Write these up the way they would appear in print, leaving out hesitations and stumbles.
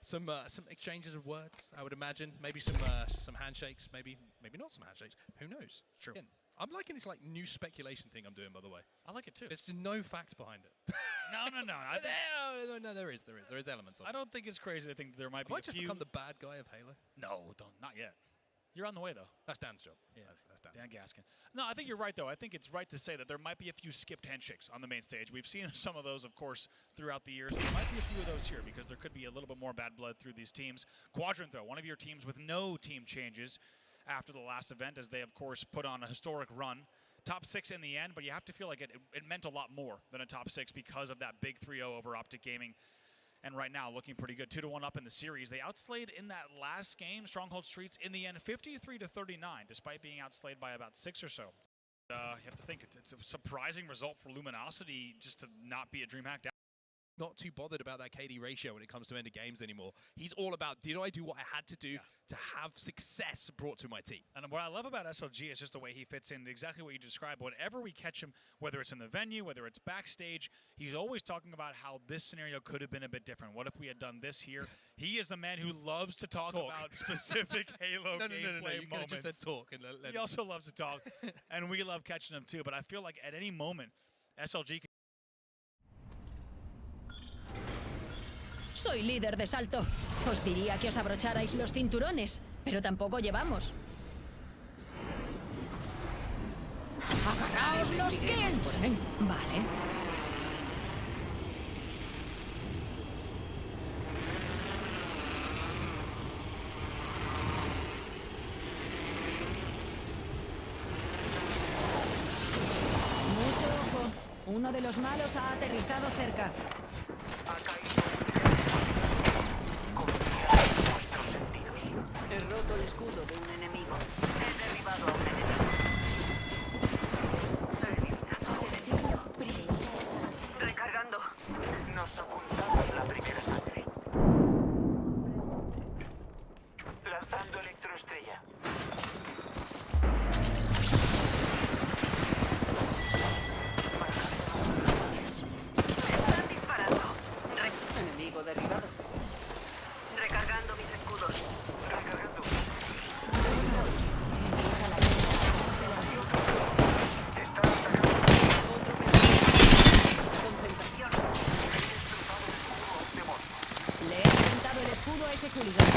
some exchanges of words, I would imagine. Maybe some handshakes, maybe not some handshakes. Who knows? True. Again, I'm liking this like new speculation thing I'm doing, by the way. I like it too. There's no fact behind it. No. There is elements of it. I don't think it's crazy to think there might be Have I a just few. become the bad guy of Halo? No, not yet. You're on the way though. That's Dan's job. Yeah, that's Dan. Dan Gaskin. No, I think you're right, though. I think it's right to say that there might be a few skipped handshakes on the main stage. We've seen some of those, of course, throughout the years. There might be a few of those here because there could be a little bit more bad blood through these teams. Quadrant, though, one of your teams with no team changes after the last event, as they, of course, put on a historic run. Top 6 in the end, but you have to feel like it meant a lot more than a top 6 because of that big 3-0 over Optic Gaming. And right now, looking pretty good. 2-1 up in the series. They outslayed in that last game, Stronghold Streets, in the end, 53-39, despite being outslayed by about 6 or so. You have to think it's a surprising result for Luminosity just to not be a DreamHack down. Not too bothered about that KD ratio when it comes to end of games anymore. He's all about, did I do what I had to do to have success brought to my team? And what I love about SLG is just the way he fits in, exactly what you described. Whenever we catch him, whether it's in the venue, whether it's backstage, he's always talking about how this scenario could have been a bit different. What if we had done this here? He is the man who loves to talk. About specific Halo gameplay you moments. Just said talk. And he also loves to talk, and we love catching him too. But I feel like at any moment, SLG can. Soy líder de salto. Os diría que os abrocharais los cinturones, pero tampoco llevamos. ¡Agarraos los kills! Vale. Mucho ojo. Uno de los malos ha aterrizado cerca. He roto el escudo de un enemigo. He derribado a un enemigo. He eliminado un enemigo. Recargando. Nos apuntamos la primera sangre. Lanzando electroestrella. Me están disparando. Enemigo derribado. Recargando mis escudos. Recargando. Está atacando. Otro concentración. He destrozado el escudo, demonio. Le he reventado el escudo a ese hooligan.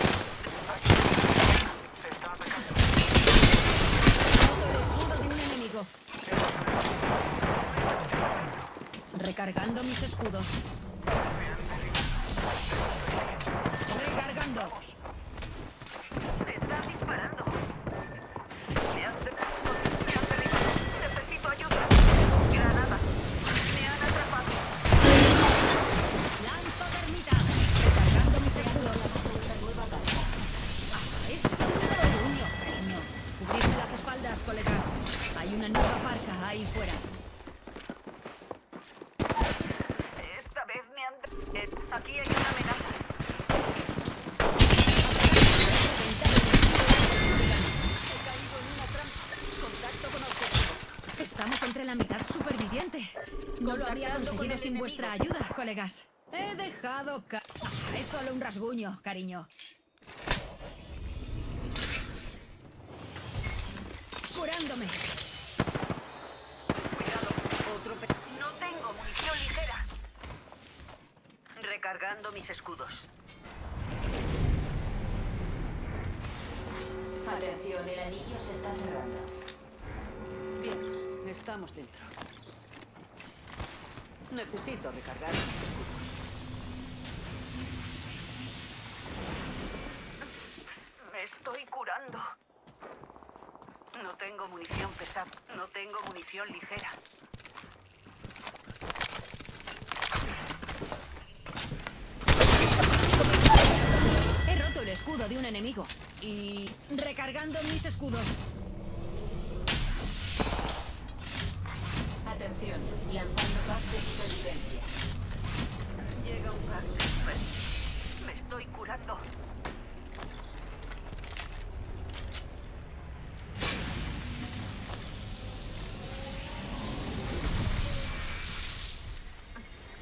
Se está atacando. Roto el escudo de un enemigo. Recargando mis escudos. Recargando. Me están disparando. Me han derribado. Necesito ayuda. Granada. Me han atrapado. Lanzo termita. Recargando mis escudos. Es un orgullo, cariño. Cubridme las espaldas, colegas. Hay una nueva parca ahí fuera. Esta vez me han... aquí hay una amenaza. Estamos entre la mitad superviviente. No lo habría conseguido sin vuestra ayuda, colegas. He dejado es solo un rasguño, cariño. Curándome. Cuidado. No tengo munición ligera. Recargando mis escudos. Atención, el anillo se está cerrando. Bien, estamos dentro. Necesito recargar mis escudos. Me estoy curando. No tengo munición pesada. No tengo munición ligera. He roto el escudo de un enemigo. Y recargando mis escudos. Atención, lanzando pack de supervivencia. Llega un pack de super. Me estoy curando.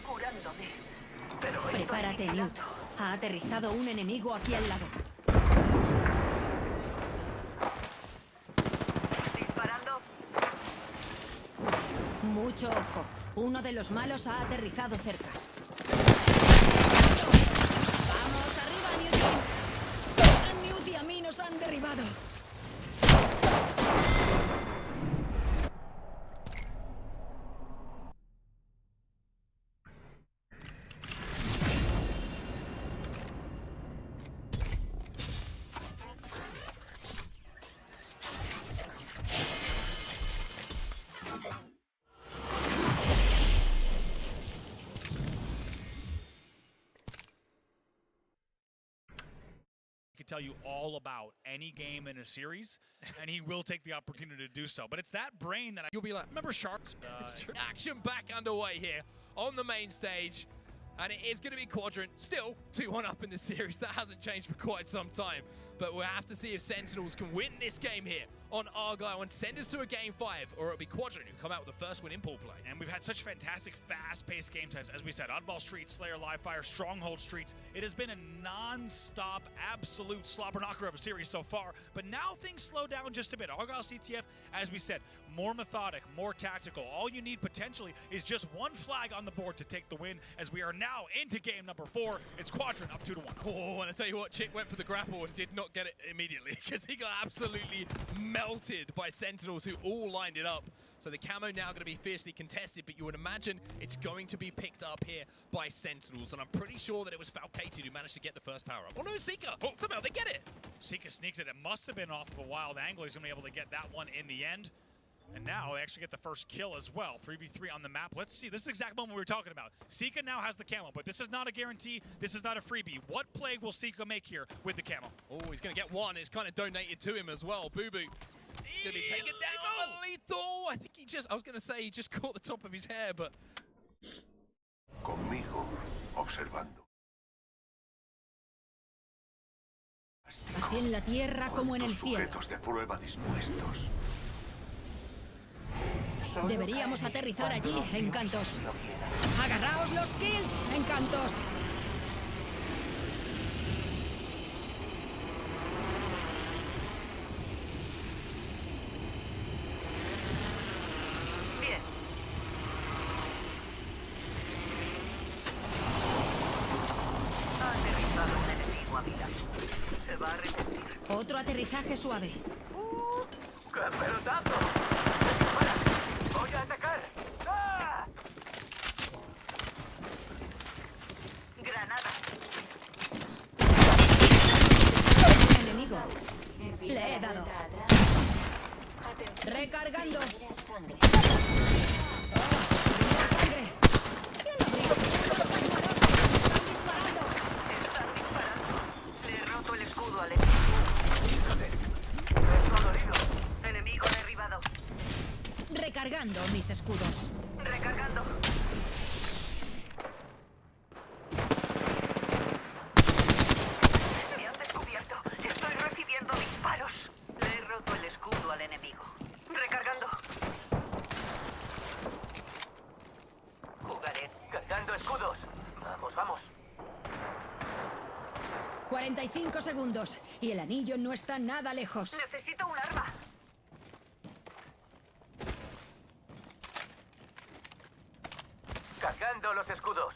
Curándome. Pero Prepárate, Newt. Ha aterrizado un enemigo aquí al lado. Disparando. Mucho ojo. Uno de los malos ha aterrizado cerca. ¡Vamos, arriba, Newty! Newty, a mí nos han derribado. He could tell you all about any game in a series, and he will take the opportunity to do so. But it's that brain that You'll be like, remember Sharks. action back underway here on the main stage. And it is going to be Quadrant, still 2-1 up in the series. That hasn't changed for quite some time. But we'll have to see if Sentinels can win this game here on Argyle and send us to a game 5, or it'll be Quadrant who come out with the first win in pool play. And we've had such fantastic, fast-paced game types. As we said, Oddball Streets, Slayer, Livefire, Stronghold Streets. It has been a non-stop, absolute slobber knocker of a series so far. But now things slow down just a bit. Argyle CTF, as we said, more methodic, more tactical. All you need potentially is just one flag on the board to take the win, as we are now into game number 4. It's Quadrant up 2-1. Oh, and I tell you what, Chick went for the grapple and did not get it immediately because he got absolutely melted by Sentinels who all lined it up. So the camo now going to be fiercely contested, but you would imagine it's going to be picked up here by Sentinels. And I'm pretty sure that it was Falcated who managed to get the first power up. Oh no, Seeker! Oh, somehow they get it! Seeker sneaks it. It must have been off of a wild angle. He's going to be able to get that one in the end. And now they actually get the first kill as well. 3v3 on the map. Let's see. This is the exact moment we were talking about. Sika now has the camo, but this is not a guarantee. This is not a freebie. What play will Sika make here with the camo? Oh, he's going to get one. It's kind of donated to him as well. Boo Boo going to be taken down. Lethal. I think I was going to say he just caught the top of his hair, but... Conmigo, observando. Así en la tierra como en el cielo. Sujetos de prueba dispuestos. Deberíamos aterrizar allí, Encantos. Agarraos los kills, Encantos. Bien. Ha aterrizado un enemigo a mi lado. Se va a arrepentir. Otro aterrizaje suave. ¡Qué pelotazo! ¡Dispara! ¡Voy a atacar! ¡Ah! ¡Granada! Enemigo. Le he dado. Recargando. Sangre. Mira sangre. ¿Quién lo abrió? Están disparando. ¡Están disparando! Le he roto el escudo al enemigo. Esto ha dolido. Enemigo derribado. Recargando mis escudos. Recargando. Me han descubierto. Estoy recibiendo disparos. Le he roto el escudo al enemigo. Recargando. Jugaré. Cargando escudos. Vamos, vamos. 45 segundos. Y el anillo no está nada lejos. Necesito un arma. Cargando los escudos.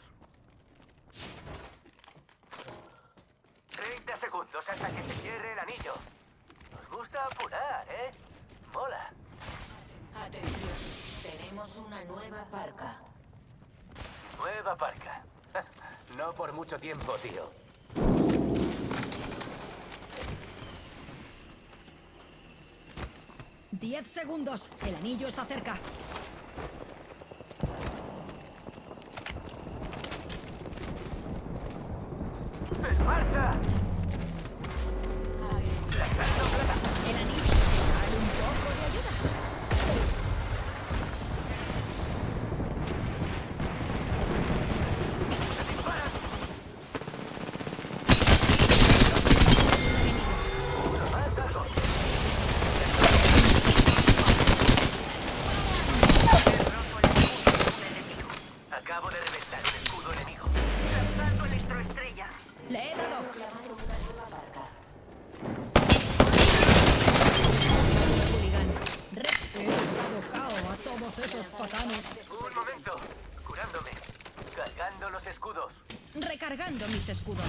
30 segundos hasta que se cierre el anillo. Nos gusta apurar, ¿eh? Mola. Atención, tenemos una nueva parca. Nueva parca. No por mucho tiempo, tío. ¡10 segundos! El anillo está cerca. ¡En marcha! El anillo. Dale un poco de ayuda. mis escudos.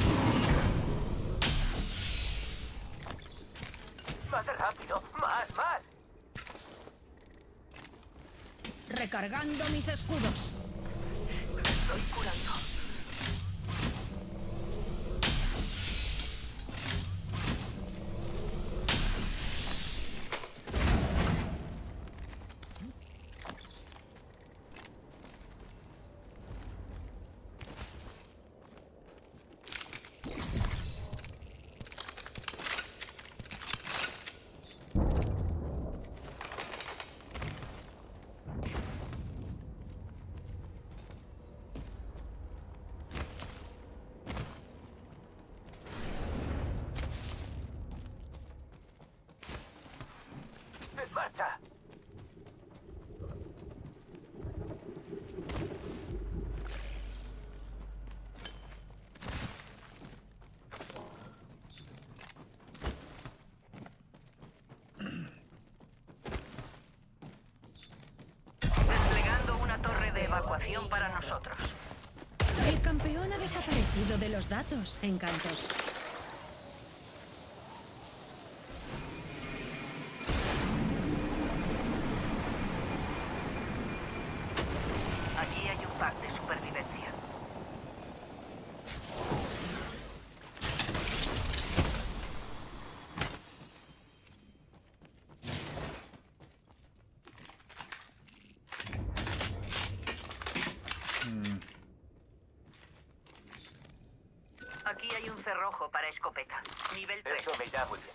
Más rápido, más. Recargando mis escudos. Me estoy curando. ¡En marcha! Desplegando una torre de evacuación para nosotros. El campeón ha desaparecido de los datos, encantos. Allí hay un pack de supervivencia. Aquí hay un cerrojo para escopeta. Nivel 3. Eso me irá muy bien.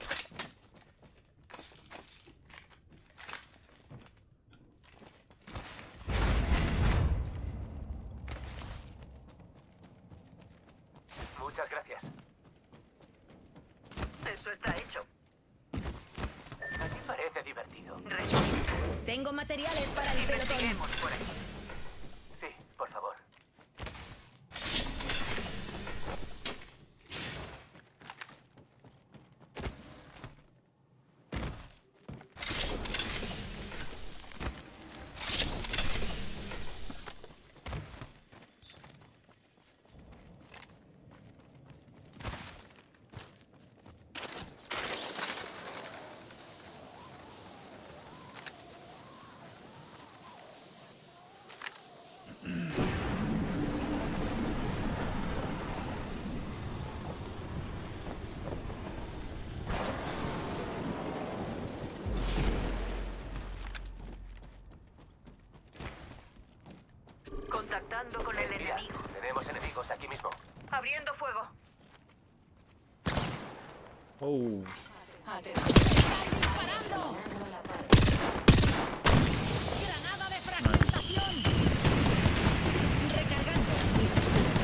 Muchas gracias. Eso está hecho. Aquí parece divertido. Resiste. Tengo materiales para el pelotón. Investiguemos por aquí. Sí, por favor. Contactando con el Mira, enemigo. tenemos enemigos aquí mismo. Abriendo fuego. Oh, ¡Disparando! ¡Granada de fragmentación! Recargando mis escudos.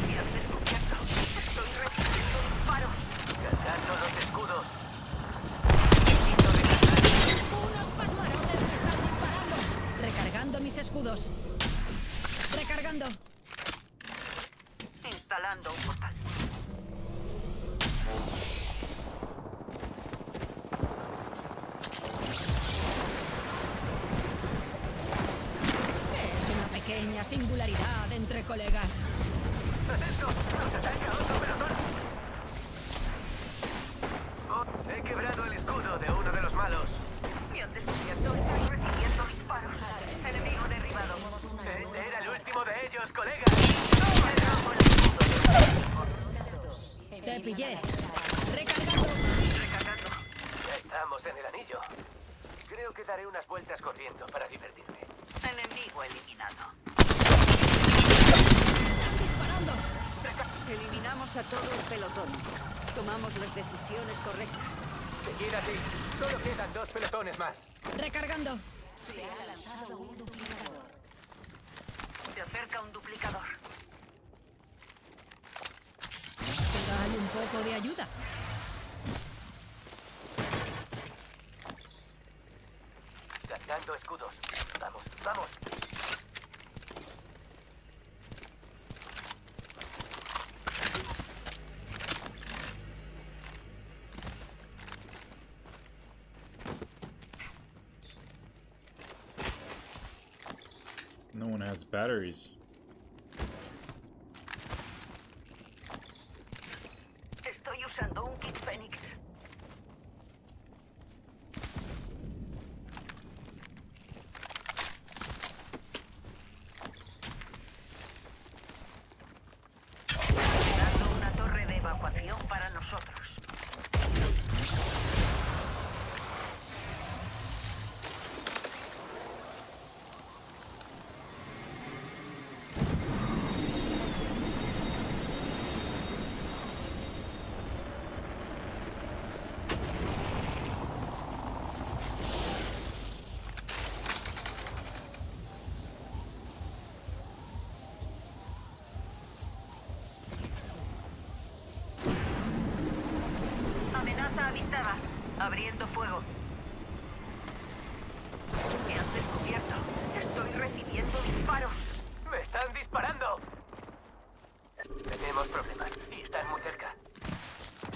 Me has descubierto. Estoy recibiendo disparos. Cargando los escudos. ¡Unos pasmarotes me están disparando! Recargando mis escudos. Recargando. Instalando un portal. Es una pequeña singularidad entre colegas. ¡Eso! ¡Nos ataca otro pelotón! Oh, he quebrado el escudo de uno de los malos. Me han descubierto. Estoy recibiendo disparos. Enemigo derribado. Ese era el último de ellos, colega. Te pillé. Recargando. Recargando. Ya estamos en el anillo. Creo que daré unas vueltas corriendo para divertirme. Enemigo eliminado. Están disparando. Eliminamos a todo el pelotón. Tomamos las decisiones correctas. Seguir así. Solo quedan 2 pelotones más. Recargando. Se ha lanzado un duplicador. Se acerca un duplicador. Dale un poco de ayuda. Cargando escudos. Vamos, vamos. no one has batteries. Amenaza avistada. Abriendo fuego. Me han descubierto. Estoy recibiendo disparos. ¡Me están disparando! Tenemos problemas y están muy cerca.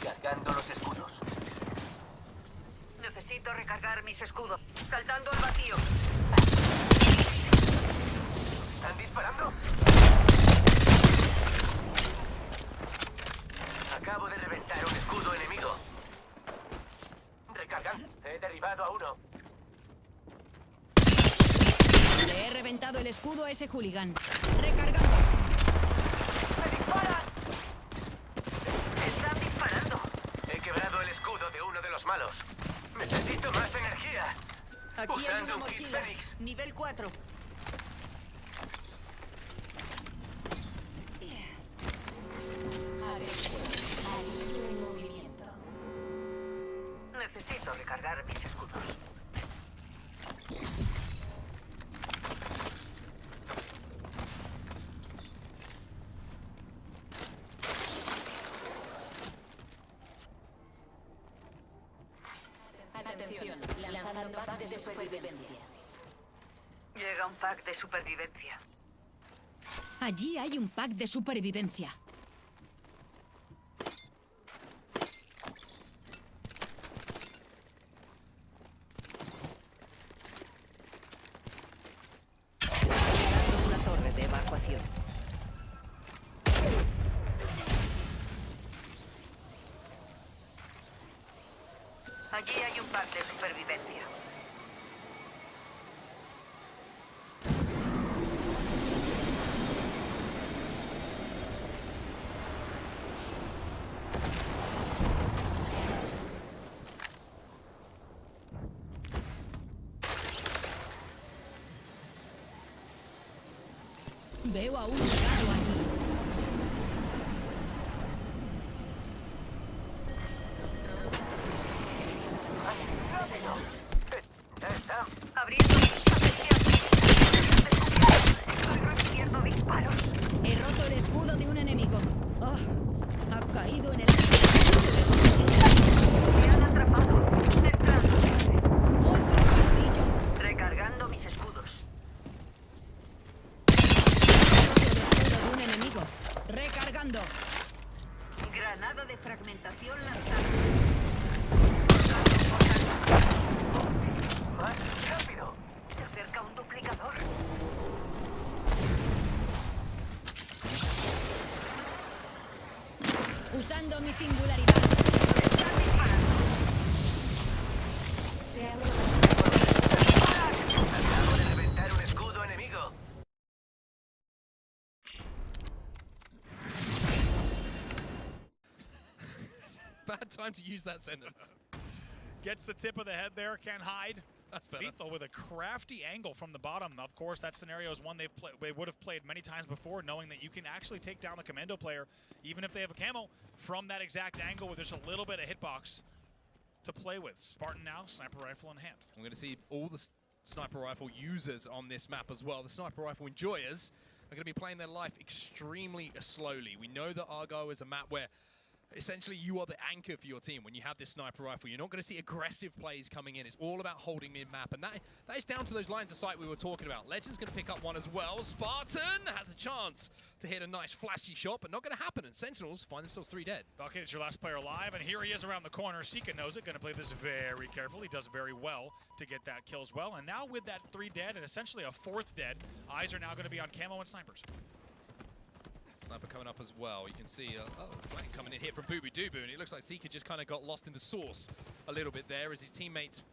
Cargando los escudos. Necesito recargar mis escudos. Saltando al vacío. ¿Están disparando? Acabo de reventar un escudo enemigo. Recargando. He derribado a uno. Le he reventado el escudo a ese hooligan. Recargando. ¡Me disparan! Están disparando. He quebrado el escudo de uno de los malos. Necesito más energía. Aquí hay Usando una un kit mochila. Fénix. Nivel 4. Aliento en movimiento. Necesito recargar mis escudos. Atención, lanzando pack de supervivencia. Llega un pack de supervivencia. Allí hay un pack de supervivencia. Una torre de evacuación. Allí hay un pack de supervivencia. Veo a un soldado allí. ¡Rápido! ¡Ya está! Abriendo. Estoy recibiendo disparos. He roto el escudo de un enemigo. Oh, ha caído en el... Me han atrapado. Entrando. Otro castillo. Recargando mis escudos. He roto el escudo de un enemigo. Recargando. Granada de fragmentación lanzada. ¡Más rápido! Se acerca un duplicador. Usando mi singularidad. Están disparando. Se abre Acabo de reventar un escudo enemigo. Bad time to use that sentence. Gets the tip of the head there, can't hide. That's better. Lethal with a crafty angle from the bottom. Of course, that scenario is one they would have played many times before, knowing that you can actually take down the commando player, even if they have a camo, from that exact angle with just a little bit of hitbox to play with. Spartan now, sniper rifle in hand. I'm going to see all the sniper rifle users on this map as well. The sniper rifle enjoyers are going to be playing their life extremely slowly. We know that Argo is a map where essentially you are the anchor for your team when you have this sniper rifle. You're not going to see aggressive plays coming in. It's all about holding mid-map, and that is down to those lines of sight we were talking about. Legend's going to pick up one as well. Spartan has a chance to hit a nice flashy shot, but not going to happen, and Sentinels find themselves 3 dead. Okay, it's your last player alive, and here he is around the corner. Sika knows it, going to play this very carefully. He does very well to get that kill as well, and now with that 3 dead and essentially a 4th dead, eyes are now going to be on camo and snipers. Sniper coming up as well. You can see flank coming in here from Boo Boo Doo-Boo, and it looks like Zika just kind of got lost in the sauce a little bit there as his teammates,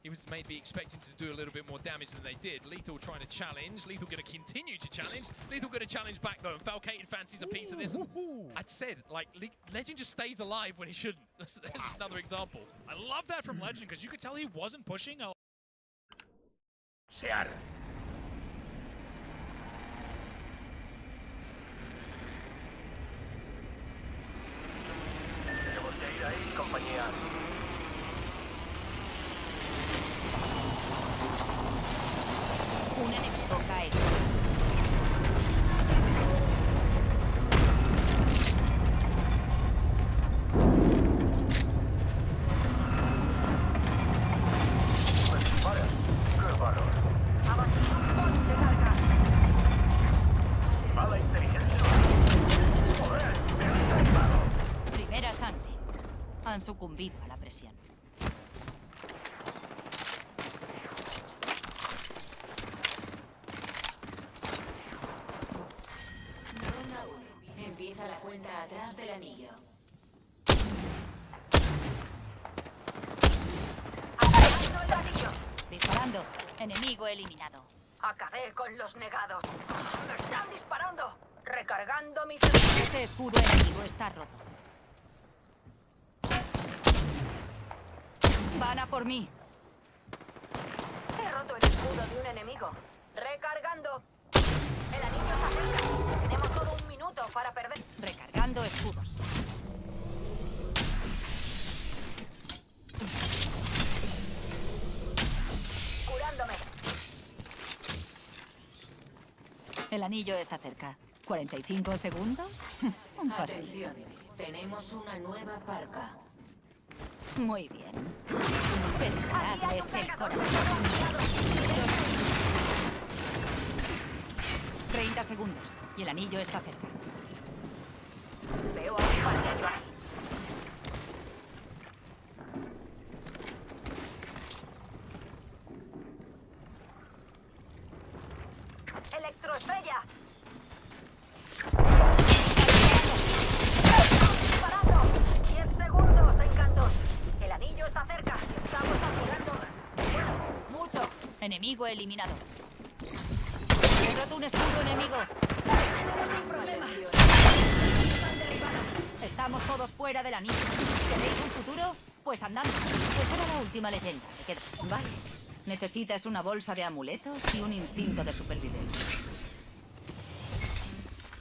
he was maybe expecting to do a little bit more damage than they did. Lethal trying to challenge. Lethal going to continue to challenge. Lethal going to challenge back though, and Falcated fancies a piece of this. I said, like, Legend just stays alive when he shouldn't. There's another example. I love that from Legend, because you could tell he wasn't pushing. Se arma. Tenemos que ir ahí, compañía. Un enemigo cae. sucumbido a la presión. Ronda 1. Empieza la cuenta atrás del anillo. ¡Atacando el anillo! Disparando. Enemigo eliminado. Acabé con los negados. ¡Me están disparando! Recargando mis... Ese escudo enemigo está roto. Van a por mí. He roto el escudo de un enemigo. Recargando. El anillo está cerca. Tenemos solo un minuto para perder. Recargando escudos. Curándome. El anillo está cerca. ¿45 segundos? Un paso. Atención, tenemos una nueva parca. Muy bien. Perforadles el corazón. 30 segundos. Y el anillo está cerca. Veo a un parquillo ahí. ¡Electroestrella! ¡Disparando! 10 segundos, encantos. El anillo está cerca y estamos apurando. Bueno, mucho. Enemigo eliminado. He roto un escudo enemigo. Sin problema. Estamos todos fuera del anillo. ¿Tenéis un futuro? Pues andando. Pues era la última leyenda. Me quedo. Vale. Necesitas una bolsa de amuletos y un instinto de supervivencia.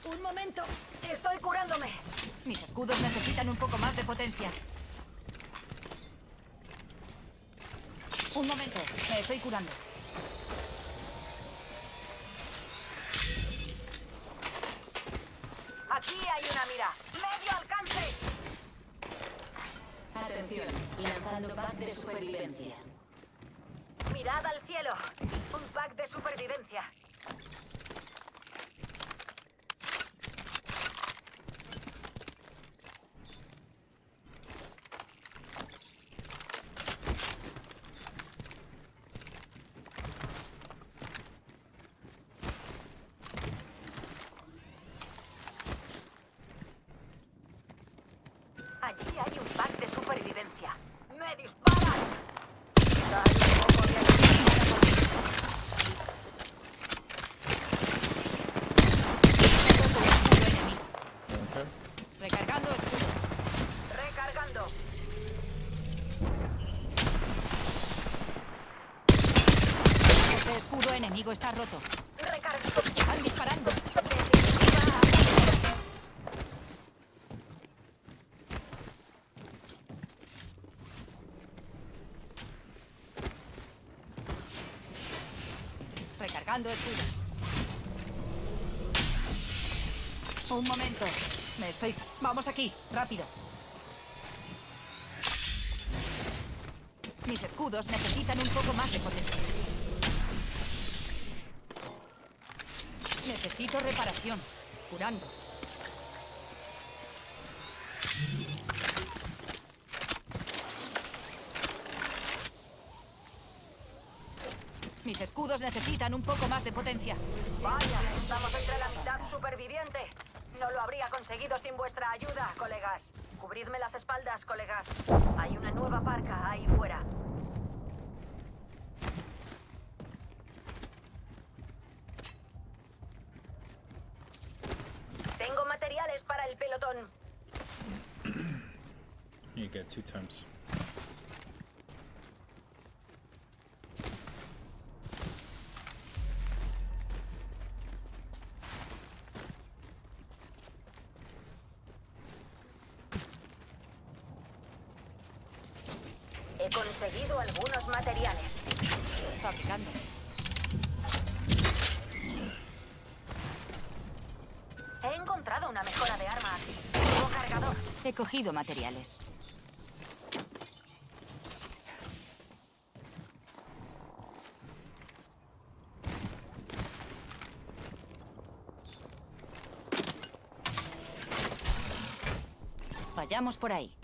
Un momento. Estoy curándome. Mis escudos necesitan un poco más de potencia. Un momento. Me estoy curando. Aquí hay una mira. ¡Medio alcance! Atención, lanzando pack de supervivencia. Mirad al cielo. Un pack de supervivencia. Allí hay un pack de supervivencia. ¡Me disparan! Hay un poco de Recargando escudo. recargando. Ese escudo enemigo está roto. Recargando. Están disparando. Recargando escudo. Un momento. Me estoy... Vamos aquí, rápido. Mis escudos necesitan un poco más de potencia. Necesito reparación. Curando. Mis escudos necesitan un poco más de potencia. Vaya, estamos entre la mitad superviviente. No lo habría conseguido sin vuestra ayuda, colegas. Cubridme las espaldas, colegas. Hay una nueva parca ahí fuera. Tengo materiales para el pelotón. You get 2 times. He conseguido algunos materiales. Fabricando. He encontrado una mejora de arma aquí. Nuevo cargador. He cogido materiales. Vayamos por ahí.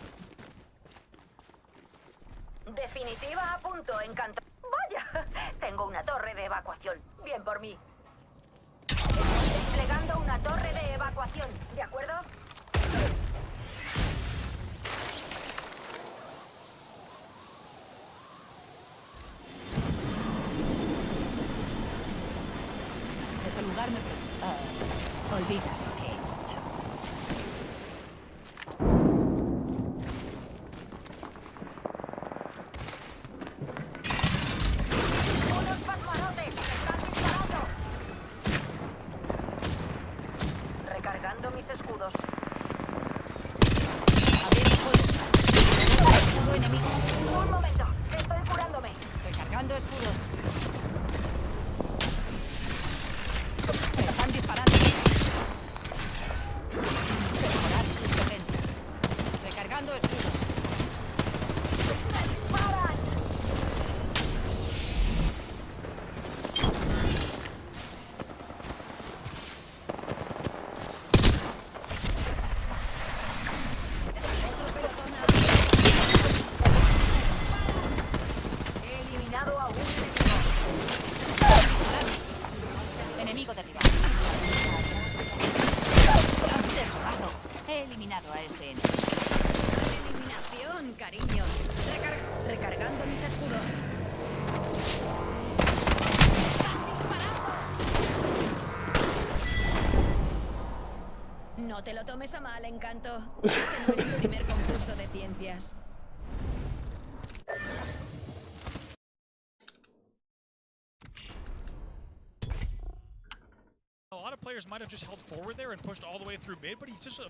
Definitiva a punto, encantado. Vaya, tengo una torre de evacuación. Bien por mí. Estoy desplegando una torre de evacuación, ¿de acuerdo? Ese lugar me... olvida lo que he dicho. ¡Unos pasmarotes! ¡Me están disparando! Recargando mis escudos. Abriendo fuego. Escudo enemigo. Un momento, estoy curándome. Recargando escudos. Me están disparando. Mejorar sus defensas. Recargando escudos. ¡Me disparan! He eliminado a un enemigo. Enemigo derribado. Derribado. He eliminado a ese enemigo. Eliminación, cariño. Recargando mis escudos. No te lo tomes a mal, Encanto. Este no es mi primer concurso de ciencias. A lot of players might have just held forward there and pushed all the way through mid, but he just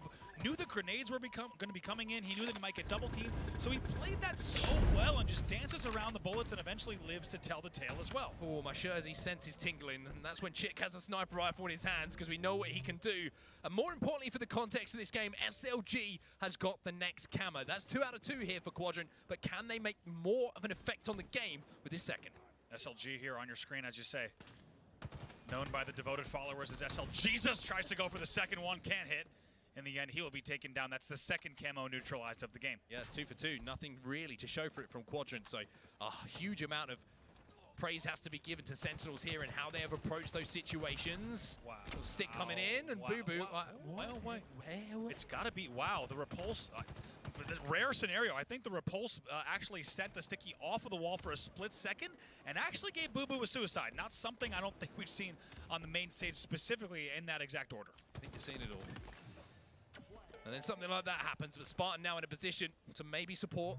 knew the grenades were going to be coming in. He knew that he might get double teamed, so he played that so well and just dances around the bullets and eventually lives to tell the tale as well. Oh, my Jersey sense is tingling, and that's when Chick has a sniper rifle in his hands because we know what he can do. And more importantly for the context of this game, SLG has got the next camo. That's 2 out of 2 here for Quadrant, but can they make more of an effect on the game with this second? SLG here on your screen, as you say. Known by the devoted followers as SL Jesus, tries to go for the second one, can't hit. In the end, he will be taken down. That's the second camo neutralized of the game. Yeah, it's 2 for 2. Nothing really to show for it from Quadrant, so a huge amount of praise has to be given to Sentinels here and how they have approached those situations. Wow. Stick coming in, and Wow. Boo Boo. Well, wait. It's got to be, wow, the repulse. The rare scenario, I think the repulse actually sent the sticky off of the wall for a split second and actually gave Boo Boo a suicide. Not something I don't think we've seen on the main stage specifically in that exact order. I think you've seen it all. And then something like that happens, but Spartan now in a position to maybe support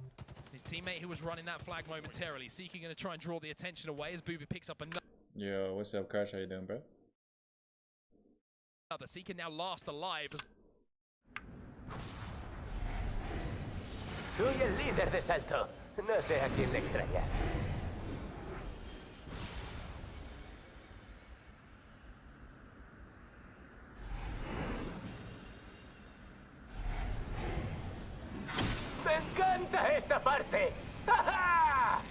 his teammate who was running that flag momentarily. Seeking going to try and draw the attention away as Boo Boo picks up another. Yo, what's up, Crash? How you doing, bro? Seeker now last alive. Soy el líder de salto. No sé a quién le extraña. ¡Me encanta esta parte! ¡Ja, ja!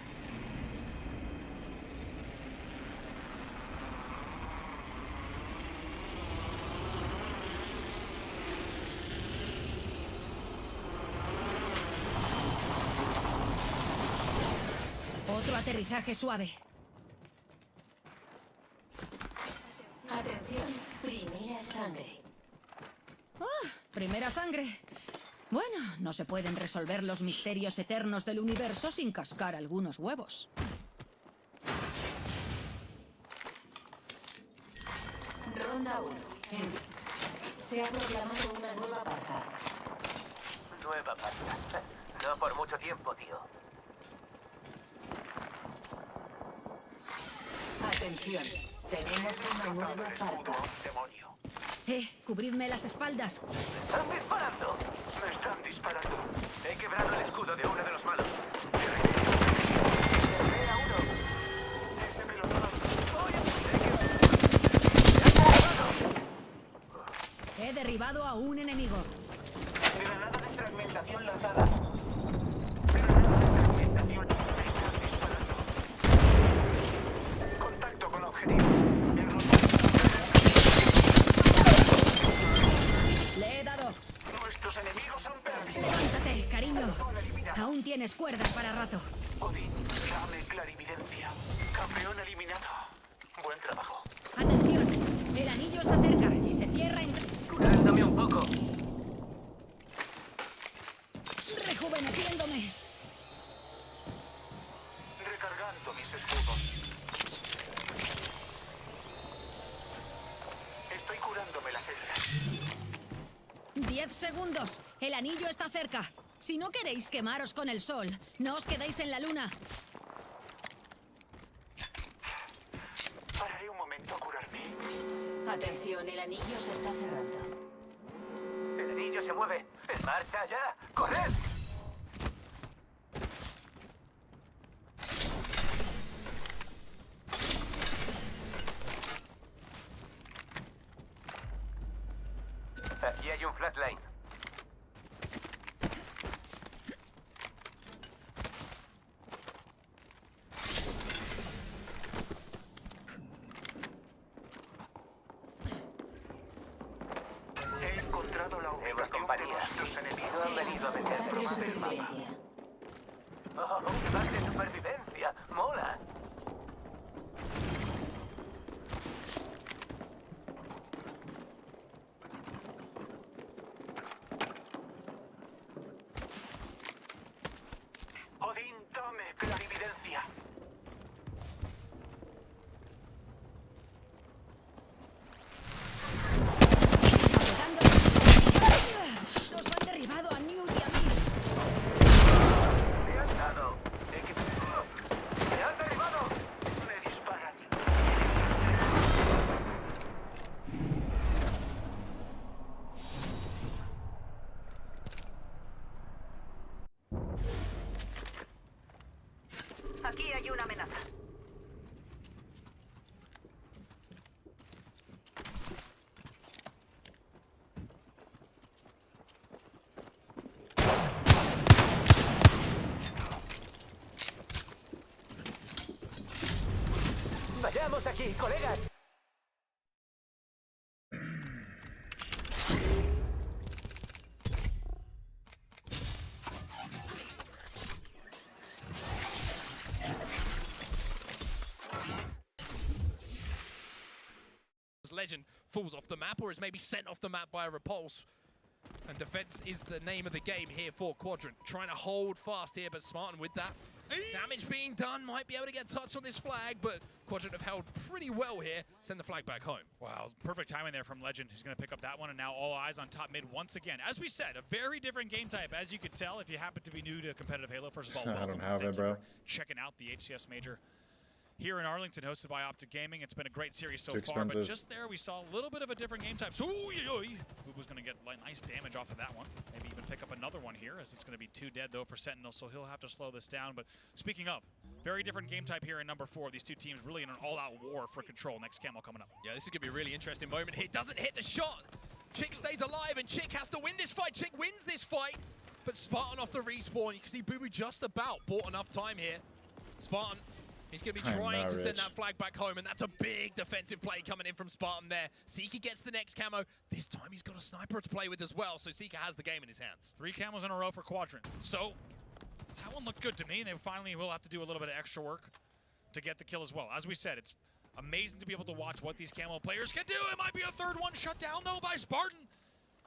Otro aterrizaje suave. Atención, primera sangre. Primera sangre. Bueno, no se pueden resolver los misterios eternos del universo sin cascar algunos huevos. Ronda 1. Se ha proclamado una nueva parca. Nueva parca. No por mucho tiempo, tío. Atención, tenemos una nueva parca. ¡Demonio! Cubridme las espaldas. ¡Están disparando! Me están disparando. He quebrado el escudo de uno de los malos. Derribé a uno. Ese me lo da. He derribado a un enemigo. Granada de fragmentación lanzada. Granada de fragmentación. Me están disparando. Contacto con objetivo. Le he dado. Nuestros enemigos han perdido. Levántate, cariño. Aún tienes cuerdas para rato. Odin, dame clarividencia. Campeón eliminado. Buen trabajo. Atención, el anillo está cerca y se cierra en... Curándome un poco. rejuveneciéndome. Recargando mis escudos. Estoy curándome las heridas. 10 segundos. El anillo está cerca. Si no queréis quemaros con el sol, no os quedéis en la luna. Pararé un momento a curarme. Atención, el anillo se está cerrando. El anillo se mueve. ¡En marcha ya! ¡Corred! Aquí hay un flatline. He encontrado la Tenemos ubicación de compañía. nuestros enemigos. No han venido a meterse. De supervivencia. ¡Oh, un pack de supervivencia! ¡Mola! Odin, dame clarividencia. Nos han derribado a Newt y a mí. ¡Me han dado! ¡Me han derribado! Me disparan. Aquí hay una amenaza. ¡Vayamos aquí, colegas! Legend falls off the map or is maybe sent off the map by a repulse. And defense is the name of the game here for Quadrant. Trying to hold fast here, but Spartan with that damage being done might be able to get touched on this flag, but Quadrant have held pretty well here. Send the flag back home. Wow, perfect timing there from Legend. He's going to pick up that one, and now all eyes on top mid once again. As we said, a very different game type, as you could tell, if you happen to be new to competitive Halo. First of all, I welcome. don't have Thank it, you bro. for checking out the HCS Major here in Arlington, hosted by Optic Gaming. It's been a great series so Too far, but expensive. just there we saw a little bit of a different game type. So, who was going to get nice damage off of that one? Maybe even pick up another one here, as it's going to be 2 dead, though, for Sentinel, so he'll have to slow this down. But speaking of, very different game type here in number 4. These two teams really in an all-out war for control. Next camo coming up. Yeah, this is going to be a really interesting moment here. Doesn't hit the shot. Chick stays alive, and Chick has to win this fight. Chick wins this fight, but Spartan off the respawn. You can see Boo Boo just about bought enough time here. Spartan, he's going to be I'm trying not to send rich. that flag back home, and that's a big defensive play coming in from Spartan there. Seeker gets the next camo. This time he's got a sniper to play with as well, so Seeker has the game in his hands. 3 camos in a row for Quadrant. So, that one looked good to me. They finally will have to do a little bit of extra work to get the kill as well. As we said, it's amazing to be able to watch what these camo players can do. It might be a third one shut down, though, by Spartan.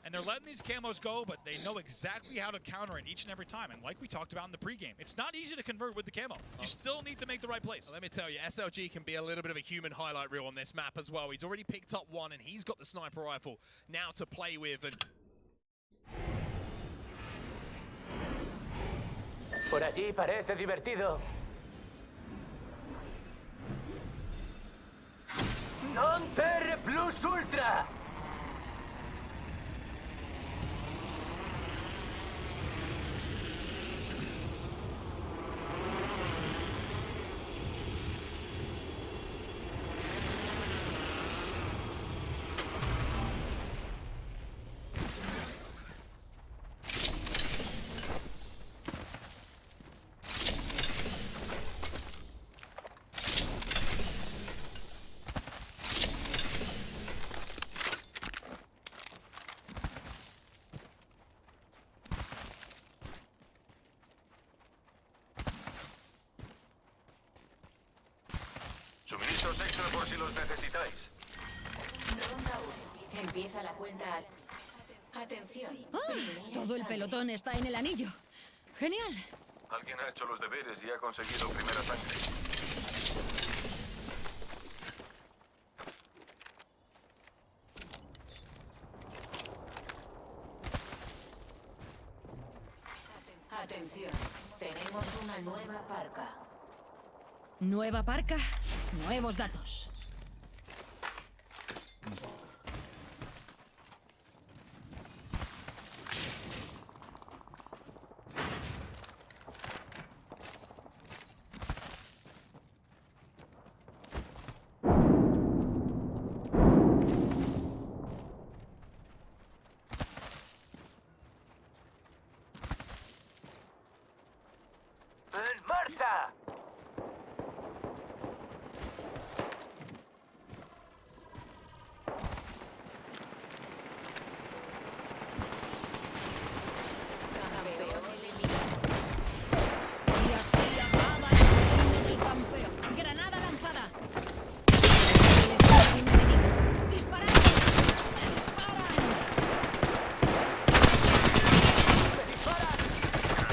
And they're letting these camos go, but they know exactly how to counter it each and every time. And like we talked about in the pregame, it's not easy to convert with the camo. You still need to make the right plays. Let me tell you, SLG can be a little bit of a human highlight reel on this map as well. He's already picked up one, and he's got the sniper rifle now to play with. And Por allí parece divertido. ¡Non Terre Plus Ultra! Suministros extra por si los necesitáis. Ronda 1. Empieza la cuenta. Atención. Todo el pelotón está en el anillo. Genial. Alguien ha hecho los deberes y ha conseguido primera sangre. Atención. Tenemos una nueva parca. Nueva parca, nuevos datos. ¡En marcha! Campeón eliminado. Y así acaba el reino del campeón. Granada lanzada. Un enemigo. ¡Disparad! ¡Me disparan!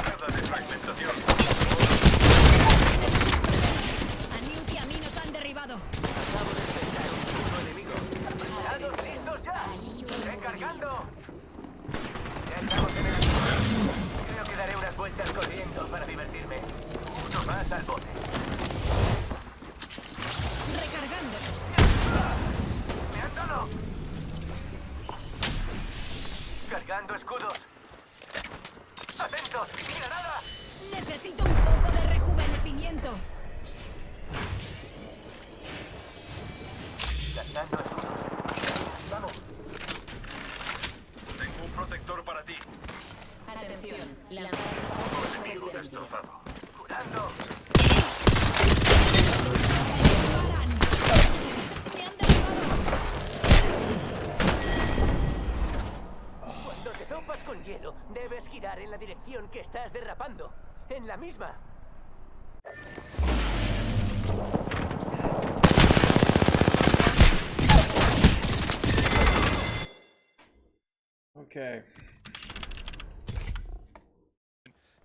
Granada de fragmentación. A Newt y a mí nos han derribado. Acabo de detectar un punto enemigo. ¡Dados listos ya! ¡Recargando! Ya estamos en el anillo. Creo que daré unas vueltas corriendo para divertirme. Uno más al bote. Recargando. ¡Me han dado! Cargando escudos. ¡Atentos! ¡Granada! Necesito un poco de rejuvenecimiento. Cargando escudos. ¡Vamos! Tengo un protector para ti. Atención. La Enemigo destrozado. ¡Curando! ¡Disparan! ¡Me han derribado! Cuando te topas con hielo, debes girar en la dirección que estás derrapando. En la misma. Okay.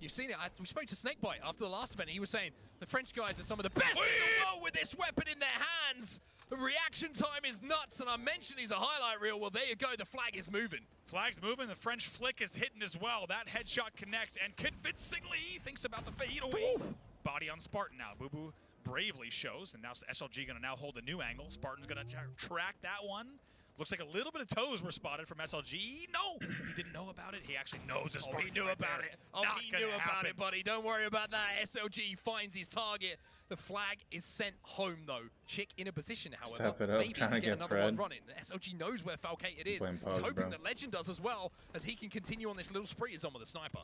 You've seen it. We spoke to Snakebite after the last event. He was saying the French guys are some of the best in the world with this weapon in their hands. The reaction time is nuts, and I mentioned he's a highlight reel. Well, there you go. The flag is moving. Flag's moving, the French flick is hitting as well. That headshot connects, and convincingly he thinks about the fadeaway. Body on Spartan now. Boo Boo bravely shows, and now SLG gonna now hold a new angle. Spartan's gonna track that one. Looks like a little bit of toes were spotted from SLG. No, he didn't know about it. He actually knows this. Oh, he knew about it. Oh, he knew about it, buddy. Don't worry about that. SLG finds his target. The flag is sent home, though. Chick in a position, however, Step it up, maybe trying to to get get another Fred. one running. SLG knows where Falcated is. Playing He's pause, hoping bro. that Legend does as well, as he can continue on this little spree he's on with the sniper.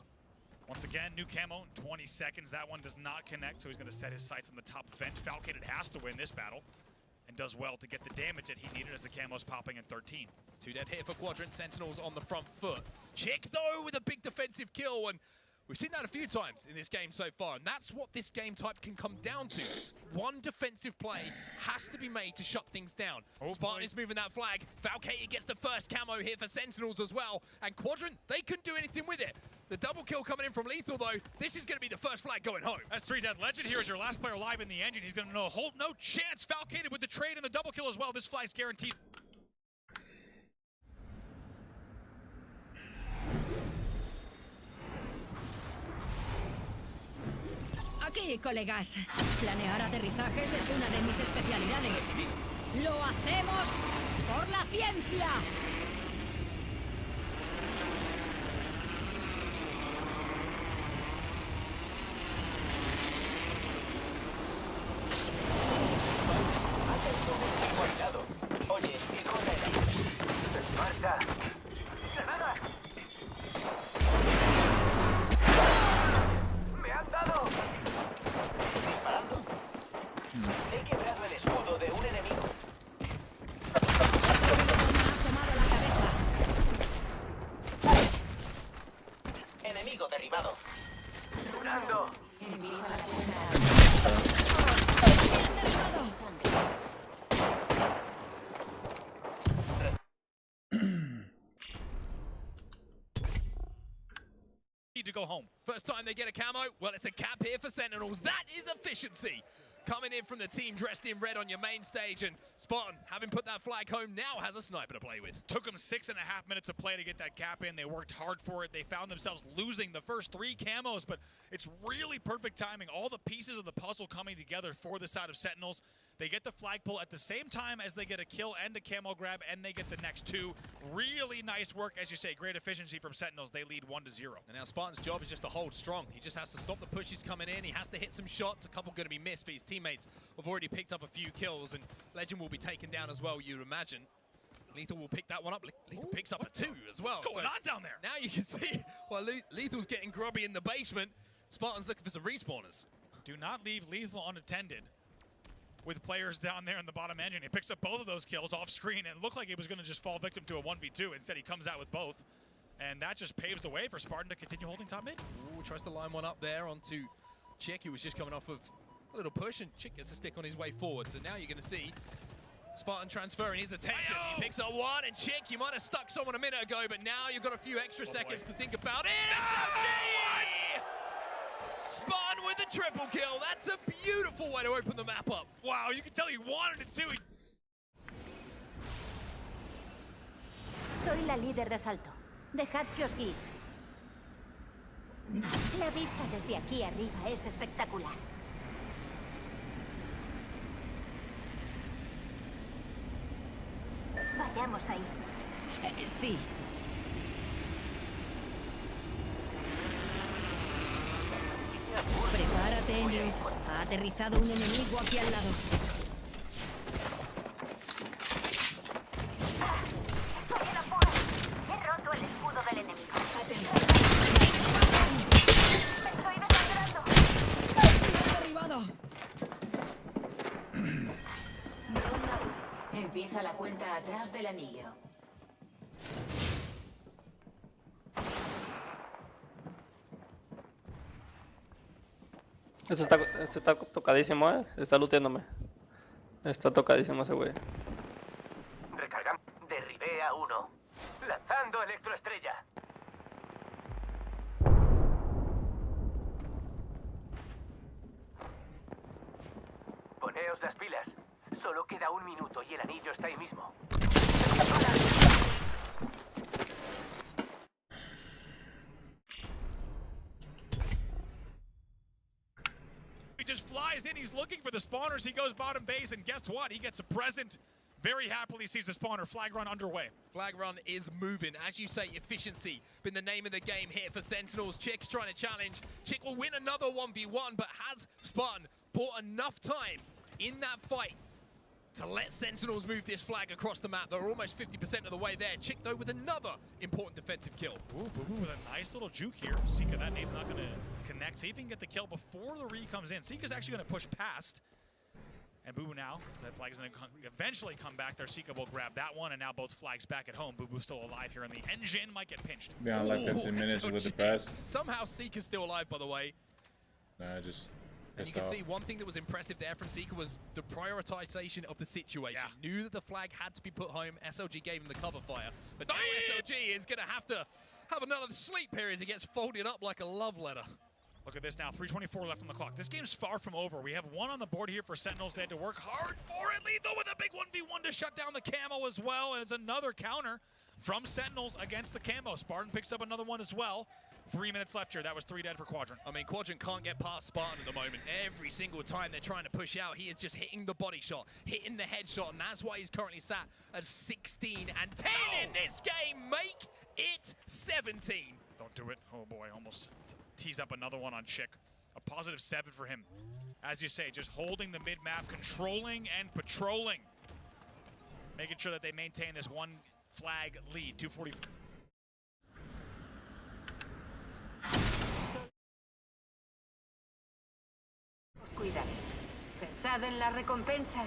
Once again, new camo in 20 seconds. That one does not connect, so he's going to set his sights on the top vent. Falcated has to win this battle, and does well to get the damage that he needed as the camo's popping in 13. 2 dead here for Quadrant. Sentinels on the front foot. Chick, though, with a big defensive kill, and we've seen that a few times in this game so far, and that's what this game type can come down to. One defensive play has to be made to shut things down. Oh, Spartan boy. is moving that flag. Falcated gets the first camo here for Sentinels as well, and Quadrant, they couldn't do anything with it. The double kill coming in from Lethal, though. This is going to be the first flag going home. That's 3 dead. Legend here is your last player alive in the engine. He's going to know hold no chance. Falcated with the trade and the double kill as well. This flag's guaranteed. Aquí, colegas. Planear aterrizajes es una de mis especialidades. ¡Lo hacemos por la ciencia! Cuidado. Oye, ¿qué corre ahí? ¡En marcha! ¡Granada! ¡Me han dado! Disparando. He quebrado el escudo de un enemigo. Ha asomado la First time they get a camo, well, it's a cap here for Sentinels. That is efficiency. Coming in from the team dressed in red on your main stage, and Spartan, having put that flag home, now has a sniper to play with. Took them 6.5 minutes of play to get that cap in. They worked hard for it. They found themselves losing the first 3 camos, but it's really perfect timing. All the pieces of the puzzle coming together for the side of Sentinels. They get the flagpole at the same time as they get a kill and a camo grab, and they get the next 2. Really nice work, as you say. Great efficiency from Sentinels. They lead 1-0. And now Spartan's job is just to hold strong. He just has to stop the pushes coming in. He has to hit some shots. A couple going to be missed, but his teammates have already picked up a few kills, and Legend will be taken down as well, you'd imagine. Lethal will pick that one up. Lethal picks up a 2 as well. What's going on down there? Now you can see, well, Lethal's getting grubby in the basement. Spartan's looking for some respawners. Do not leave Lethal unattended with players down there in the bottom engine. He picks up both of those kills off screen, and it looked like he was going to just fall victim to a 1v2. Instead, he comes out with both, and that just paves the way for Spartan to continue holding top mid. Ooh, tries to line one up there onto Chick, who was just coming off of a little push, and Chick gets a stick on his way forward. So now you're going to see Spartan transferring his attention. He picks up one, and Chick, you might have stuck someone a minute ago, but now you've got a few extra seconds to think about it. Spartan with a triple kill. That's a beautiful way to open the map up. Wow, you can tell he wanted it too. Soy la líder de asalto. Dejad que os guíe. La vista desde aquí arriba es espectacular. Vayamos ahí. Sí. Prepárate, Newt. Ha aterrizado un enemigo aquí al lado. ¡Soy el apuro! He roto el escudo del enemigo. ¡Me estoy desangrando! ¡Derribado! Ronda 1. Empieza la cuenta atrás del anillo. Este está tocadísimo, está looteándome. Está tocadísimo ese güey. Recargamos. Derribé a uno. Lanzando electroestrella. Poneos las pilas. Solo queda 1 minuto y el anillo está ahí mismo. He just flies in. He's looking for the spawners. He goes bottom base, and guess what? He gets a present. Very happily sees the spawner. Flag run underway. Flag run is moving. As you say, efficiency been the name of the game here for Sentinels. Chick's trying to challenge. Chick will win another 1v1, but has Spartan bought enough time in that fight to let Sentinels move this flag across the map? They're almost 50% of the way there. Chick, though, with another important defensive kill. Ooh, Boo-Boo with a nice little juke here. Sika, that name's not going to connect. See if he can get the kill before the re comes in. Sika's actually going to push past. And Boo-Boo now, as that flag's going to eventually come back there, Sika will grab that one, and now both flags back at home. Boo-Boo's still alive here, and the engine might get pinched. Be on like 15 minutes with the pass. Somehow Sika's still alive, by the way. Nah, just And you can see one thing that was impressive there from Sika was the prioritization of the situation. Yeah. Knew that the flag had to be put home. SLG gave him the cover fire. But now SLG is going to have another sleep here as he gets folded up like a love letter. Look at this now, 3:24 left on the clock. This game's far from over. We have one on the board here for Sentinels. They had to work hard for it. Lethal with a big 1v1 to shut down the camo as well. And it's another counter from Sentinels against the camo. Spartan picks up another one as well. 3 minutes left here. That was 3 dead for Quadrant. I mean, Quadrant can't get past Spartan at the moment. Every single time they're trying to push out, he is just hitting the body shot, hitting the headshot, and that's why he's currently sat at 16 and 10 in this game. Make it 17. Don't do it. Oh boy, almost tease up another one on Chick. A positive 7 for him. As you say, just holding the mid-map, controlling and patrolling. Making sure that they maintain this one flag lead, 240. Os cuidaré. Pensad en la recompensa.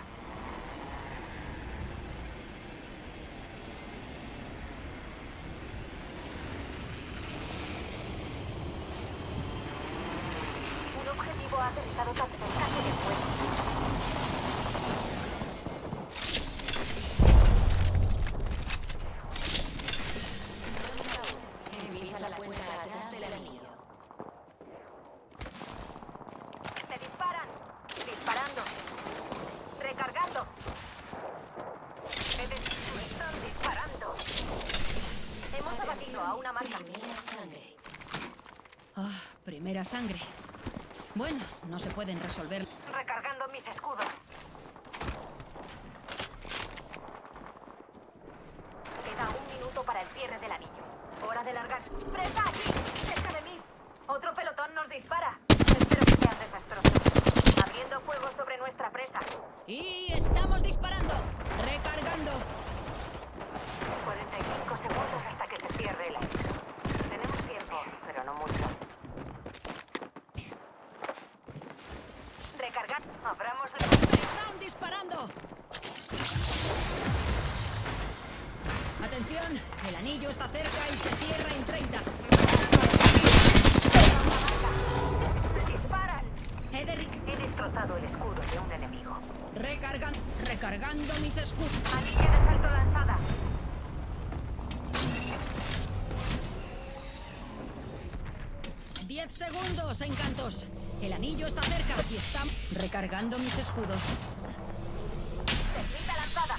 Un objetivo ha aterrizado tan cerca que le puedo. Empieza la cuenta atrás del anillo. a una marca. Primera sangre. Ah, primera sangre. Bueno, no se pueden resolver. Recargando mis escudos. Queda 1 minuto para el cierre del anillo. Hora de largar. ¡Presa aquí! ¡Cerca de mí! Otro pelotón nos dispara. Espero que sean desastrosos. Abriendo fuego sobre nuestra presa. ¡Y estamos disparando! ¡Recargando! 45 segundos hasta que se cierre el anillo. Tenemos tiempo, pero no mucho. Recargar. Abramos la... ¡Están disparando! Atención, el anillo está cerca y se cierra en 30. ¡Disparan! He He destrozado el escudo de un enemigo. recargando mis escudos. Anilla de salto lanzada. ¡10 segundos, encantos! El anillo está cerca y estamos recargando mis escudos. Termita lanzada.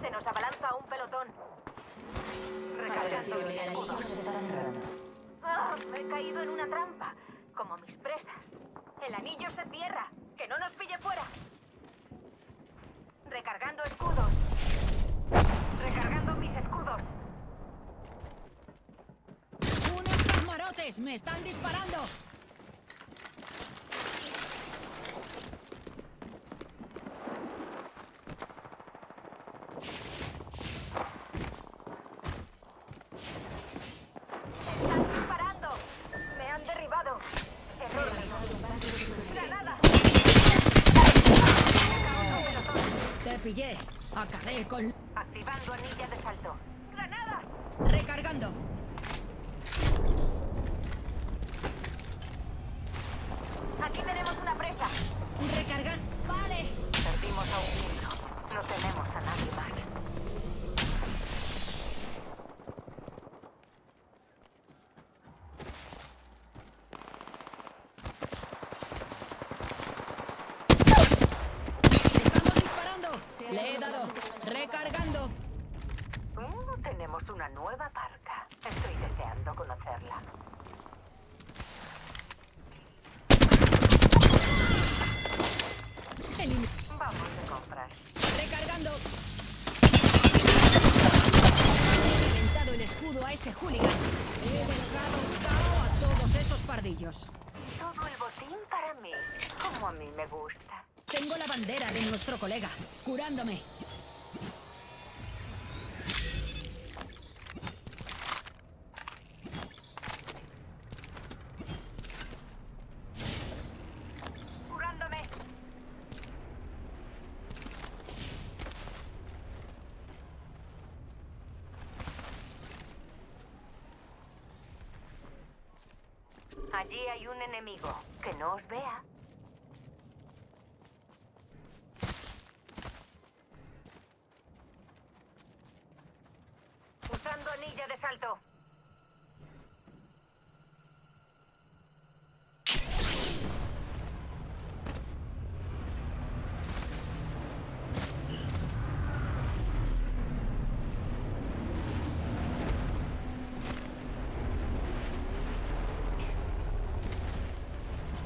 Se nos abalanza un pelotón. Recargando Atención, mis el anillo escudos. se está cerrando. Ah, he caído en una trampa, como mis presas. El anillo se cierra. ¡Que no nos pille fuera! Recargando escudos. Recargando mis escudos. ¡Unos casmarotes! ¡Me están disparando! ¡Están disparando! ¡Me han derribado! ¡Error! ¡Granada! Te pillé. Acabé con... Activando anilla de salto. ¡Granada! Recargando. Aquí tenemos una presa. Recargan. Vale. Perdimos a un miembro. No tenemos a nadie más. Estamos disparando. Le he dado. Recargando. Tenemos una nueva parca. Estoy deseando conocerla. Vamos de compras. Recargando. He reventado el escudo a ese hooligan. He dejado cao a todos esos pardillos. Todo el botín para mí. Como a mí me gusta. Tengo la bandera de nuestro colega. Curándome. Curándome. Allí hay un enemigo. Que no os vea. Usando anilla de salto.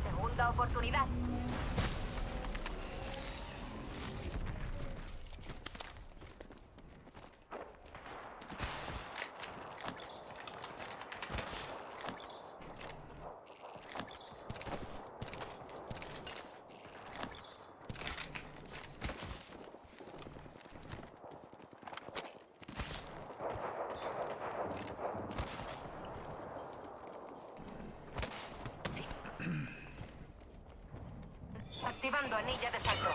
Segunda oportunidad. Activando anilla de salto.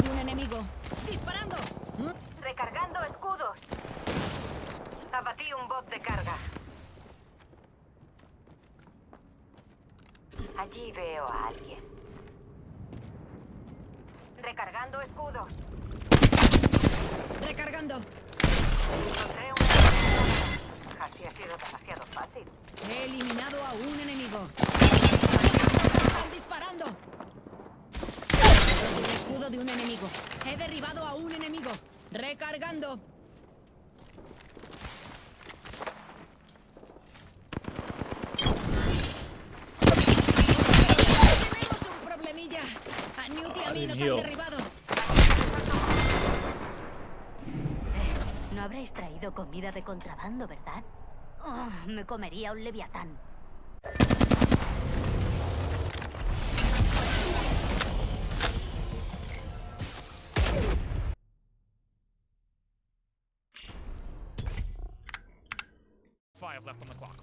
De un enemigo. Disparando. Recargando escudos. Abatí un bot de carga. Allí veo a alguien. Recargando escudos. Recargando. Encontré una... Casi si ha sido demasiado fácil. He eliminado a un enemigo. ¡Están disparando! El escudo de un enemigo. He derribado a un enemigo. Recargando. Tenemos un problemilla. A Newt y a mí nos han derribado. No habréis traído comida de contrabando, ¿verdad? Oh, me comería un leviatán. Left on the clock.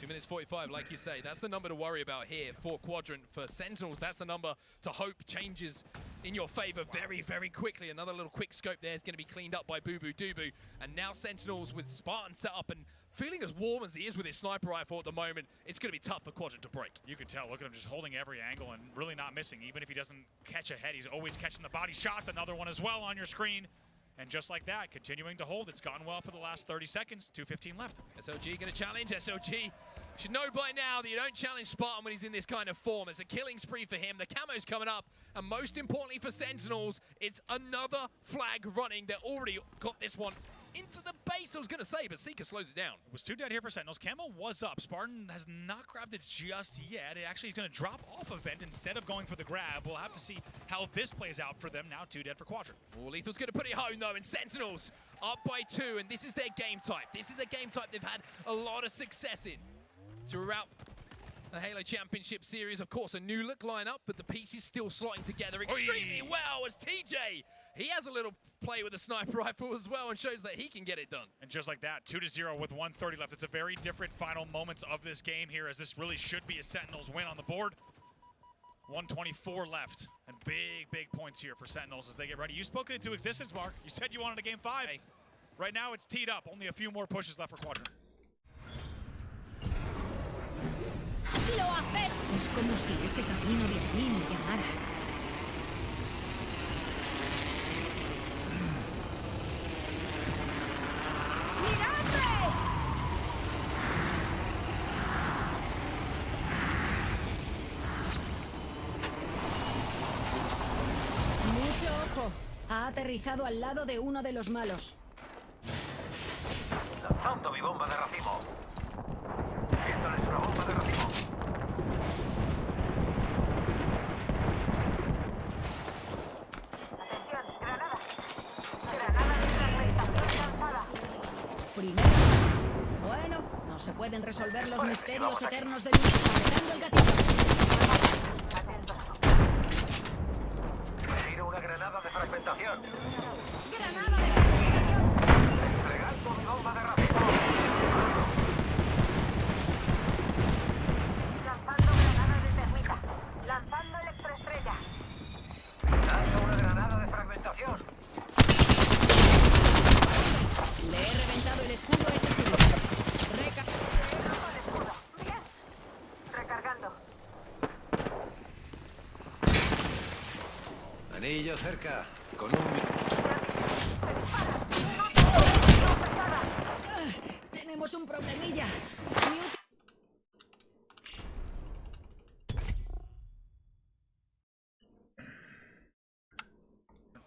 2 minutes 45, like you say, that's the number to worry about here for Quadrant. For Sentinels, that's the number to hope changes in your favor very, very quickly. Another little quick scope there is going to be cleaned up by Boo Boo Doo. And now Sentinels with Spartan set up and feeling as warm as he is with his sniper rifle at the moment, it's going to be tough for Quadrant to break. You can tell, look at him just holding every angle and really not missing. Even if he doesn't catch a head, he's always catching the body shots. Another one as well on your screen. And just like that, continuing to hold. It's gone well for the last 30 seconds. 2:15 left. SLG going to challenge. SLG should know by now that you don't challenge Spartan when he's in this kind of form. It's a killing spree for him. The camo's coming up. And most importantly for Sentinels, it's another flag running. They already got this one into the base, I was going to say, but Seeker slows it down. It was 2 dead here for Sentinels. Camo was up. Spartan has not grabbed it just yet. It actually is going to drop off a vent instead of going for the grab. We'll have to see how this plays out for them. Now 2 dead for Quadrant. Oh, Lethal's going to put it home, though, and Sentinels up by 2, and this is their game type. This is a game type they've had a lot of success in throughout the Halo Championship Series. Of course, a new look lineup, but the pieces still slotting together extremely well as TJ. He has a little play with a sniper rifle as well and shows that he can get it done. And just like that, 2-0 with 1:30 left. It's a very different final moments of this game here, as this really should be a Sentinels win on the board. 1:24 left, and big points here for Sentinels as they get ready. You spoke it into existence, Mark. You said you wanted a game 5. Hey. Right now, it's teed up. Only a few more pushes left for Quadrant. ¡Lo hace! Es como si ese camino de allí me llamara. ¡Miradme! Mucho ojo. Ha aterrizado al lado de uno de los malos. Lanzando mi bomba de racimo. Viéndoles una bomba de racimo. Atención, granada. Granada de fragmentación lanzada. Primero. Bueno, no se pueden resolver los misterios eternos del mundo apretando el gatillo. Atento. Tiro una granada de fragmentación. ¡Granada de fragmentación! Desplegando mi bomba de racimo. Lanzando granada de termita. Lanzando electroestrella. Lanzo una granada de fragmentación. Le he reventado el escudo a ese culo. Roto el escudo. Bien. Recargando. Anillo cerca, con un... Tenemos un problemilla. Newt-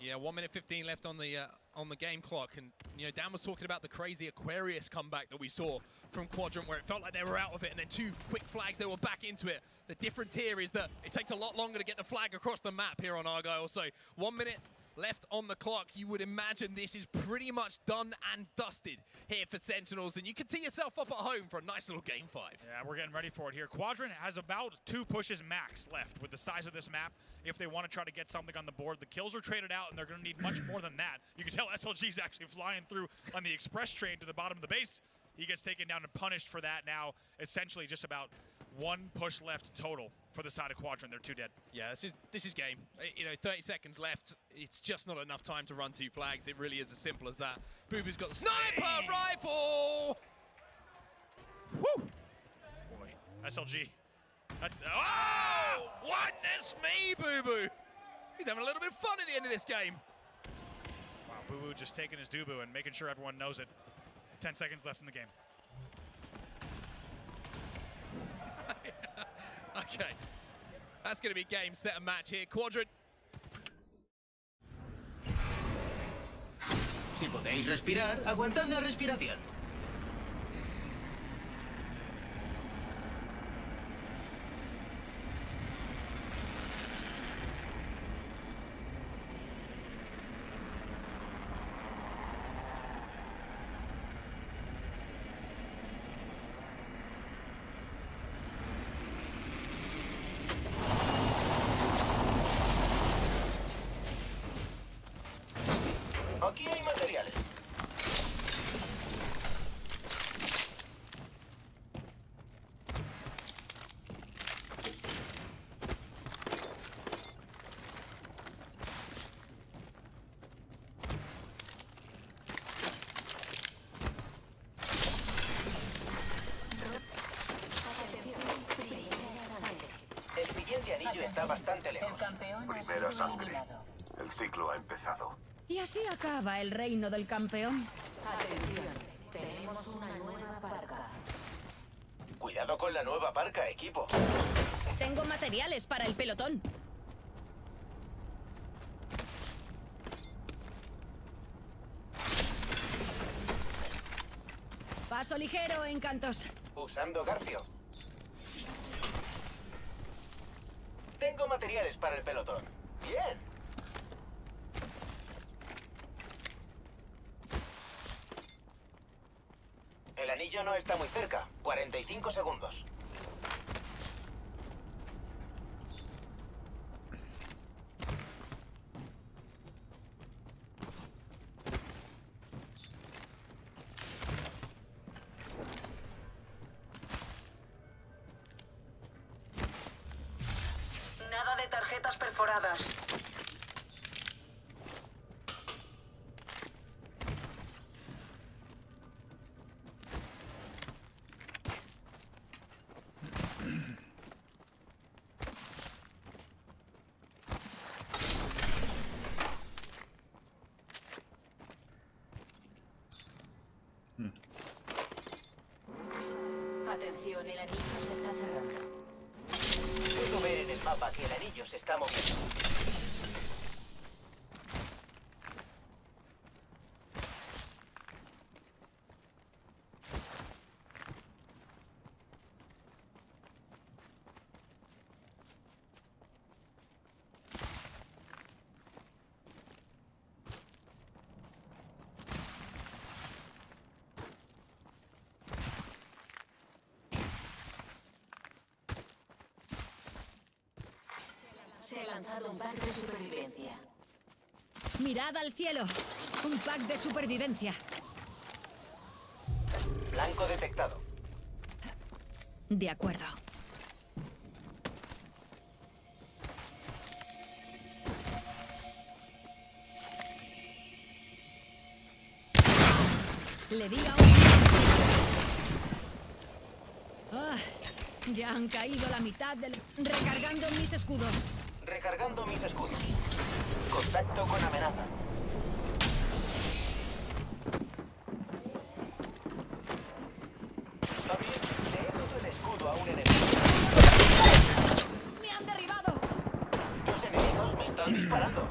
Yeah, 1 minute 15 left on the game clock, and you know Dan was talking about the crazy Aquarius comeback that we saw from Quadrant, where it felt like they were out of it, and then 2 quick flags, they were back into it. The difference here is that it takes a lot longer to get the flag across the map here on Argyle. So 1 minute left on the clock. You would imagine this is pretty much done and dusted here for Sentinels, and you can tee yourself up at home for a nice little game 5. Yeah, we're getting ready for it here. Quadrant has about 2 pushes max left with the size of this map if they want to try to get something on the board. The kills are traded out, and they're going to need much more than that. You can tell SLG's actually flying through on the express train to the bottom of the base. He gets taken down and punished for that now. Essentially just about 1 push left total for the side of Quadrant. They're 2 dead. Yeah, this is game. You know, 30 seconds left. It's just not enough time to run 2 flags. It really is as simple as that. Boo Boo's got the sniper rifle! Woo! Boy, SLG. That's... Oh! Goodness me, Boo Boo! He's having a little bit of fun at the end of this game. Wow, Boo Boo just taking his doo-boo and making sure everyone knows it. 10 seconds left in the game. Okay. That's going to be game, set, and match here. Quadrant. Si podéis respirar, aguantad la respiración. Aquí hay materiales. El siguiente anillo está bastante lejos. Primera sangre. El ciclo ha empezado. Y así acaba el reino del campeón. Atención, tenemos una nueva parca. Cuidado con la nueva parca, equipo. Tengo materiales para el pelotón. Paso ligero, encantos. Usando Garfio. Tengo materiales para el pelotón. Bien. El anillo no está muy cerca. 45 segundos. Nada de tarjetas perforadas. Atención, el anillo se está cerrando. Puedo ver en el mapa que el anillo se está moviendo. Se ha lanzado un pack de supervivencia. Mirad al cielo. Un pack de supervivencia. Blanco detectado. De acuerdo. Le di a un... Ah, ya han caído la mitad del... Recargando mis escudos. Recargando mis escudos. Contacto con amenaza. Va bien, le he roto el escudo a un enemigo. ¡Me han derribado! Los enemigos me están disparando.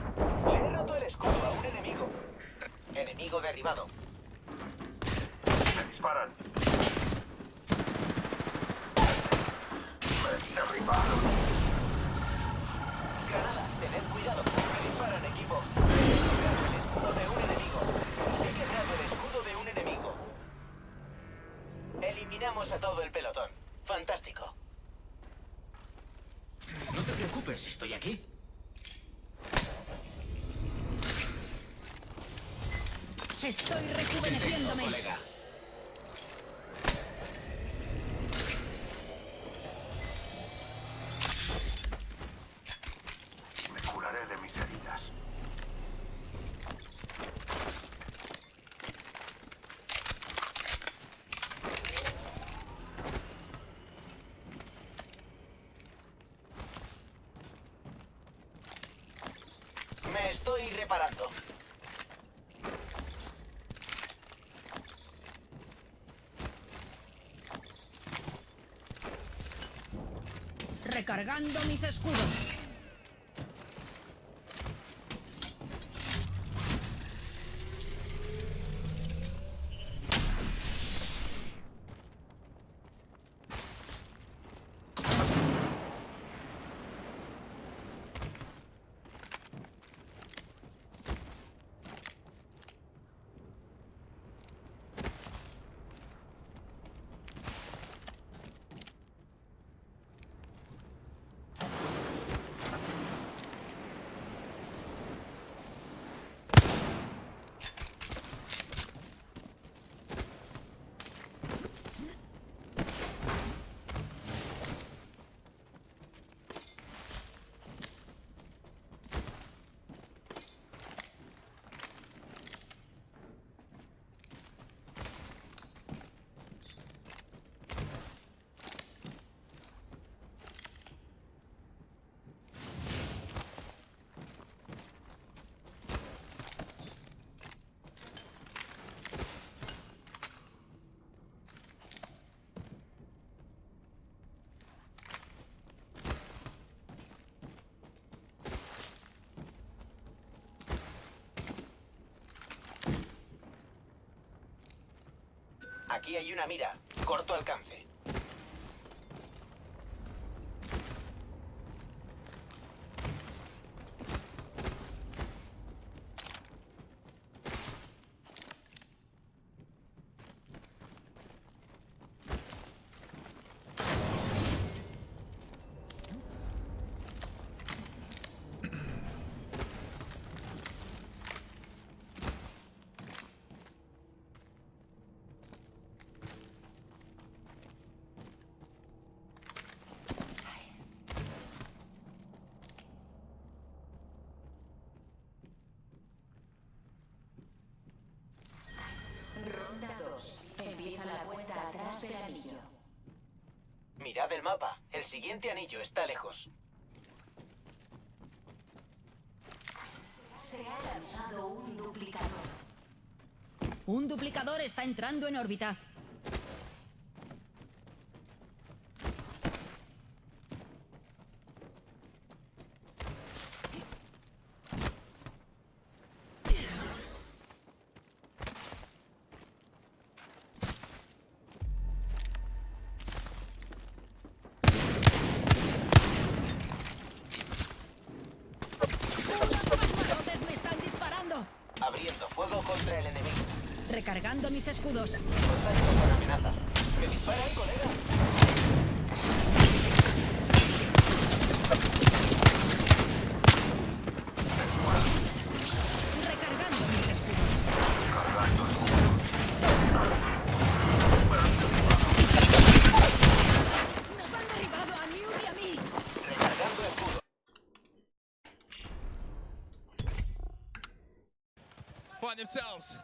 Le he roto el escudo a un enemigo. Enemigo derribado. Me disparan. Me derribaron. Granada, tened cuidado. Me disparan, equipo. He quebrado el escudo de un enemigo. He quebrado el escudo de un enemigo. Eliminamos a todo el pelotón. Fantástico. No te preocupes, estoy aquí. Estoy rejuveneciéndome. Colega. Me curaré de mis heridas. Me estoy reparando. Recargando mis escudos. Aquí hay una mira. Corto alcance. Ronda 2. Empieza la cuenta atrás del anillo. Mirad el mapa. El siguiente anillo está lejos. Se ha lanzado un duplicador. Un duplicador está entrando en órbita. Abriendo fuego contra el enemigo. Recargando mis escudos. Contacto con amenaza. ¡Que dispara ahí, colega! Recargando mis escudos. Nos han derribado a Newt y a mí. Recargando escudo. Find themselves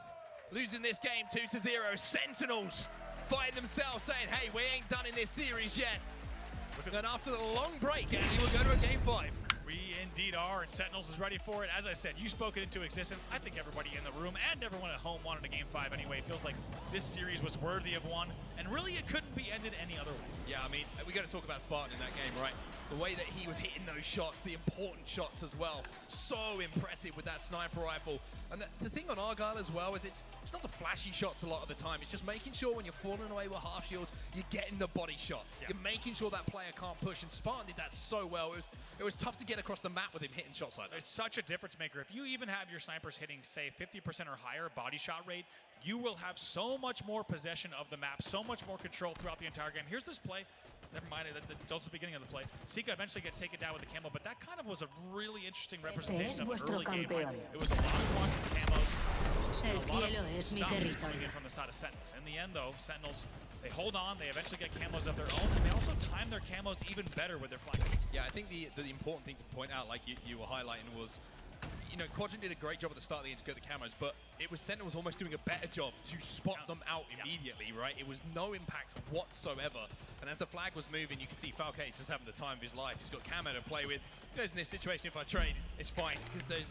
losing this game 2-0. Sentinels find themselves saying, hey, we ain't done in this series yet. And after the long break, Andy, we'll go to a game 5. We indeed are, and Sentinels is ready for it. As I said, you spoke it into existence. I think everybody in the room and everyone at home wanted a game 5 anyway. It feels like this series was worthy of one, and really it couldn't be ended any other way. Yeah, I mean, we got to talk about Spartan in that game, right? The way that he was hitting those shots, the important shots as well. So impressive with that sniper rifle. And the thing on Argyle as well is it's not the flashy shots a lot of the time. It's just making sure when you're falling away with half shields, you're getting the body shot. Yeah. You're making sure that player can't push. And Spartan did that so well. It was tough to get across the map with him hitting shots like that. It's such a difference maker. If you even have your snipers hitting, say, 50% or higher body shot rate, you will have so much more possession of the map, so much more control throughout the entire game. Here's this play. Never mind, it's also the beginning of the play. Sika eventually gets taken down with the camo, but that kind of was a really interesting representation of an early game. Right? It was a lot of watching camos, a lot of stunts coming in from the side of Sentinels. In the end, though, Sentinels, they hold on, they eventually get camos of their own, and they also time their camos even better with their flanks. Yeah, I think the important thing to point out, like you were highlighting, was, you know, Quadrant did a great job at the start of the game to get the camos, but it was Sentinels almost doing a better job to spot them out immediately, right? It was no impact whatsoever. And as the flag was moving, you can see Falcate's just having the time of his life. He's got camo to play with. He knows in this situation, if I trade, it's fine, because there's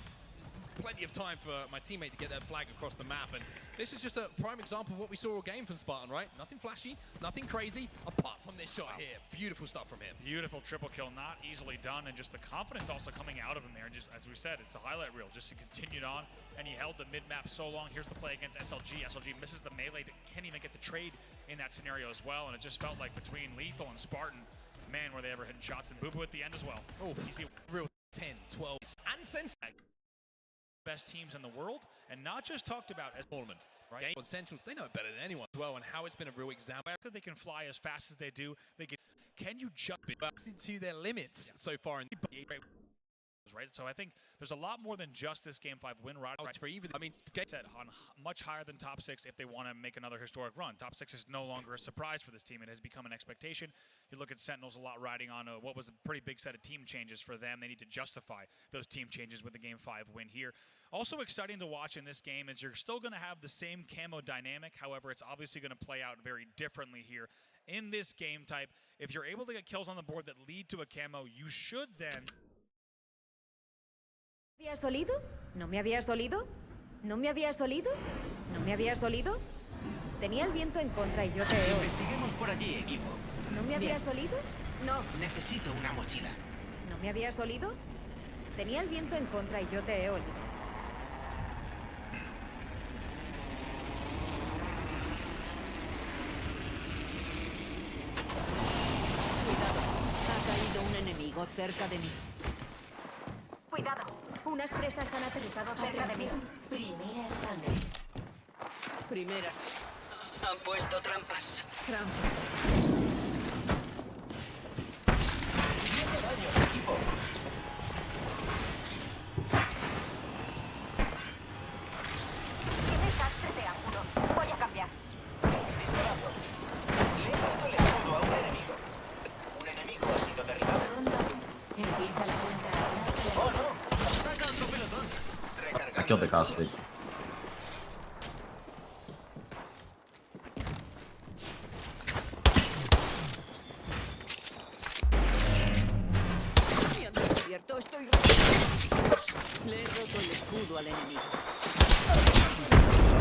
plenty of time for my teammate to get that flag across the map, and this is just a prime example of what we saw all game from Spartan, right? Nothing flashy, nothing crazy, apart from this shot here. Beautiful stuff from him. Beautiful triple kill, not easily done, and just the confidence also coming out of him there. And just as we said, it's a highlight reel. Just he continued on, and he held the mid-map so long. Here's the play against SLG. SLG misses the melee, can't even get the trade in that scenario as well, and it just felt like between Lethal and Spartan, man, were they ever hitting shots, and Boo Boo at the end as well. Oh, easy, real 10, 12, and Sensei. Best teams in the world, and not just talked about as tournament, right? Game on Central, they know it better than anyone as well, and how it's been a real example. After they can fly as fast as they do, can you jump to their limits so far in the right? So I think there's a lot more than just this Game 5 win. Right for even. I mean, set on much higher than top 6 if they want to make another historic run. Top 6 is no longer a surprise for this team. It has become an expectation. You look at Sentinels a lot riding on what was a pretty big set of team changes for them. They need to justify those team changes with the Game 5 win here. Also exciting to watch in this game is you're still going to have the same camo dynamic. However, it's obviously going to play out very differently here in this game type. If you're able to get kills on the board that lead to a camo, you should then... ¿Me habías olido? ¿No me habías olido? ¿No me habías olido? ¿No me habías olido? Tenía el viento en contra y yo te he oído. Investiguemos por allí, equipo. ¿No me habías olido? No. Necesito una mochila. ¿No me habías olido? Tenía el viento en contra y yo te he olido. Cuidado. Ha caído un enemigo cerca de mí. Cuidado. Unas presas han aterrizado cerca de mí. Primera sangre. Primeras. Han puesto trampas. ¡Qué desastre de ángulo! Voy a cambiar. Disparando. Le he puesto el escudo a un enemigo. Un enemigo ha sido derribado. Empieza la cuenta. ¡Oh, no! ¡Saca otro pelotón! Recargando. Killed the caustic. Me han descubierto. Estoy... Le he roto el escudo al enemigo.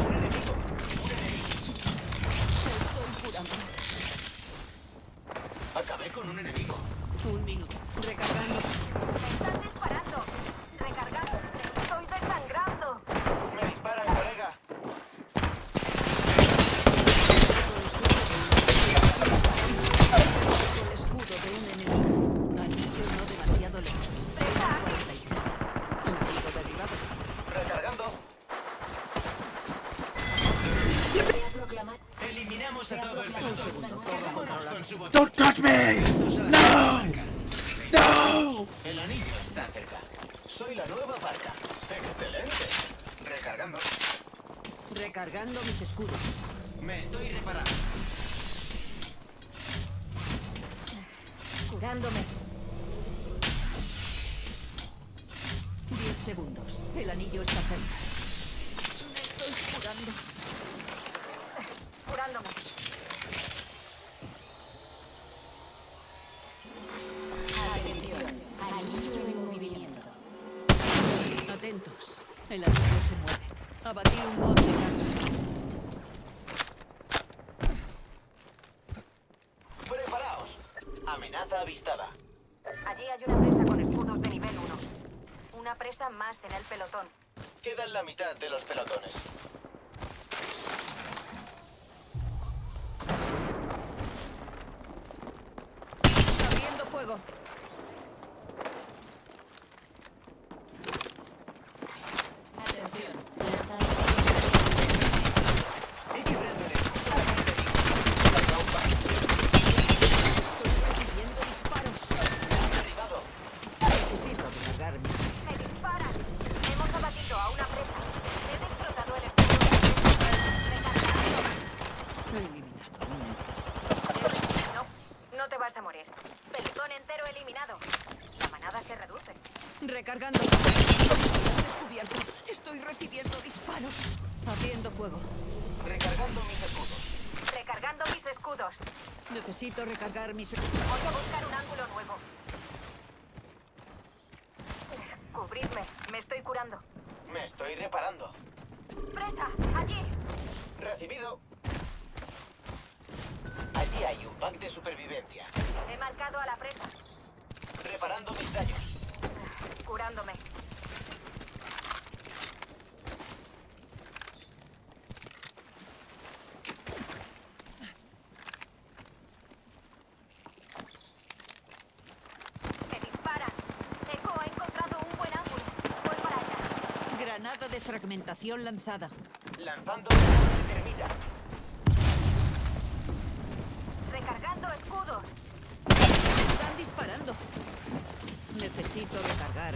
¡Un enemigo! ¡Un enemigo! Estoy curando. Acabé con un enemigo. Un minuto. Recargando. ¡Me están disparando! ¡Recargando! ¡Estoy desangrando! ¡Me disparan, colega! El escudo de un enemigo. Anillo no demasiado lejos. ¡Presa! 45. Enemigo derribado. Recargando. Eliminamos a todo el pelotón. Quedémonos con su botón. Don't touch me! No! No! El anillo está cerca. Soy la nueva barca. ¡Excelente! Recargando. Recargando mis escudos. Me estoy reparando. Curándome. 10 segundos. El anillo está cerca. Me estoy curando. Curándome. Atención, anillo en movimiento. Atentos. El anillo se mueve. Abatí un bot de carga. ¡Preparaos! Amenaza avistada. Allí hay una presa con escudos de nivel 1. Una presa más en el pelotón. Quedan la mitad de los pelotones. Abriendo fuego. Atención, He quebrado el escudo. Estoy recibiendo disparos. Derribado. Necesito recargar mis... ¡Me disparan! Hemos abatido a una presa. He destrozado el escudo de la presa. Recargando. Eliminado. No, no te vas a morir. Pelotón entero eliminado. La manada se reduce. Recargando. Descubierto. Estoy recibiendo disparos. Abriendo fuego. Recargando mis escudos. Recargando mis escudos. Necesito recargar mis... Voy a buscar un ángulo nuevo. Cubridme. Me estoy curando. Me estoy reparando. ¡Presa! ¡Allí! Recibido. Allí hay un pack de supervivencia. He marcado a la presa. Reparando mis daños. Curándome. Me disparan. Echo, he encontrado un buen ángulo. Voy para allá. Granada de fragmentación lanzada. Lanzando una termita. Recargando escudos. Están disparando. Necesito recargar.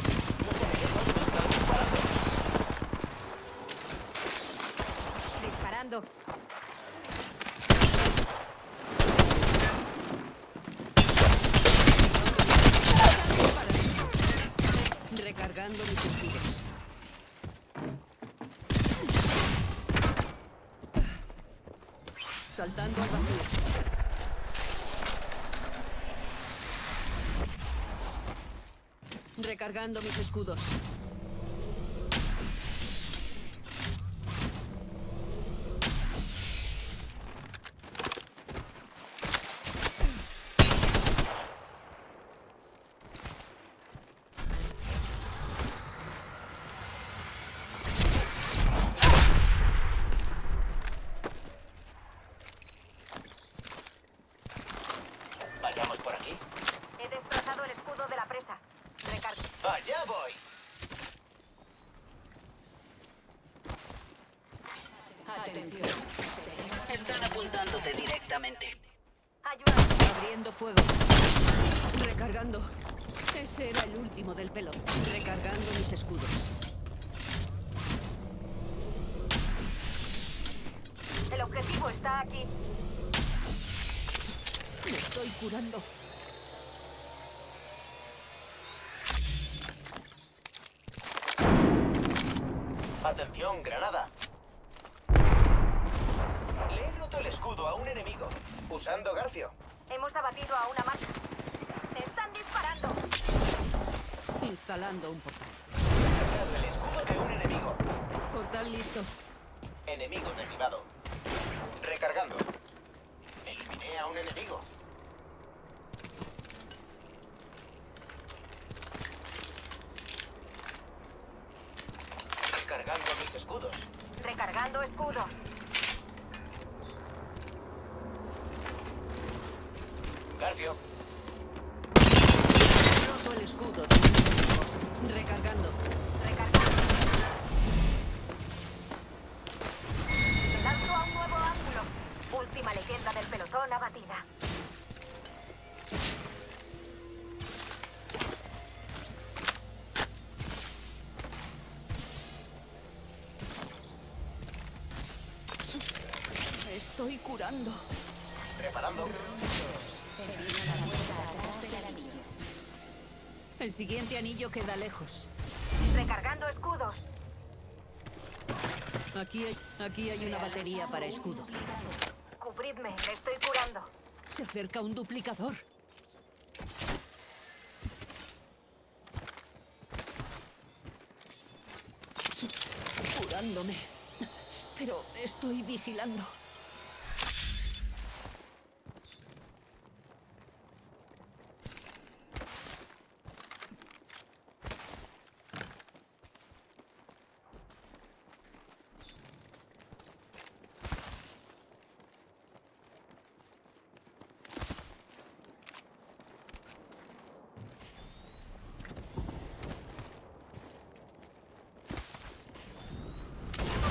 Disparando. Recargando mis escudos. Saltando al vacío. Recargando mis escudos. Vayamos por aquí. He destrozado el escudo de la presa. Recargo. Allá voy. Atención. Están apuntándote directamente. Ayuda. Abriendo fuego. Recargando. Ese era el último del pelón. Recargando mis escudos. El objetivo está aquí. Me estoy curando. Atención, granada. Le he roto el escudo a un enemigo. Usando garfio. Hemos abatido a una marca. ¡Están disparando! Instalando un portal. He el escudo de un enemigo. Portal listo. Enemigo derribado. Recargando. Eliminé a un enemigo. Recargando mis escudos. Recargando escudos. Garfio. Roto el escudo. Recargando. Recargando. Me lanzo a un nuevo ángulo. Última leyenda del pelotón abatida. Me estoy curando. Preparando. El siguiente anillo queda lejos. Recargando escudos. Aquí hay una batería para escudo. Cubridme, me estoy curando. Se acerca un duplicador. Curándome. Pero estoy vigilando.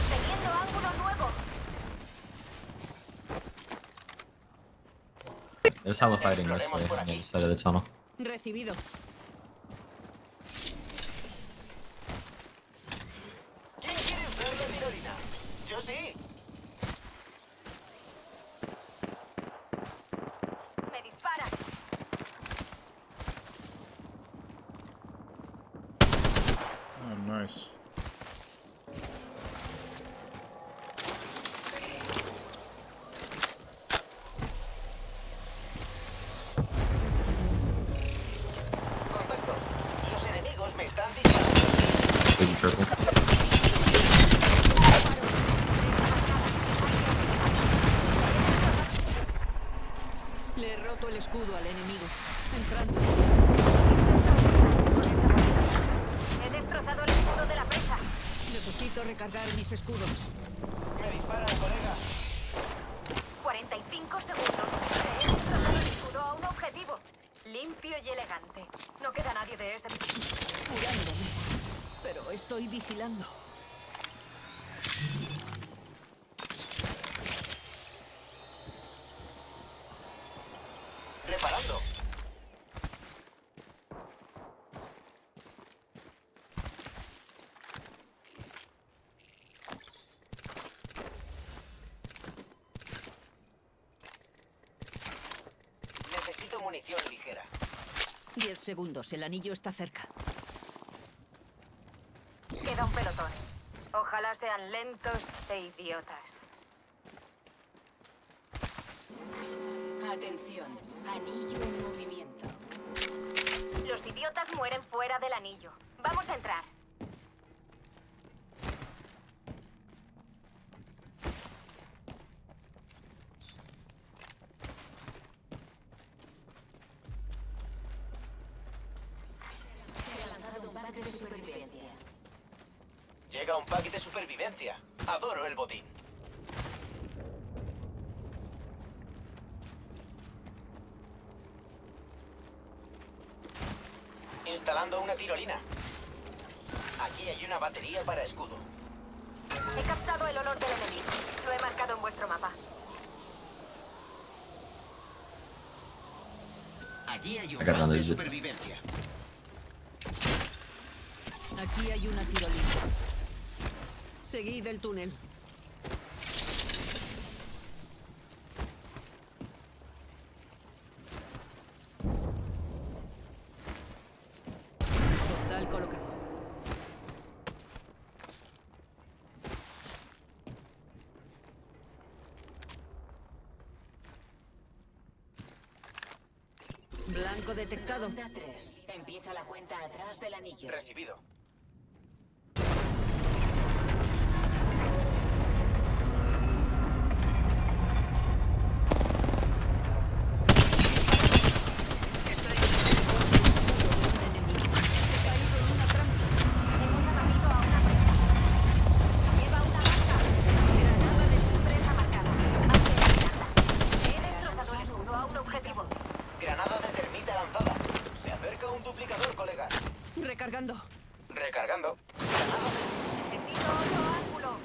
Teniendo ángulo nuevo. There's hella fighting this way on the other side of the tunnel. Recibido. ¿Quién quiere usar la tirolina? Yo sí. Me disparan. Oh, nice. Contacto. Los enemigos me están disparando. Big purple. Necesito recargar mis escudos. Me dispara, colega. 45 segundos. He destrozado el escudo a un objetivo. Limpio y elegante. No queda nadie de ese... Curándome. Pero estoy vigilando. Reparando. Necesito munición ligera. 10 segundos. El anillo está cerca. Queda un pelotón. Ojalá sean lentos e idiotas. Atención, anillo en movimiento. Los idiotas mueren fuera del anillo. Vamos a entrar. Llega un pack de supervivencia. Adoro el botín. Instalando una tirolina. Aquí hay una batería para escudo. He captado el olor del enemigo. Lo he marcado en vuestro mapa. Allí hay un Acá pack de dice. supervivencia. Aquí hay una tirolina. Seguid el túnel. Portal colocado. Blanco detectado. Ronda 3. Empieza la cuenta atrás del anillo. Recibido. Hemos abatido a una presa. Lleva una marca. Granada de presa marcada. Hay que eliminarla. He destrozado el escudo a un objetivo. Granada de termita lanzada. Se acerca un duplicador, colegas. Recargando. Recargando. Necesito otro ángulo.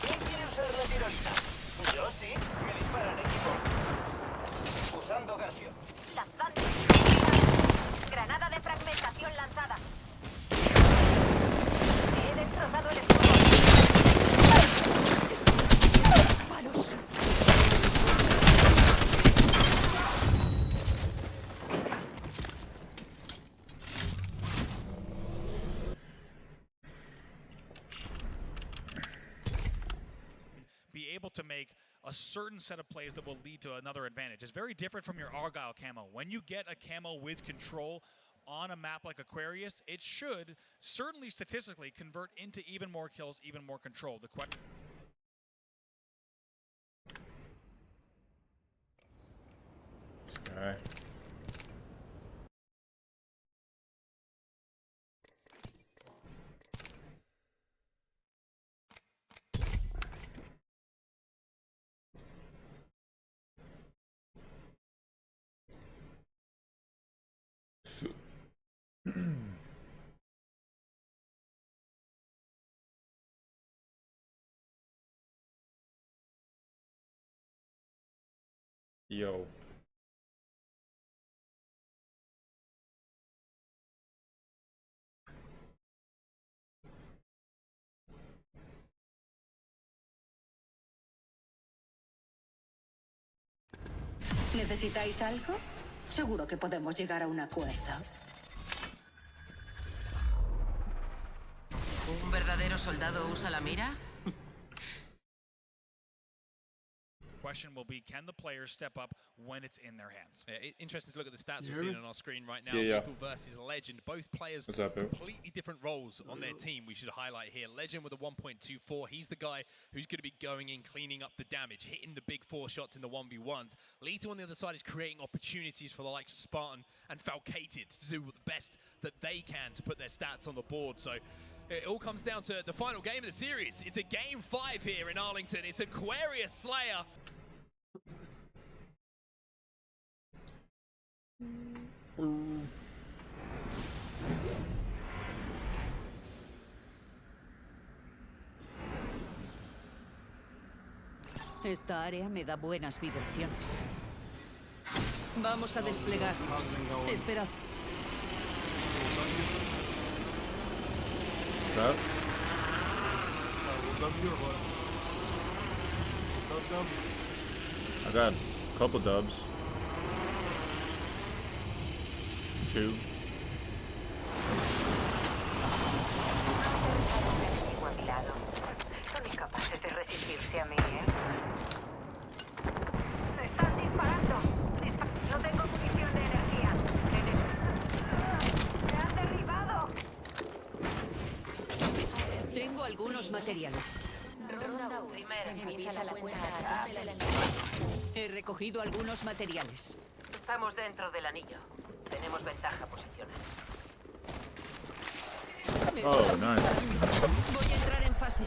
¿Quién quiere usar la tirolina? Yo sí. Me disparan, equipo. Usando Garcio. Lanzando. Granada de fragmentación lanzada. He destrozado el escudo. Palos. Be able to make a certain set of plays that will lead to another advantage. It's very different from your Argyle camo. When you get a camo with control on a map like Aquarius, it should certainly statistically convert into even more kills, even more control. The question. Alright. Yo. ¿Necesitáis algo? Seguro que podemos llegar a un acuerdo. ¿Un verdadero soldado usa la mira? question will be, can the players step up when it's in their hands? Yeah, interesting to look at the stats we're seeing on our screen right now. Yeah. Lethal versus Legend. Both players What's up, dude? completely different roles on their team. We should highlight here. Legend with a 1.24. He's the guy who's going to be going in, cleaning up the damage, hitting the big 4 shots in the 1v1s. Lethal on the other side is creating opportunities for the likes of Spartan and Falcated to do the best that they can to put their stats on the board. So it all comes down to the final game of the series. It's a game 5 here in Arlington. It's Aquarius Slayer. Esta área me da buenas vibraciones. Vamos a desplegarnos. Esperad. What's up? I got a couple dubs. 2. A mi lado. Son incapaces de resistirse a mí, ¿eh? ¡Me están disparando! No tengo munición de energía. ¡Me han derribado! Tengo algunos materiales. Ronda 1. Empieza la cuenta atrás de la He recogido algunos materiales. Estamos dentro del anillo. Tenemos ventaja posicional. Oh, nice. Voy a entrar en fase.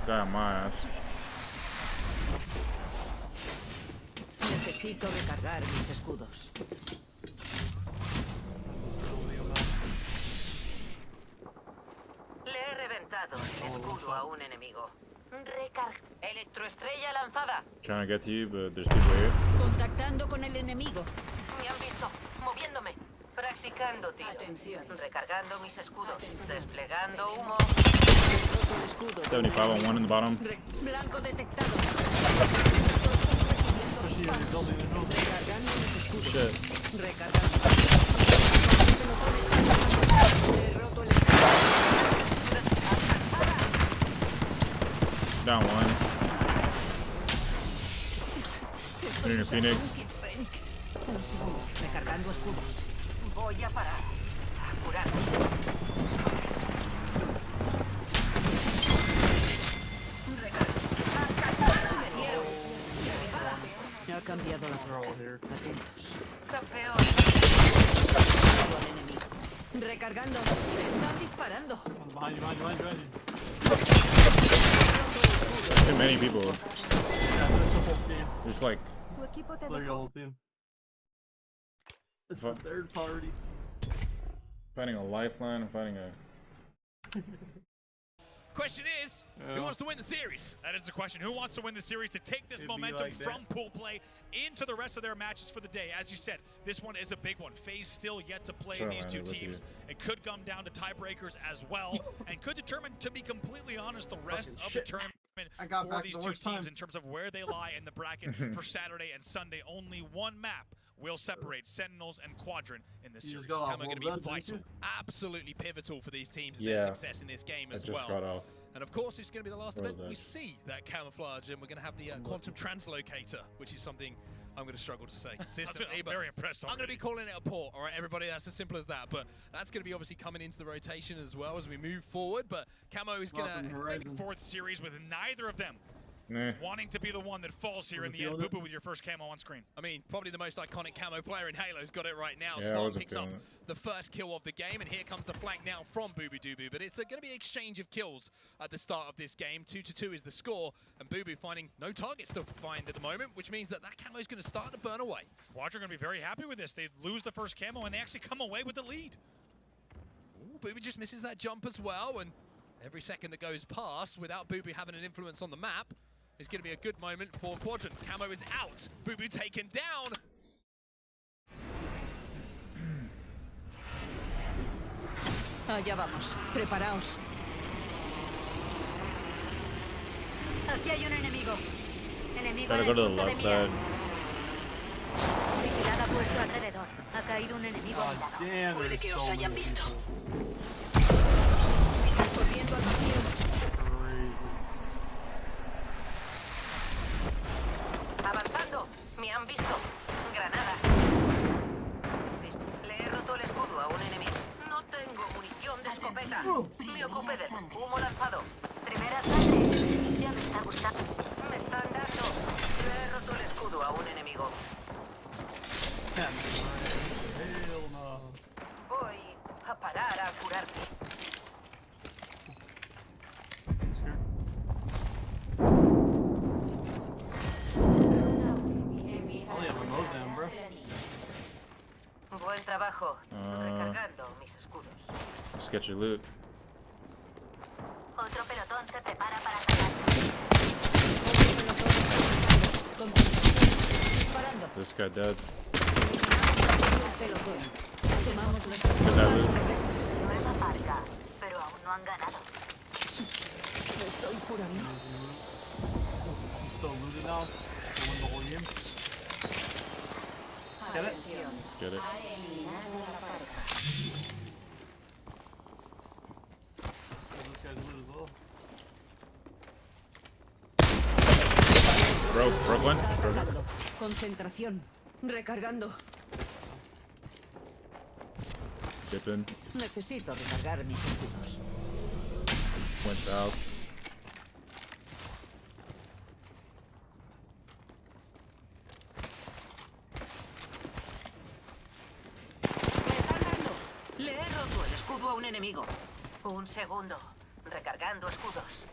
Got my ass. Necesito recargar mis escudos. Le he reventado el escudo a un enemigo. Recarga. Electroestrella lanzada. Trying to get to you, but there's people here. Contactando con el enemigo. Me han visto. Moviéndome. Practicando tiro. Atención. Recargando mis escudos. Desplegando humo. Roto el escudo. 75 on 1 in the bottom. Blanco detectado. Recargando mis escudos. Shit. Recargando. He roto el escudo. Down 1. Hitting a Phoenix. Fénix. Un segundo. Recargando escudos. Voy a parar. A curarme. Ha cambiado la ropa. Atentos. Campeón. Al enemigo. Recargando. Están disparando. Too many people. There's like Tu equipo te It's the third party. Fighting a lifeline, I'm fighting a... Question is, who wants to win the series? That is the question. Who wants to win the series to take this momentum from pool play into the rest of their matches for the day? As you said, this one is a big one. FaZe still yet to play these two teams. It could come down to tiebreakers as well, and could determine, to be completely honest, the rest of the tournament for these two teams in terms of where they lie in the bracket for Saturday and Sunday. Only one map will separate Sentinels and Quadrant in this series. Camo going to be vital, absolutely pivotal for these teams and their success in this game as well. And of course, it's going to be the last event we see that camouflage, and we're going to have the quantum translocator, which is something I'm going to struggle to say consistently. I'm very impressed. I'm going to be calling it a port, all right, everybody? That's as simple as that. But that's going to be obviously coming into the rotation as well as we move forward. But Camo is going to... Fourth series with neither of them wanting to be the one that falls here in the end. Boo-Boo with your first camo on screen. I mean, probably the most iconic camo player in Halo's got it right now. Yeah, Spartan picks up the first kill of the game, and here comes the flank now from Boo Boo Doo. But it's going to be an exchange of kills at the start of this game. 2-2 is the score, and Boo Boo finding no targets to find at the moment, which means that camo is going to start to burn away. Quadrant going to be very happy with this. They lose the first camo, and they actually come away with the lead. Ooh, Boo Boo just misses that jump as well, and every second that goes past without Boo Boo having an influence on the map, it's going to be a good moment for Quadrant. Camo is out. Boo Boo taken down. Allá vamos. Preparaos. Aquí hay un enemigo. Enemigo Gotta go to the left side. Vigilad a vuestro alrededor. Ha caído un enemigo al lado. Puede que os hayan visto. Corriendo al vacío. han visto. Granada. Le he roto el escudo a un enemigo. No tengo munición de escopeta. Me ocupé del humo lanzado. Primera sangre. Ya me está gustando. Me están dando. Le he roto el escudo a un enemigo. Voy a parar a curarme. Buen trabajo. Recargando mis escudos. Let's get your loot. Otro pelotón se prepara para atacar. This guy dead. Tomamos los Get that loot. Nueva marca, pero aún no han ganado. Me estoy curando. So looted now. They win the whole game. Get it? Let's get it. Oh, this guy's loot as well. Broke one. Recargando. Concentración. Recargando. Dipping. Necesito recargar mis escudos. Went south. Me están dando. Le he roto el escudo a un enemigo. Un segundo. Recargando escudos.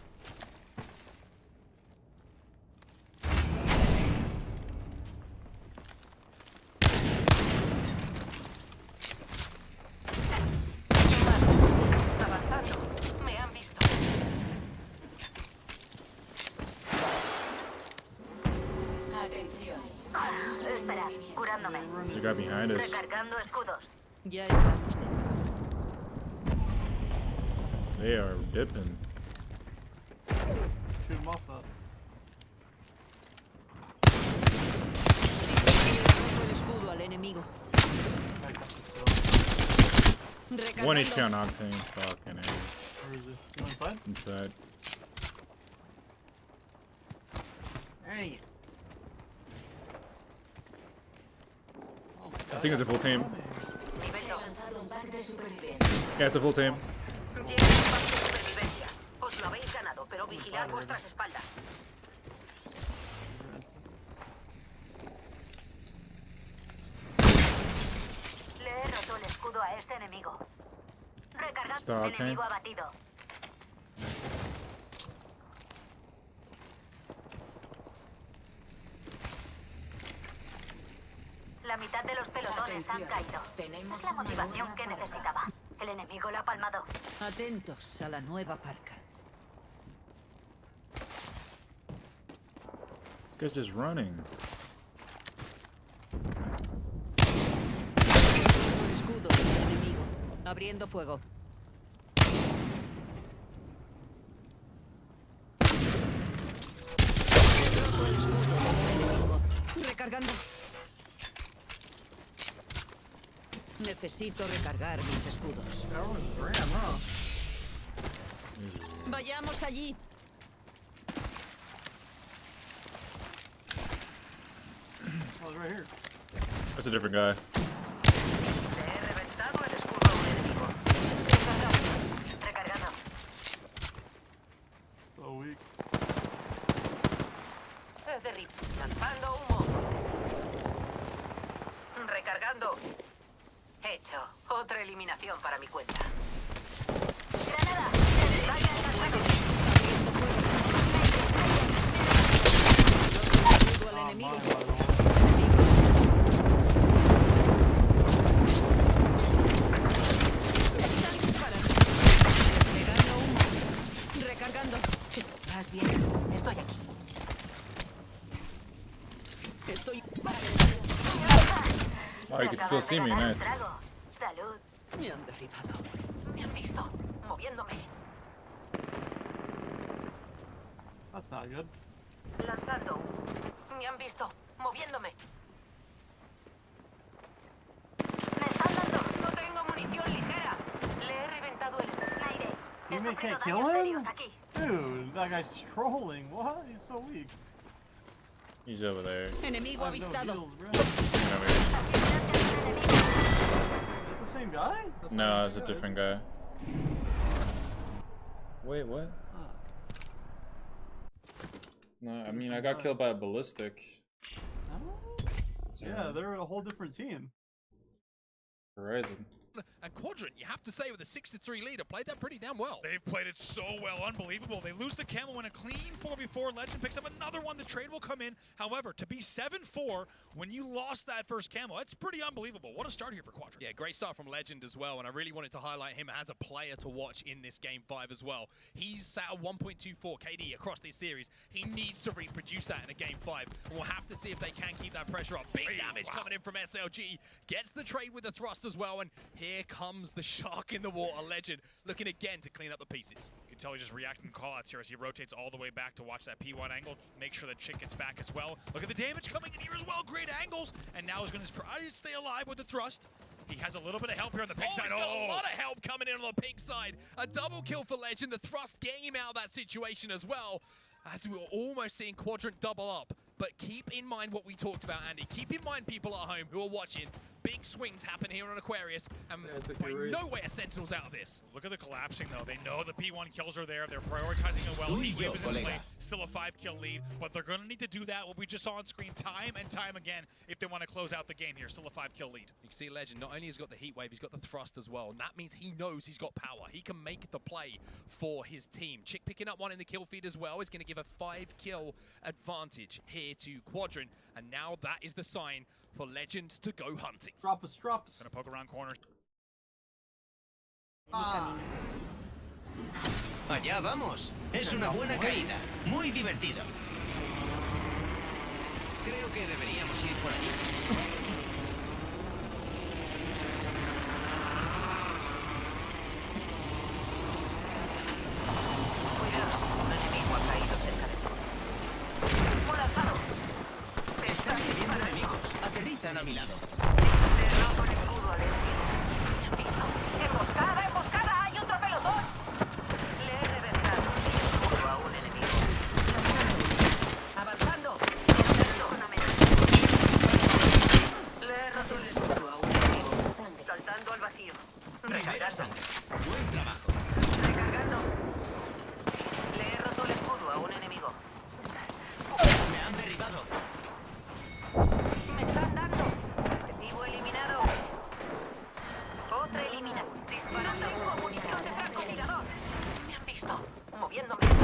Avanzando. Me han visto. Atención. Espera, curándome. They got behind us. Recargando escudos. Ya estamos dentro. They are dipping. Shoot him off that. El escudo al enemigo. I got this still. One HP on Octane. Fucking A. Where is he? You inside? Inside. Dang it. I think it's a full team. Nivel 2. Lanzado un pack de supervivencia. Yeah, it's a full team. Llega el pack de supervivencia. Os lo habéis ganado, pero vigilad vuestras espaldas. Le he roto el escudo a este enemigo. Recargando. Está Octane. Enemigo abatido. La mitad de los pelotones han caído. Es la motivación que necesitaba. El enemigo lo ha palmado. Atentos a la nueva parca. This guy's just running. El escudo del enemigo. Abriendo fuego. Roto el escudo del enemigo. Recargando. Necesito recargar mis escudos. Vayamos allí. Oh, it's right here. That's a different guy. Le he reventado el escudo a un enemigo. Recargando. So weak. Lanzando humo. Recargando. Hecho. Otra eliminación para mi cuenta. ¡Granada! ¡Vaya al ataque! Escudo al enemigo. Están disparando. Pegando humo. Recargando. Más bien. Estoy aquí. Estoy. Oh, you can still see me. Nice. Salud. Me han derribado. Me han visto. Moviéndome. That's not good. Lanzando. Me han visto. Moviéndome. Me están dando. No tengo munición ligera. Le he reventado el aire. You He can't sufrido kill daños him? serios aquí. Dude, that guy's trolling. What? He's so weak. He's over there. Enemigo avistado. Over here. Is that the same guy? That's not No, the it's a same guy, different guy. Wait, what? No, I mean I got killed by a ballistic. Yeah, they're a whole different team. Horizon. And Quadrant, you have to say, with a 6-3 lead, played that pretty damn well. They've played it so well, unbelievable. They lose the camo in a clean 4v4. Legend picks up another one. The trade will come in. However, to be 7-4 when you lost that first camo, that's pretty unbelievable. What a start here for Quadrant. Yeah, great start from Legend as well, and I really wanted to highlight him as a player to watch in this Game 5 as well. He's sat at 1.24 KD across this series. He needs to reproduce that in a Game 5, and we'll have to see if they can keep that pressure up. Big damage coming in from SLG. Gets the trade with the thrust as well, and here comes the shark in the water. Legend looking again to clean up the pieces. You can tell he's just reacting callouts here as he rotates all the way back to watch that P1 angle. Make sure that Chick gets back as well. Look at the damage coming in here as well. Great angles. And now he's going to try to stay alive with the thrust. He has a little bit of help here on the pink side. He's got a lot of help coming in on the pink side. A double kill for Legend. The thrust getting him out of that situation as well. As we were almost seeing Quadrant double up. But keep in mind what we talked about, Andy. Keep in mind, people at home who are watching, big swings happen here on Aquarius, and by no way are Sentinels out of this. Look at the collapsing, though. They know the P1 kills are there. They're prioritizing it well. Heatwave is in play. Still a 5-kill lead, but they're going to need to do that, what we just saw on screen time and time again, if they want to close out the game here. Still a 5-kill lead. You can see Legend, not only has he got the Heatwave, he's got the thrust as well, and that means he knows he's got power. He can make the play for his team. Chick picking up one in the kill feed as well is going to give a 5-kill advantage here to Quadrant, and now that is the sign for Legend to go hunting. Drop us. Gonna poke around corners. Allá vamos. Es una buena caída. Muy divertido. Creo que deberíamos ir por allí. Están viendo enemigos. Aterrizan a mi lado. ¡Emboscada, emboscada! ¡Hay otro pelotón! Le he reventado el escudo a un enemigo. ¡Avanzando! Le he roto el escudo a un enemigo. Saltando al vacío. Recarga sangre. Buen trabajo. Recargando. Le he roto el escudo a un enemigo. Me han derribado. Me están dando. Objetivo eliminado. Otra eliminada. Disparando. No tengo munición de francotirador. Me han visto. Moviéndome. No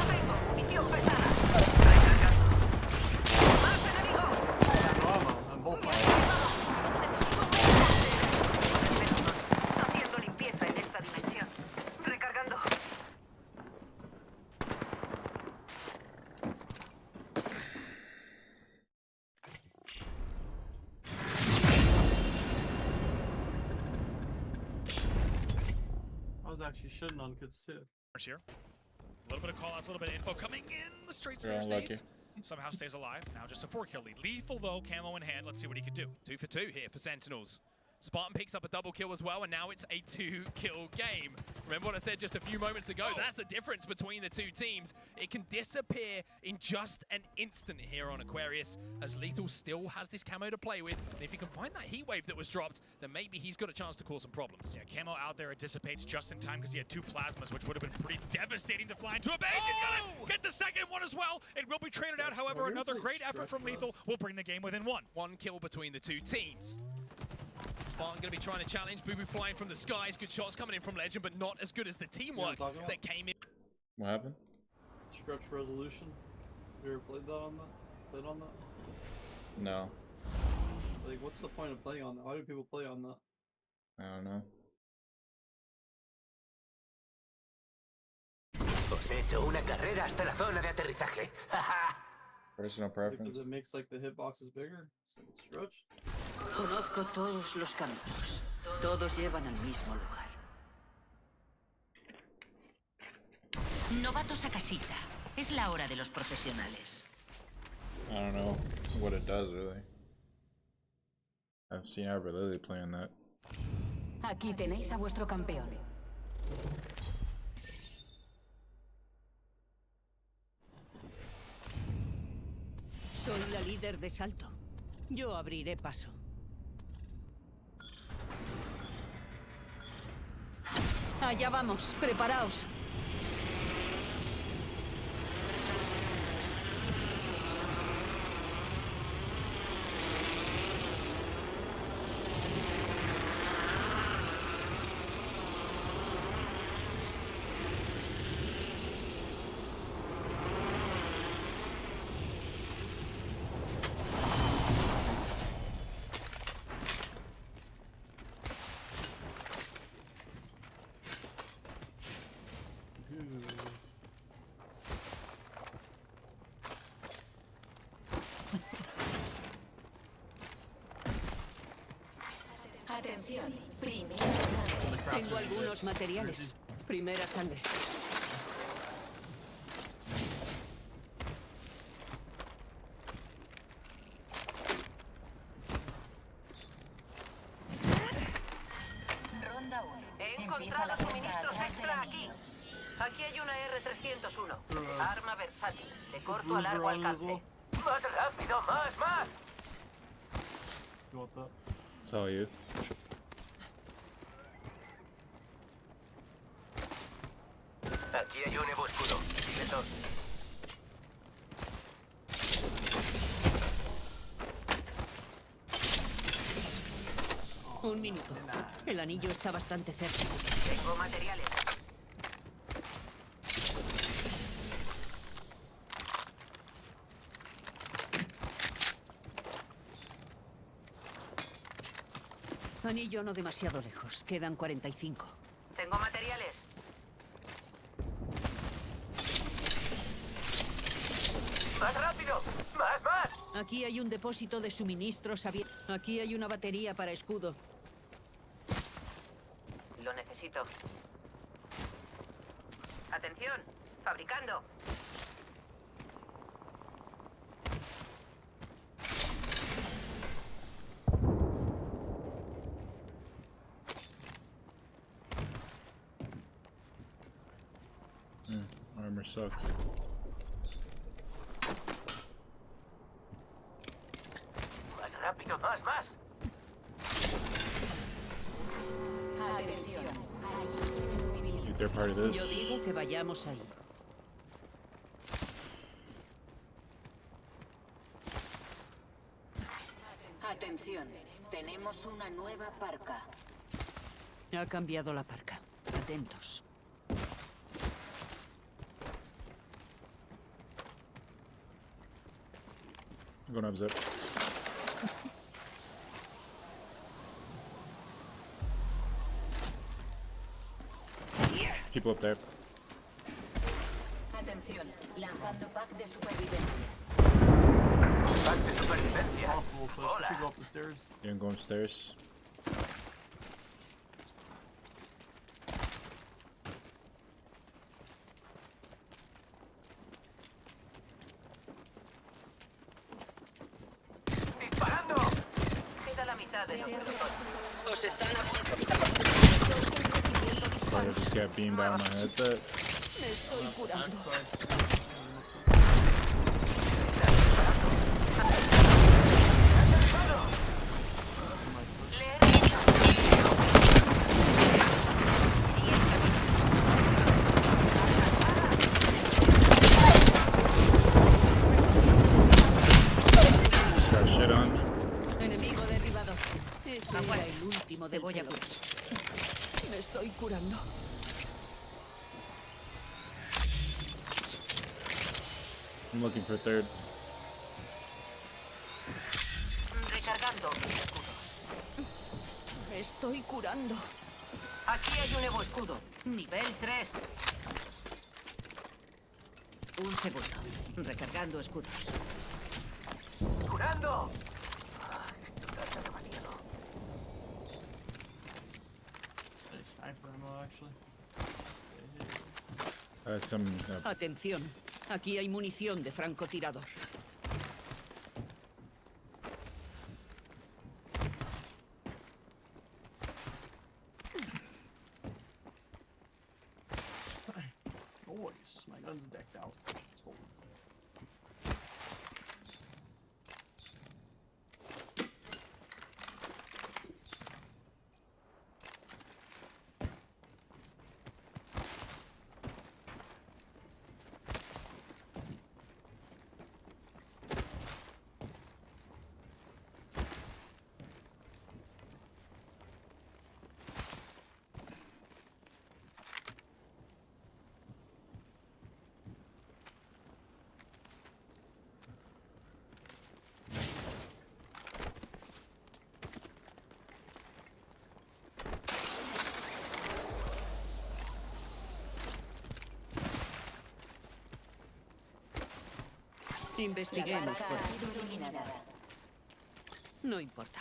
tengo munición pesada. Recargando. ¡Más enemigos! Necesito un haciendo limpieza en esta dimensión. Recargando. I was actually shitting on kids too. Here. A little bit of callouts, a little bit of info coming in. The straight Yeah, stage lucky. nades. Somehow stays alive. Now just a 4-kill lead. Lethal though, camo in hand. Let's see what he can do. 2 for 2 here for Sentinels. Spartan picks up a double kill as well, and now it's a 2-kill game. Remember what I said just a few moments ago? That's the difference between the two teams. It can disappear in just an instant here on Aquarius, as Lethal still has this camo to play with. And if he can find that Heatwave that was dropped, then maybe he's got a chance to cause some problems. Yeah, camo out there. It dissipates just in time because he had 2 plasmas, which would have been pretty devastating to fly into a base. He's going to get the second one as well. It will be traded out. However, another great effort from Lethal will bring the game within 1. 1 kill between the two teams. Spartan going to be trying to challenge. Boo Boo flying from the skies. Good shots coming in from Legend, but not as good as the teamwork that came in. What happened? Stretch resolution. You ever played that on that? Played on that? No. Like, what's the point of playing on that? Why do people play on that? I don't know. Os he hecho una carrera hasta la zona de aterrizaje. Personal Is it preference. because it makes like the hitboxes bigger? So it's stretched? Conozco todos los caminos. Todos llevan al mismo lugar. Novatos a casita. Es la hora de los profesionales. I don't know what it does really. I've seen Arbor Lily playing that. Aquí tenéis a vuestro campeón. líder de salto. Yo abriré paso. Allá vamos, preparaos. Atención, primera. Tengo algunos materiales. Primera sangre. Ronda 1. He encontrado suministros extra aquí. Aquí hay una R301. Arma versátil, de corto a largo alcance. ¡Más rápido! ¡Más! You want that? It's all you. Aquí hay un Evo escudo. Nivel 2. Un minuto. El anillo está bastante cerca. Tengo materiales. Anillo no demasiado lejos. Quedan 45. Tengo materiales. ¡Más rápido! ¡Más! Aquí hay un depósito de suministros abierto. Aquí hay una batería para escudo. Lo necesito. Atención, fabricando. Armor sucks. ¡Más rápido! ¡Más! Atención. Think they're part of this. Yo digo que vayamos ahí. Atención, tenemos una nueva parca. Ha cambiado la parca. Atentos. I'm going up zip. People up there. Atención, lanzando pack de supervivencia. ¡Pack de supervivencia! Possible, but you should go up the stairs. You can go upstairs. ¡Disparando! Queda la mitad de los pelotones. Os están Or I just got beamed out of my headset. Me estoy curando. Just got shit on. Enemigo derribado. Ese era el último Te del voy a pelotón. curar. Me estoy curando. I'm looking for third. Recargando mis escudos. Me estoy curando. Aquí hay un Evo escudo. Nivel 3. Un segundo. Recargando escudos. ¡Curando! Esto tarda demasiado. Hey, sniper ammo, actually. Some Atención. Aquí hay munición de francotirador. Boys, my gun's decked out. Let's go. Investiguemos por ahí. No importa.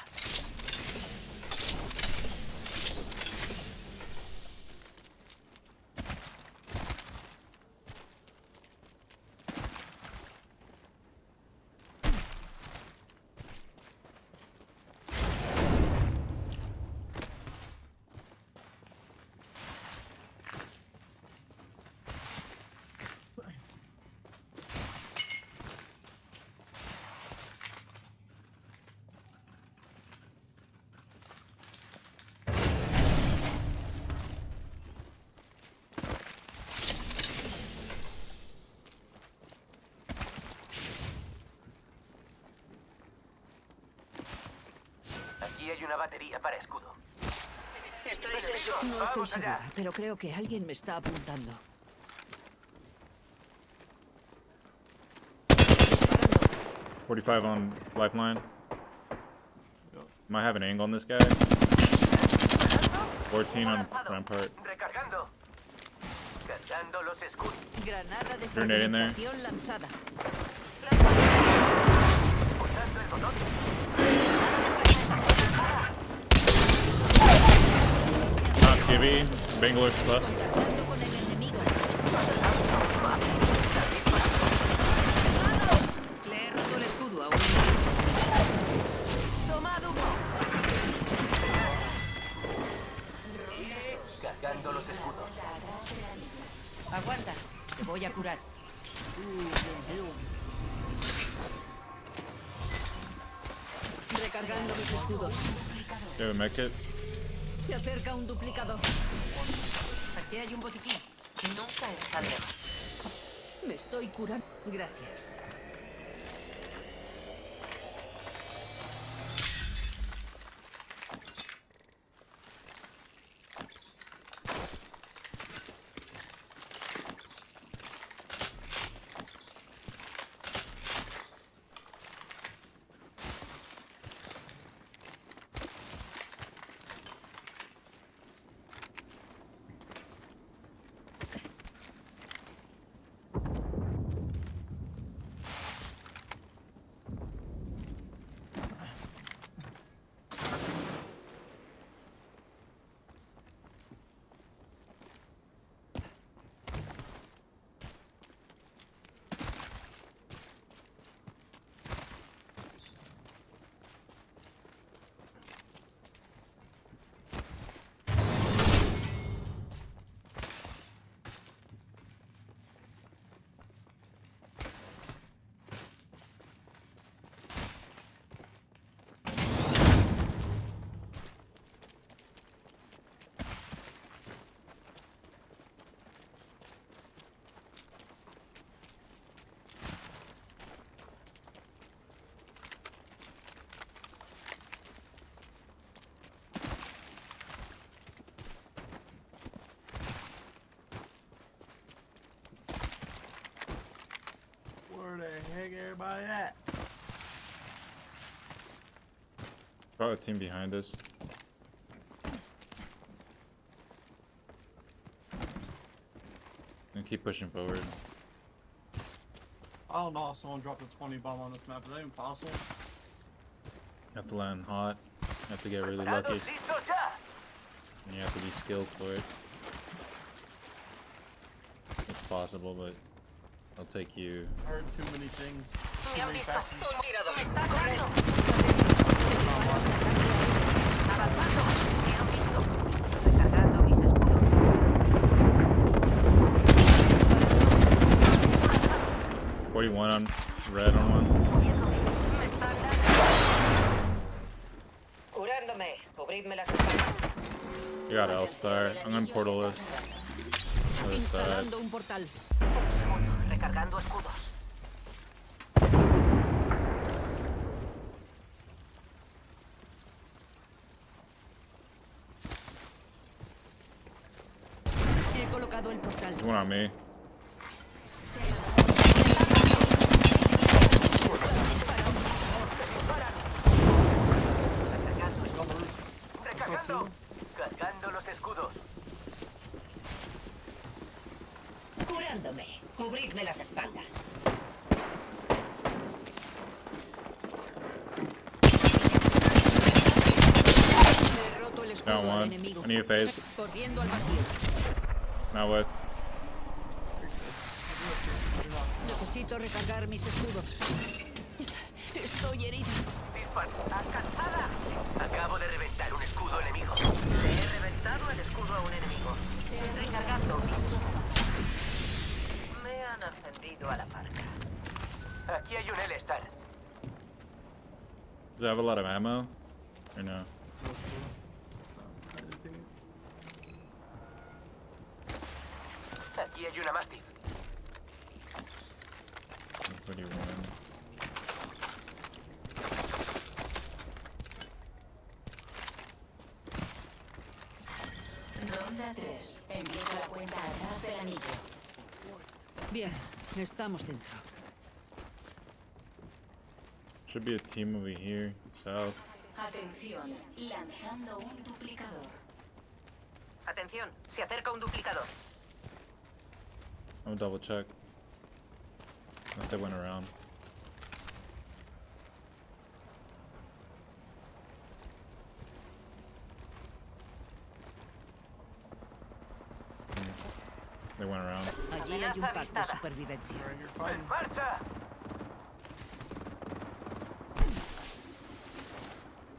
Aquí hay una batería para escudo. ¿Estáis eso? No estoy segura, pero creo que alguien me está apuntando. 45 on lifeline. Might have an angle on this guy. 14 on rampart. Recargando. Cargando los escudos. Granada de Grenade in there. fragmentación lanzada. Pulsando el botón. Not Gibby. Bangalore stuff. Contactando con el enemigo. Le he roto el escudo a un Tomad humo. Cargando los escudos. Aguanta, te voy a curar. recargando mis escudos. You have a medkit? Se acerca un duplicador. Aquí hay un botiquín. Nunca está de más. Me estoy curando. Gracias. Where the heck everybody at? Probably a team behind us. And keep pushing forward. I don't know if someone dropped a 20 bomb on this map. Is that even possible? You have to land hot. You have to get really lucky. And you have to be skilled for it. It's possible, but it'll take you. I heard too many things. Me Too han many visto. factions. Me está atacando. Avanzando. Me han visto. Recargando mis escudos. 41 on red on one. Me están dando. Curándome. Cubridme las espaldas. You got L-Star. I'm gonna portal this. Other side. Instalando un portal. Un segundo. Recargando escudos. He colocado el portal. There's one on me. Recargando. Cargando los escudos. Curándome. Cubridme las espaldas. Down al one. enemigo. I need a phase. Corriendo al vacío. Not with. Necesito recargar mis escudos. Estoy herida. ¡Alcanzada! Acabo de reventar un escudo enemigo. Le he reventado el escudo a un enemigo. Recargando mis escudos. Me han ascendido a la parca. Aquí hay un L-Star. Does it have a lot of ammo? Or no? Aquí hay una Mastiff. 41. Ronda 3. Empieza la cuenta atrás del anillo. Bien, estamos dentro. Should be a team over here, south. Atención, lanzando un duplicador. Atención, se acerca un duplicador. I'm gonna double check. Unless they went around. They went around. Allí hay un pack de supervivencia. ¡En marcha!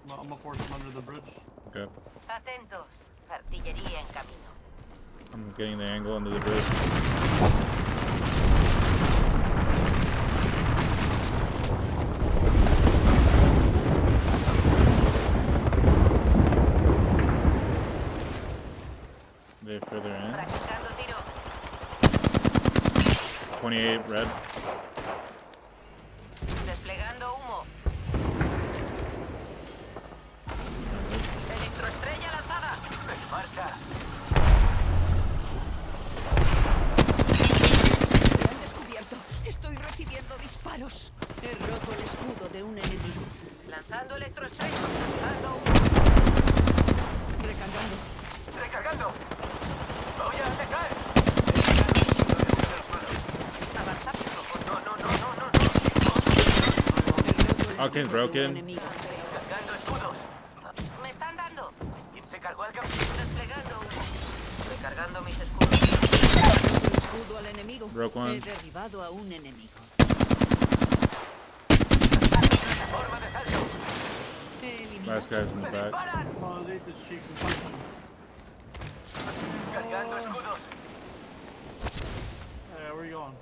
I'm gonna force him under the bridge. Okay. Atentos, artillería en camino. I'm getting the angle under the bridge. They further in. Practicando tiro. 28 red. Desplegando humo. Electroestrella lanzada. ¡En marcha! Me han descubierto. Estoy recibiendo disparos. He roto el escudo de un enemigo. Lanzando electroestrella. Lanzando humo. Recargando. ¡Recargando! ¡Voy a atacar! Avanzando. No. Octane's broken. ¡Cargando escudos! Me están dando. ¿Quién se cargó al campeón? Desplegando humo. Recargando mis escudos. Escudo al enemigo. Broke one. He derribado a un enemigo. ¡Forma de salto! He eliminado. Last guy's in the back. Oh, they just cheek and punch him. ¡Cargando escudos! Hey, where you going?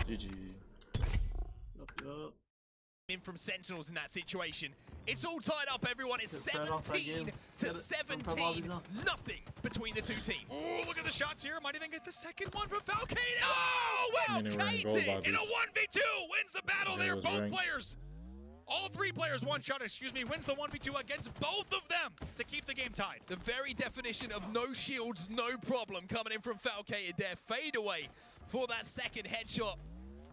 GG. Yup. In from Sentinels in that situation. It's all tied up, everyone. It's Just start off that 17 game. to Get it. 17. Nothing between the two teams. Oh, look at the shots here. Might even get the second one from Valkyrie. Oh, well, Meaning we're in gold Katie lobbies. in a 1v2 wins the battle there. was Both ranked. players. All three players one shot, wins the 1v2 against both of them to keep the game tied. The very definition of no shields, no problem coming in from Falcated there. Fade away for that second headshot.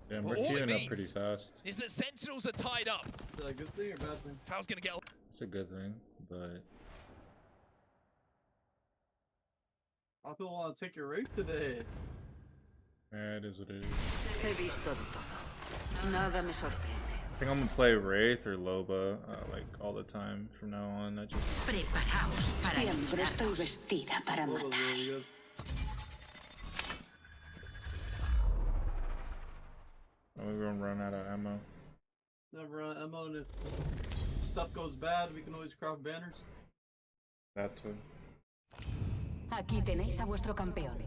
Damn, But we're all it queuing up pretty means fast. is that Sentinels are tied up. Is that a good thing or bad thing? Fal's gonna get. It's a good thing, but I feel want to take your rate today. it is what it is. He visto de todo. Nada me sorprende. I think I'm gonna play Wraith or Loba like all the time from now on. I just Preparaos para Siempre estoy vestida para That was matar. really good. we're gonna run out of ammo. Never run ammo, and if stuff goes bad, we can always craft banners. That too. Aquí tenéis a vuestro campeón.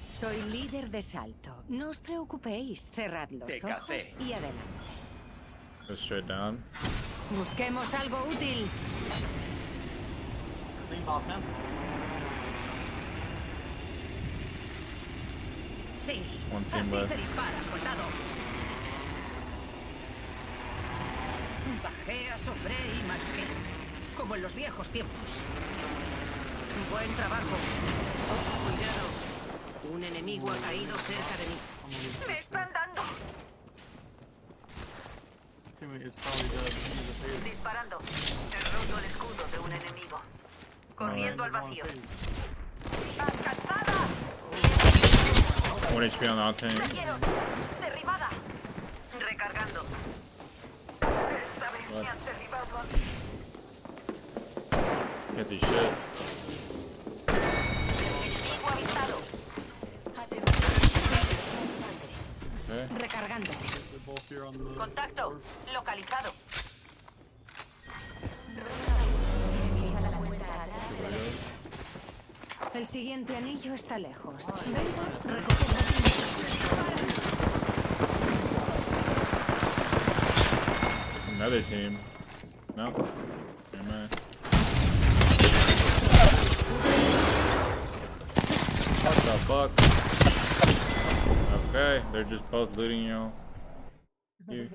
Soy líder de salto. No os preocupéis. Cerrad los ojos y adelante. Go straight down. Busquemos algo útil. Thing, boss man. Sí. One team Así left. se dispara, soldados. Bajé, asombré y machuqué. Como en los viejos tiempos. Buen trabajo. Cuidado. Un enemigo ha caído cerca de mí. ¡Me están dando! teammate is probably dead. He's a phase. Disparando. He roto el escudo de un enemigo. Corriendo al vacío. ¡Cascada! 1 HP on the octane. Requiero. Derribada. Recargando. Esta vez me han derribado a mí. Can't see shit. Enemigo avistado. Okay. Recargando. They're both here on the Contacto. Localizado. El siguiente anillo está lejos. Venga, recogemos. It's another team. No? Never mind. What the fuck? Okay, they're just both looting y'all. You.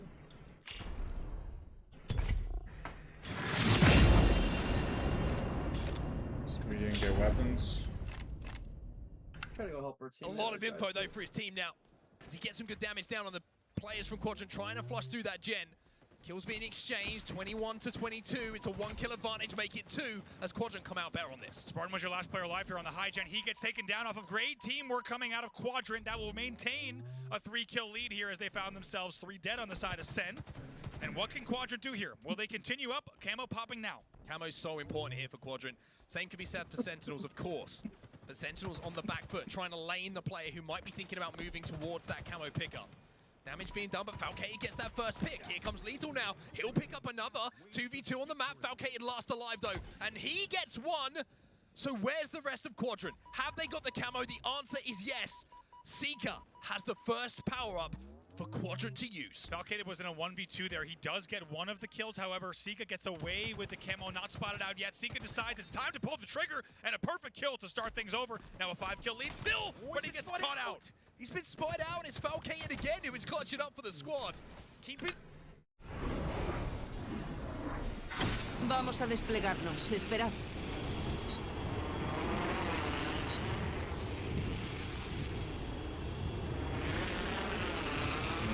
So we didn't get weapons. Try to go help our A team. lot of info though for his team now, as he gets some good damage down on the players from Quadrant trying to flush through that gen. Kills being exchanged, 21 to 22. It's a 1-kill advantage, make it 2 as Quadrant come out better on this. Spartan was your last player alive here on the high gen. He gets taken down off of great teamwork coming out of Quadrant. That will maintain a 3-kill lead here as they found themselves 3 dead on the side of Sen. And what can Quadrant do here? Will they continue up? Camo popping now. Camo's so important here for Quadrant. Same can be said for Sentinels, of course. But Sentinels on the back foot, trying to lane the player who might be thinking about moving towards that camo pickup. Damage being done, but Falcated gets that first pick. Here comes Lethal now. He'll pick up another 2v2 on the map. Falcated last alive, though. And he gets one. So where's the rest of Quadrant? Have they got the camo? The answer is yes. Seeker has the first power-up for Quadrant to use. Falcated was in a 1v2 there. He does get one of the kills. However, Sika gets away with the camo, not spotted out yet. Sika decides it's time to pull the trigger, and a perfect kill to start things over. Now a 5-kill lead still, but he gets caught out. He's been spied out, and it's Falcated again who is clutching up for the squad. Keep it. Vamos a desplegarnos. Esperad.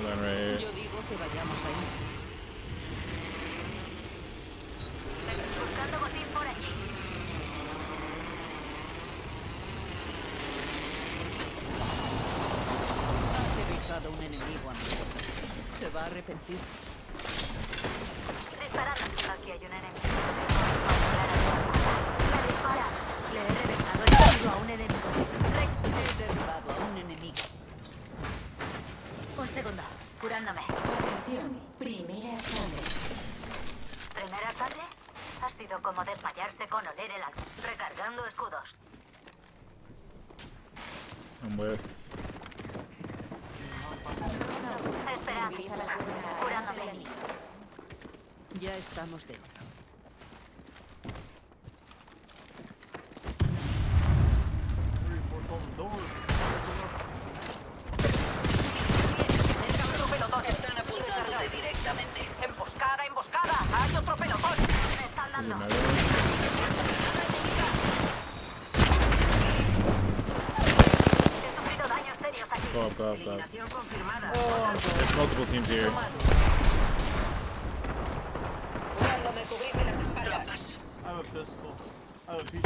Right here. Yo digo que vayamos ahí. Buscando botín por allí. Ha aterrizado un enemigo a mi puerta. Se va a arrepentir. Disparando. Aquí hay un enemigo. Me dispara. Le he reventado el tiro a un enemigo. He derribado a un enemigo. Un segundo. Curándome. Atención, primera sangre. ¿Primera sangre? Ha sido como desmayarse con oler el alcohol. Recargando escudos. I'm with. Espera. Curándome. Ya estamos dentro. Reinforce all the doors. Están apuntándote directamente. Emboscada, emboscada. Hay otro pelotón. Me están dando. He sufrido daños serios aquí. Go up, go up, go up. Eliminación confirmada. There's multiple teams here. Curándome, cubrirme las espaldas. I have a pistol. I have a peach.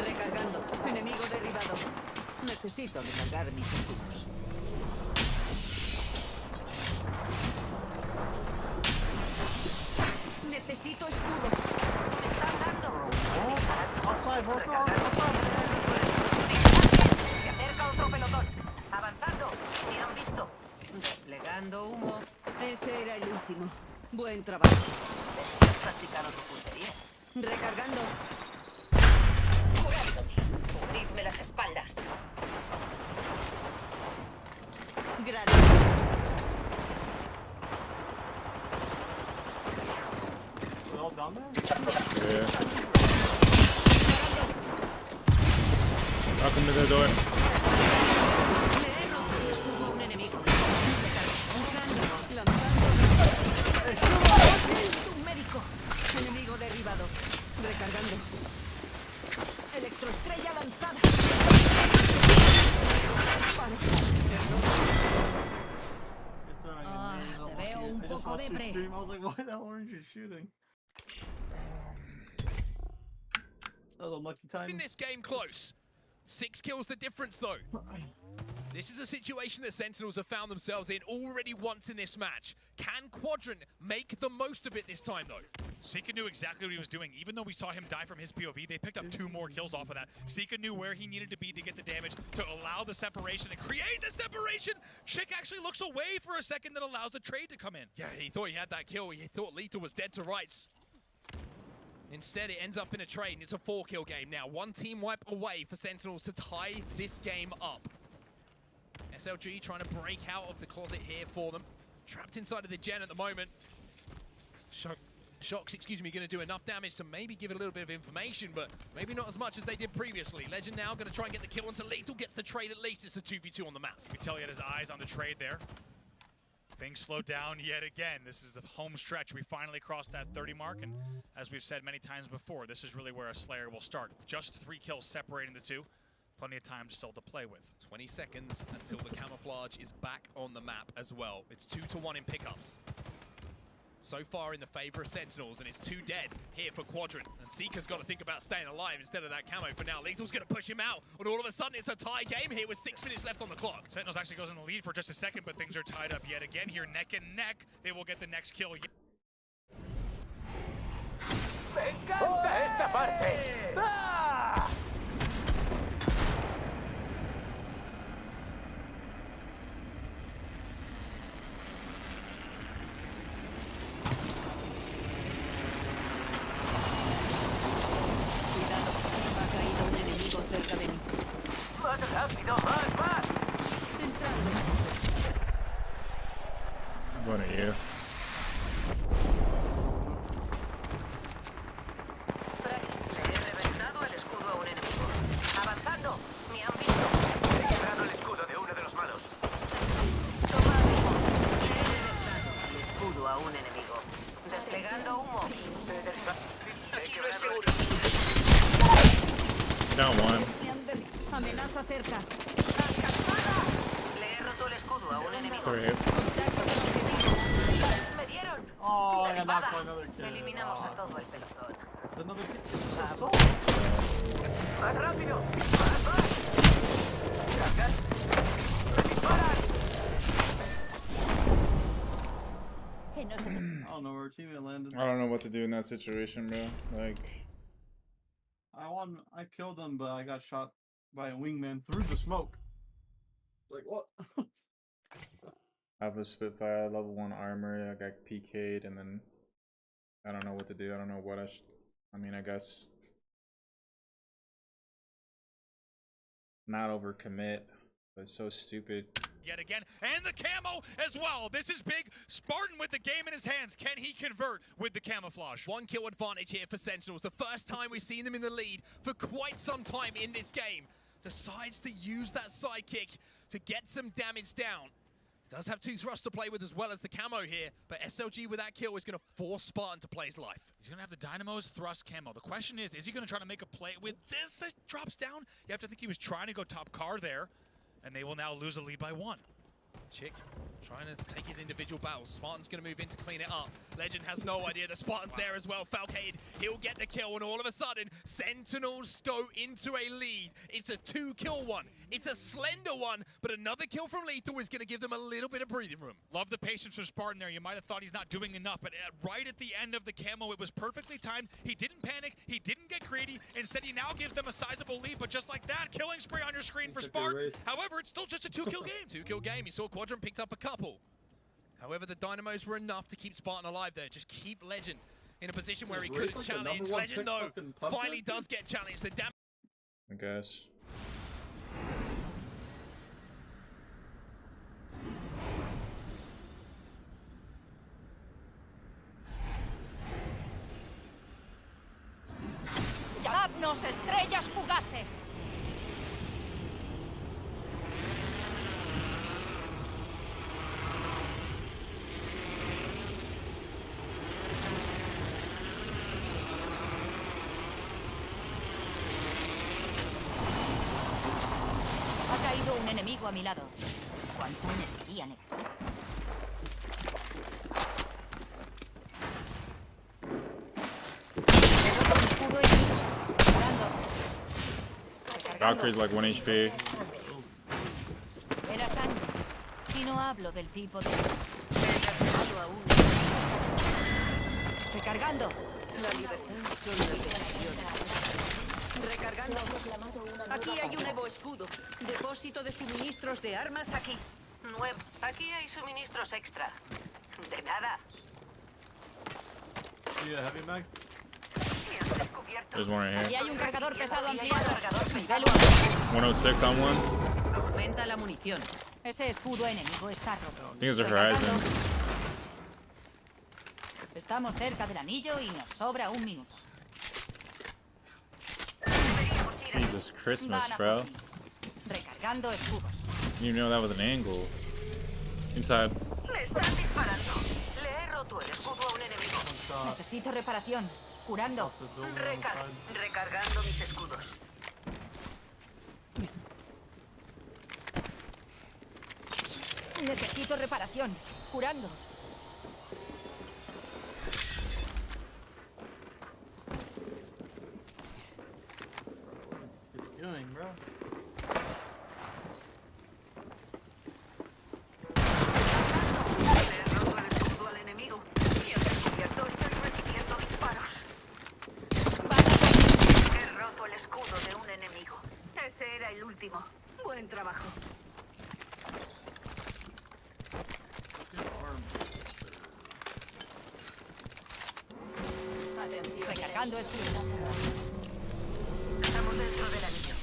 Recargando. Enemigo derribado. Necesito recargar mis escudos. Necesito escudos. Me están dando. Outside, bro. Se acerca otro pelotón. Avanzando. Ni han visto. Desplegando humo. Ese era el último. Buen trabajo. ¿Has practicado tu puntería? Recargando. Curándome. Cubridme las espaldas. Granada. Are they all down there? Yeah. Welcome to the door. Le he roto el escudo a un enemigo. Lanzando. Un médico. Enemigo derribado. Recargando. Electroestrella lanzada. Vale. him. I was like, why the hell aren't you shooting? That was unlucky time. In this game close. 6 kills the difference though. This is a situation that Sentinels have found themselves in already once in this match. Can Quadrant make the most of it this time though? Sika knew exactly what he was doing. Even though we saw him die from his POV, they picked up 2 more kills off of that. Sika knew where he needed to be to get the damage, to allow the separation, and create the separation. Chick actually looks away for a second, that allows the trade to come in. Yeah, he thought he had that kill. He thought Lethal was dead to rights. Instead, it ends up in a trade, and it's a 4-kill game now. 1 team wipe away for Sentinels to tie this game up. SLG trying to break out of the closet here for them. Trapped inside of the gen at the moment. Shocks, excuse me, going to do enough damage to maybe give it a little bit of information, but maybe not as much as they did previously. Legend now going to try and get the kill until Lethal gets the trade at least. It's the 2v2 on the map. You can tell he had his eyes on the trade there. Things slow down yet again. This is the home stretch. We finally crossed that 30 mark, and as we've said many times before, this is really where a Slayer will start. Just 3 kills separating the two. Plenty of time still to play with. 20 seconds until the camouflage is back on the map as well. It's 2-1 in pickups. So far in the favor of Sentinels, and it's 2 dead here for Quadrant. And Sika's got to think about staying alive instead of that camo for now. Lethal's going to push him out, and all of a sudden it's a tie game here with 6 minutes left on the clock. Sentinels actually goes in the lead for just a second, but things are tied up yet again here, neck and neck. They will get the next kill. ¡Me encanta esta parte! ¡Ah! Cerca de mí. ¡Más rápido! ¡Más! Entrando. What are you? Le he reventado el escudo a un enemigo. Avanzando. Me han visto. He quebrado el escudo de uno de los malos. Toma humo. Le he reventado el escudo a un enemigo. Desplegando humo. Aquí no es seguro. Down 1. Amenaza cerca. Le he roto el escudo a un enemigo. Sorry. Me dieron. Oh, I got Derribada. knocked by another kid. Eliminamos a todo el pelotón. It's another kid. So ¡Más rápido! ¡Más! ¡Cargan! ¡Disparan! I don't know where our teammate landed. I don't know what to do in that situation, bro. Like, I killed him, but I got shot by a wingman through the smoke. Like, what? I have a Spitfire, level 1 armor, I got PK'd, and then I don't know what to do. I don't know what I should. I mean, I guess not overcommit, but it's so stupid. Yet again, and the camo as well. This is big. Spartan with the game in his hands. Can he convert with the camouflage? 1 kill advantage here for Sentinels. The first time we've seen them in the lead for quite some time in this game. Decides to use that sidekick to get some damage down. Does have 2 thrusts to play with as well as the camo here, but SLG with that kill is going to force Spartan to play his life. He's going to have the Dynamos, thrust, camo. The question is he going to try to make a play with this? It drops down. You have to think he was trying to go top car there, and they will now lose a lead by 1. Chick trying to take his individual battles. Spartan's going to move in to clean it up. Legend has no idea that Spartan's there as well. Falcade, he'll get the kill, and all of a sudden, Sentinels go into a lead. It's a 2-kill one. It's a slender one, but another kill from Lethal is going to give them a little bit of breathing room. Love the patience from Spartan there. You might have thought he's not doing enough, but right at the end of the camo, it was perfectly timed. He didn't panic. He didn't get greedy. Instead, he now gives them a sizable lead, but just like that, killing spree on your screen for Spartan. However, it's still just a 2-kill game. 2-kill game. You saw Quadrant picked up a couple. However, the Dynamos were enough to keep Spartan alive there. Just keep Legend in a position where he couldn't challenge. Legend, though, finally does get challenged. The damage. I guess. ¡Dadnos estrellas fugaces! Ha caído un enemigo a mi lado. ¿Cuánta energía negativa? Valkyrie's like 1 HP. Era sangre. Y no hablo del tipo de... Recargando. La libertad son las decisiones. Recargando. Aquí hay un Evo escudo. Depósito de suministros de armas aquí. Nuevo. Aquí hay suministros extra. De nada. Yeah, heavy mag. There's one right Y here. hay un cargador pesado ampliado. Nivel 106 on one. Aumenta la munición. Ese escudo enemigo está roto. I think it's a Horizon. Estamos cerca del anillo y nos sobra un minuto. Jesus Christmas, bro. Recargando escudos. You didn't even know that was an angle. Inside. Le están disparando. Le he roto el escudo a un enemigo. Necesito reparación. Curando. Recargando mis escudos. Necesito reparación. Curando. What this kid's doing, bro? Le he roto el escudo al enemigo. Y al descubierto estoy recibiendo disparos. He roto el escudo de un enemigo. Ese era el último. Buen trabajo. Recargando escudo. Estamos dentro del anillo.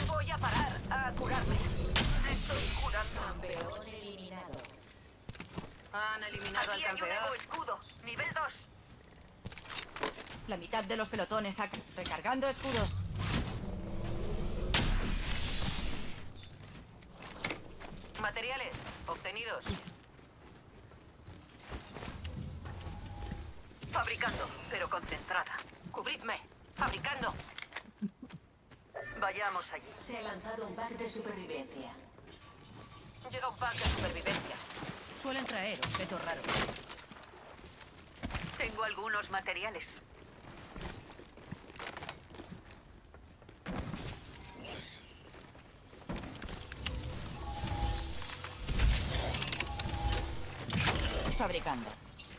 Voy a parar a curarme. Estoy curando. Campeón eliminado. Han eliminado al campeón. Escudo. Nivel 2. La mitad de los pelotones recargando escudos. Materiales obtenidos. Fabricando, pero concentrada. Cubridme. Fabricando. Vayamos allí. Se ha lanzado un pack de supervivencia. Llega un pack de supervivencia. Suelen traer objetos raros. Tengo algunos materiales. Fabricando.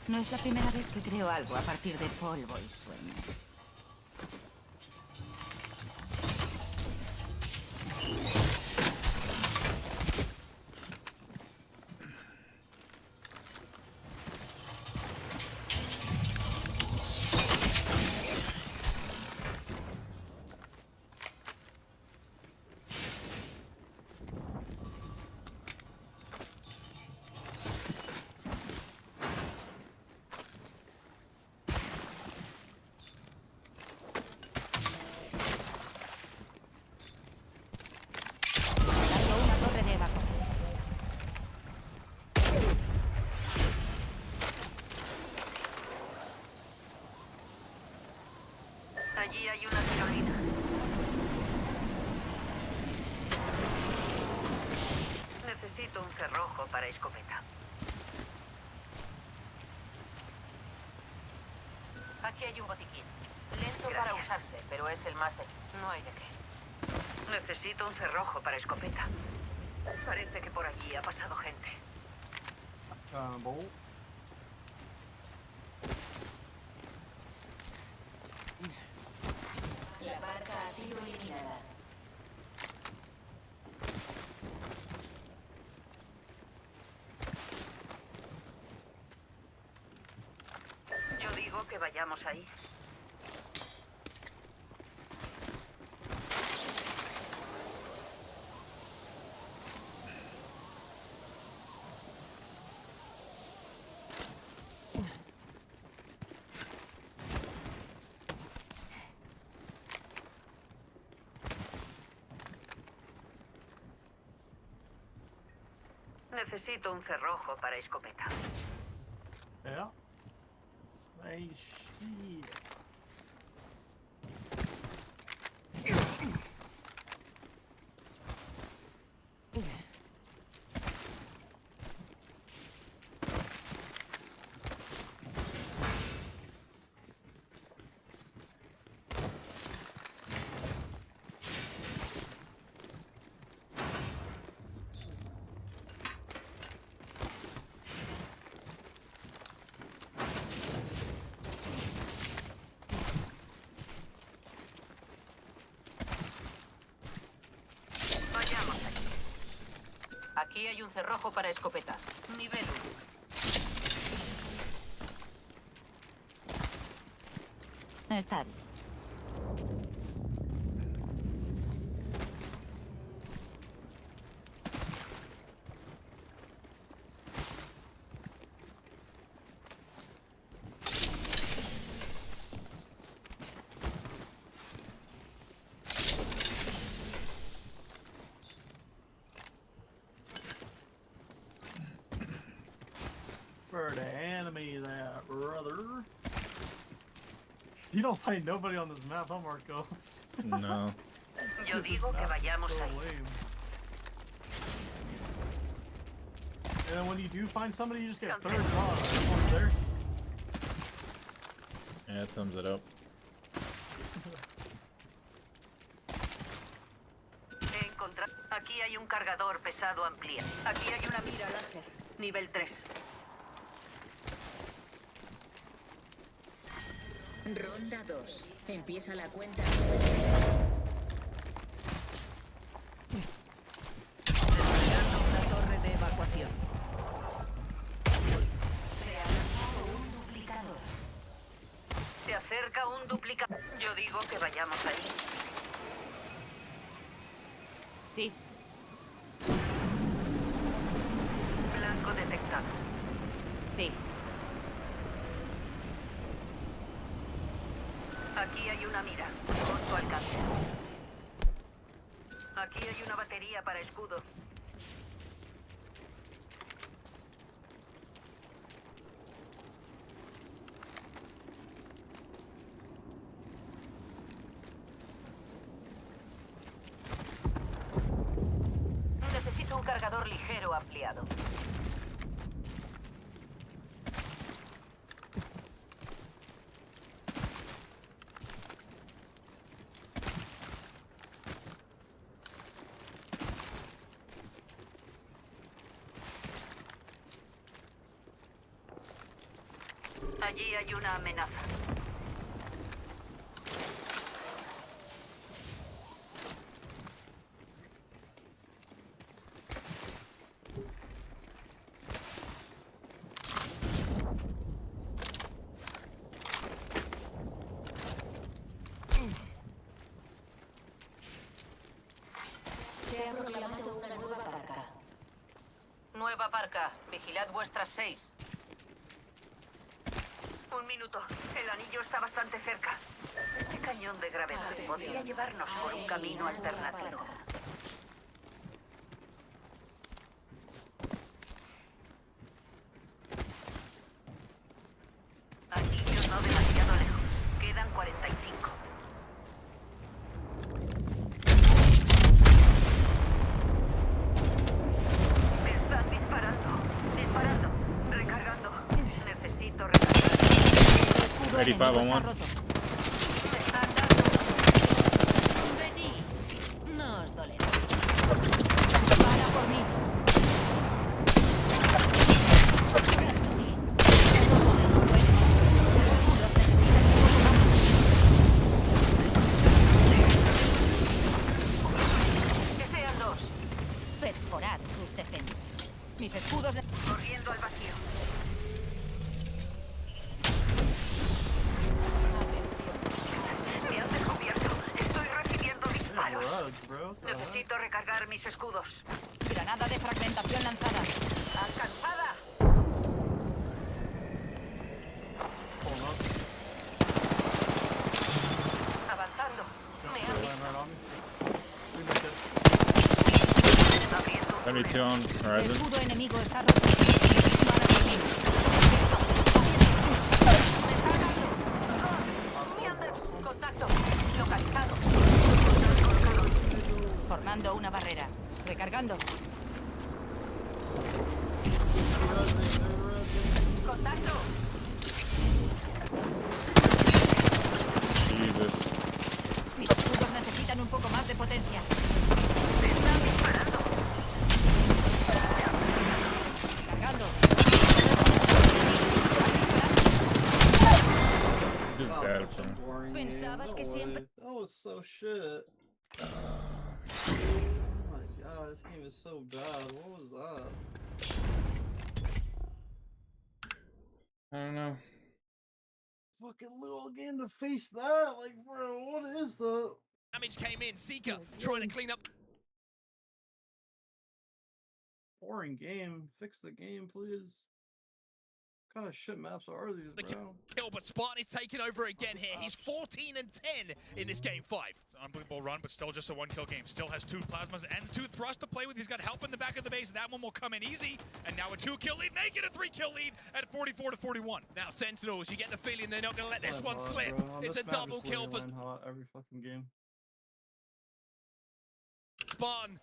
No es la primera vez que creo algo a partir de polvo y sueños. Allí hay una tirolina. Necesito un cerrojo para escopeta. Aquí hay un botiquín. Lento para usarse, pero es el más... No hay de qué. Necesito un cerrojo para escopeta. Parece que por allí ha pasado gente. Bolt. La barca ha sido eliminada. Yo digo que vayamos ahí. Necesito un cerrojo para escopeta. Yeah. Nice shit. Aquí hay un cerrojo para escopeta. Nivel 1. Está bien. For the enemy there, brother. You don't find nobody on this map, huh, Marco? No. Yo digo que vayamos So ahí. lame. And then when you do find somebody, you just get third draw there. Yeah, that sums it up. He encontrado. Aquí hay un cargador pesado ampliado. Aquí hay una mira láser. Nivel 3. Ronda 2. Empieza la cuenta. Desplegando una torre de evacuación. Se ha lanzado un duplicador. Se acerca un duplicador. Yo digo que vayamos ahí. Sí. Blanco detectado. Sí. Aquí hay una mira. Con tu alcance. Aquí hay una batería para escudo. Necesito un cargador ligero ampliado. Allí hay una amenaza. Se ha proclamado una nueva parca. Nueva parca. Vigilad vuestras 6. Un minuto. El anillo está bastante cerca. Este cañón de gravedad podría llevarnos por un camino alternativo. Anillo no demasiado lejos. Quedan 45. Me están disparando. Disparando. Recargando. Necesito recargar. 85 on one. Me están dando. Venid. No os dolerá. Para por mí. Que sean 2. Perforar sus defensas. Mis escudos de... Corriendo al vacío. Me han descubierto. Estoy recibiendo disparos. Rugs, bro. Necesito recargar mis escudos. Granada de fragmentación lanzada. ¡Alcanzada! Hold up. Avanzando. Me han Line visto. right on me. We make it. Abriendo un 72 on El horizon. escudo enemigo está roto. Para por mí. Me está dando. Me han contacto. Localizado. Formando una barrera. Recargando. Contacto. Jesus. Mis escudos necesitan un poco más de potencia. Me están disparando. Cargando. Just That dead was such a from. boring Pensabas game. que No siempre- way. That was so shit. Oh my god. This game is so bad. What was that? I don't know. Fucking little game to face that. Like, bro, what is that? Damage came in. Seeker trying to clean up. Boring game. Fix the game, please. What kind of shit maps are these, bro? Kill, but Spartan is taking over again here. He's 14 and 10 in this game 5. It's an unbelievable run, but still just a 1-kill game. Still has 2 plasmas and 2 thrusts to play with. He's got help in the back of the base. That one will come in easy. And now a 2-kill lead. They get a 3-kill lead at 44-41. Now Sentinels, you get the feeling they're not going to let this one Hot, slip. bro. It's This a map double is kill for literally hot every fucking game. Spartan,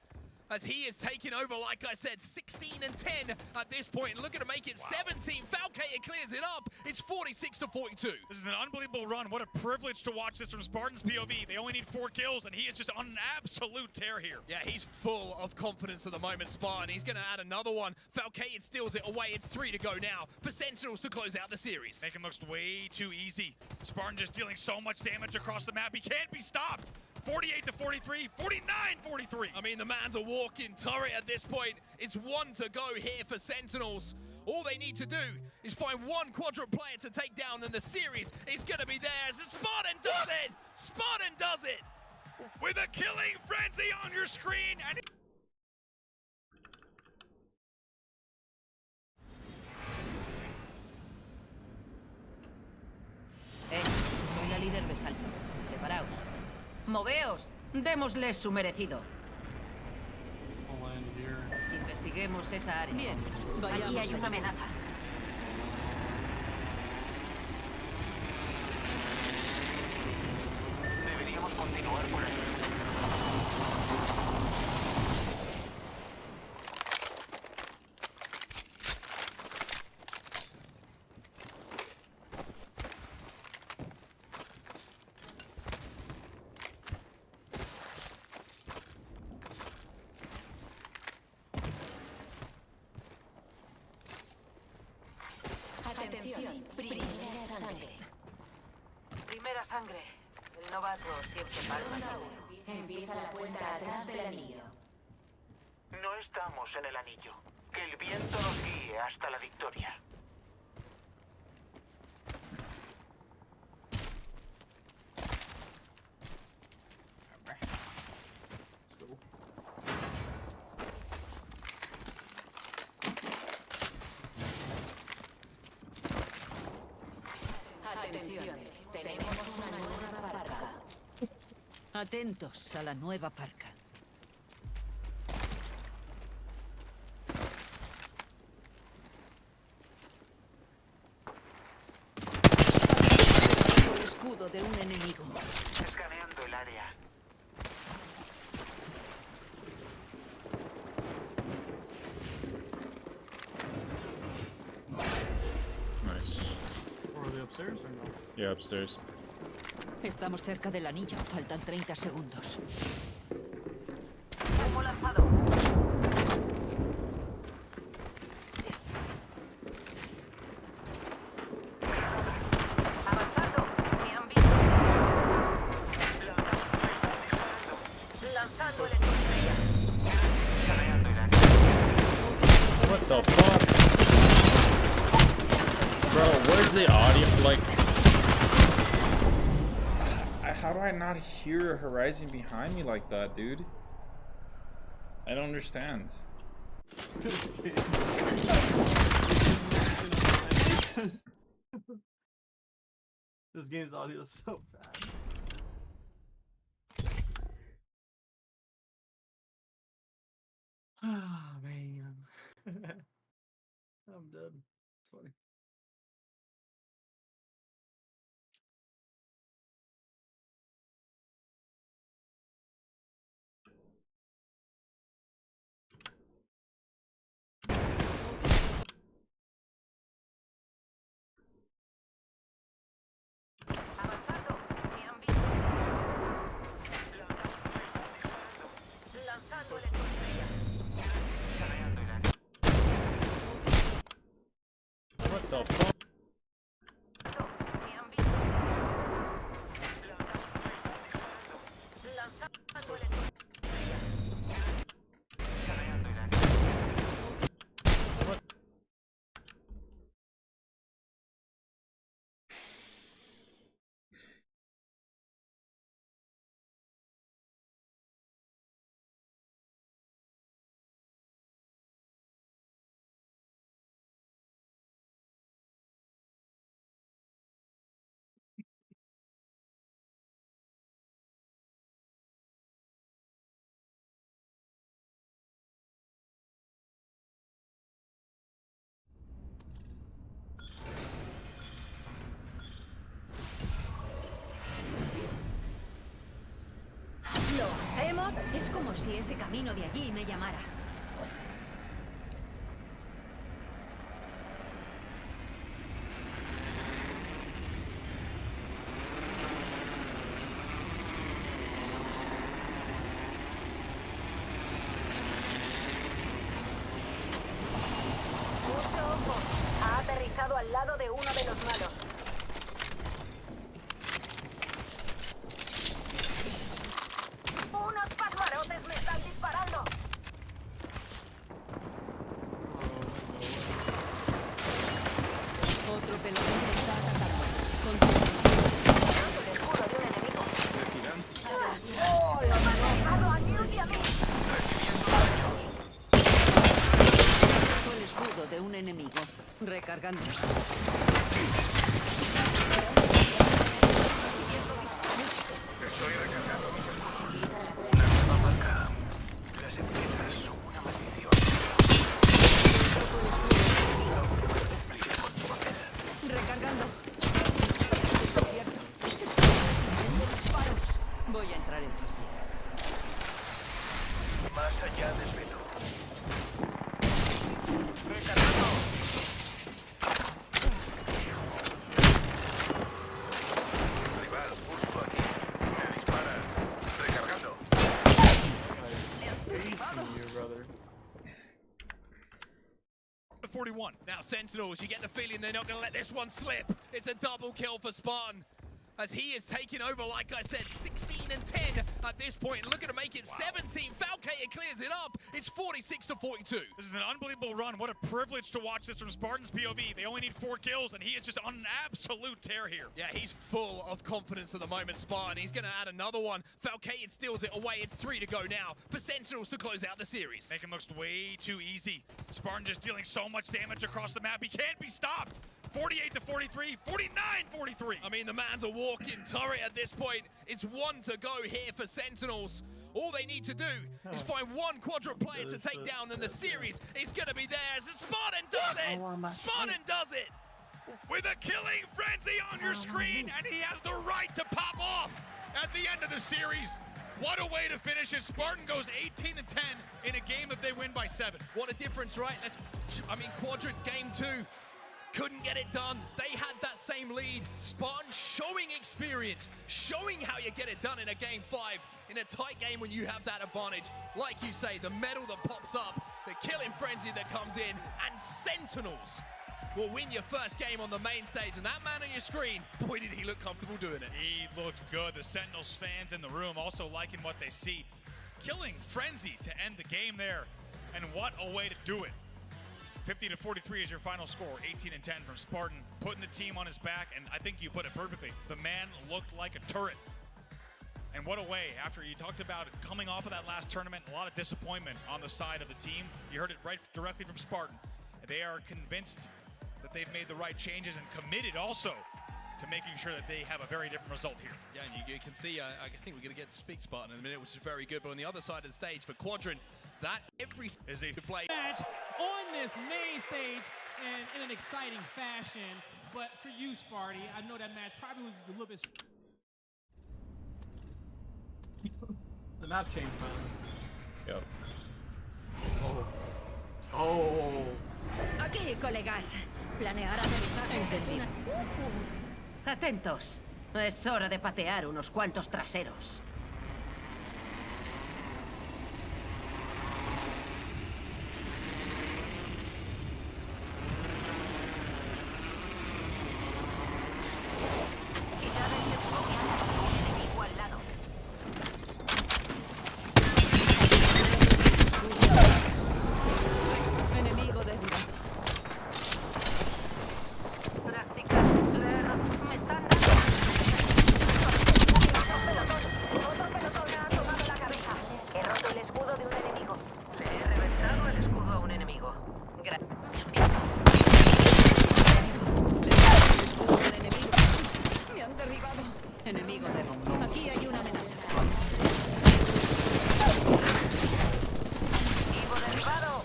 as he is taking over, like I said, 16 and 10 at this point, and looking to make it 17. Falcator clears it up. It's 46-42. This is an unbelievable run. What a privilege to watch this from Spartan's POV. They only need 4 kills, and he is just on an absolute tear here. Yeah, he's full of confidence at the moment, Spartan. He's going to add another one. Falcator steals it away. It's 3 to go now for Sentinels to close out the series. Making looks way too easy. Spartan just dealing so much damage across the map. He can't be stopped. 48-43, 49-43. I mean, the man's a walking turret at this point. It's 1 to go here for Sentinels. All they need to do is find one quadrant player to take down, and the series is going to be theirs. And Spartan does it! Spartan does it! With a killing frenzy on your screen. And soy la líder del salto. Preparaos. Moveos. Démosles su merecido. I'll land here. Investiguemos esa área. Bien, Aquí vayamos hay una allá. amenaza. Deberíamos continuar por ahí. Atención, primera sangre. Primera sangre. El novato siempre palma. Empieza la cuenta atrás del anillo. No estamos en el anillo. Que el viento nos guíe hasta la victoria. Atención, tenemos una nueva parca. Atentos a la nueva parca. El escudo de un enemigo. Escaneando el área. Nice. Or are they upstairs or no? Yeah, upstairs. Estamos cerca del anillo. Faltan 30 segundos. Humo lanzado. Avanzando. Me han visto. Lanzando el electroestrella. Escaneando el área. What the fuck? Bro, where's the audio? Like, how do I not hear Horizon behind me like that, dude? I don't understand. This game's audio is so bad. Ah, man. I'm dead. It's funny. Avanzando. Me han visto. Lanzando el electroestrella. Escaneando el área. What the fuck? Me han visto. Lanzando el electroestrella. Es como si ese camino de allí me llamara. Mucho ojo. Ha aterrizado al lado de uno de los malos. ¡Unos pasmarotes me están disparando! Otro pelotón te está atacando. El escudo de un enemigo. ¡Oh, lo han matado a Newt y a mí! Con el escudo de un enemigo. Recargando. Estoy recargando mis escudos. Una nueva marca. Las empresas son una maldición. Cumpliré con tu papel. Recargando. Cierto. Disparos. Voy a entrar en fase. Más allá del velo. Recargando. Rival, justo aquí. Me dispara. Recargando. The 41. Now Sentinels, you get the feeling they're not going to let this one slip. It's a double kill for Spartan. As he is taking over, like I said, 16 and 10 at this point. Looking to make it 17. Falcated clears it up. It's 46 to 42. This is an unbelievable run. What a privilege to watch this from Spartan's POV. They only need 4 kills, and he is just on an absolute tear here. Yeah, he's full of confidence at the moment, Spartan. He's going to add another one. Falcated steals it away. It's 3 to go now for Sentinels to close out the series. Making looks way too easy. Spartan just dealing so much damage across the map. He can't be stopped. 48 to 43, 49-43. I mean, the man's a walking turret at this point. It's 1 to go here for Sentinels. All they need to do is find one quadrant player to take down, and the series is going to be theirs. And Spartan does it! Spartan does it! With a killing frenzy on your screen, and he has the right to pop off at the end of the series. What a way to finish it. Spartan goes 18 and 10 in a game that they win by 7. What a difference, right? I mean, quadrant game 2. Couldn't get it done. They had that same lead. Spartan showing experience, showing how you get it done in a game 5, in a tight game when you have that advantage. Like you say, the medal that pops up, the killing frenzy that comes in, and Sentinels will win your first game on the main stage. And that man on your screen, boy, did he look comfortable doing it. He looked good. The Sentinels fans in the room also liking what they see. Killing frenzy to end the game there. And what a way to do it. 50 to 43 is your final score. 18 and 10 from Spartan, putting the team on his back, and I think you put it perfectly. The man looked like a turret. And what a way, after you talked about coming off of that last tournament, a lot of disappointment on the side of the team. You heard it right directly from Spartan. They are convinced that they've made the right changes and committed also to making sure that they have a very different result here. Yeah, and you can see, I think we're going to get to speak Spartan in a minute, which is very good. But on the other side of the stage for Quadrant, that every is a play match on this main stage and in an exciting fashion. But for you, Sparty, I know that match probably was just a little bit. The map changed, man. Yep. Oh. Aquí, colegas. Planear aterrizajes es una... Atentos. Es hora de patear unos cuantos traseros. Quitad ese enfoque. Un enemigo al lado. Enemigo derribado. Práctica. Me están dando. Otro pelotón me ha tomado la cabeza. He roto el escudo de un enemigo. Le he reventado el escudo a un enemigo. Me han derribado. Enemigo derribado. Aquí hay una amenaza. Enemigo derribado.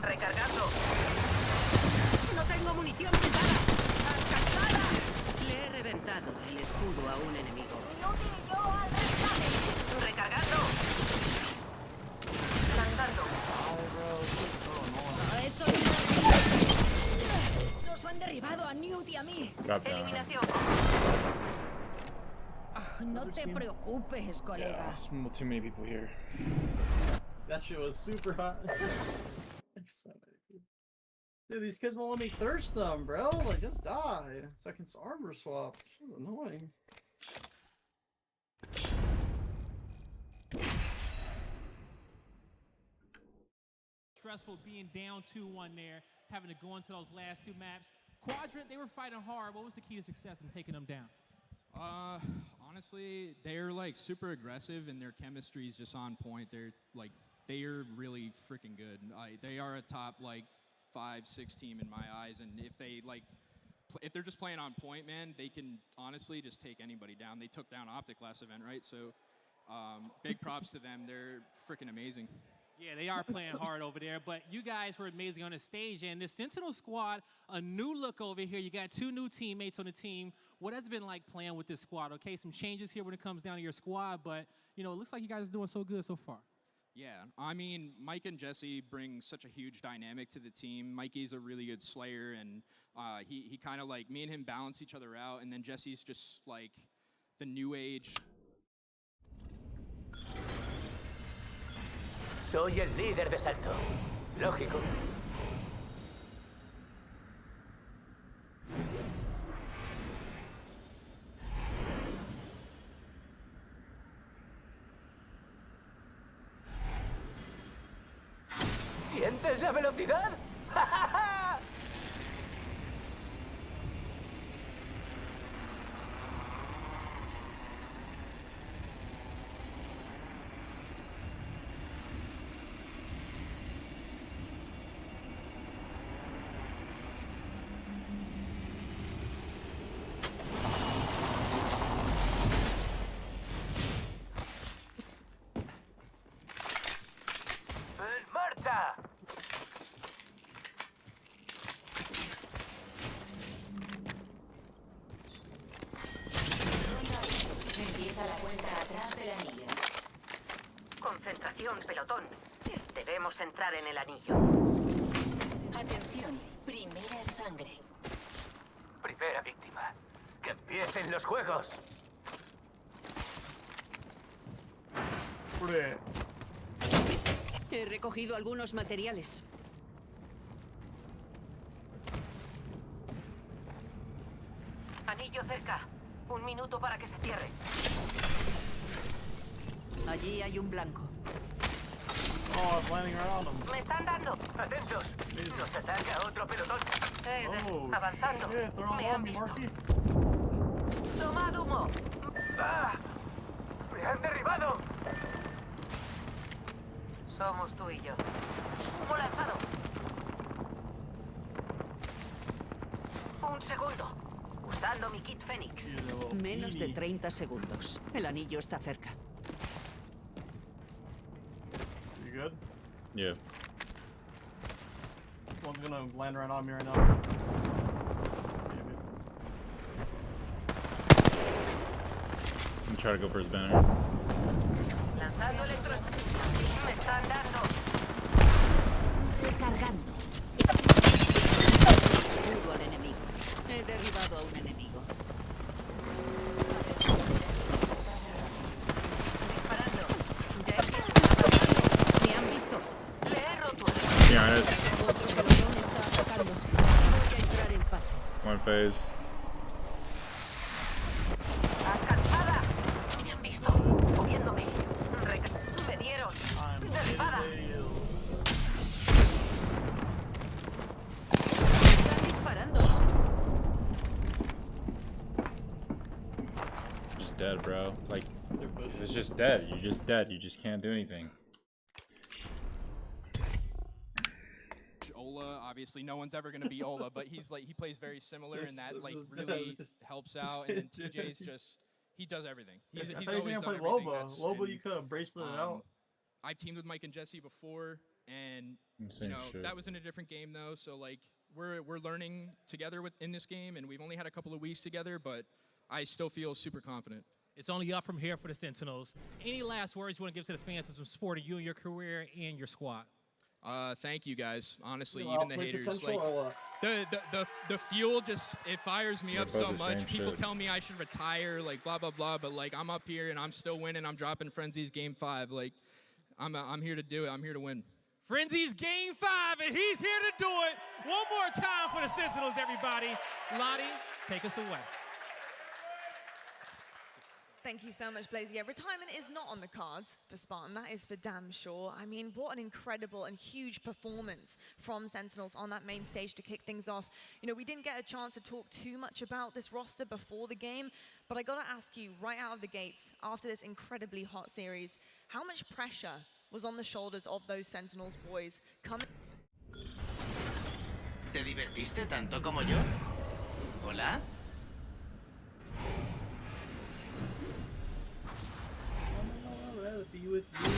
Recargando. No tengo munición pesada. ¡Alcanzada! Le he reventado el escudo a un enemigo. Inútil y yo al rescate. Recargando. Nos han derribado a Newt y a mí. Drop down. Eliminación. No te preocupes, colega. Yeah, too many people here. That shit was super hot. Dude, these kids won't let me thirst them, bro. Like, just die. So I can armor swap. This is annoying. Stressful being down 2-1 there, having to go into those last two maps. Quadrant, they were fighting hard. What was the key to success in taking them down? Honestly, they're like super aggressive and their chemistry is just on point. They're really freaking good. They are a top like 5-6 team in my eyes, and if they if they're just playing on point, man, they can honestly just take anybody down. They took down Optic last event, right? So big props to them. They're freaking amazing. Yeah, they are playing hard over there, but you guys were amazing on the stage. And the Sentinel squad, a new look over here. You got 2 new teammates on the team. What has it been like playing with this squad? Okay, some changes here when it comes down to your squad, but, you know, it looks like you guys are doing so good so far. Yeah, I mean, Mike and Jesse bring such a huge dynamic to the team. Mikey's a really good slayer, and he kind of like, me and him balance each other out, and then Jesse's just like the new age. Soy el líder de salto. Lógico. ¿Sientes la velocidad? Empieza la cuenta atrás del anillo. Concentración, pelotón. Debemos entrar en el anillo. Atención, primera sangre. Primera víctima. ¡Que empiecen los juegos! He recogido algunos materiales. Anillo cerca. 1 minuto para que se cierre. Allí hay un blanco. Oh, I'm landing around them. ¡Me están dando! ¡Atentos! ¡Nos ataca otro pelotón! Avanzando. Yeah, they're all Me han on me, visto. Marky. ¡Tomad humo! ¡Ah! ¡Me han derribado! Somos tú y yo. Humo lanzado. 1 segundo. Usando mi kit Fénix. Menos de 30 segundos. El anillo está cerca. You good? Yeah. One's gonna land right on me right now. I'm trying to go for his banner. Lanzando electroestáticos. Me están dando. Recargando. Escudo al enemigo. He derribado a un enemigo. Disparando. Me han visto. Le he roto. Behind us. Otro pelotón está atacando. Voy a entrar en fase. One phase. Alcanzada. Me han visto. Moviéndome. Me dieron. Derribada. Están disparando. Just dead, bro. Like, it's just dead. You're just dead. You just can't do anything. Ola, obviously no one's ever going to be Ola, but he plays very similar, and that like really helps out. And then TJ's just, he does everything. He's I thought you always were done gonna play everything. Loba. Loba, you could have braceleted out. I've teamed with Mike and Jesse before, and Insane shit. that was in a different game though. So like we're learning together in this game, and we've only had a couple of weeks together, but I still feel super confident. It's only up from here for the Sentinels. Any last words you want to give to the fans of some sport of you and your career and your squad? Thank you guys. Honestly, You know, even the outplay haters, potential like or what? the fuel just it fires me They're up so both the much. same People shit. tell me I should retire, like blah blah blah, but like I'm up here and I'm still winning. I'm dropping Frenzy's game 5. Like I'm here to do it. I'm here to win. Frenzy's game 5, and he's here to do it. One more time for the Sentinels, everybody. Lottie, take us away. Thank you so much, Blaze. Yeah, retirement is not on the cards for Spartan. That is for damn sure. I mean, what an incredible and huge performance from Sentinels on that main stage to kick things off. You know, we didn't get a chance to talk too much about this roster before the game, but I gotta ask you, right out of the gates, after this incredibly hot series, how much pressure was on the shoulders of those Sentinels boys coming? ¿Te divertiste tanto como yo? ¿Hola?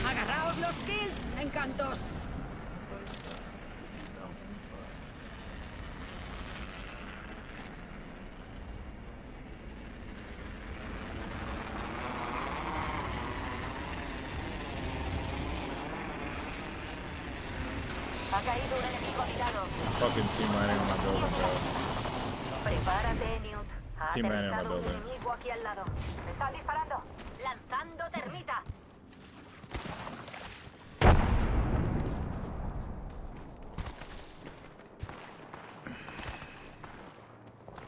¡Agarraos los kills, encantos! Ha caído un enemigo a mi lado. Fucking team mining on my building, bro. Prepárate, Newt. Ha Team mining on my aterrizado un building. enemigo aquí al lado. Me están disparando. Lanzando termita.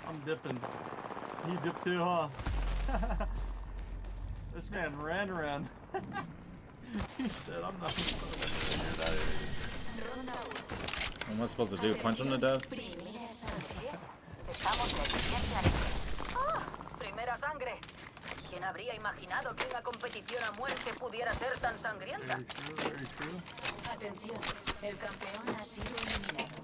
I'm dipping. You dip too, huh? This man ran around. He said, I'm not gonna figure it out. What am I supposed to do? Punch him to death? Estamos en el siguiente anillo. ¡Ah! Primera sangre. ¿Quién habría imaginado que una competición a muerte pudiera ser tan sangrienta? Atención, el campeón ha sido eliminado.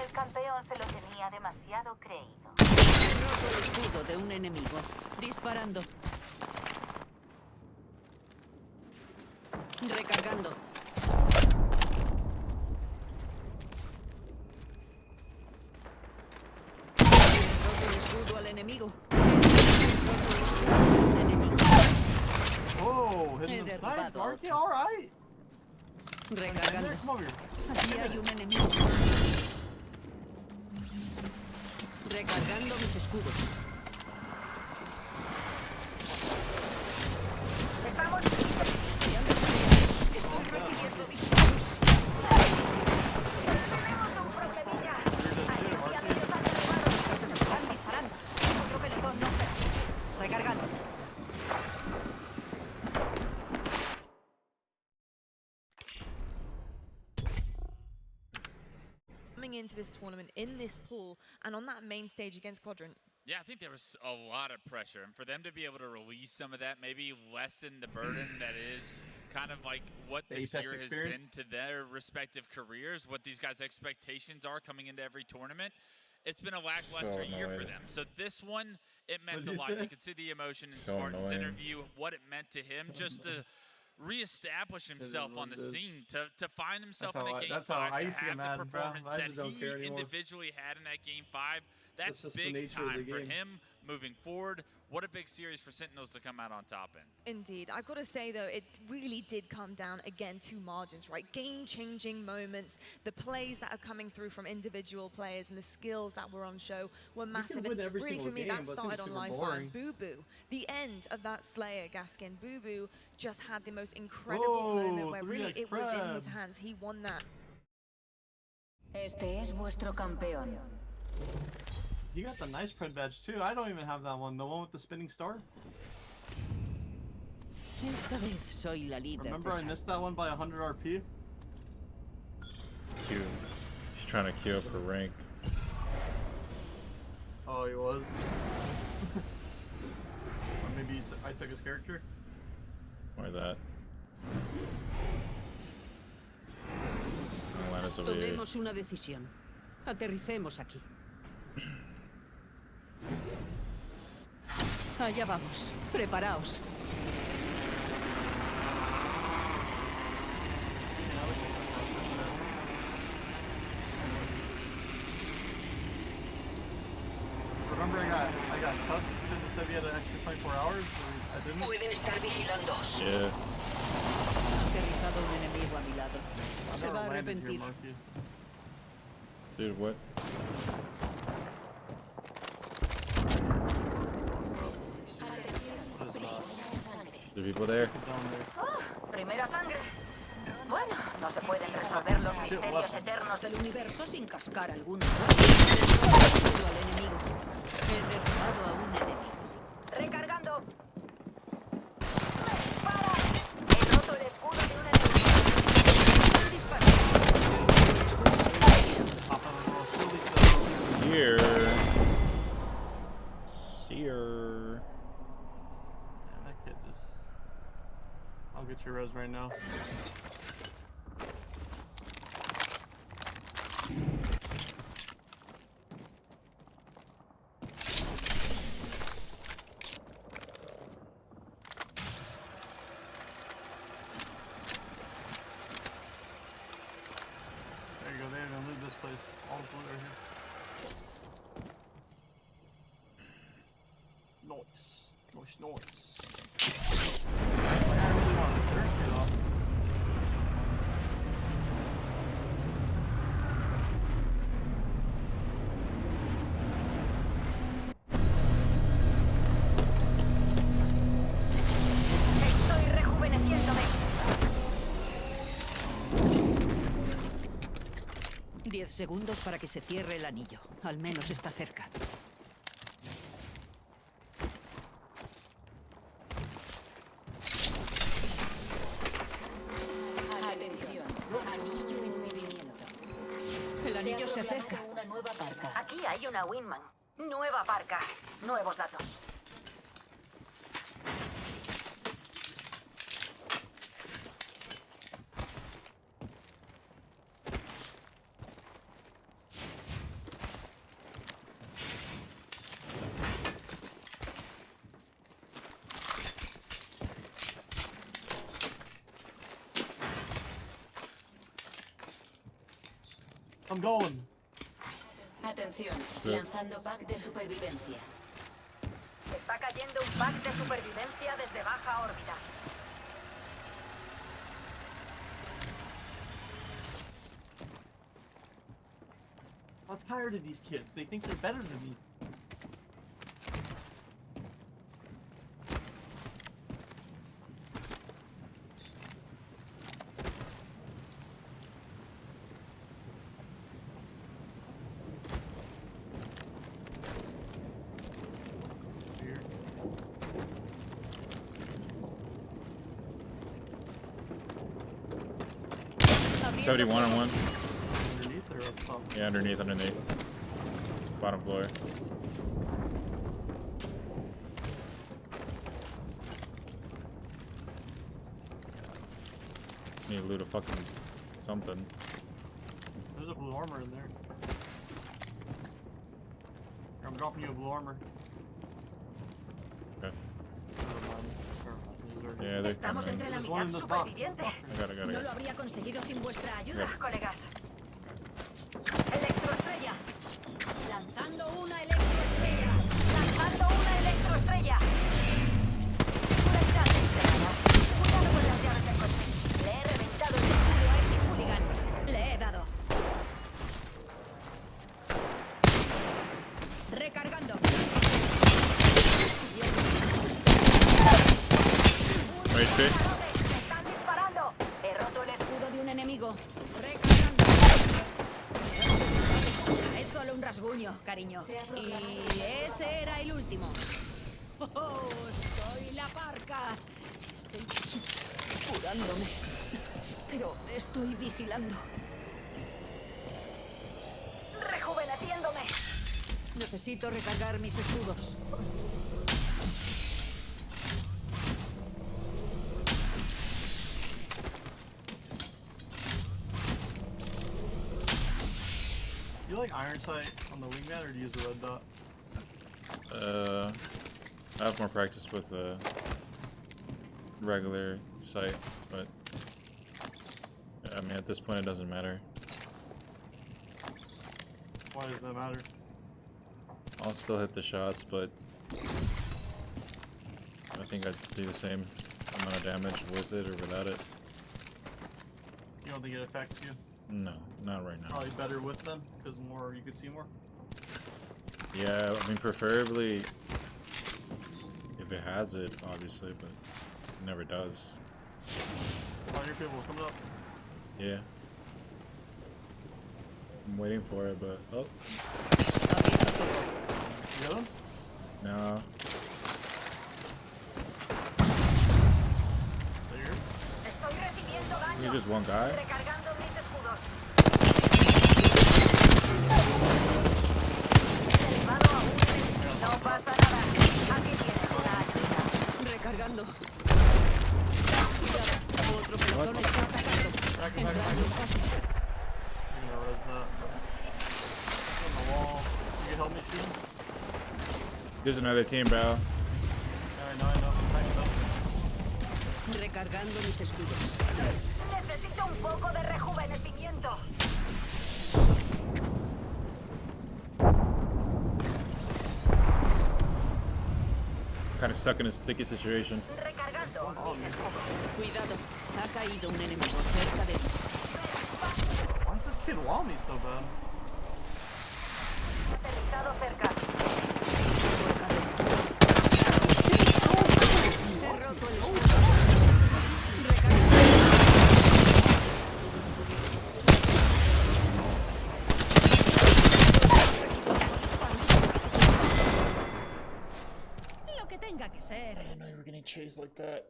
El campeón se lo tenía demasiado creído. Roto el escudo de un enemigo. Disparando. Recargando. Roto el escudo al enemigo. Oh, He hitting them snipes. derribado a Aren't they otro. alright? Recargando. Come over here. Aquí hay un enemigo. Recargando mis escudos. Estamos. Estoy recibiendo disparos. Tenemos un problemilla. Aquí a ellos han derribado. Están disparando. Otro pelotón no se. Recargando. Coming into this tournament in this pool and on that main stage against Quadrant. Yeah, I think there was a lot of pressure, and for them to be able to release some of that, maybe lessen the burden that is kind of like what this Apex year has experience. been to their respective careers, what these guys' expectations are coming into every tournament. It's been a lackluster year for them. So this one, it meant a lot. You could see the emotion in Spartan's interview, what it meant to him, just to reestablish himself on the scene, to find himself in a game 5, to have the performance that he individually had in that game 5. That's big time for him moving forward. What a big series for Sentinels to come out on top in. Indeed. I've got to say, though, it really did come down, again, to margins, right? Game-changing moments. The plays that are coming through from individual players and the skills that were on show were massive. And really, for me, that started on Live Fire. Boo Boo. The end of that Slayer Gaskin. Boo Boo just had the most incredible moment where really it was in his hands. He won that. Este es vuestro campeón. You got the nice Pred badge too. I don't even have that one. The one with the spinning star. Esta vez soy la líder. Remember I missed that one by 100 RP? Q. He's trying to queue up for rank. Oh, he was. Or maybe I took his character. Or that. Atlantis over here. Tomemos una decisión. Aterricemos aquí. Allá vamos. Preparaos. Remember I got cut because it said we had an extra 24 hours? I didn't. Pueden estar vigilándoos. Yeah. Aterrizando. dejado un enemigo a mi lado. Se va a arrepentir. Dude, what? There people there? Primera sangre. Bueno, no se pueden resolver los misterios eternos del universo sin cascar alguno. Al enemigo. He derrotado a un enemigo. Recargando. ¡Me dispara! He roto el escudo de un enemigo. Dispara. Seer. That kid just... I'll get your res right now. There you go, they're gonna loot this place. All the loot right here. Nice. I really want to Thursday though. Estoy rejuveneciéndome. 10 segundos para que se cierre el anillo. Al menos está cerca. El anillo se acerca. Una nueva parca. Aquí hay una Winman. Nueva parca. Nuevos datos. I'm going. Atención, lanzando pack de supervivencia. Está cayendo un pack de supervivencia desde baja órbita. I'm tired of these kids. They think they're better than me. Here. 71 on one. Underneath or up top? Yeah, underneath. Bottom floor. Need to loot a fucking something. There's a blue armor in there. I'm dropping you a blue armor. Okay. Yeah, they're Estamos coming. entre la There's one mitad in the box. superviviente. I got No it. lo habría conseguido sin vuestra ayuda, Yeah. colegas. Electroestrella. Lanzando una electroestrella. Lanzando una electroestrella. Unidad desplegada. Cuidado con las llaves del coche. Le he reventado el escudo a ese hooligan. Le he dado. Recargando. HP. ¡Me están disparando! He roto el escudo de un enemigo. Recargando. Es solo un rasguño, cariño. Y ese era el último. Oh, soy la parca. Estoy curándome. Pero estoy vigilando. Rejuveneciéndome. Necesito recargar mis escudos. Do you like iron sight on the wingman or do you use the red dot? I have more practice with regular sight, but I mean at this point it doesn't matter. Why does that matter? I'll still hit the shots, but I think I'd do the same amount of damage with it or without it. don't think it affects you? No, not right now. Probably better with them, because more you could see more. Yeah, I mean, preferably if it has it, obviously, but it never does. Oh, your people coming up. Yeah. I'm waiting for it, but oh. You got him? No. Estoy recibiendo daños. You're just one guy? Recargando mis escudos. Derribado a un enemigo. No pasa nada. Aquí tienes una ayuda. Recargando. Otro pelotón está atacando. Entrando en fase. I'm gonna res that. On the wall. You can help me shoot him? There's another team, bro. Yeah, I know. I'm backing up. Recargando mis escudos. Necesito un poco de rejuvenecimiento. Kind of stuck in a sticky situation. Recargando mis escudos. Cuidado. Ha caído un enemigo cerca de ti. Why is this kid wall me so bad? Aterrizado cerca. He roto el escudo. Lo que tenga que ser. I didn't know you were getting chased like that.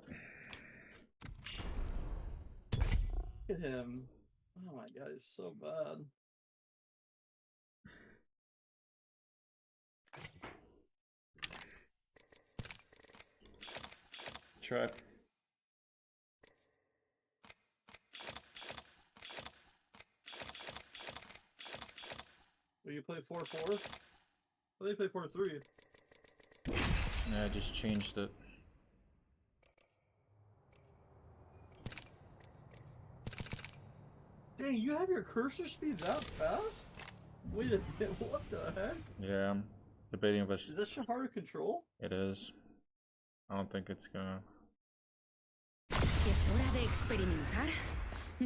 Look at him. Oh my god, he's so bad. Try. Will you play 4-4? Well, they play 4-3. Yeah, I just changed it. Dang, you have your cursor speed that fast? Wait a minute, what the heck? Yeah, I'm debating if I should. Is that shit hard to control? It is. I don't think it's gonna. Es hora de experimentar,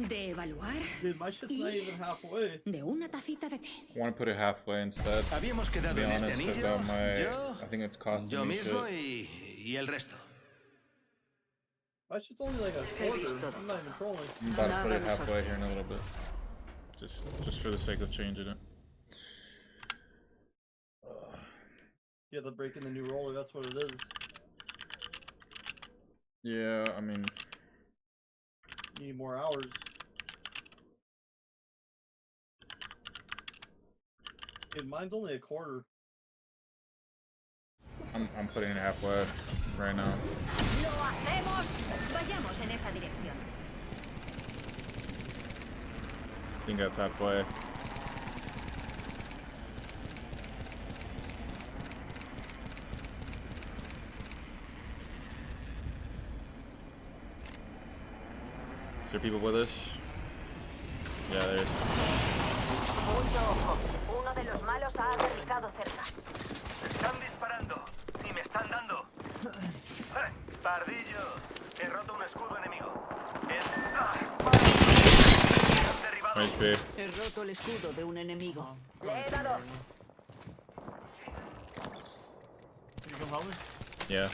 de evaluar. Dude, my shit's not even halfway. De una tacita de té. I want to put it halfway instead. Habíamos To quedado be en este honest, because anillo. Yo, I think it's costing yo me mismo shit. y el resto. My shit's only like a quarter. I'm not even trolling. I'm about to put it halfway here in a little bit. Just for the sake of changing it. Yeah, the break in the new roller, that's what it is. Yeah, I mean, Need more hours. Dude, mine's only a quarter. I'm putting it halfway right now. Lo hacemos. Vayamos en esa dirección. I think that's halfway. Is there people with us? Yeah, there's. Mucho ojo. Uno de los malos ha aterrizado cerca. Están disparando y me están dando. Pardillo, he roto un escudo enemigo. HP. He roto el escudo de un enemigo. Le he dado. Can you come help me? Yeah.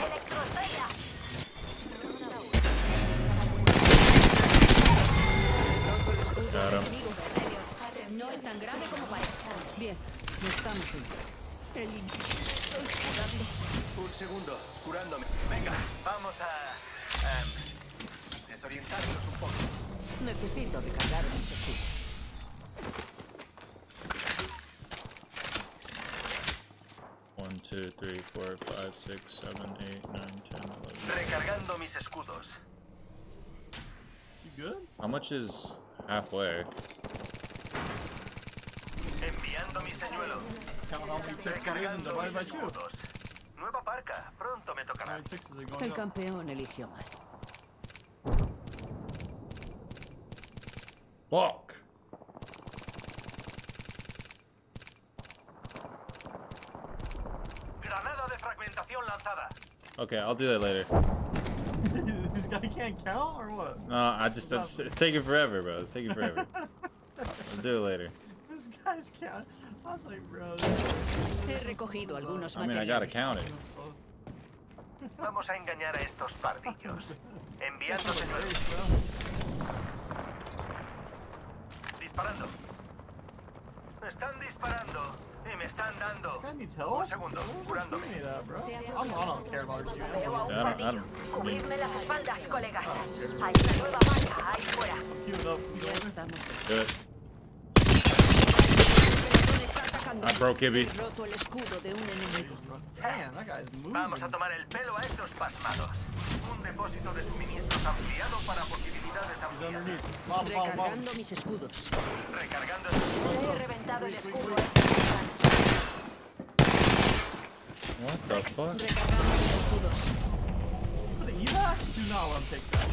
Electroestrella. Got him. No es tan grave como parece. Bien, estamos bien. Estoy curando. Un segundo, curándome. Venga, vamos a desorientarnos un poco. Necesito recargar mis escudos. One, 2, 3, 4, 5, 6, 7, 8, 9, 10, 11. Recargando mis escudos. You good? How much is halfway? Enviando mi señuelo. Count how many ticks it is and divide by 2. Nueva parca, pronto me How tocará. many ticks is it going El up? campeón eligió mal. Fuck! Granada de fragmentación Okay, I'll do that later. This guy can't count or what? No, it's taking forever, bro. It's taking forever. I'll do it later. This guy's count. I was like, bro. I mean, I gotta count it. Vamos a engañar a estos pardillos. Enviando señuelos. Disparando. Me están disparando. Y me están dando. This guy needs help? Un segundo. Curándome. I don't care about you. Veo a un pardillo. Cubridme las espaldas, colegas. Hay una nueva marca ahí fuera. Ya estamos. Good. I broke Ibby. Roto el escudo de un enemigo. Vamos a tomar el pelo a estos pasmados. Un depósito de suministros ampliado para posibilidades ampliadas. Recargando mis escudos. Recargando Le he reventado el escudo. What the fuck? Recargando mis escudos. Do not want to take that.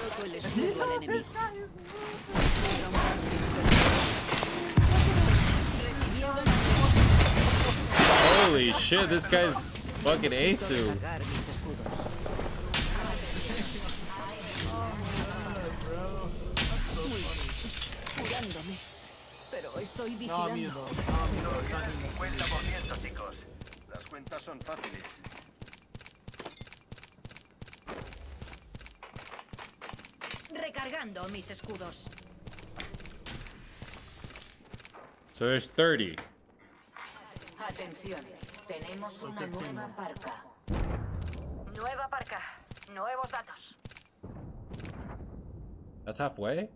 Roto el escudo al enemigo. Holy shit, this guy's fucking Asu. Curándome. Pero estoy No, vigilando. miedo. 50%, chicos. Las cuentas son fáciles. Recargando mis escudos. So there's 30. Atención, tenemos una nueva parca. Nueva parca. Nuevos datos. That's halfway?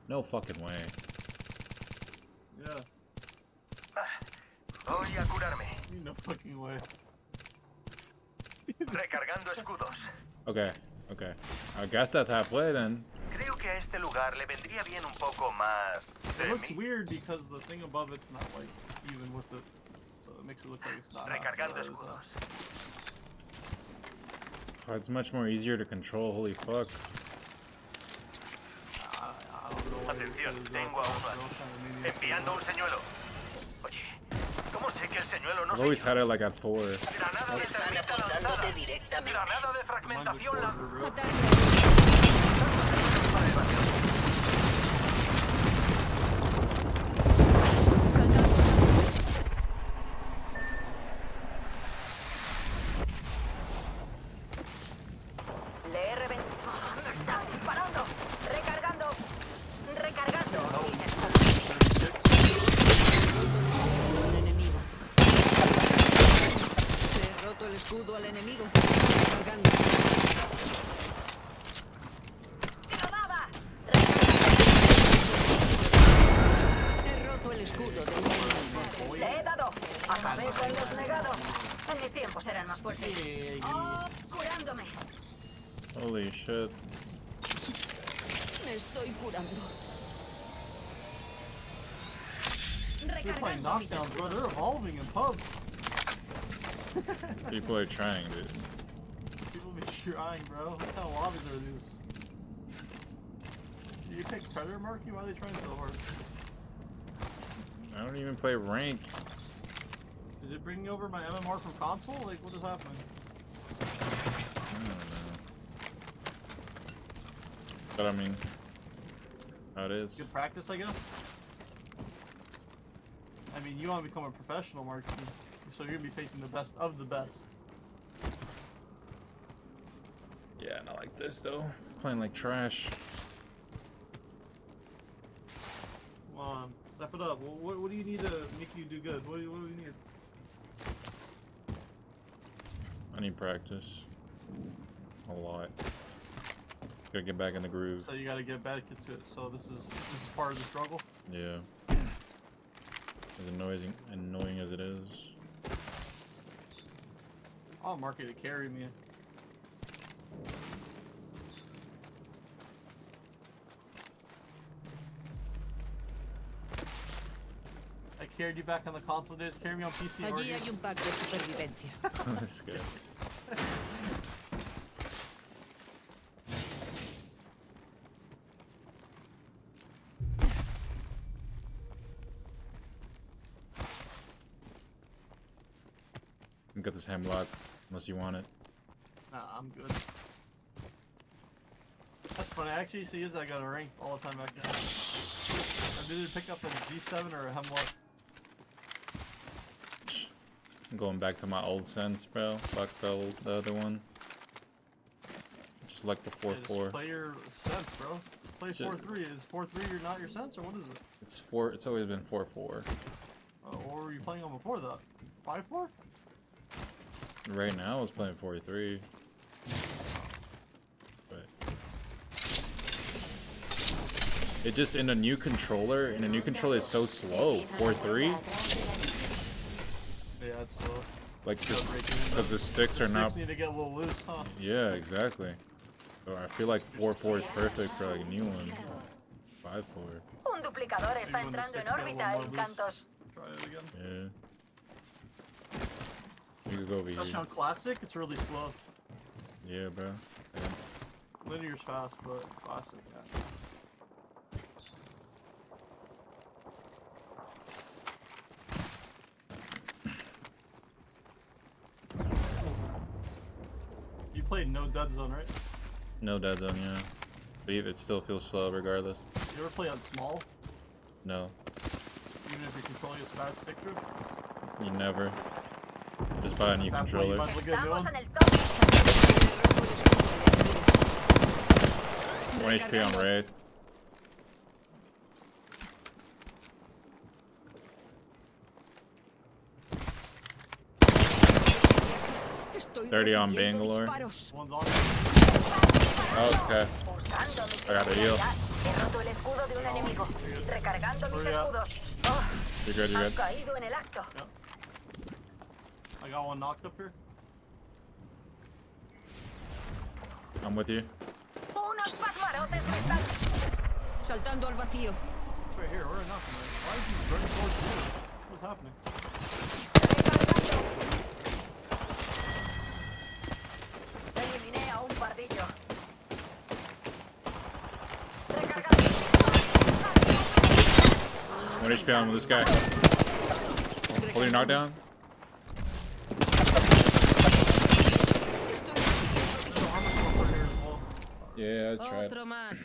No fucking way. Yeah. Voy a curarme. No fucking way. Recargando escudos. Okay, okay. I guess that's halfway then. Creo que a este lugar le vendría bien un poco más It de looks mí. weird because the thing above it's not like even with it, so it makes it look like it's not. Recargando escudos. Oh, it's much more easier to control, holy fuck. Atención, tengo a uno aquí. Enviando un señuelo. Oye, ¿cómo sé que el señuelo no I've se... always had it like at 4. Granada de termita lanzada. Granada de fragmentación Le he reventado. ¡Me están disparando! Recargando. Recargando mis escudos. Un enemigo. He roto el escudo al enemigo. Recargando. ¡Granada! He roto el escudo de un enemigo. Le he dado. Acabé con los negados. En mis tiempos eran más fuertes. Oh, curándome. Holy shit. Me estoy curando. They're playing knockdowns, bro. They're evolving in pubs. People are trying, dude. People be trying, bro. What kind of lobbies are these? Do you pick Predator, Marky? Why are they trying so hard? I don't even play rank. Is it bringing over my MMR from console? Like, what is happening? I don't know. But I mean, how it is. Good practice, I guess. I mean, you want to become a professional, Marky, so you're gonna be facing the best of the best. Yeah, not like this though. Playing like trash. Come on, step it up. What do you need to make you do good? What do you need? I need practice. A lot. Gotta get back in the groove. So you gotta get back into it. So this is part of the struggle. Yeah. As annoying as it is. I'll Marky to carry me. I carried you back on the console days. Carry me on PC. Allí hay un pack de supervivencia. That's good. got this hemlock, unless you want it. Nah, I'm good. That's funny. I actually used to use that gun in ring all the time back then. I did pick up a G7 or a hemlock. I'm going back to my old sense, bro. Fuck the other one. Just like the 4-4. Yeah, play your sense, bro. Play 4-3. Is 4-3 not your sense, or what is it? It's 4. It's always been 4-4. Oh, what were you playing on before that? 5-4? Right now, I was playing 4-3. But it just in a new controller. It's so slow. 4-3. Yeah, it's slow. Like just because the sticks are not. Need to get a little loose, huh? Yeah, exactly. So I feel like 4-4 is perfect for like a new one. 5-4. Un duplicador está entrando en órbita, Encantos. Try it again. Yeah. You could go over here. Touchdown classic, it's really slow. Yeah, bro. Yeah. Linear's fast, but classic, yeah. You played no dead zone, right? No dead zone, yeah. But it still feels slow regardless. You ever play on small? No. Even if you're controlling a bad stick drift? You never. Just buy a new controller. Estamos en el top. 1 HP on Wraith. $30 on Bangalore. Okay. I got a heal. He roto el escudo de un enemigo. Recargando mis escudos. Oh, You're good, you're han good. caído en el acto. Yep. I got one knocked up here. I'm with you. Unos pasmarotes me están. Saltando al vacío. Right here, we're knocking right. Why is he running towards me? What's happening? Eliminé a un pardillo. 1 HP on this guy. Hold your knockdown. Yeah, I tried. Otro más.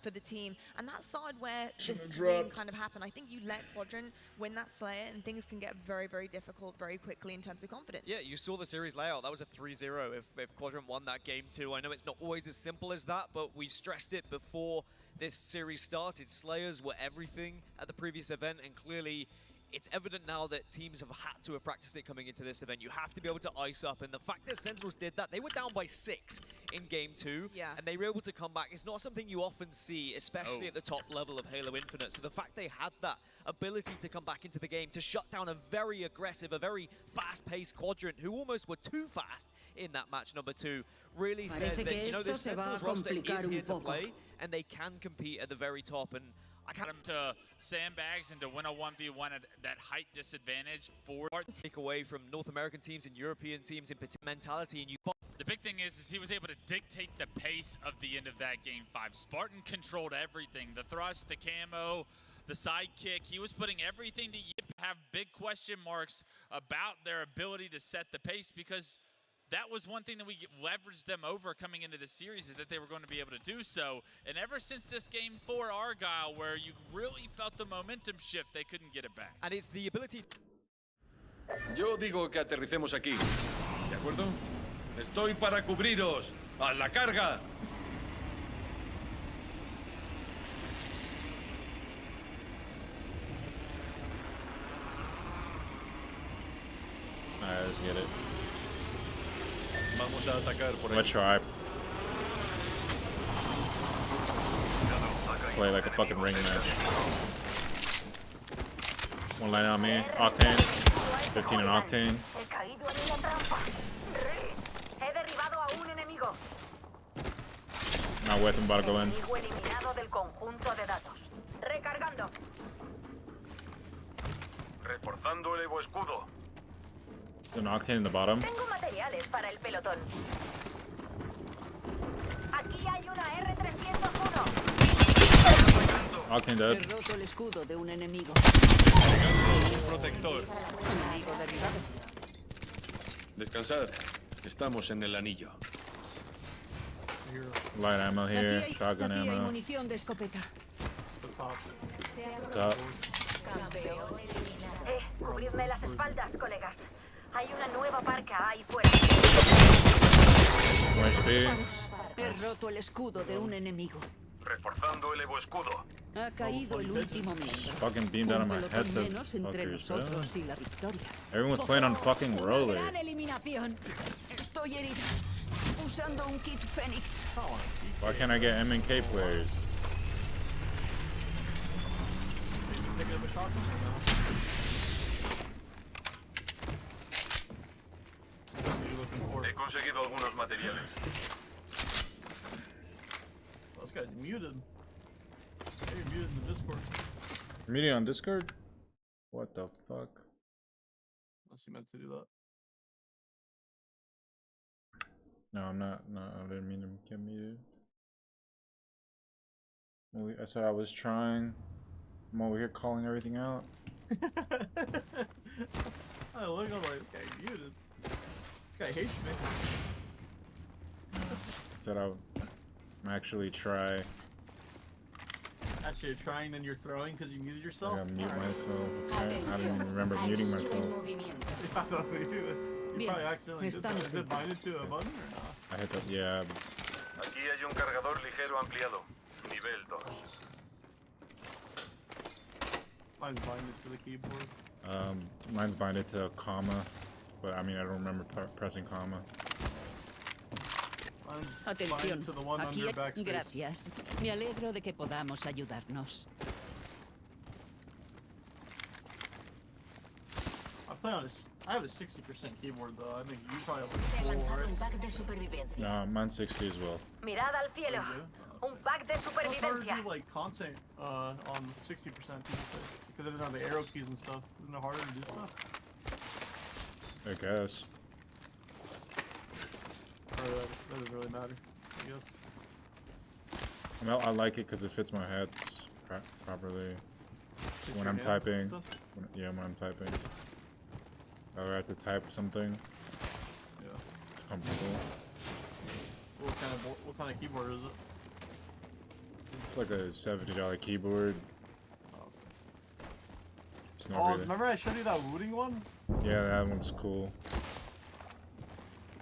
For the team, and that side where the swing kind of happened, I think you let Quadrant win that Slayer and things can get very, very difficult very quickly in terms of confidence. Yeah, you saw the series layout. That was a 3-0 if Quadrant won that game too. I know it's not always as simple as that, but we stressed it before this series started. Slayers were everything at the previous event, and clearly it's evident now that teams have had to have practiced it coming into this event. You have to be able to ice up, and the fact that Sentinels did that, they were down by 6 in game 2, and they were able to come back. It's not something you often see, especially at the top level of Halo Infinite. So the fact they had that ability to come back into the game, to shut down a very aggressive, a very fast-paced Quadrant, who almost were too fast in that match number 2, really says that, you know, this Sentinels roster is here to play, and they can compete at the very top. And I got him to sandbags and to win a 1v1 at that height disadvantage for take away from North American teams and European teams in particular mentality. And the big thing is he was able to dictate the pace of the end of that game 5. Spartan controlled everything, the thrust, the camo, the sidekick. He was putting everything to Yip. Have big question marks about their ability to set the pace, because that was one thing that we leveraged them over coming into the series, is that they were going to be able to do so. And ever since this game 4 Argyle, where you really felt the momentum shift, they couldn't get it back. And it's the ability. Yo digo que aterricemos aquí. ¿De acuerdo? Estoy para cubriros. ¡A la carga! Alright, let's get it. Vamos a atacar por I'm gonna try. Play like a fucking ring match. One line on me. Octane. 15 and Octane. He caído en una trampa. He derribado a un enemigo. Not with him, about to go in. Enemigo eliminado del conjunto de datos. Recargando. Reforzando el Evo escudo. There's an Octane in the bottom. Tengo materiales para el pelotón. Aquí hay una R301. Walking He dead. roto el escudo de un enemigo. Un protector. Enemigo derribado. Descansad. Estamos en el anillo. Light ammo here. Aquí Shotgun hay ammo. munición de escopeta. Top. Cubridme las espaldas, colegas. Hay una nueva parca ahí fuera. One HP. He roto el escudo de un enemigo. Reforzando el Evo escudo. Ha caído el último miembro. Fucking beamed out of my Un pelotón headset. menos entre Fuckers, bro. nosotros y la victoria. Everyone's playing on fucking roller. Gran eliminación. Estoy herida. Usando un kit Fénix. Why can't I get M and K players? He conseguido algunos materiales. This guy's muted. Hey, you're muted in the Discord. Meeting on Discord? What the fuck? Unless you meant to do that. No, I'm not. No, I didn't mean to get muted. I said I was trying. I'm over here calling everything out. I look, I'm like, this guy's muted. This guy hates me. Said I'm actually try. Actually, you're trying, then you're throwing because you muted yourself? I gotta mute Alright. myself. I don't even remember muting myself. I don't either. You probably accidentally did that. Is it binded to a button or not? I hit that. Yeah. Aquí hay un cargador ligero ampliado. Nivel 2. Mine's binded to the keyboard. Mine's binded to a comma, but I mean I don't remember pressing comma. Atención, to the one aquí under backspace. gracias. Me alegro de que podamos ayudarnos. I have a 60% keyboard though. I think you probably have like 4, right? No, mine's 60 as well. Mirad al cielo. Un pack de It's hard to supervivencia. do like content on 60% because it doesn't have the arrow keys and stuff. Isn't it harder to do stuff? I guess. Or that doesn't really matter, I guess. Well, I like it because it fits my head properly. When I'm typing. When I'm typing. If I have to type something. Yeah. It's comfortable. What kind of keyboard is it? It's like a $70 keyboard. It's not Oh, really... remember I showed you that looting one? Yeah, that one's cool.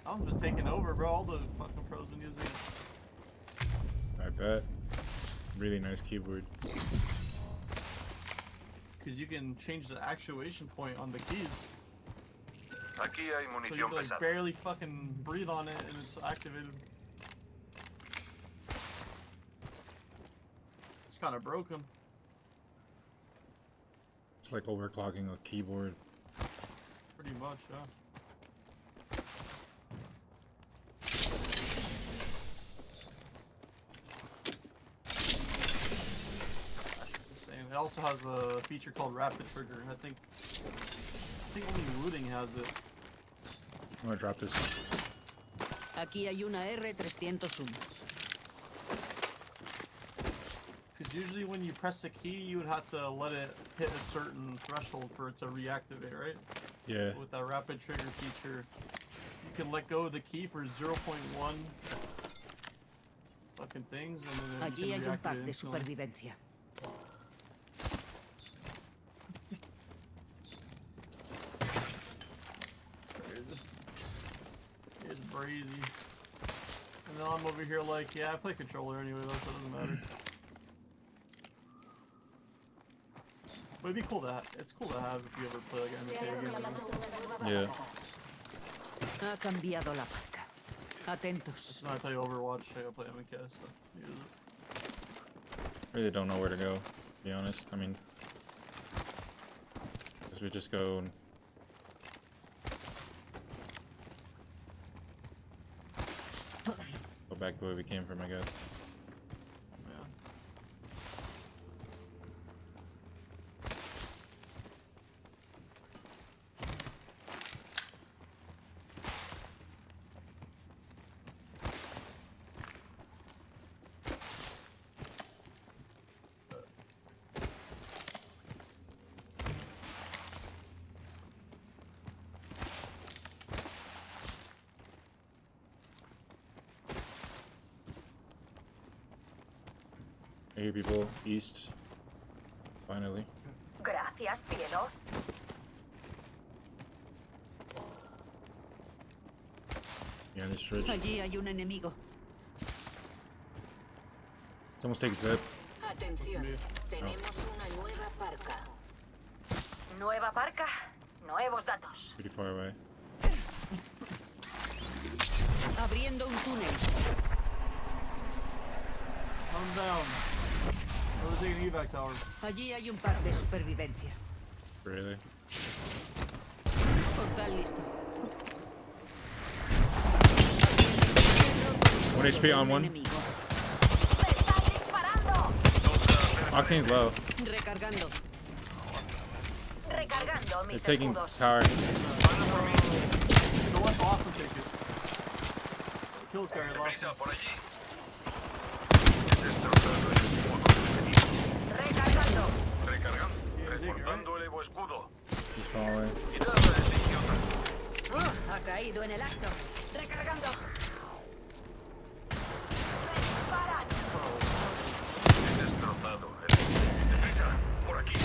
That one's been taken over, bro. All the fucking pros been using it. I bet. Really nice keyboard. Because you can change the actuation point on the keys. Aquí hay So you munición can like pesada. barely fucking breathe on it and it's activated. It's kind of broken. It's like overclocking a keyboard. Pretty much, yeah. It also has a feature called Rapid Trigger. I think only looting has it. I'm gonna drop this. Aquí hay una R301. Because usually when you press a key, you would have to let it hit a certain threshold for it to reactivate, right? Yeah. With that Rapid Trigger feature, you can let go of the key for 0.1 fucking things, and then Allí you hay can un reactivate pack it de instantly. supervivencia. It's brazy. And then I'm over here like, yeah, I play controller anyway, though, so it doesn't matter. But it'd be cool to have. It's cool to have if you ever play like an imitator game. Yeah. Ha cambiado la marca. Atentos. When I play Overwatch, I gotta play MK, so use it. Really don't know where to go, to be honest. I mean, guess we just go. Go back the way we came from, I guess. I hear people east. Finally. Gracias, cielo. Behind this ridge. Allí hay un enemigo. Someone's take zip. Atención, tenemos una nueva parca. Nueva parca, nuevos datos. Pretty far away. Abriendo un túnel. I'm down. We're taking evac towers. Allí hay un pack de supervivencia. Really? Portal listo. 1 HP on one. Octane's low. Recargando. Recargando They're mis taking escudos. tower. The one off will take it. Kill this guy, I lost him. Recargando. Reforzando el Evo escudo. He's falling. Ha caído en el acto. Recargando. Me disparan. He destrozado el... Deprisa, por aquí.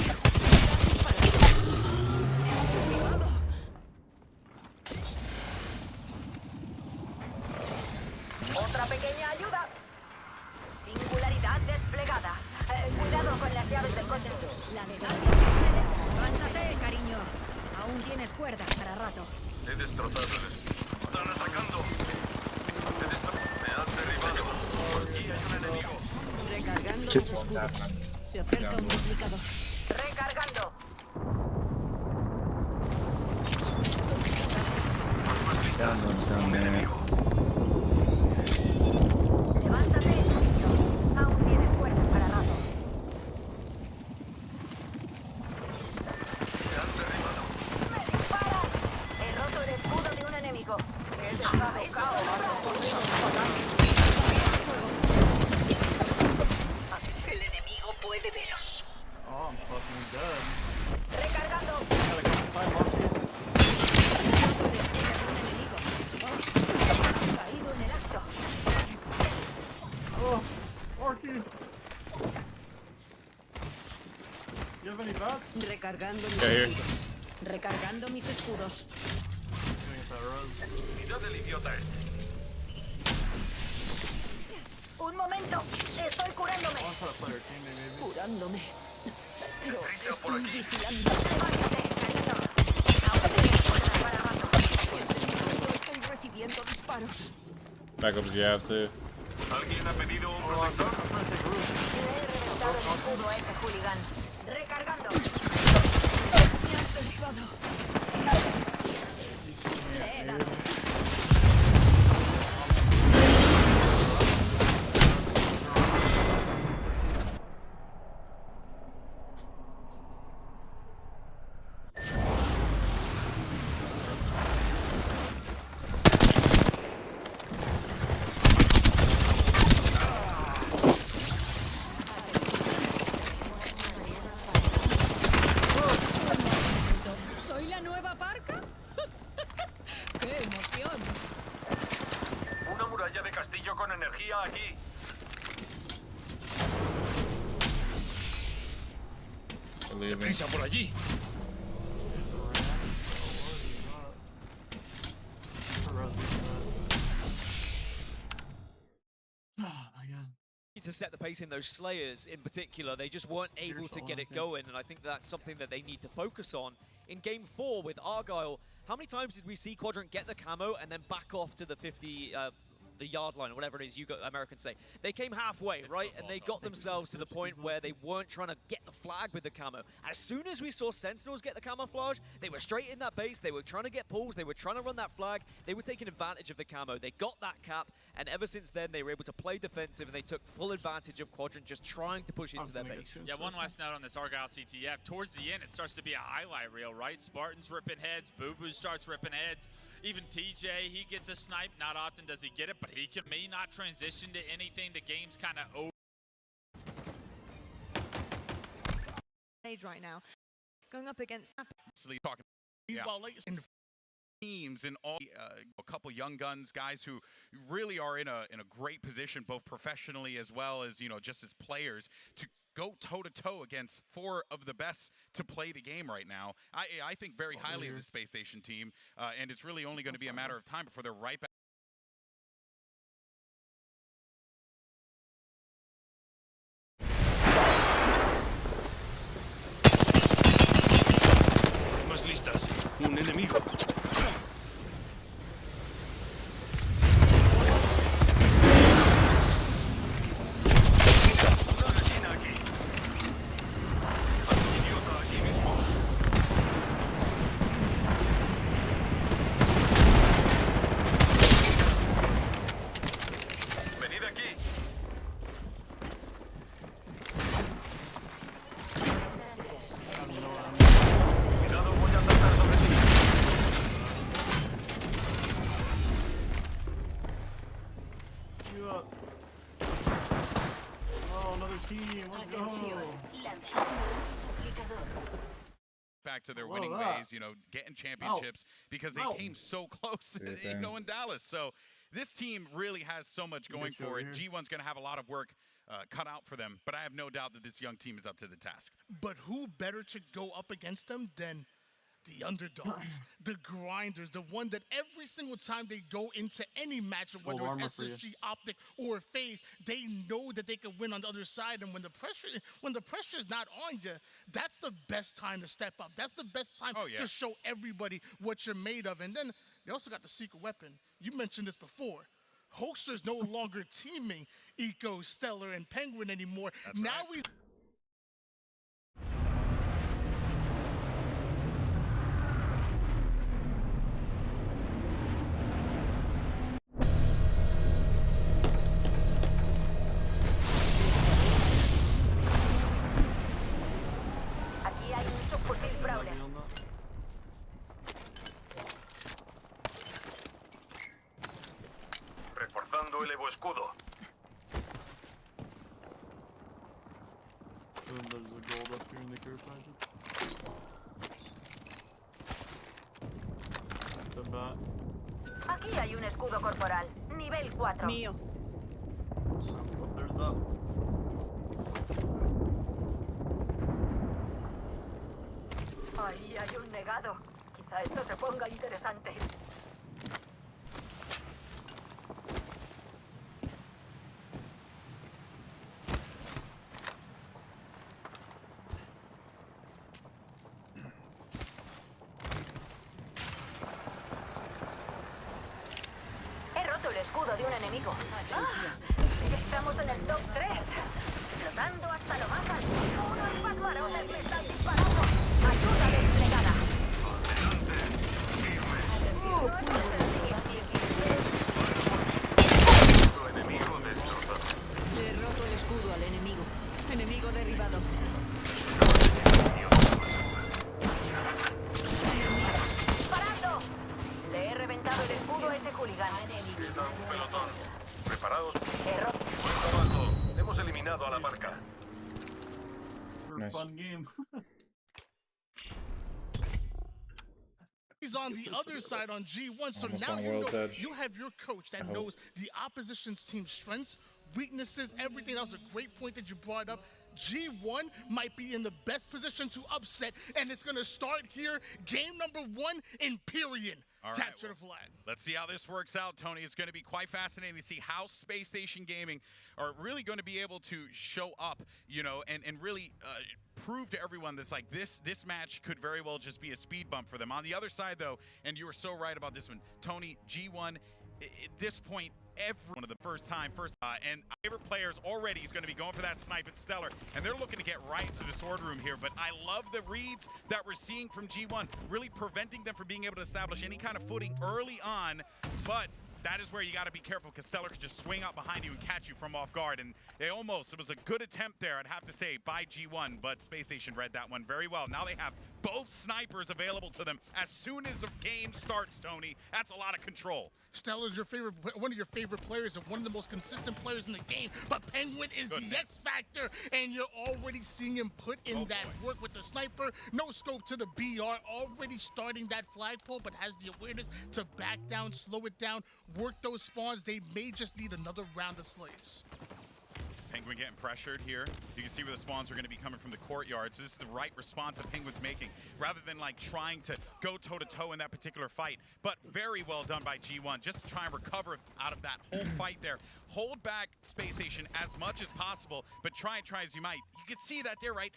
Otra pequeña ayuda. Singularidad desplegada. Cuidado con las llaves del coche. Levántate, cariño. Aún tienes cuerdas para rato. He destrozado el... ¡Están atacando! Me han derribado. Aquí hay un enemigo. Recargando mis escudos. Se acerca un duplicador. Recargando. One's down there. Levántate. Aún tienes cuerdas para rato. Me disparan. He roto el escudo de un enemigo. He dejado caos. El enemigo puede veros. Oh, I'm fucking dead. Recargando. Gotta go inside, Marky. Caído en el acto. Oh, Marky. You have any bats? Recargando mis Yeah, here. escudos. Recargando mis escudos. Gonna get that res. Mirad el idiota este. Un momento. Estoy curándome. I want to play our teammate, maybe. Curándome. Pero Deprisa, por estoy aquí. vigilando. Levántate, cariño. Aún tienes cuerdas para rato. Estoy recibiendo disparos. Backups, you have to. ¿Alguien ha pedido un protector? Le he reventado el escudo a ese hooligan. Recargando. Me han derribado. Le he dado. ¿Soy la nueva parca? ¡Qué emoción! Una muralla de castillo con energía aquí. Deprisa por allí. Oh my god. To set the pace in those Slayers in particular, they just weren't able to get it going, and I think that's something that they need to focus on. In Game 4 with Argyle, how many times did we see Quadrant get the camo and then back off to the 50, the yard line, or whatever it is you Americans say? They came halfway, right? And they got themselves to the point where they weren't trying to get the flag with the camo. As soon as we saw Sentinels get the camouflage, they were straight in that base, they were trying to get pulls, they were trying to run that flag, they were taking advantage of the camo. They got that cap, and ever since then, they were able to play defensive, and they took full advantage of Quadrant just trying to push into their base. Yeah, one last note on this Argyle CTF. Towards the end, it starts to be a highlight reel, right? Spartans ripping heads, Boo Boo starts ripping heads. Even TJ, he gets a snipe. Not often does he get it, but he can may not transition to anything. The game's kind of over. Right now, going up against. Talking. Yeah. While in teams and all a couple young guns, guys who really are in a great position, both professionally as well as just as players, to go toe-to-toe against 4 of the best to play the game right now. I think very highly of the Space Station team, and it's really only going to be a matter of time before they're right back. Armas listas. Un enemigo. Back to their winning ways, getting championships because they came so close, in Dallas. So this team really has so much going for it. G1's going to have a lot of work cut out for them, but I have no doubt that this young team is up to the task. But who better to go up against them than the underdogs, the grinders, the one that every single time they go into any matchup, whether it's SSG, Optic, or FaZe, they know that they can win on the other side. And when the pressure is not on you, that's the best time to step up. That's the best time to show everybody what you're made of. And then they also got the secret weapon. You mentioned this before. Hoaxer's no longer teaming Eco, Stellar, and Penguin anymore. Now he's... Reforzando el Evo Escudo. Aquí hay un escudo corporal, nivel 4. Mío. Ahí hay un negado. Quizá esto se ponga interesante. He roto el escudo de un enemigo. Estamos en el top 3. Flotando hasta lo más alto. Unos más varones me están disparando. Ayuda desplegada. Enemigo destrozado. Le he roto el escudo al enemigo. Enemigo derribado. ¡Disparando! Le he reventado el escudo a ese hooligan. Queda un pelotón. ¿Preparados? He roto. Buen trabajo. Hemos eliminado a la marca. Fun game. He's on the other side on G1, so now you have your coach that knows the opposition's team's strengths, weaknesses, everything. That was a great point that you brought up. G1 might be in the best position to upset, and it's going to start here. Game number 1, Empyrean. All Capture right, the flag. Let's see how this works out, Tony. It's going to be quite fascinating to see how Space Station Gaming are really going to be able to show up, and really prove to everyone that's like this match could very well just be a speed bump for them. On the other side, though, and you were so right about this one, Tony, G1, at this point, everyone of the first and my favorite players already is going to be going for that snipe at Stellar, and they're looking to get right into the sword room here. But I love the reads that we're seeing from G1, really preventing them from being able to establish any kind of footing early on. But that is where you got to be careful because Stellar could just swing out behind you and catch you from off guard. And it was a good attempt there, I'd have to say, by G1, but Space Station read that one very well. Now they have both snipers available to them as soon as the game starts, Tony. That's a lot of control. Stellar's one of your favorite players and one of the most consistent players in the game, but Penguin is the X factor, and you're already seeing him put in that work with the sniper. No scope to the BR, already starting that flagpole, but has the awareness to back down, slow it down, work those spawns. They may just need another round of slays. Penguin getting pressured here. You can see where the spawns are going to be coming from the courtyard. So this is the right response that Penguin's making, rather than like trying to go toe-to-toe in that particular fight. But very well done by G1, just to try and recover out of that whole fight there. Hold back Space Station as much as possible, but try as you might. You can see that there, right?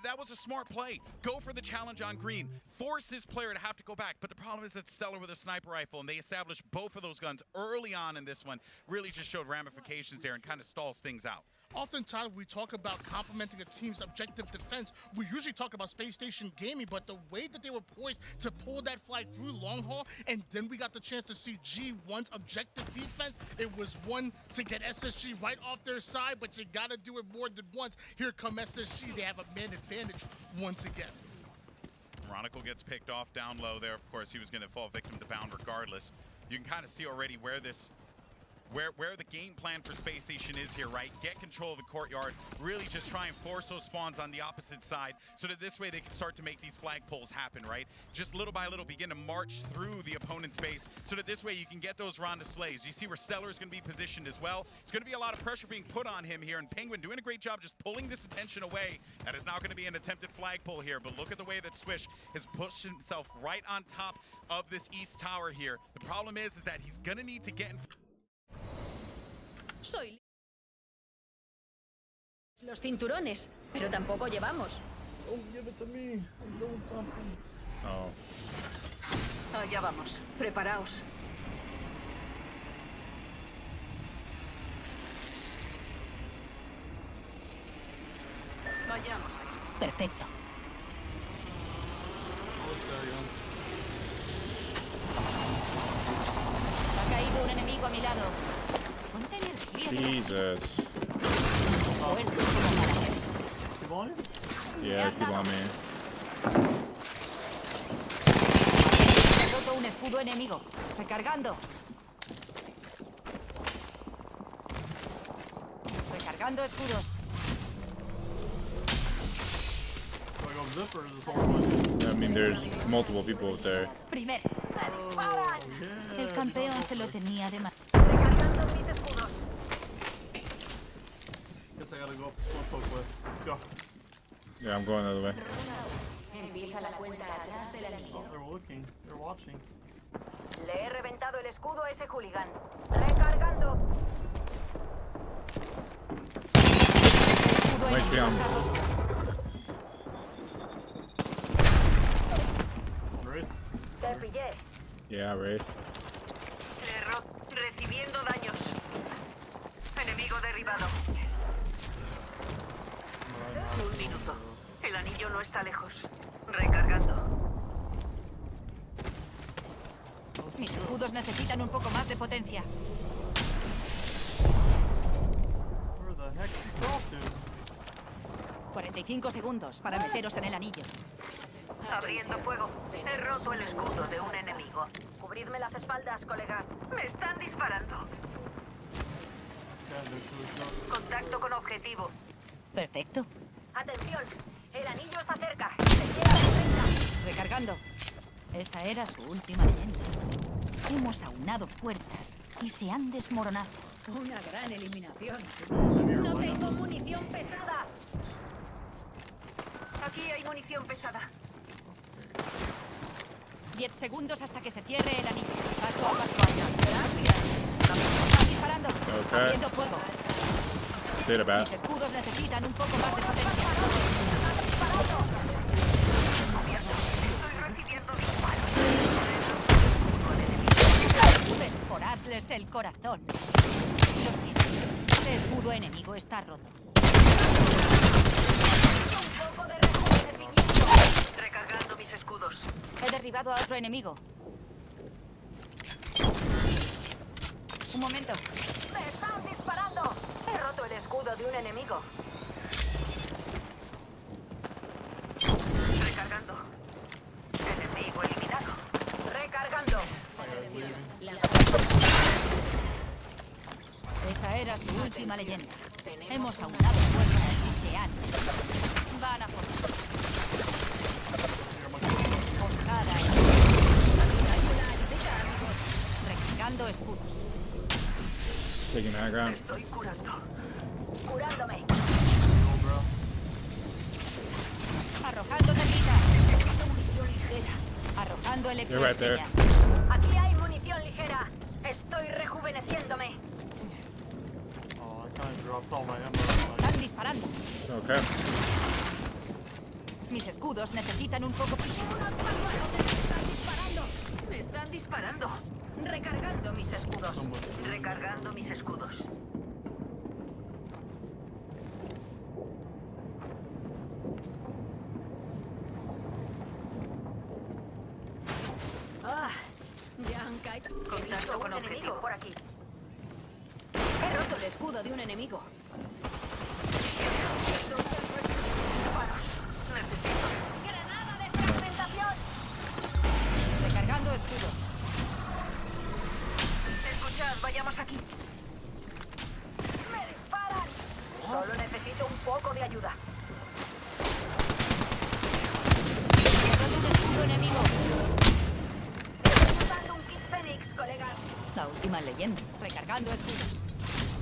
That was a smart play. Go for the challenge on green. Force his player to have to go back. But the problem is that Stellar with a sniper rifle, and they established both of those guns early on in this one, really just showed ramifications there and kind of stalls things out. Oftentimes, we talk about complementing a team's objective defense. We usually talk about Space Station gaming, but the way that they were poised to pull that flag through long haul, and then we got the chance to see G1's objective defense. It was one to get SSG right off their side, but you gotta do it more than once. Here come SSG. They have a man advantage once again. Chronicle gets picked off down low there. Of course, he was going to fall victim to Bound regardless. You can kind of see already where this where the game plan for Space Station is here, right? Get control of the courtyard, really just try and force those spawns on the opposite side so that this way they can start to make these flagpoles happen, right? Just little by little begin to march through the opponent's base so that this way you can get those round of slays. You see where Stellar is going to be positioned as well. It's going to be a lot of pressure being put on him here, and Penguin doing a great job just pulling this attention away. That is now going to be an attempted flagpole here, but look at the way that Swish has pushed himself right on top of this east tower here. The problem is that he's going to need to get in. Soy los cinturones, pero tampoco llevamos. Oh, give it to me. I'm doing something. Oh. Allá vamos. Preparaos. Vayamos ahí. Perfecto. Ha caído un enemigo a mi lado. Ponte energía. Jesus. Yeah, keep on me. He roto un escudo enemigo. Recargando. Recargando escudos. I mean, there's multiple people up there. Primero. El campeón se lo tenía de más. Recargando mis escudos. Guess I gotta go up the smoke way. Let's go. Yeah, I'm going the other way. Empieza la cuenta atrás del anillo. Oh, they're looking. They're watching. Le he reventado el escudo a ese hooligan. Recargando. Nice down. Te pillé. Yeah, Wraith. Error. Recibiendo daños. Enemigo derribado. Un minuto. El anillo no está lejos. Recargando. Mis escudos necesitan un poco más de potencia. Where the heck did you crawl to? 45 segundos para meteros en el anillo. Abriendo fuego. He roto el escudo de un enemigo. Cubridme las espaldas, colegas. Me están disparando. Contacto con objetivo. Perfecto. Atención, el anillo está cerca. Se quiere cerca. Recargando. Esa era su última leyenda. Hemos aunado fuerzas y se han desmoronado. Una gran eliminación. No tengo munición pesada. Aquí hay munición pesada. 10 segundos hasta que se cierre el anillo. Paso a paso. Están disparando. Okay. Abriendo fuego. Did about. Mis escudos necesitan un poco más de potencia. Perforadles el corazón. Los tiros. El escudo enemigo está roto. Recargando mis escudos. He derribado a otro enemigo. Un momento. ¡Me están disparando! He roto el escudo de un enemigo. Recargando. Enemigo eliminado. Recargando. Esa era su última leyenda. Hemos aunado fuerzas y se han. Van a por recargando escudos. Taking high ground. Estoy curando. Curándome. Arrojando termita. Necesito munición ligera. Arrojando You're right there. electroestrella. Aquí hay munición ligera. Estoy rejuveneciéndome. Oh, I kind of dropped all my ammo. Están disparando. Okay. Mis escudos necesitan un poco. Me están disparando. Recargando mis escudos. Recargando mis escudos. Ah, ya han caído. He visto un enemigo por aquí. He roto el escudo de un enemigo. Disparos. Necesito. ¡Granada de fragmentación! Recargando escudo. Escuchad, vayamos aquí. ¡Me disparan! Solo necesito un poco de ayuda. He roto un escudo enemigo. Estoy usando un kit Phoenix, colegas. La última leyenda. Recargando escudos.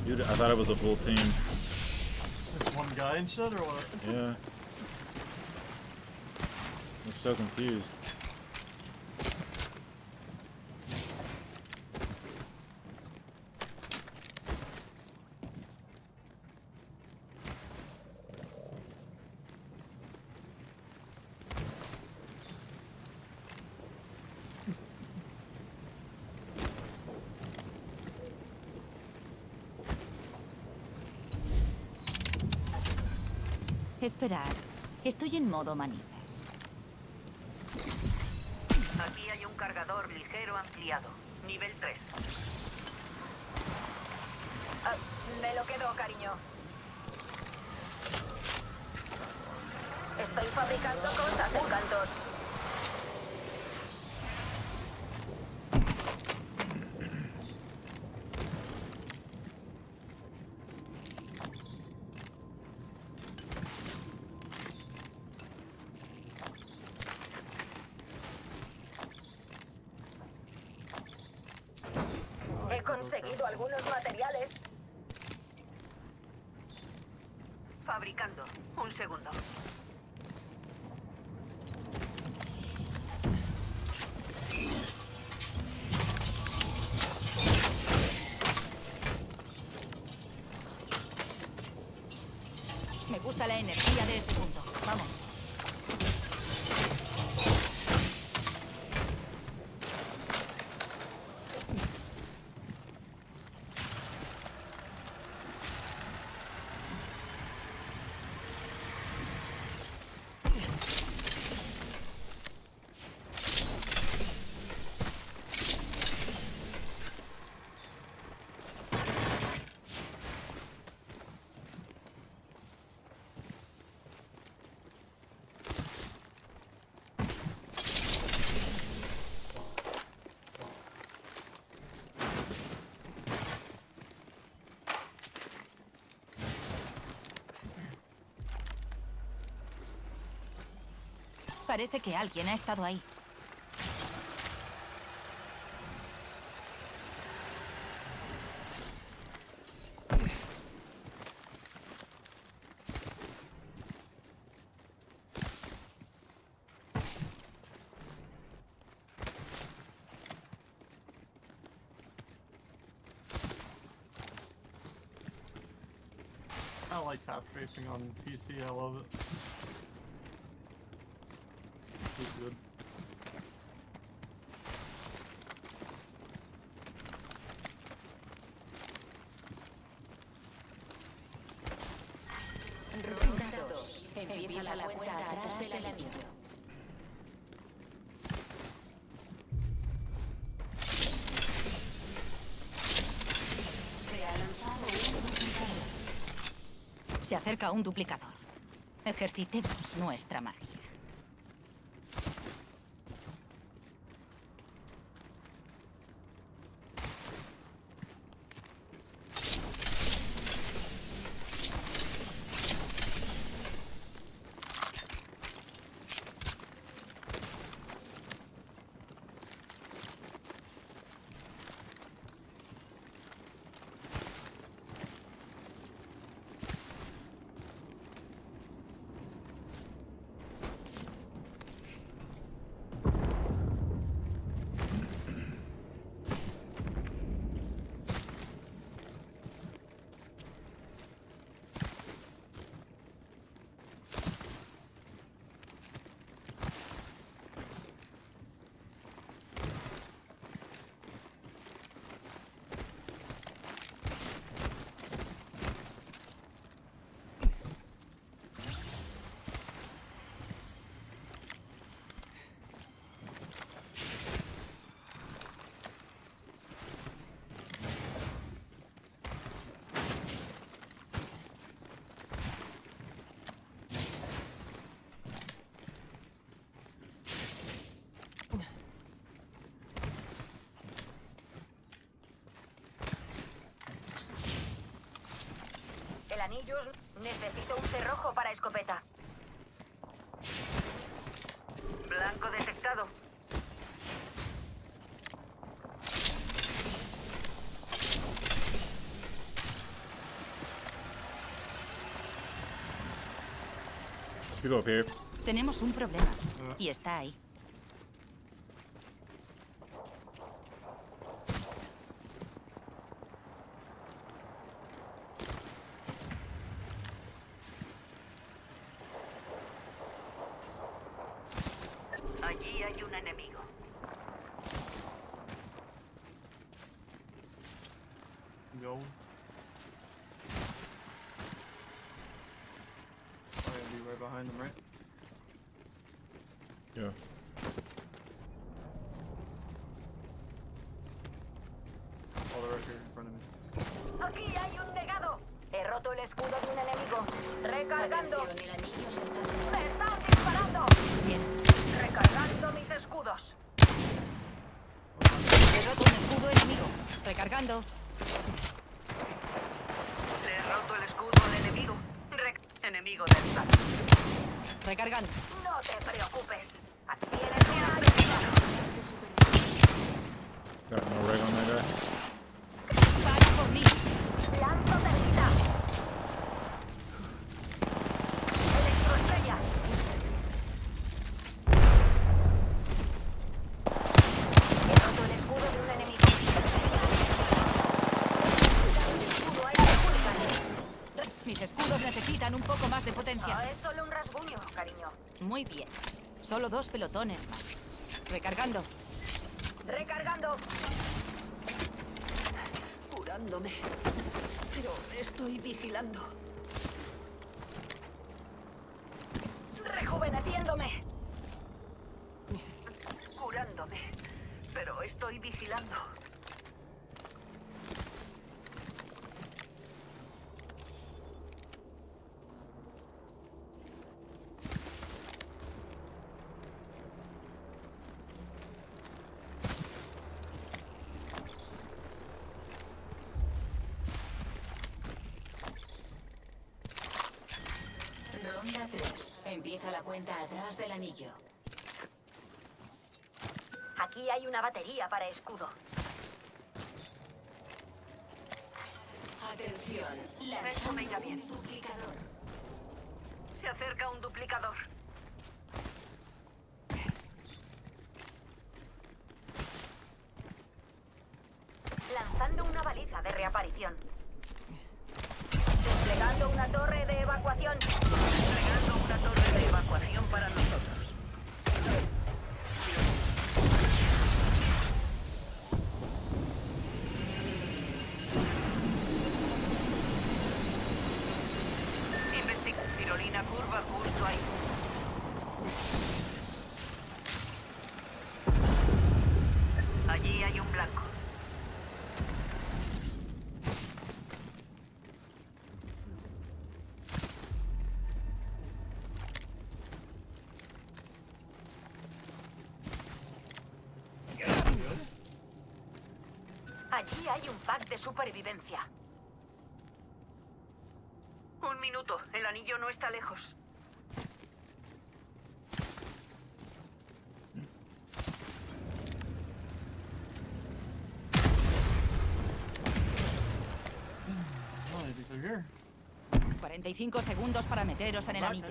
Dude, I thought it was a full team. Just one guy and shit, or what? Yeah. I'm so confused. Esperad. Estoy en modo manitas. Aquí hay un cargador ligero ampliado. Nivel 3. Me lo quedo, cariño. Estoy fabricando cosas, encantos. He conseguido algunos materiales. Fabricando. Un segundo. Me gusta la energía de este punto. Vamos. Parece que alguien ha estado ahí. I like tap tracing on PC, I love it. It's good. Ronda 2. Empieza la cuenta atrás del anillo. acerca un duplicador. Ejercitemos nuestra magia. El anillo necesito un cerrojo para escopeta. Blanco detectado. People up here. Tenemos un problema. Y está ahí. Allí hay un enemigo. Go. Oh, yeah, be right behind them, right? Yeah. Oh, they're right here in front of me. Aquí hay un negado. He roto el escudo de un enemigo. Recargando. ¡Me están disparando! Bien. Recargando mis escudos. He roto un escudo enemigo. Recargando. Le he roto el escudo al enemigo. Enemigo del saco. Recargando. No te preocupes. Aquí tienes una ayuda. Got no reg on that guy. Para por mí. Lanzo termita. Electroestrella. He roto el escudo de un enemigo. Escudo, hay república. Mis escudos necesitan un poco más de potencia. Es solo un rasguño, cariño. Muy bien. Solo 2 pelotones más. Recargando. Recargando. Curándome. Pero estoy vigilando. Rejuveneciéndome. Curándome. Pero estoy vigilando. Ronda 3. Empieza la cuenta atrás del anillo. Aquí hay una batería para escudo. Atención, Eso me irá bien. duplicador. Se acerca un duplicador. Lanzando una baliza de reaparición. Desplegando una torre de evacuación. Desplegando una torre de evacuación para nosotros. Tirolina curva, curso ahí. Allí hay un blanco. Allí hay un pack de supervivencia. Un minuto, el anillo no está lejos. No, they're here. 45 segundos para meteros en el anillo.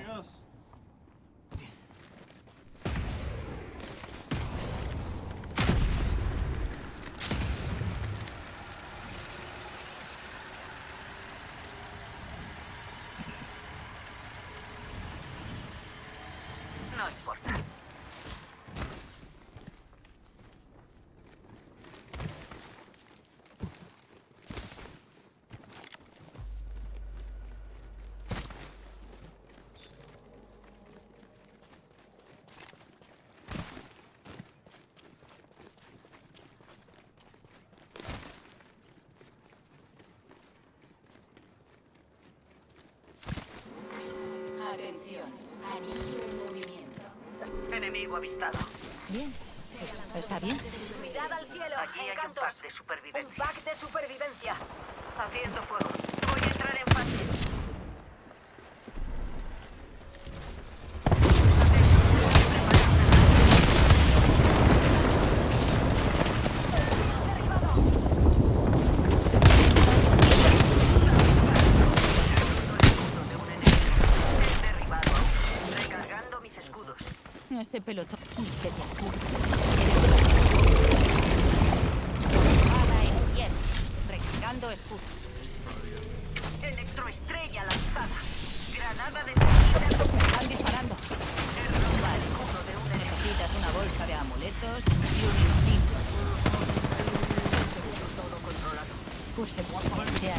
No importa. Atención, anillo en movimiento. Enemigo avistado. Bien. ¿Está bien? Mirad al cielo, Aquí hay un encantos. pack de supervivencia. Un pack de supervivencia. Abriendo fuego. Voy a entrar en fase. Recargando mis escudos. Ese pelotón ni se te ocurre. Bala en 10. Recargando escudos. Electroestrella lanzada. Granada de tequila. Están disparando. Vale. Necesitas una bolsa de amuletos y un instinto. Todo controlado. Pues te ayuda.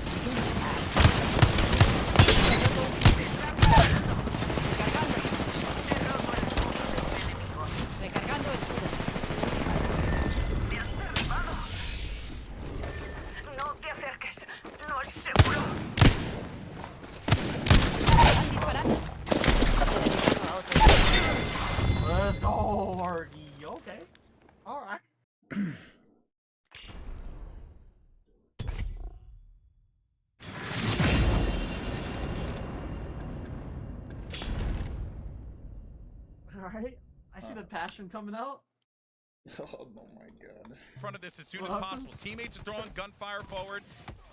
Recargando escudos. ¡Me has derribado! No te acerques. No es seguro. Están disparando. Let's go, Marky. Okay. All right. All right. I see the passion coming out. Oh my god. In front of this as soon as possible. Teammates are throwing gunfire forward.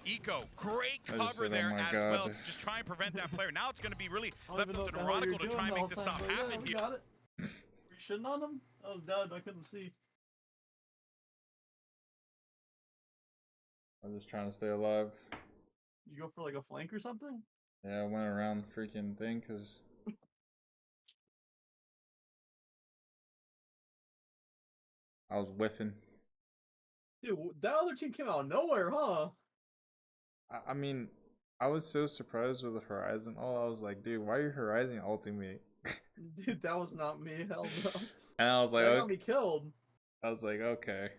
Eco, great cover there as well to just try and prevent that player. Now it's going to be really left up to Neurotical to try and make this stop happen here. Got it. Were you shitting on him? I was dead. I couldn't see. I'm just trying to stay alive. You go for like a flank or something? Yeah, I went around the freaking thing because I was whiffing. Dude, that other team came out of nowhere, huh? I mean, I was so surprised with the Horizon. Oh, I was like, dude, why are you Horizon ulting me? Dude, that was not me. Hell no. And I was like, that got me killed. I was like, okay.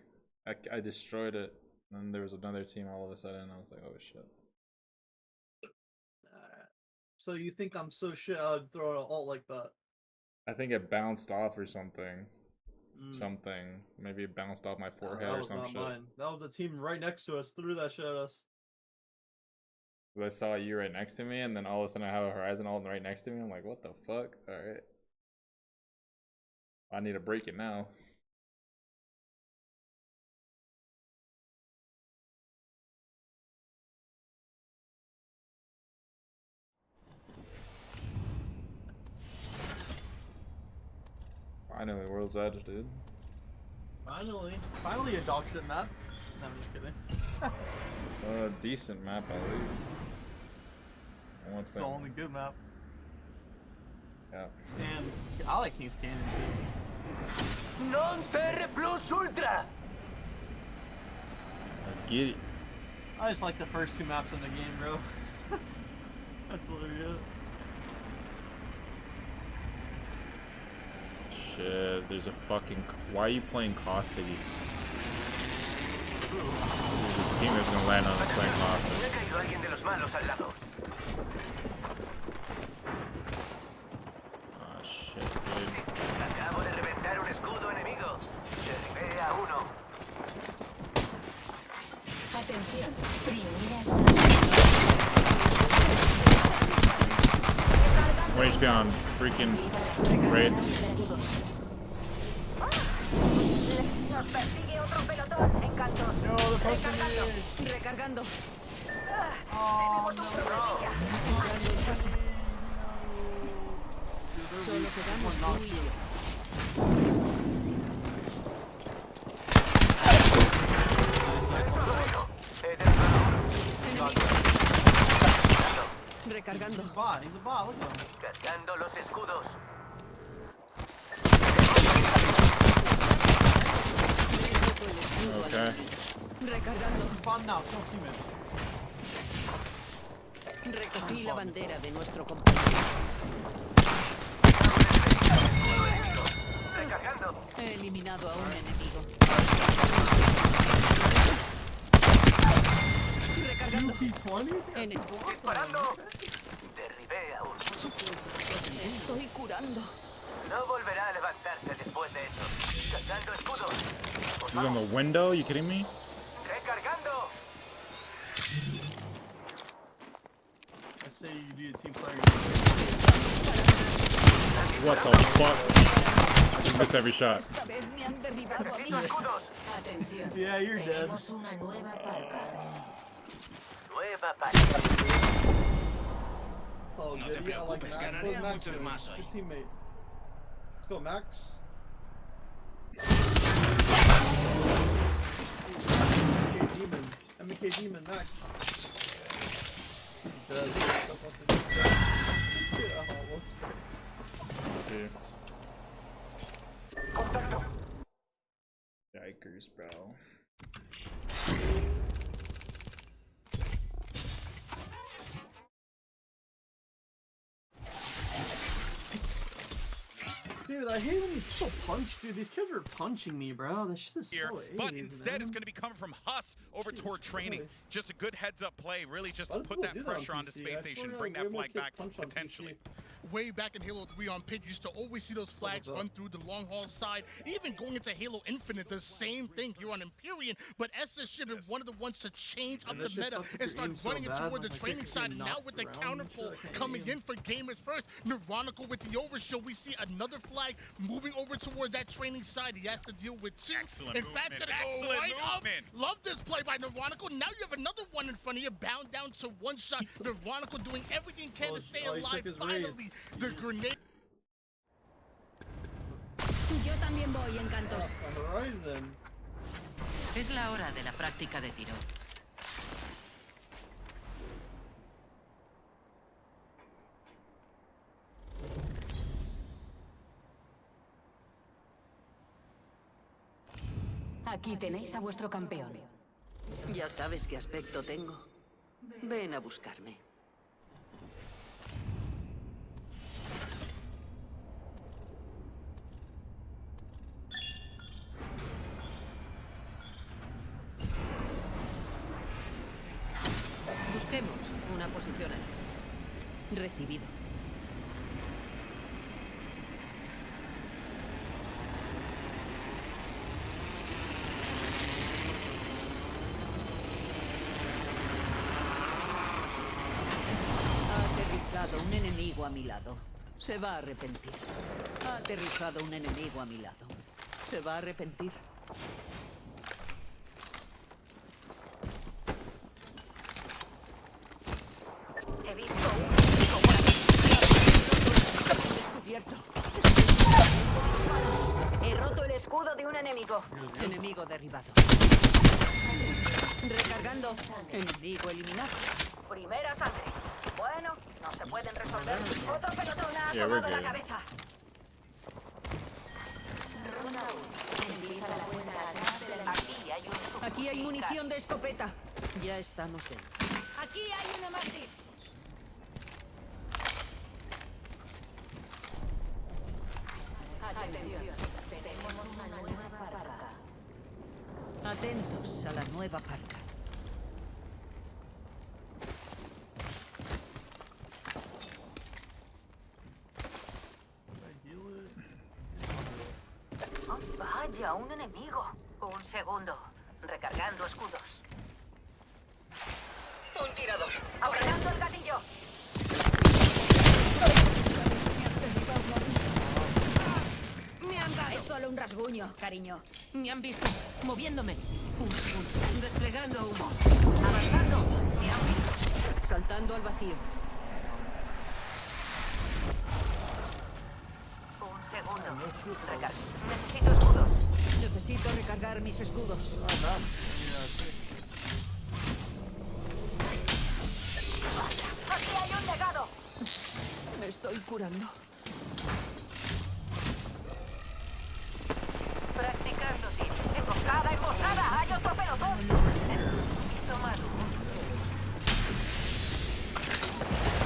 I destroyed it. And then there was another team all of a sudden. I was like, oh shit. So you think I'm so shit I would throw an ult like that? I think it bounced off or something. Something. Maybe it bounced off my forehead or some shit. That was not mine. That was the team right next to us. Threw that shit at us. Because I saw you right next to me, and then all of a sudden I have a Horizon ult right next to me. I'm like, what the fuck? Alright. I need to break it now. Finally, World's Edge, dude. Finally a dog shit map. No, I'm just kidding. A decent map at least. It's the only good map. Yeah. And I like King's Canyon too. Non Terre Plus Ultra! Let's get it. I just like the first two maps in the game, bro. That's literally it. Shit, there's a fucking... Why are you playing Caustic? Your team is gonna land on the playing Caustic. Oh shit, dude. Acabo de reventar un escudo enemigo. Derribé a uno. on freaking raid. Nos persigue otro pelotón en cantos. Recargando. Tenemos un problemilla. Solo quedamos tú y yo. Recargando. Cargando los escudos. Okay. Recargando. Recogí la bandera de nuestro compañero. Recargando. He eliminado a un enemigo. Recargando. Disparando. Derribé a uno. Estoy curando. No volverá a levantarse después de eso. Cargando escudos. He's on the window? You kidding me? Recargando. I say you do a team player. What the fuck? I just missed every shot. Esta vez me han derribado a mí. Atención. Yeah, you're dead. Tenemos una nueva parca. Nueva partida. No te preocupes, ganaré a muchos más hoy. Let's go, Max. MK Demon, Max. Yikers, bro. Dude, I hate when people punch. Dude, these kids are punching me, bro. This shit is Here, so but 80s, instead man. it's going to be coming from Huss over toward training. Christ. Just a good heads-up play, really just Why to do put people that do that on pressure onto PC? Space I Station, swear bring way that more flag kids back punch on potentially. PC. Way back in Halo 3 on Pit, you used to always see those flags run through the long haul side. Even going into Halo Infinite, the same thing here on Empyrean. But SS should have one of the ones to change up the meta and start running it toward the training side. And now with the counter pull coming in for gamers first, Neuronica with the overshow, we see another flag moving over towards that training side. He has to deal with two. Excellent in movement. fact, gonna go Excellent right movement. up. Love this play by Neuronica. Now you have another one in front of you, bound down to one shot. Neuronica doing everything he can to stay alive. Finally, the grenade. Yo también voy, Encantos. Es la hora de la práctica de tiro. Aquí tenéis a vuestro campeón. Ya sabes qué aspecto tengo. Ven a buscarme. Busquemos una posición ahí. Recibido. Ha aterrizado un enemigo a mi lado. Se va a arrepentir. Ha aterrizado un enemigo a mi lado. Se va a arrepentir. He visto un enemigo por aquí. Descubierto. He roto el escudo de un enemigo. Enemigo derribado. Recargando. Enemigo eliminado. Primera sangre. Bueno, no se pueden resolver. Otro pelotón ha Yeah, we're asomado la good. cabeza. Aquí hay un Aquí hay munición de escopeta. Ya estamos dentro. Aquí hay uno más. Atención, tenemos una nueva parca. Atentos a la nueva parca. Oh, vaya, un enemigo. Un segundo. Recargando escudos. Un tirador. Apretando el gatillo. Me han dado. Es solo un rasguño, cariño. Me han visto moviéndome. Un segundo. Desplegando humo. Avanzando. Me han visto. Saltando al vacío. Un segundo. Necesito escudos. Necesito recargar mis escudos. ¡Aquí hay un legado! Me estoy curando. Practicando, sí. Emboscada, emboscada. Hay otro pelotón. Tomad humo.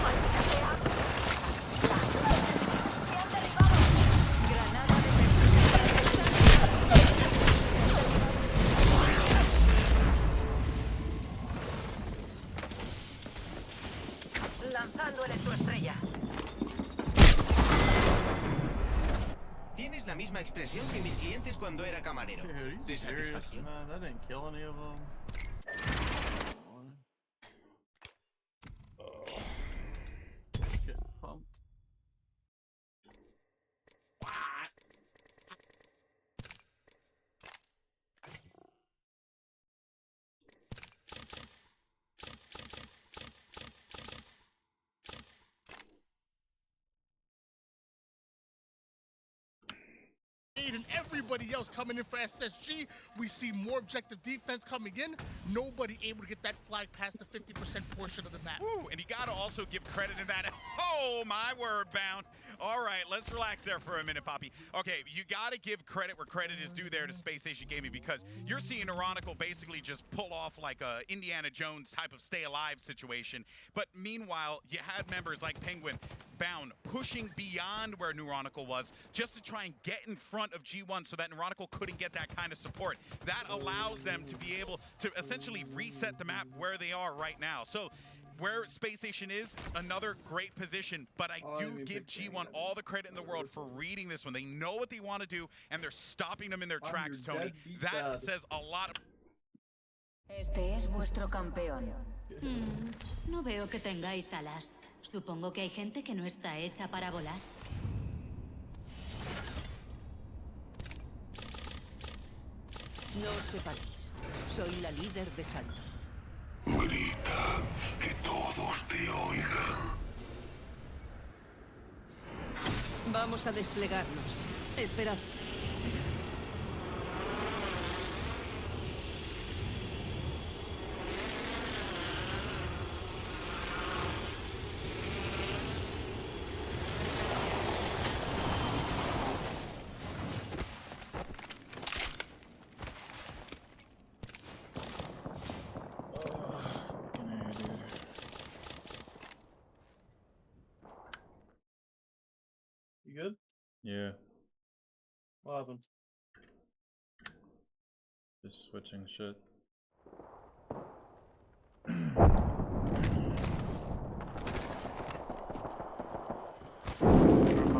Maldita sea. ¡Me han derribado! Granada de Lanzando electroestrella. Tienes la misma expresión que mis clientes cuando era camarero. ¿De satisfacción? Man, that didn't kill any of them. Get pumped. And everybody else coming in for SSG. We see more objective defense coming in. Nobody able to get that flag past the 50% portion of the map. Ooh, and you got to also give credit to that. Oh, my word, Bound. All right, let's relax there for a minute, Poppy. Okay, you got to give credit where credit is due there to Space Station Gaming, because you're seeing Ironical basically just pull off like a Indiana Jones type of stay alive situation. But meanwhile, you had members like Penguin, Bound, pushing beyond where Neuronical was just to try and get in front of G1 so that Neuronical couldn't get that kind of support. That allows them to be able to essentially reset the map where they are right now. So where Space Station is, another great position, but I do give G1 all the credit in the world for reading this one. They know what they want to do, and they're stopping them in their tracks, Tony. That says a lot. Este es vuestro campeón. No veo que tengáis alas. Supongo que hay gente que no está hecha para volar. No os separéis. Soy la líder de salto. Grita, que todos te oigan. Vamos a desplegarnos. Esperad. You good? Yeah. What happened? Just switching shit. How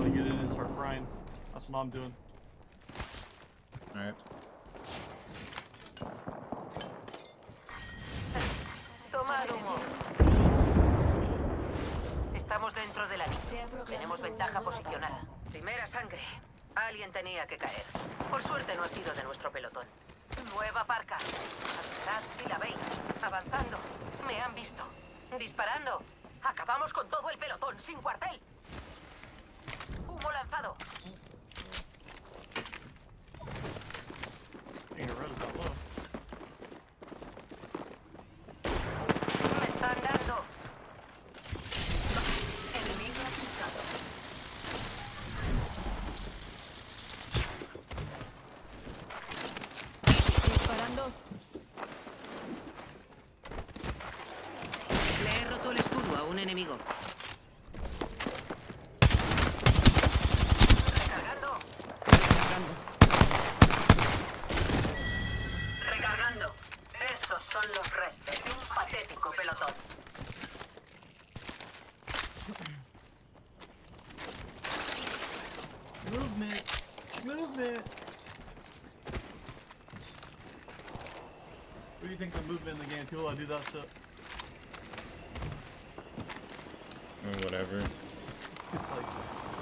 to get in and start frying. That's what I'm doing. Alright. Tomad humo. Estamos dentro de la línea. Tenemos ventaja posicional. Primera sangre. Alguien tenía que caer. Por suerte no ha sido de nuestro pelotón. Nueva parca. Avisad si la veis. Avanzando. Me han visto. Disparando. Acabamos con todo el pelotón, sin cuartel. Humo lanzado. Me están dando. Enemigo acusado. Disparando. Le he roto el escudo a un enemigo. Recargando. Recargando. Esos son los restos de un patético pelotón. Movement. Movement. What do you think the movement in the game? People that do that shit. Whatever. It's like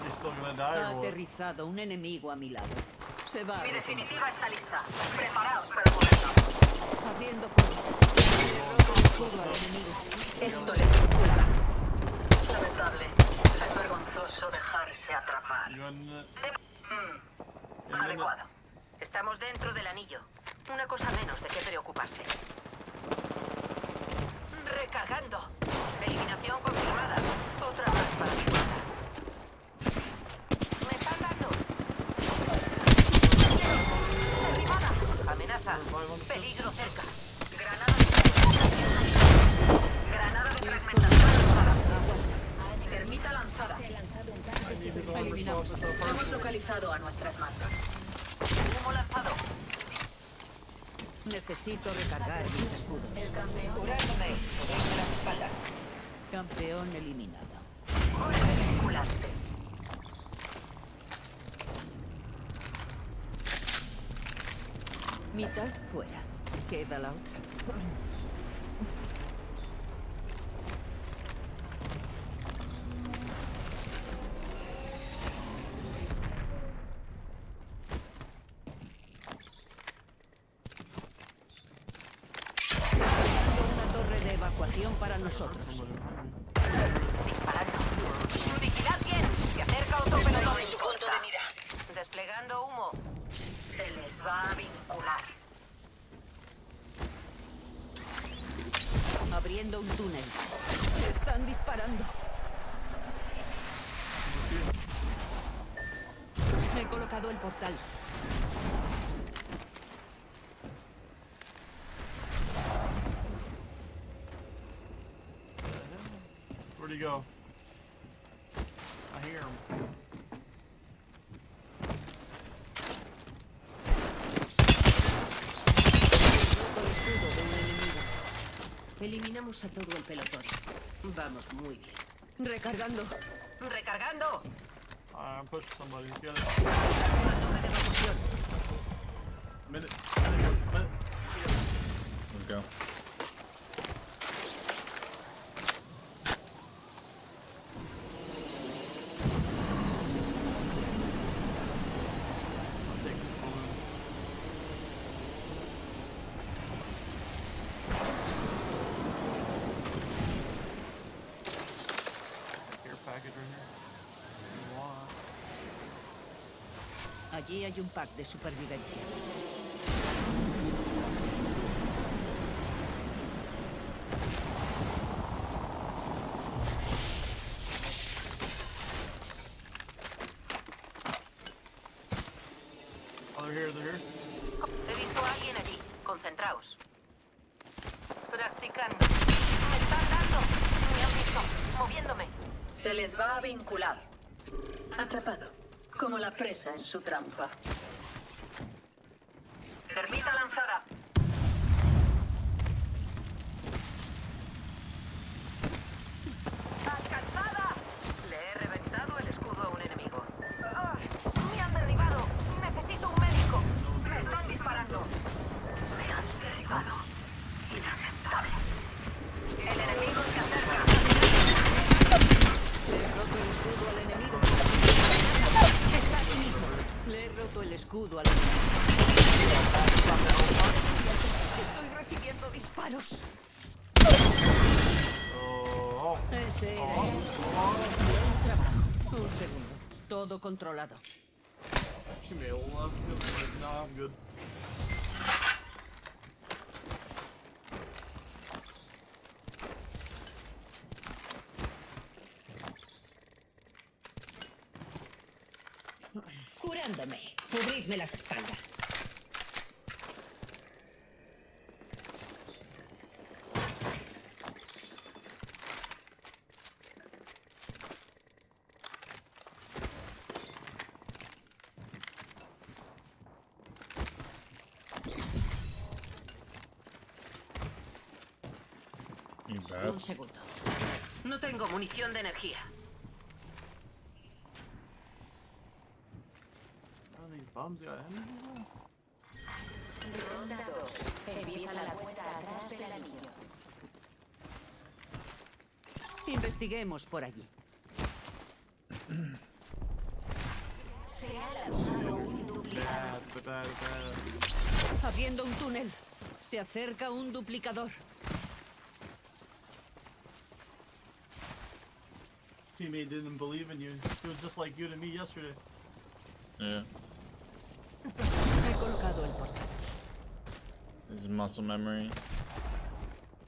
you're still still gonna die or what? Aterrizado un enemigo a mi lado. Se va. Mi definitiva está lista. Preparaos para moverla. Abriendo fuego. Escudo al enemigo. Esto les vinculará. Lamentable. Es vergonzoso dejarse atrapar. Adecuado. Estamos dentro del anillo. Una cosa menos de qué preocuparse. Recargando. Eliminación confirmada. Otra más para mi cuenta. Me están dando. Derribada. Amenaza. Peligro cerca. Granada de Granada de fragmentación lanzada. Termita lanzada. Eliminamos. Hemos localizado a nuestras marcas. Humo lanzado. Necesito recargar mis escudos. El campeón. Curándome. Cubriendo las espaldas. Campeón eliminado. Vinculante. Mitad fuera. Queda la otra. Una torre de evacuación para nosotros. Disparando. Vigilad bien. Se acerca otro pelotón en su punto de mira. Desplegando humo. Se les va a vincular. Abriendo un túnel. Están disparando. Me he colocado el portal. Where'd he go? I hear him. Eliminamos a todo el pelotón. Vamos muy bien. Recargando. Recargando. I'm pushing somebody. He's got it. Una torre de evacuación. Minute. Let's go. I'll take this balloon. Care package right here. Wow. Allí hay un pack de supervivencia. Oh, they're here, they're here. He visto a alguien allí. Concentraos. Practicando. Me están dando. Me han visto. Moviéndome. Se les va a vincular. Atrapado. Como la presa en su trampa. Termita lanzada. ¡Alcanzada! Le he reventado el escudo a un enemigo. ¡Me han derribado! ¡Necesito un médico! ¡Me están disparando! Me han derribado. Inaceptable. El enemigo se acerca. Le he roto el escudo al enemigo. Está aquí mismo. Le he roto el escudo al enemigo. Estoy recibiendo disparos. Oh. Ese era él. Buen trabajo. Un segundo. Todo controlado. Give me a love. No, I'm good. Curándome. Cubridme las espaldas. Un segundo. No tengo munición de energía. Oh, these bums got energy left? Ronda 2. Empieza la vuelta atrás del anillo. Investiguemos por allí. bad. Abriendo un túnel. Se acerca un duplicador. Teammate didn't believe in you. He was just like you to me yesterday. Yeah. He colocado el portal. This is muscle memory.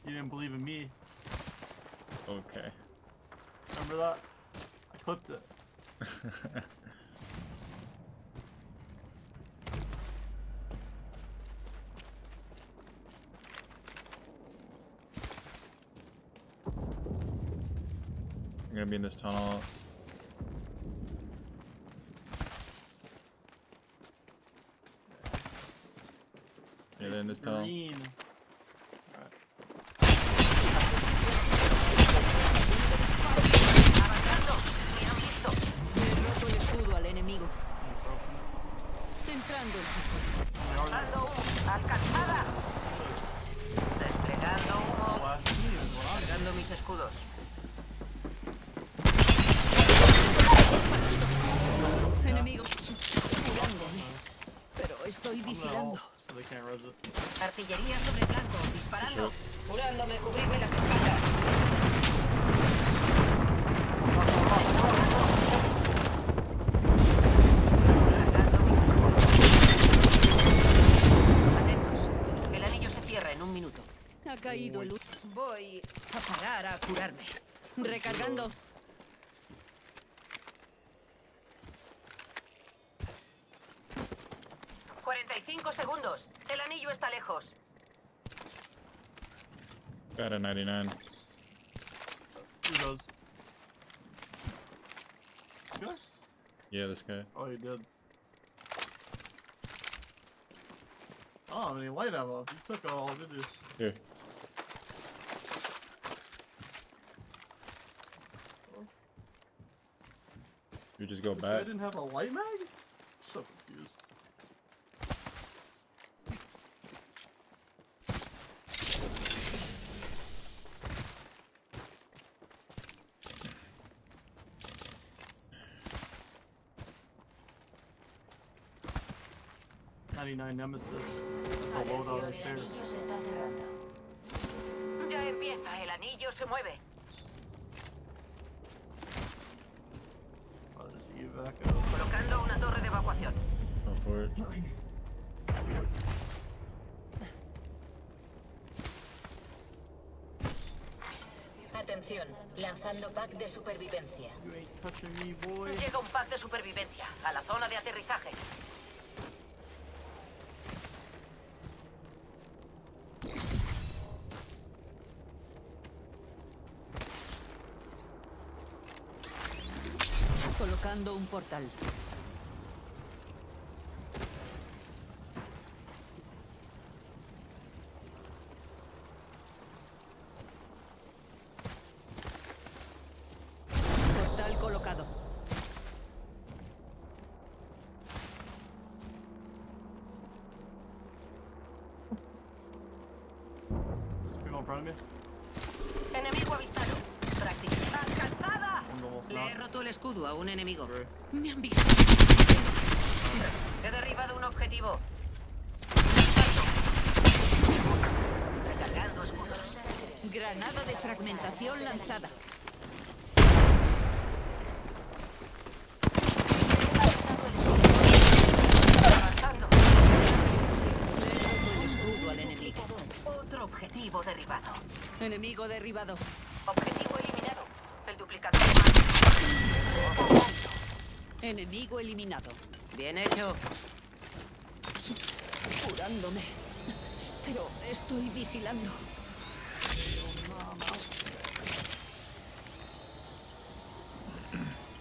You didn't believe in me. Okay. Remember that? I clipped it. I'm gonna be in this tunnel. Yeah, they're in this tunnel. Green. Le he roto el escudo al enemigo. Entrando en fase. Lanzando humo. Alcanzada. Desplegando humo. Cargando mis escudos. Enemigo. Curándome. Pero estoy vigilando. Artillería sobre blanco. Disparando. Curándome. Cubrirme las espaldas. Atentos. El anillo se cierra en un minuto. Ha caído el... Voy a parar a curarme. Recargando. Segundos. El anillo está lejos. Got a 99. Who does? This guy? Yeah, this guy. Oh, he did. I don't have any light ammo. You took it all, did you? Here. You just go This back. guy didn't have a light mag? I'm so confused. Nemesis. That's a loadout right there. Ya empieza, el anillo se mueve. I'll just evac out. Colocando una torre de evacuación. Go for it. Atención, lanzando pack de supervivencia. You ain't touching me, boy. Llega un pack de supervivencia a la zona de aterrizaje. Colocando un portal. Portal colocado. There's people in front of me. Enemigo avistado. Práctica. ¡Alcanzada! Le he roto el escudo a un enemigo. Me han visto. He derribado un objetivo. Recargando escudos. Granada de fragmentación lanzada. Avanzando. Le he roto el escudo al enemigo. Otro objetivo derribado. Enemigo derribado. Objetivo eliminado. El duplicador. Enemigo eliminado. Bien hecho. Curándome. Pero estoy vigilando.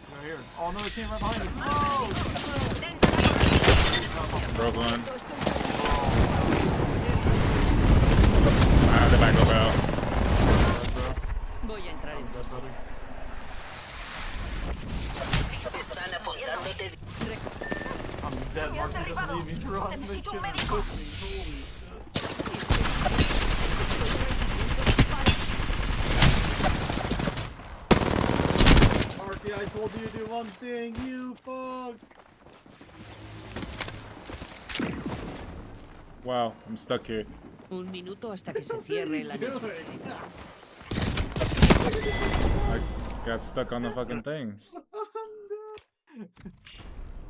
Right here. Oh no, they came right behind me. No! Broke one. Ah, the back over out. Voy a entrar en Están apoyándote. I'm dead, Mark. Just leave me. Run. They Necesito un shouldn't médico. push me. Holy shit. Marky, I told you to do one thing, you fuck. Wow, I'm stuck here. Un minuto hasta que se cierre el anillo. I got stuck on the fucking thing.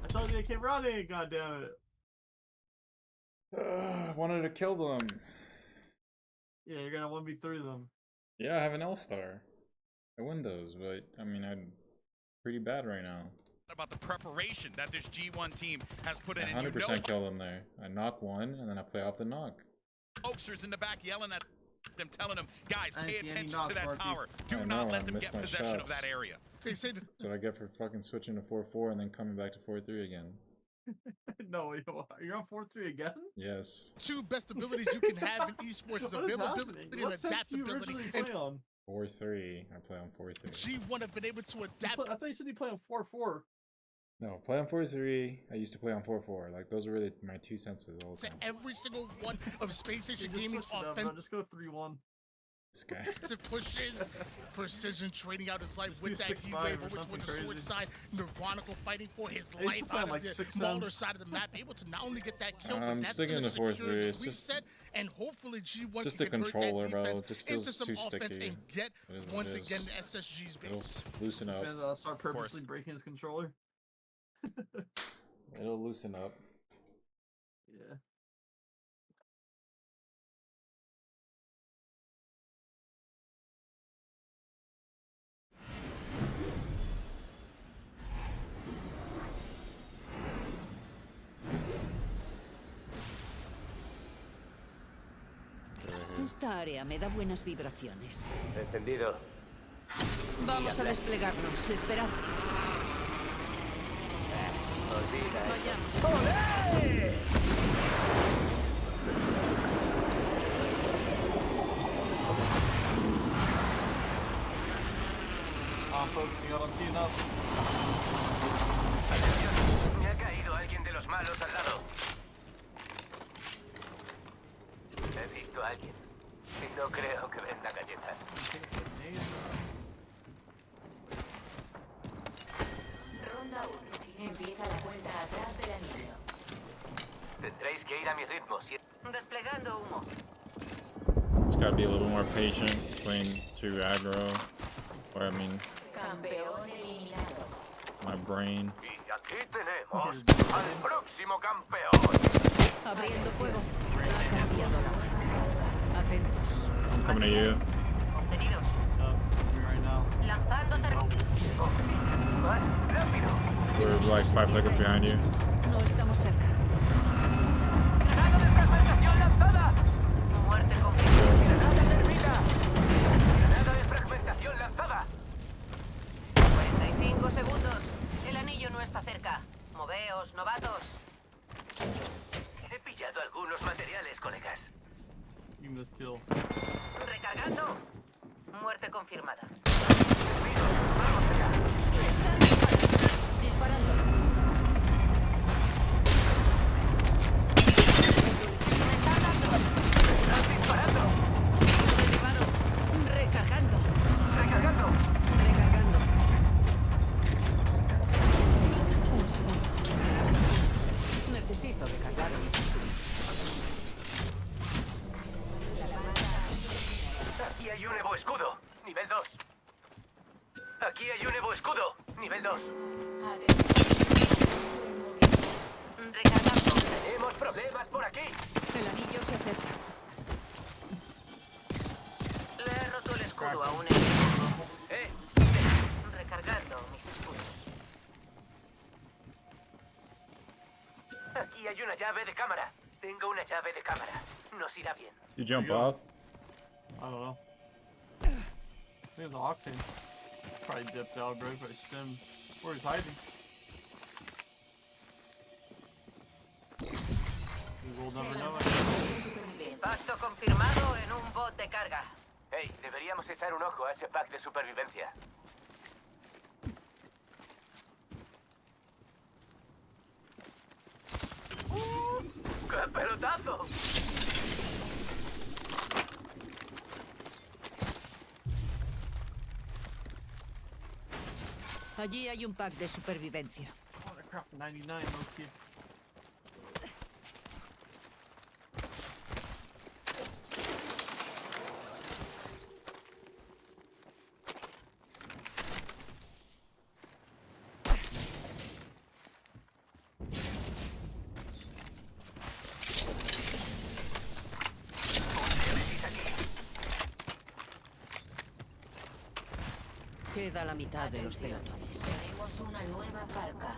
I told you I kept running, goddammit. I wanted to kill them. Yeah, you're gonna 1v3 them. Yeah, I have an L-star. I win those, but I mean, I'm pretty bad right now. About the preparation that this G1 team has put in. 100% kill them there. I knock one, and then I play off the knock. Oaksters in the back yelling at them, telling them, guys, pay attention to that tower. Do not let them get possession of that area. They say that. That's what I get for fucking switching to 4-4 and then coming back to 4-3 again. No, you're on 4-3 again? Yes. Two best abilities you can have in esports is availability and adaptability. Play on? 4-3. I play on 4-3. G1 have been able to adapt. I thought you said you play on 4-4. No, play on 4-3. I used to play on 4-4. Like, those are really my 2 senses all the time. Every single one of Space Station Gaming's offense. Just go 3-1. This guy. Pushes, precision trading out his life with that D-Wave over to the sword side. Nirvanical fighting for his life out of the smaller side of the map, able to not only get that kill, but that's going to secure the reset, and hopefully G1 just can convert controller, that bro. defense It just into feels some too offense sticky. and get once again the SSG's base. It'll loosen up. I'll start purposely breaking his controller. It'll loosen up. Yeah. Esta área me da buenas vibraciones. Entendido. Vamos a desplegarnos. Esperad. Olvida. Vayamos. ¡Olé! I'm focusing on team up. Me ha caído alguien de los malos al lado. He visto a alguien. Y no creo que venda galletas. Ronda 1. Empieza la cuenta atrás del anillo. Tendréis que ir a mi ritmo. Desplegando humo. Just gotta be a little more patient playing too aggro. Or I mean, Campeón eliminado. my brain. Y aquí tenemos al próximo campeón. Abriendo fuego. Ha cambiado la hora. Atentos. I'm coming to you. Obtenidos. Right now. Lanzando Más rápido. We're like 5 seconds behind you. No estamos cerca. ¡Granada de fragmentación lanzada! Muerte confirmada. ¡Granada termina! ¡Granada de fragmentación lanzada! 45 segundos. El anillo no está cerca. Moveos, novatos. He pillado algunos materiales, colegas. You must kill. Recargando. Muerte confirmada. ¡Vamos allá! Están disparando. Me están dando. ¡Están disparando! Derribado. Recargando. ¡Recargando! Recargando. Un segundo. Necesito recargar mis escudos. Aquí hay un Evo escudo, nivel 2. Aquí hay un Evo escudo, nivel 2. Recargando. Tenemos problemas por aquí. El anillo se acerca. Le he roto el escudo a un enemigo. Recargando mis escudos. Aquí hay una llave de cámara. Tengo una llave de cámara. Nos irá bien. You jump off? I don't know. I think the Octane probably dipped out, bro. Probably stemmed. Where he's hiding. We'll never know. Impacto confirmado en un bot de carga. Hey, deberíamos echar un ojo a ese pack de supervivencia. ¡Qué pelotazo! Allí hay un pack de supervivencia. Oh, they're craft 99, low key. Queda la mitad de los pelotones. Tenemos una nueva parca.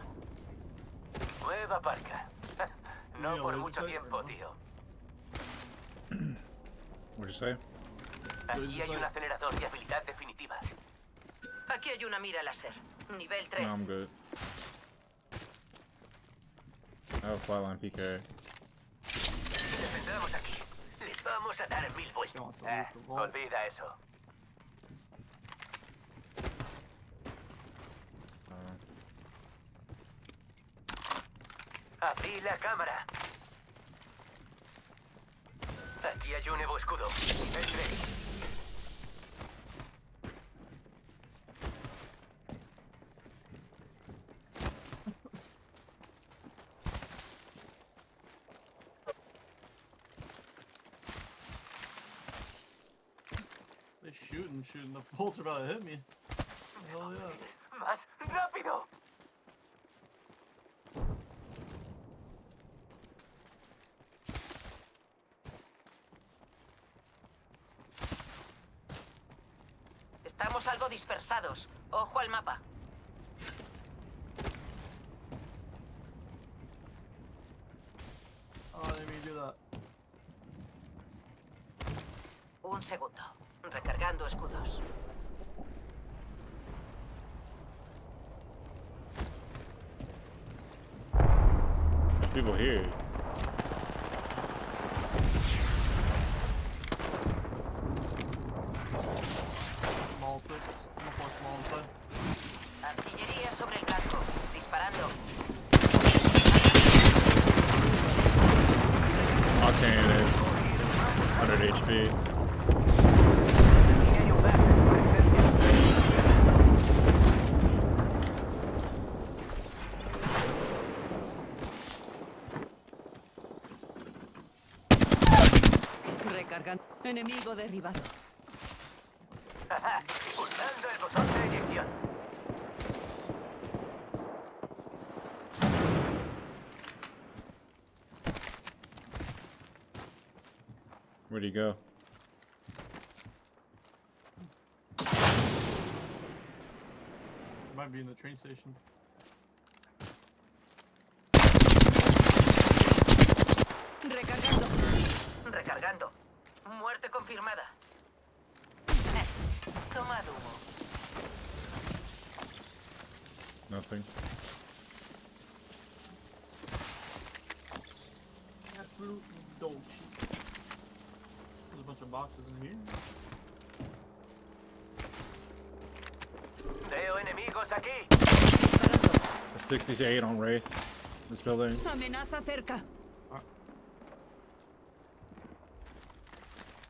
Nueva parca. No por mucho tiempo, tío. What'd you say? Aquí hay un acelerador de habilidad definitiva. Aquí hay una mira láser. Nivel 3. No, I'm good. I have a flatline PK. Defendamos aquí. Les vamos a dar 1000 vueltas. Olvida eso. Abrí la cámara. Aquí hay un nuevo escudo. Nivel 3. They're shooting. The bolts are about to hit me. Hell yeah. ¡Más rápido! Estamos algo dispersados. Ojo al mapa. Oh, I didn't mean to do that. Un segundo. Recargando escudos. There's people here. Small quick. I'm gonna force small inside. Artillería sobre el blanco. Disparando. Octane is 100 HP. Recargando. Enemigo derribado. Pulsando el botón de eyección. Where'd he go? Might be in the train station. Recargando. Recargando. Muerte confirmada. Toma humo. Nothing. Absolute dog shit. There's a bunch of boxes in here. Veo enemigos aquí. A 68 on Wraith. This building. Amenaza cerca.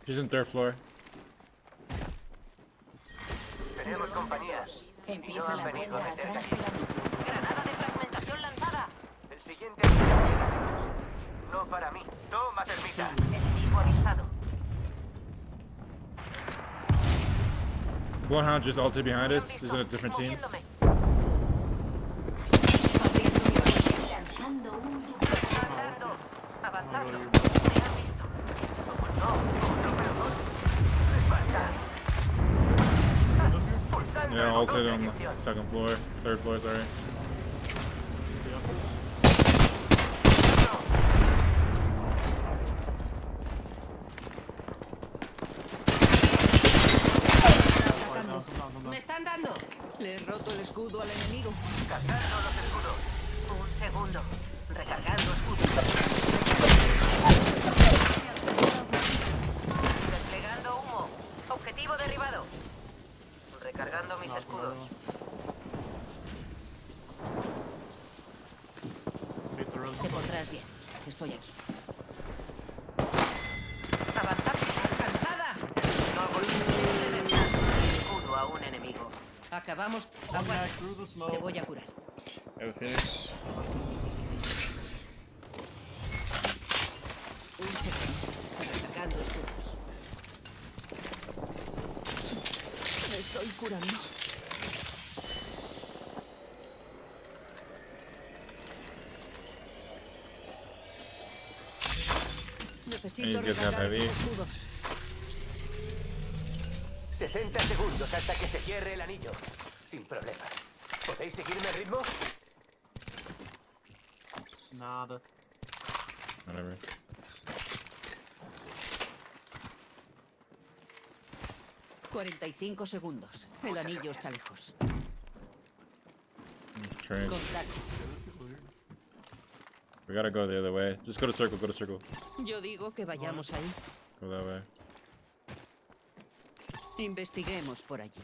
She's in third floor. Tenemos compañías. Empieza la cuenta atrás de la... Granada de fragmentación lanzada. El siguiente es para ellos. No para mí. Toma, termita. Enemigo avistado. Bloodhound just ulted behind us. He's in a different team. Lanzando un... Andando. Avanzando. Me han visto. No, otro pelotón. Les falta. Pulsando Yeah, el botón ulted de on eyección. the second floor. Third floor, sorry. Me están dando. Le he roto el escudo al enemigo. Cargando los escudos. Un segundo. Recargando escudos. Desplegando humo. Objetivo derribado. Recargando mis escudos. Te pondrás bien. Estoy aquí. Avanzar. Alcanzada. No volvemos. Escudo a un enemigo. Acabamos. Aguanta. Te voy a curar. I have a Phoenix. Un segundo. Recargando escudos. Me estoy curando. Necesito He's gonna have recargar heavy. mis escudos. 60 segundos hasta que se cierre el anillo. Sin problema. ¿Podéis seguirme el ritmo? Nada. Whatever. ...45 segundos. El anillo está lejos. Train. Contacto. We gotta go the other way. Just go to circle, go to circle. Yo digo que vayamos ahí. Go that way. Investiguemos por allí.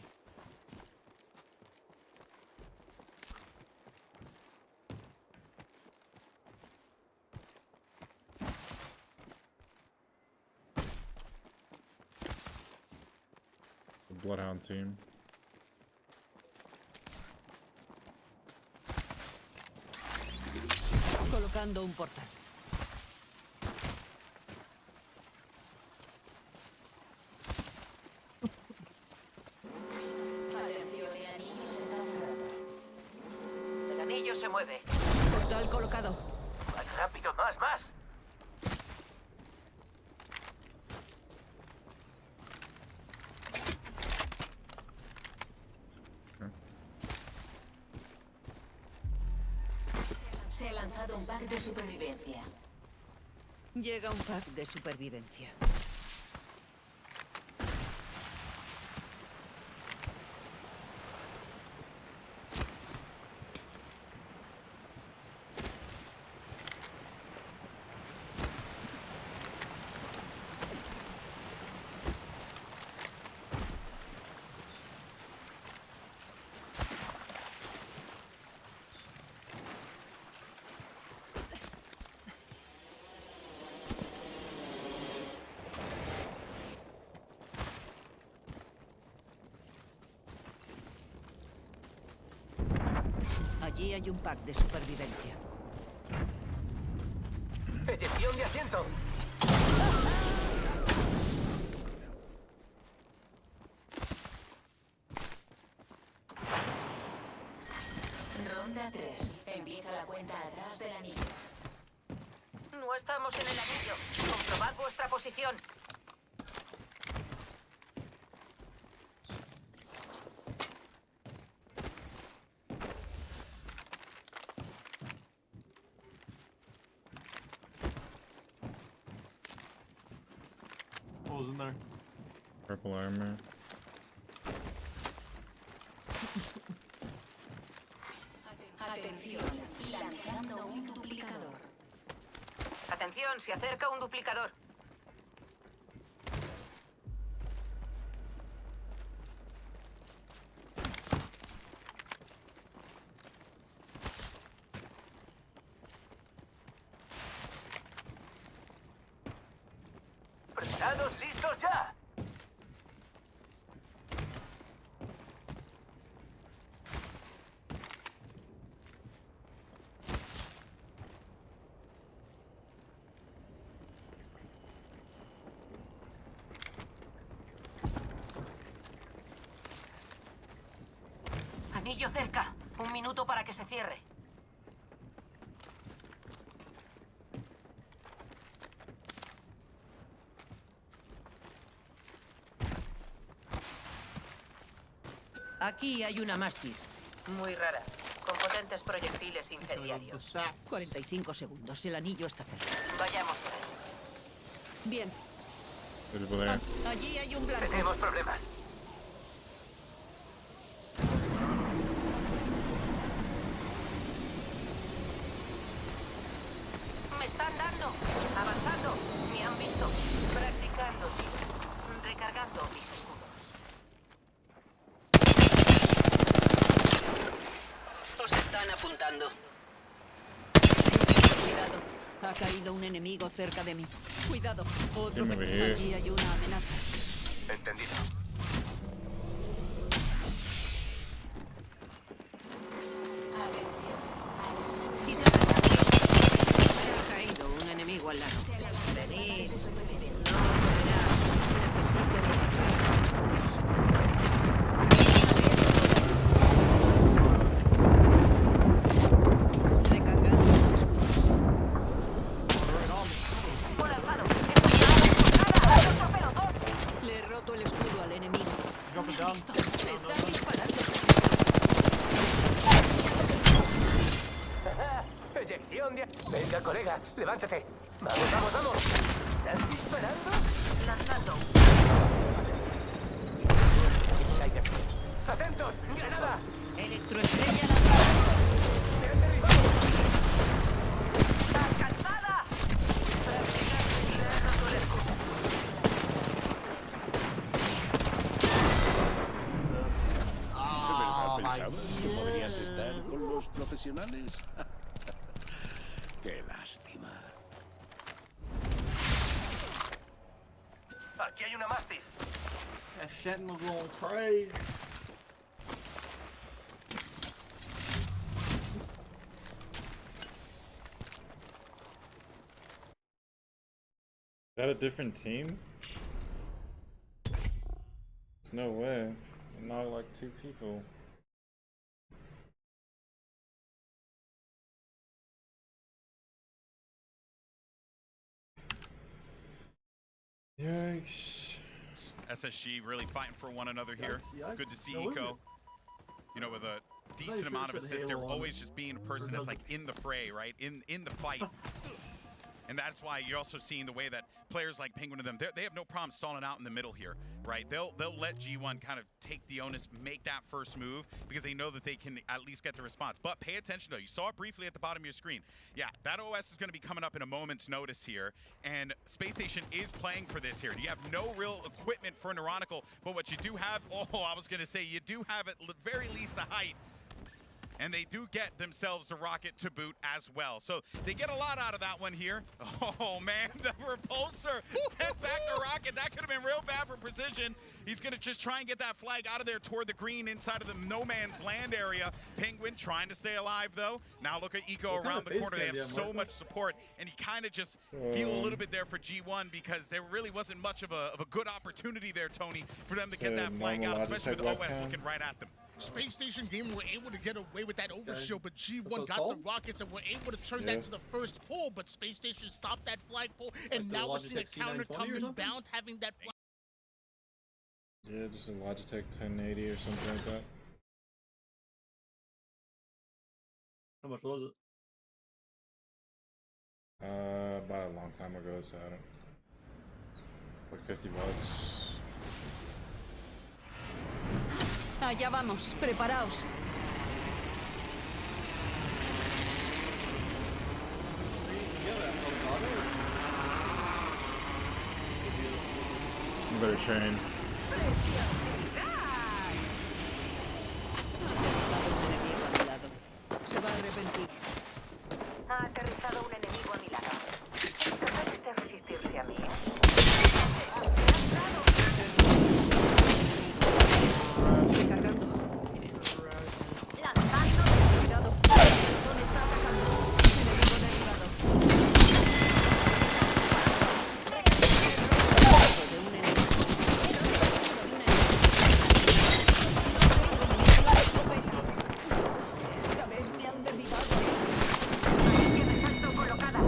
The Bloodhound team. Colocando un portal. El anillo se mueve. Portal colocado. Más rápido, más, más. Se ha lanzado un pack de supervivencia. Llega un pack de supervivencia. Allí hay un pack de supervivencia. Eyección de asiento. Ronda 3. Empieza la cuenta atrás del anillo. No estamos en el anillo. Comprobad vuestra posición. What was in there? Purple armor. Atención, lanzando un duplicador. Atención, se acerca un duplicador. ¿Preparados? ¿Listos ya? Anillo cerca. 1 minuto para que se cierre. Aquí hay una mástil. Muy rara. Con potentes proyectiles incendiarios. 45 segundos. El anillo está cerca. Vayamos por ahí. Bien. There's people there. Allí hay un blanco. Tenemos problemas. Me están dando. Avanzando. Me han visto. Practicando tiro. Recargando mis escudos. Os están apuntando. Cuidado. Ha caído un enemigo cerca de mí. Cuidado. Otro. Sí, me ve. Allí hay una amenaza. Entendido. Ha caído un enemigo al lado. Venid. No volverá. Necesito recargar mis escudos. Recargando mis escudos. Por al lado. ¡He puñado! ¡Otro pelotón! Le he roto el escudo al enemigo. Levántate. Vamos, vamos, vamos. ¿Estás disparando? Lanzando. ¡Atentos! ¡Granada! Electroestrella lanzada. ¡Se han derribado! ¡Alcanzada! Le he roto el escudo. ¿De verdad pensabas que podrías estar con los profesionales? Qué lástima. Aquí hay una mastis. That shit was going crazy. Is that a different team? There's no way. I'm not like 2 people. Yikes. SSG really fighting for one another here. Yikes. Good to see No, Eco. You know, with a decent amount of assists, they're always just being a person that's like in the fray, right? In the fight. And that's why you're also seeing the way that players like Penguin and them, they have no problem stalling out in the middle here, right? They'll let G1 kind of take the onus, make that first move, because they know that they can at least get the response. But pay attention though, you saw it briefly at the bottom of your screen. Yeah, that OS is gonna be coming up in a moment's notice here, and Space Station is playing for this here. You have no real equipment for Neurotical, but what you do have, I was gonna say, you do have at the very least the height. And they do get themselves the rocket to boot as well. So they get a lot out of that one here. Oh man, the repulsor sent back the rocket. That could have been real bad for Precision. He's gonna just try and get that flag out of there toward the green inside of the no man's land area. Penguin trying to stay alive though. Now look at Eco around the corner. They have so much support, and you kind of just feel a little bit there for G1 because there really wasn't much of a good opportunity there, Tony, for them to get that flag out, especially with OS looking right at them. Space Station Gamer were able to get away with that overshield, but G1 got the rockets and were able to turn that to the first pull, but Space Station stopped that flagpole, and like now we're seeing a counter coming bound, having that flag. Yeah, just a Logitech 1080 or something like that. How much was it? About a long time ago, so I don't... Like $50. Allá vamos, preparaos. You better train. Se va a arrepentir. Ha aterrizado un enemigo a mi lado. Sabrá usted resistirse a mí, Recargando. Lanzando. Cuidado. ¿Dónde está atacando? Enemigo derribado. De un enemigo. Esta vez me han derribado. Línea de salto colocada.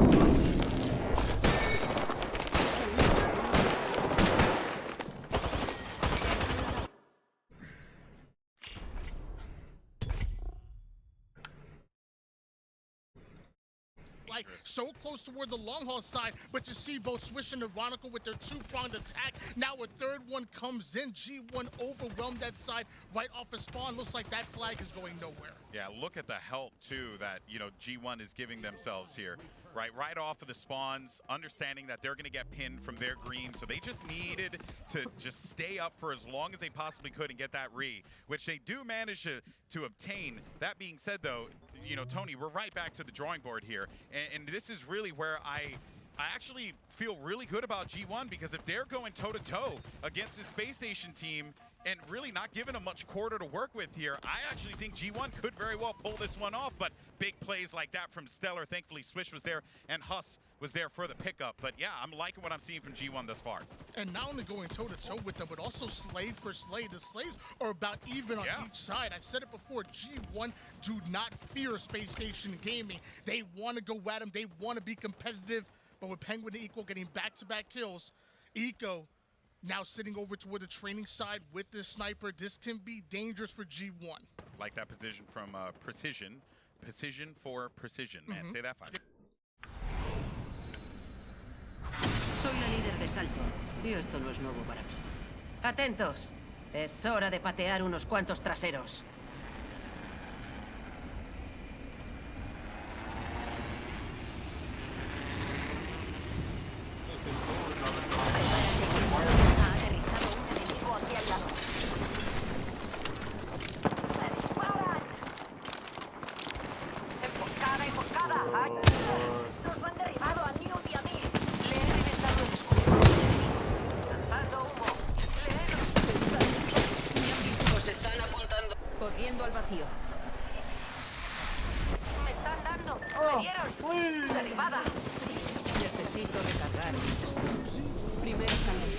So close toward the long haul side, but you see both Swish and Neurotical with their two-pronged attack. Now a third one comes in. G1 overwhelmed that side right off of spawn. Looks like that flag is going nowhere. Yeah, look at the help too that, you know, G1 is giving themselves here. Right off of the spawns, understanding that they're gonna get pinned from their green, so they just needed to just stay up for as long as they possibly could and get that re, which they do manage to obtain. That being said though, you know, Tony, we're right back to the drawing board here, and this is really where I actually feel really good about G1, because if they're going toe-to-toe against the Space Station team and really not giving them much quarter to work with here, I actually think G1 could very well pull this one off, but big plays like that from Stellar. Thankfully, Swish was there and Huss was there for the pickup. But yeah, I'm liking what I'm seeing from G1 thus far. And not only going toe-to-toe with them, but also slay for slay. The slays are about even on each side. I said it before, G1 do not fear Space Station Gaming. They want to go at them. They want to be competitive. But with Penguin and Eco getting back-to-back kills, Eco now sitting over toward the training side with this sniper, this can be dangerous for G1. Like that position from Precision. Precision for Precision, man. Say that 5. Soy la líder de salto, y esto no es nuevo para mí. Atentos. Es hora de patear unos cuantos traseros. Nos han derribado a Newt y a mí. Le he reventado el escudo. Lanzando humo. Nos están apuntando. Corriendo al vacío. Me están dando. Me dieron. Derribada. Necesito recargar mis escudos. Primera sangre.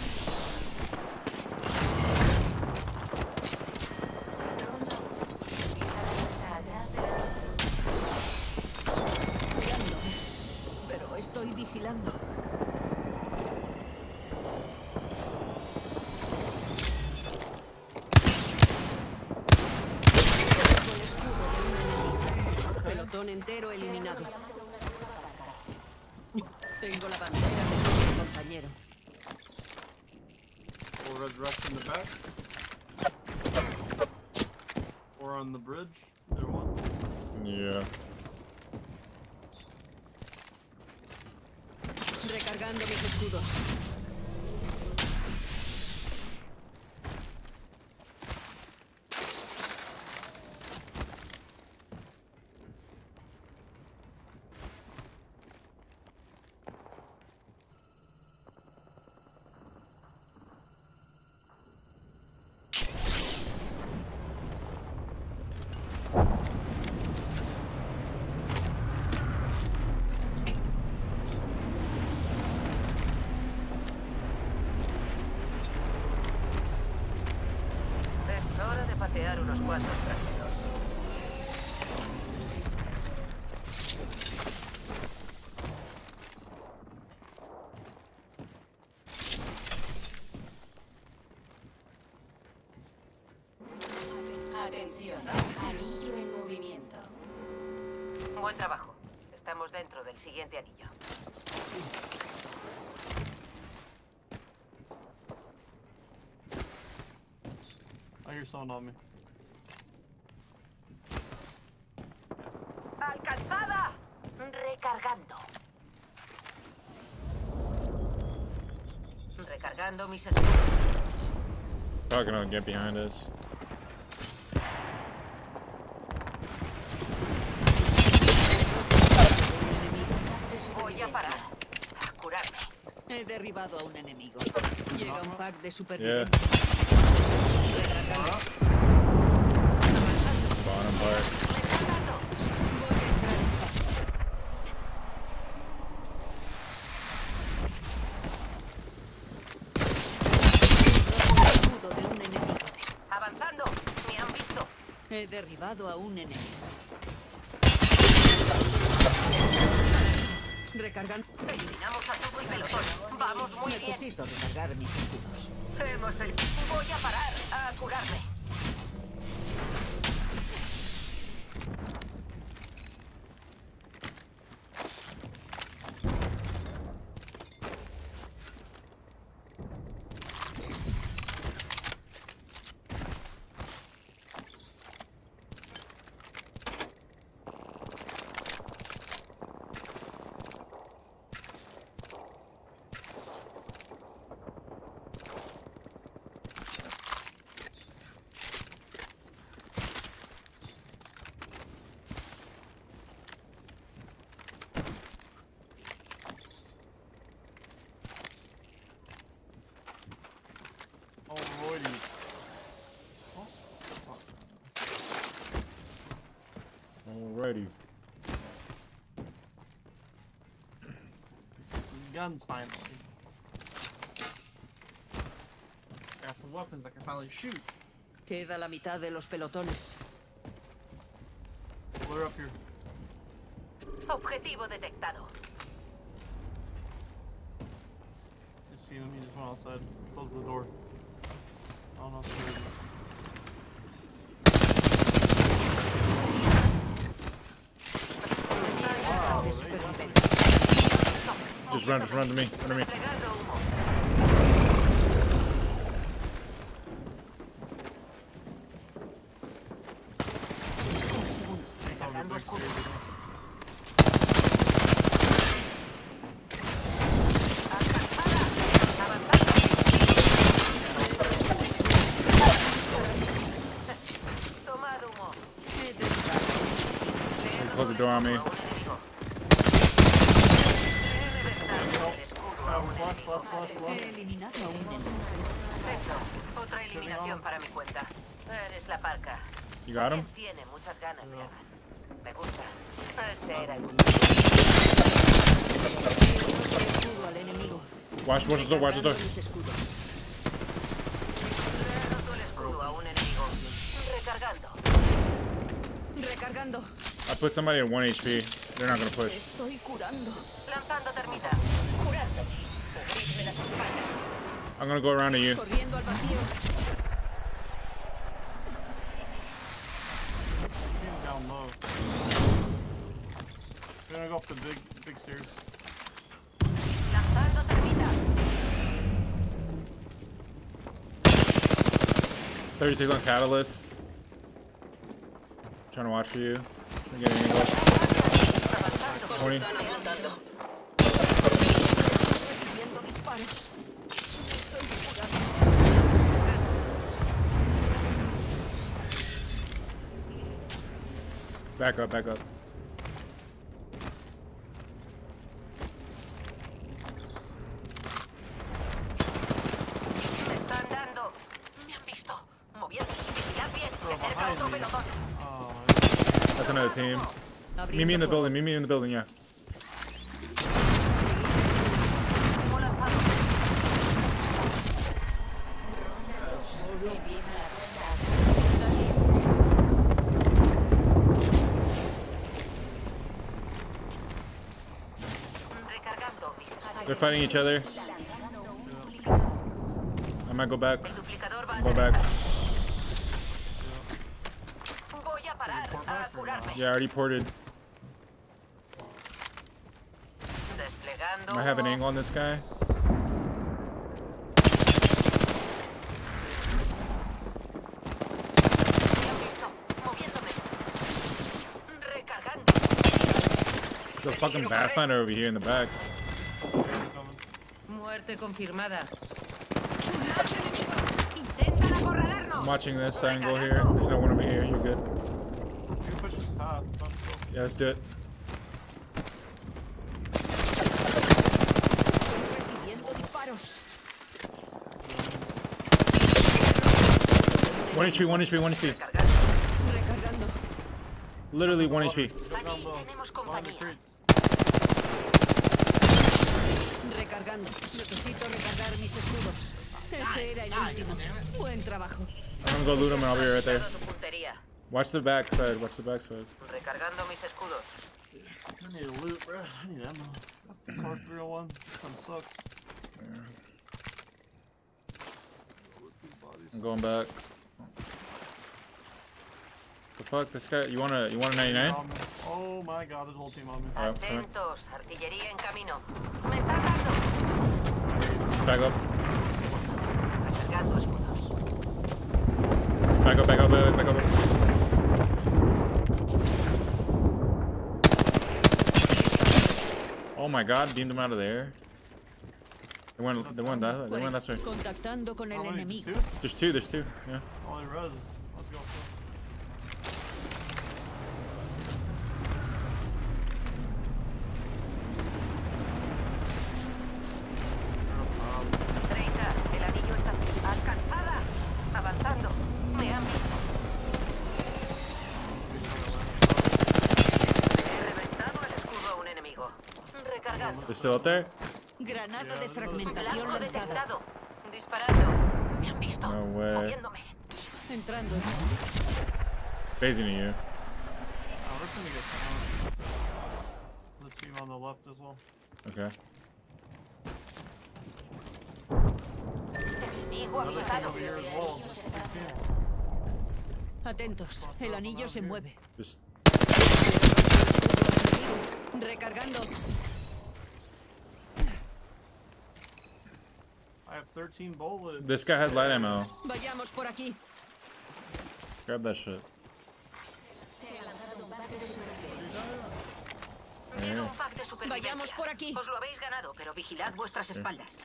Pero estoy vigilando. Pelotón entero eliminado. Tengo la bandera de mi compañero. Or red rest in the back. Or on the bridge. Either one. Yeah. Recargando mis escudos. Es hora de patear unos cuantos traseros. Atención, anillo en movimiento. Buen trabajo. Estamos dentro del siguiente anillo. I hear someone on me. ¡Alcanzada! Recargando. Recargando mis escudos. Probably gonna get behind us. Voy a parar. A curarme. He derribado a un enemigo. Llega un pack de Yeah. supervivientes. Bottom part. Escudo de un enemigo. Avanzando. Me han visto. He derribado a un enemigo. Recargando. Eliminamos a todo el pelotón. Vamos muy bien. Necesito recargar mis escudos. Voy a parar. A curarme. Alrighty. Oh, fuck. Alrighty. Guns finally. Got some weapons I can finally shoot. Queda la mitad de los pelotones. Clear up here. Objetivo detectado. Just see him, he just went outside. Close the door. I don't know if heard him. Just run to me. Run to me. on me. Otra eliminación para mi cuenta. Eres la parca. You got him? Tiene muchas ganas de ganar. Me gusta. Ese era el Escudo al enemigo. Watch the door, watch the door. He roto el escudo a un enemigo. Recargando. Recargando. I put somebody at 1 HP. They're not gonna push. Estoy curando. Lanzando termita. Curando. Cubridme las espaldas. I'm gonna go around to you. Corriendo al vacío. He's down low. We're gonna go up the big stairs. Lanzando termita. 36 on Catalyst. Trying to watch for you. I'm getting angle. 20. Recibiendo disparos. Back up, back up. Me están dando. Me han visto. Moviendo. Vigilad bien. Se acerca otro pelotón. That's another team. Meet me in the building, meet me in the building, yeah. They're fighting each other. I might go back. Go back. Yeah, I already ported. I have an angle on this guy. The fucking Pathfinder over here in the back. Muerte confirmada. I'm watching this angle here. There's no one over here. You're good. Yeah, let's do it. One HP, 1 HP, 1 HP. Literally 1 HP. Recargando. Necesito recargar mis escudos. Ese era el último. Buen trabajo. I'm gonna go loot him and I'll be right there. Watch the backside, watch the backside. Recargando mis escudos. I need a loot, bro. I need ammo. Car 301. This one sucks. I'm going back. The fuck, this guy? You want a 99? Oh my god, there's a whole team on me. Atentos, artillería en camino. Me están dando. Just back up. Recargando escudos. Back up, back up, back up. Oh my god, beamed him out of there. They went that way. Contactando con el enemigo. There's two, yeah. Only res. Let's go. 30. El anillo está alcanzada. Avanzando. Me han visto. Le he reventado el escudo a un enemigo. Recargando. They're still up there? Granada de fragmentación Blanco lanzada. detectado. Disparando. Me han visto. No way. Moviéndome. Entrando en Phasing to you. We're gonna get down. The team on the left as well. Okay. Enemigo avistado. Atentos, el anillo se mueve. Just Recargando. I have 13 bullets. this guy has light ammo. Vayamos por aquí. Grab that shit. Llega un pack de supervivencia. Vayamos por aquí. Os lo habéis ganado, pero vigilad vuestras espaldas.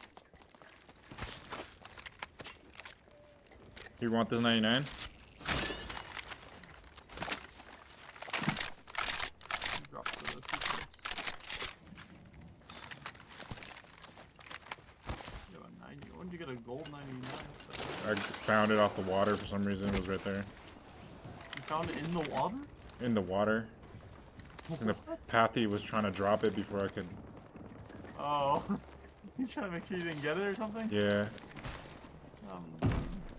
You want this 99? get a gold 99? I found it off the water for some reason. It was right there. You found it in the water? In the water. And the pathy was trying to drop it before I could. Oh. He's trying to make sure you didn't get it or something? Yeah.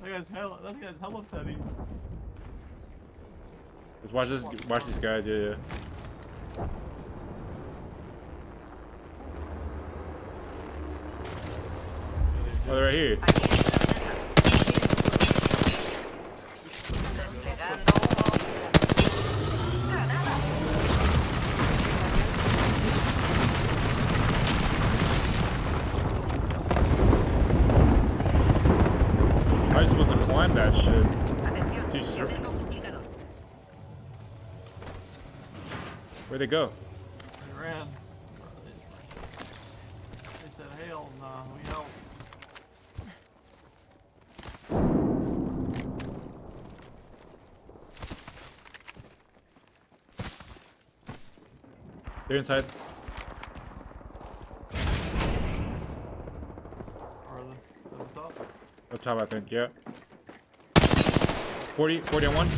That guy's hella petty. Just watch this. Watch these guys. Yeah. Oh, they're right here. How are you supposed to climb that shit? Where'd they go? They ran. They said, hell nah, we help. They're inside. Are they at the top? Up top, I think. Yeah. 40 on one.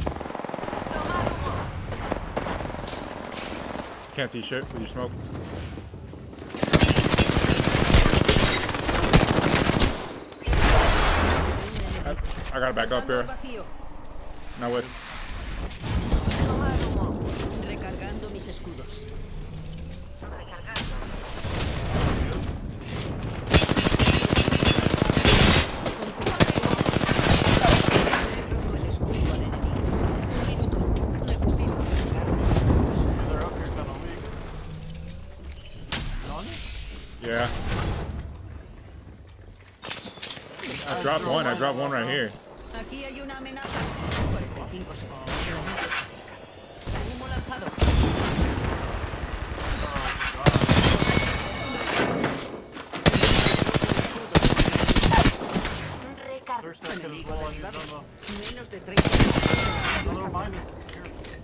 Can't see shit with your smoke. I gotta back up here. Now what? Recargando mis escudos. Yeah. I dropped one right here. Aquí hay una amenaza. 45 segundos. Ánimo lanzado. Menos de 30 segundos.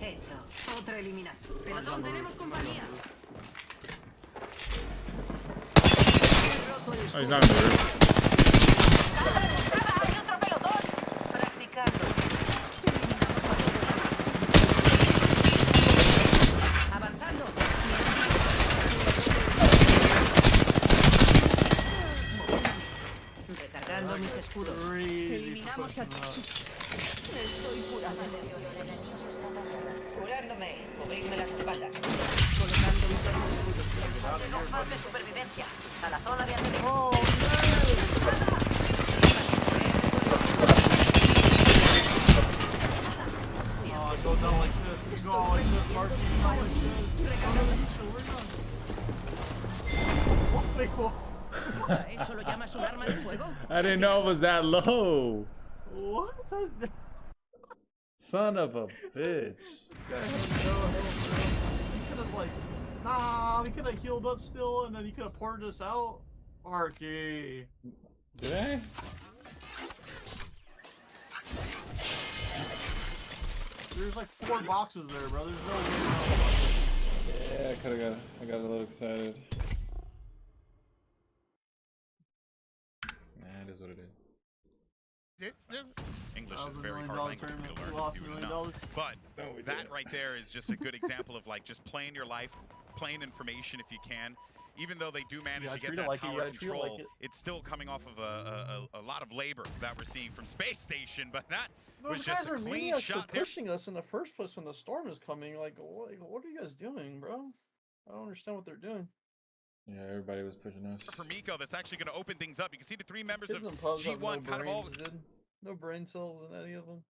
Hecho. Otra eliminada. Pelotón, tenemos compañía. Oh, he's not in the roof. Hay otro pelotón. Practicando. Avanzando. Recargando mis escudos. Eliminamos a... Estoy curada. Curándome. Cubrirme las espaldas. Colocando mi torno escudo. Llega un fase de supervivencia. A la zona de ataque. Go down like this. Go all like this, Mark. We're done. ¿Eso lo llamas un arma de fuego? I didn't know it was that low. What? Son of a bitch. We could have healed up still, and then he could have poured us out. Arky. Did I? There's like 4 boxes there, bro. There's no way. Yeah, I got a little excited. Nah, it is what it is. English is a very hard language for me to learn. You would know. But that right there is just a good example of like just playing your life, playing information if you can. Even though they do manage to get that tower control, it's still coming off of a lot of labor that we're seeing from Space Station. But that was just a clean shot there. Pushing us in the first place when the storm is coming. Like, what are you guys doing, bro? I don't understand what they're doing. Yeah, everybody was pushing us. For Miko, that's actually going to open things up. You can see the 3 members of G1 kind of all. No brain cells in any of them.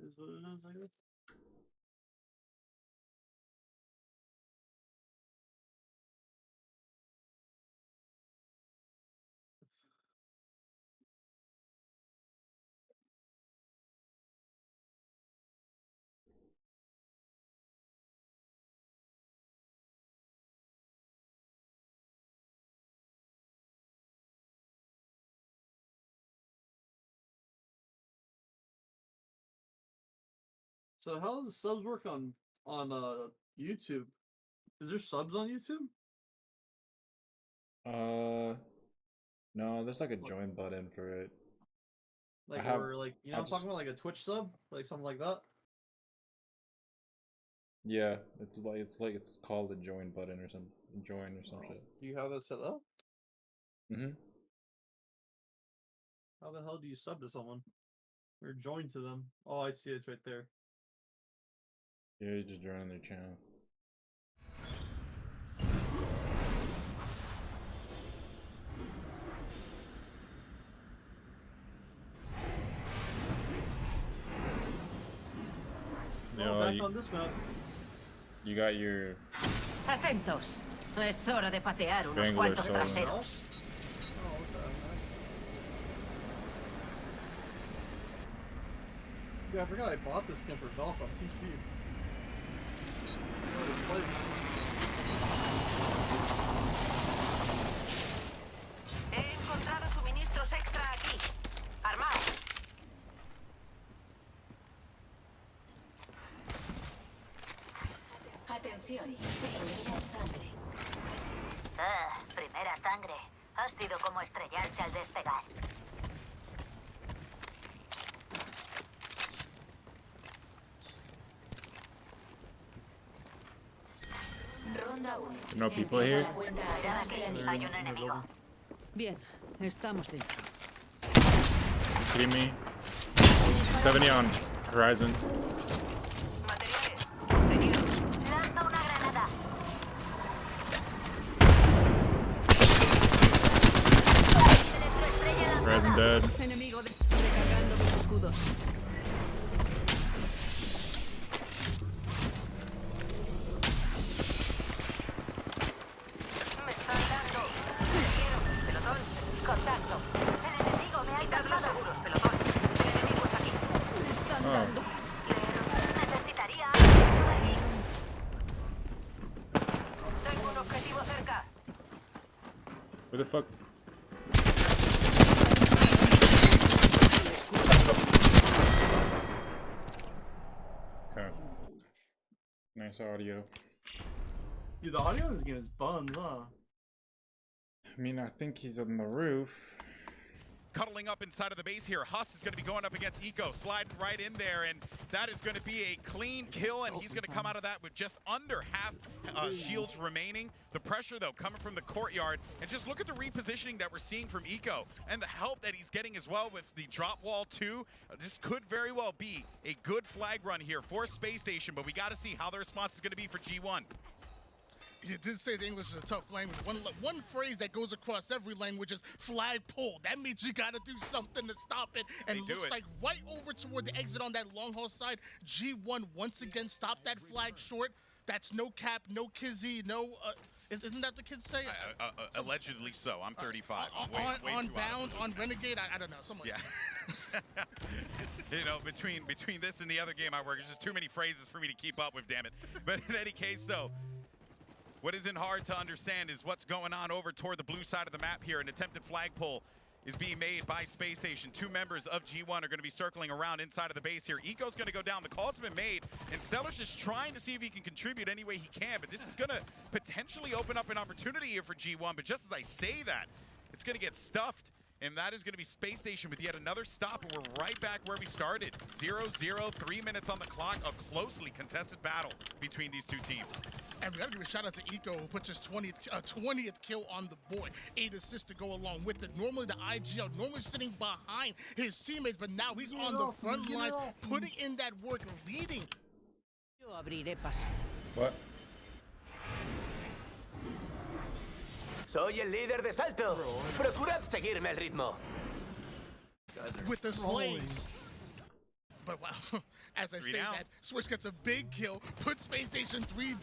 Is what it is, I guess. So how does the subs work on YouTube? Is there subs on YouTube? No, there's like a join button for it. Like, or like, you know, I'm talking about like a Twitch sub, like something like that. Yeah, it's called a join button or something. Join or some shit. Do you have that set up? Mm-hmm. How the hell do you sub to someone? Or join to them? Oh, I see it right there. Yeah, you just join on their channel. Back on this map. You got your... Atentos. Es hora de patear unos cuantos traseros. Yeah, I forgot I bought this skin for Valk on PC. He encontrado suministros extra aquí. Armados. Atención, primera sangre. Primera sangre. Ha sido como estrellarse al despegar. Ronda 1. No people here? Hay un enemigo. Bien, estamos dentro. Kidding me? 70 on horizon. Materiales. Contenidos. Lanza una granada. Horizon dead. Enemigo recargando mis escudos. Me están dando. Quiero. Pelotón. Contacto. El enemigo me ha quitado los seguros, pelotón. El enemigo está aquí. Me están dando. Necesitaría algo aquí. Tengo un objetivo cerca. Where the fuck? Okay. Nice audio. Dude, the audio in this game is buns, huh? I mean, I think he's on the roof. Cuddling up inside of the base here. Huss is going to be going up against Eco, sliding right in there, and that is going to be a clean kill, and he's going to come out of that with just under half shields remaining. The pressure, though, coming from the courtyard, and just look at the repositioning that we're seeing from Eco, and the help that he's getting as well with the drop wall, too. This could very well be a good flag run here for Space Station, but we got to see how the response is going to be for G1. You did say the English is a tough language. One phrase that goes across every language is flag pull. That means you gotta do something to stop it. And it looks like right over toward the exit on that long haul side, G1 once again stopped that flag short. That's no cap, no kizzy, no... isn't that the kids say? Allegedly so. I'm 35. On Bound, on Renegade, I don't know. Something like that. You know, between this and the other game I work, there's just too many phrases for me to keep up with, damn it. But in any case, though, what isn't hard to understand is what's going on over toward the blue side of the map here. An attempted flag pull is being made by Space Station. Two members of G1 are going to be circling around inside of the base here. Eco's going to go down. The calls have been made, and Stellar's just trying to see if he can contribute any way he can, but this is going to potentially open up an opportunity here for G1, but just as I say that, it's going to get stuffed, and that is going to be Space Station with yet another stop, and we're right back where we started. 0-0, 3 minutes on the clock, a closely contested battle between these two teams. And we gotta give a shout out to Eco, who puts his 20th kill on the board. 8 assists to go along with it. Normally the IGL, normally sitting behind his teammates, but now he's on the front line, putting in that work, leading. Yo abriré paso. What? Soy el líder de salto. Procurad seguirme el ritmo. With the slays. But wow, as I say that, Switch gets a big kill, puts Space Station 3 down.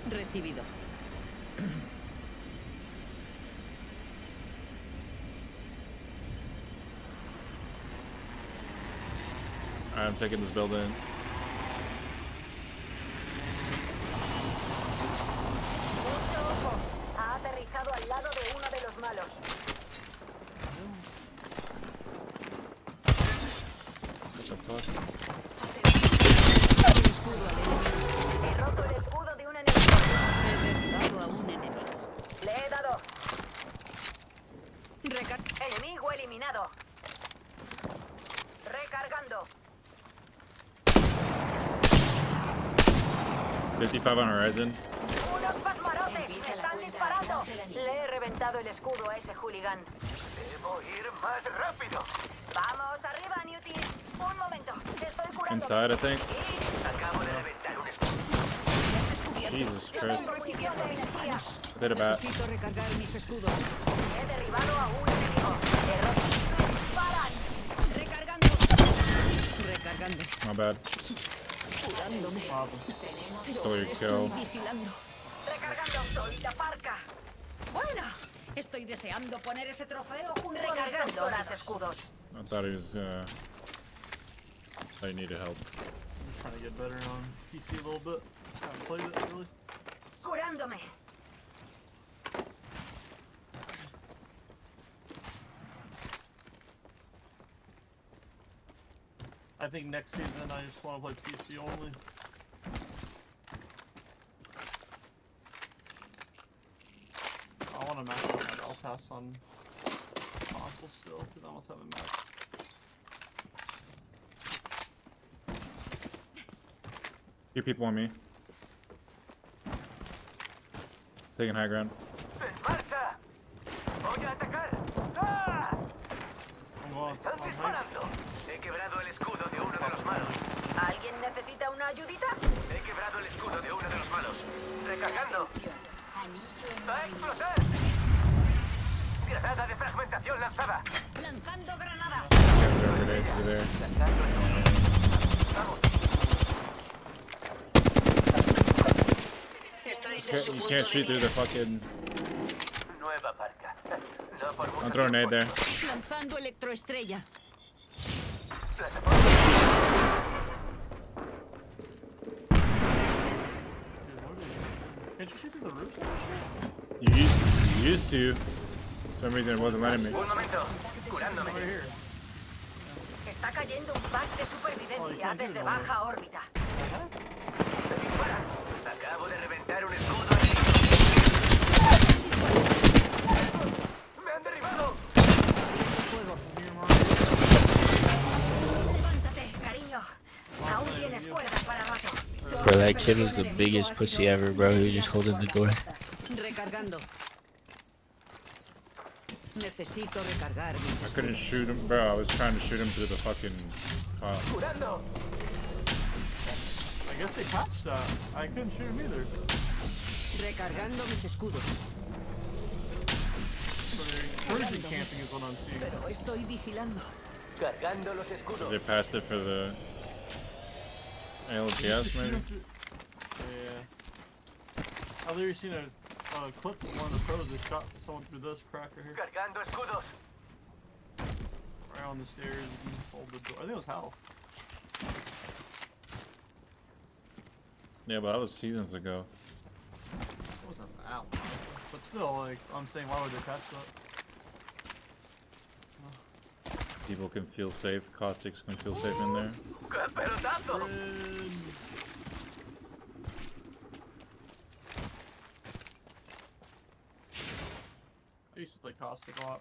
Recibido. I'm taking this building. Mucho ojo. Ha aterrizado al lado de uno de los malos. eliminado. Recargando. 55 on horizon. Unos pasmarotes. Me están disparando. Le he reventado el escudo a ese hooligan. Debo ir más rápido. Vamos arriba, Newty. Un momento. Estoy curando. Inside, I think. Acabo de reventar un escudo. Jesus Estoy Christ. recibiendo disparos. I did a bat. Necesito recargar mis escudos. He derribado a un enemigo. Error. ¡Me disparan! Recargando. Recargando. My bad. Curándome. Stole your Estoy kill. vigilando. Recargando. Soy la parca. Bueno, estoy deseando poner ese trofeo junto a los Recargando mis doctorados. escudos. I thought he was, I needed help. I'm just trying to get better on PC a little bit. Haven't played it really. Curándome. I think next season I just want to play PC only. I want to max out my battle pass on console still, because I almost haven't maxed. Few people on me. Taking high ground. ¡Marcha! ¡Voy a atacar! ¡Ah! I'm ¡Están disparando! He quebrado el escudo de uno de los malos. ¿Alguien necesita una ayudita? He quebrado el escudo de uno de los malos. Recargando. ¡Va a explotar! Granada de fragmentación lanzada. Lanzando granada. They're there. You can't shoot through the fucking. Nueva parca. No por I'm throwing a nade there. Lanzando electroestrella. Can't you shoot through the roof? You used to. For some reason it wasn't letting me. Un momento. Curándome. Over here. Está cayendo un pack de supervivencia desde baja órbita. Me disparan. Acabo de reventar un escudo. ¡Me han derribado! Levántate, cariño. Aún tienes cuerdas para rato. Bro, that kid was the biggest pussy ever, bro. He was just holding the door. Recargando. Necesito recargar mis I couldn't shoot him, bro. I was trying to shoot him through the fucking file. Curando. I guess they patched that. I couldn't shoot him either. Recargando mis escudos. So they're encouraging camping is what I'm seeing. Pero estoy vigilando. Cargando los escudos. Because they passed it for the ALGS, maybe? Yeah. I've literally seen a clip of one of the pros that shot someone through this crack right here. Cargando escudos. Right on the stairs and hold the door. I think it was Hal. Yeah, but that was seasons ago. It wasn't out. But still, like, I'm saying, why would they patch that? People can feel safe. Caustics can feel safe in there. ¡Qué pelotazo! I used to play Caustic a lot.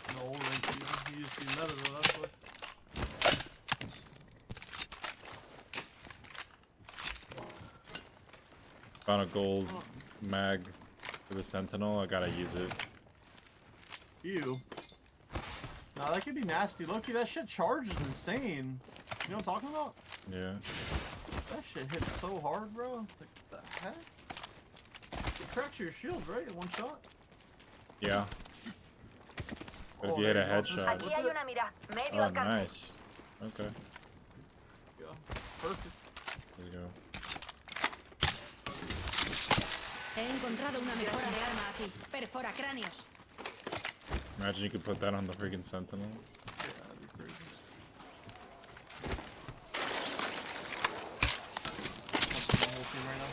In the old rank season. He used to be meta though, that's what. Found a gold mag for the Sentinel. I gotta use it. Ew. Nah, that could be nasty. Loki, that shit charges insane. You know what I'm talking about? Yeah. That shit hits so hard, bro. Like, what the heck? It cracks your shield, right? In one shot? Yeah. But if Oh, you hit a there you go. headshot. Aquí hay una mira. Medio Oh, alcance. nice. Okay. Go. Perfect. There you go. He encontrado una mejora de arma aquí. Perfora cráneos. Imagine you could put that on the freaking Sentinel. Yeah, that'd be crazy. That's the whole team right now.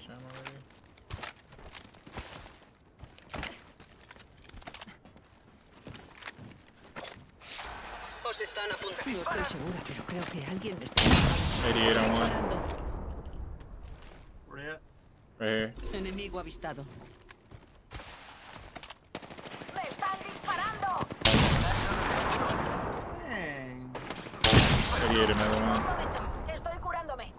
much ammo already? Os están apuntando. No estoy segura, pero creo que alguien me está 88 on one. disparando. Where you at? Right here. Enemigo avistado. ¡Me están disparando! Dang. 88 another Un one. momento, estoy curándome.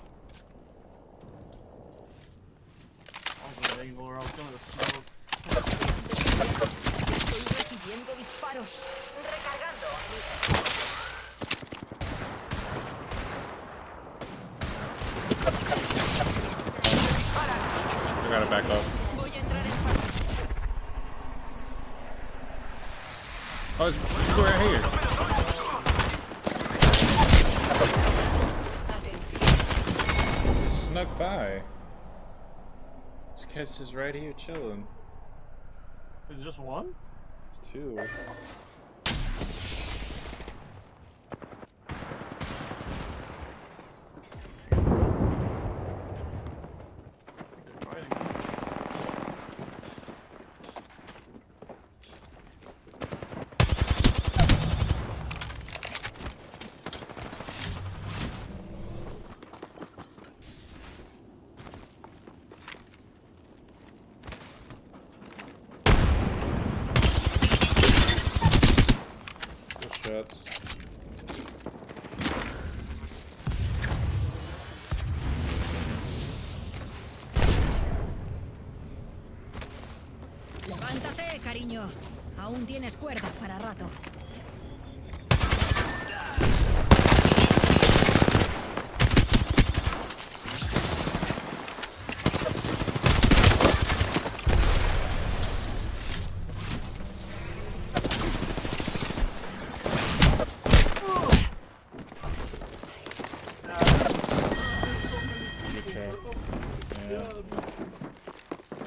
Also, the angle where I was going to smoke. Estoy recibiendo disparos. Recargando. I gotta back up. Voy a entrar en fase. Oh, it's right here. Just snuck by. This guy's just right here chilling. Is it just one? It's two. Shots. Levántate, cariño. Aún tienes cuerda para rato.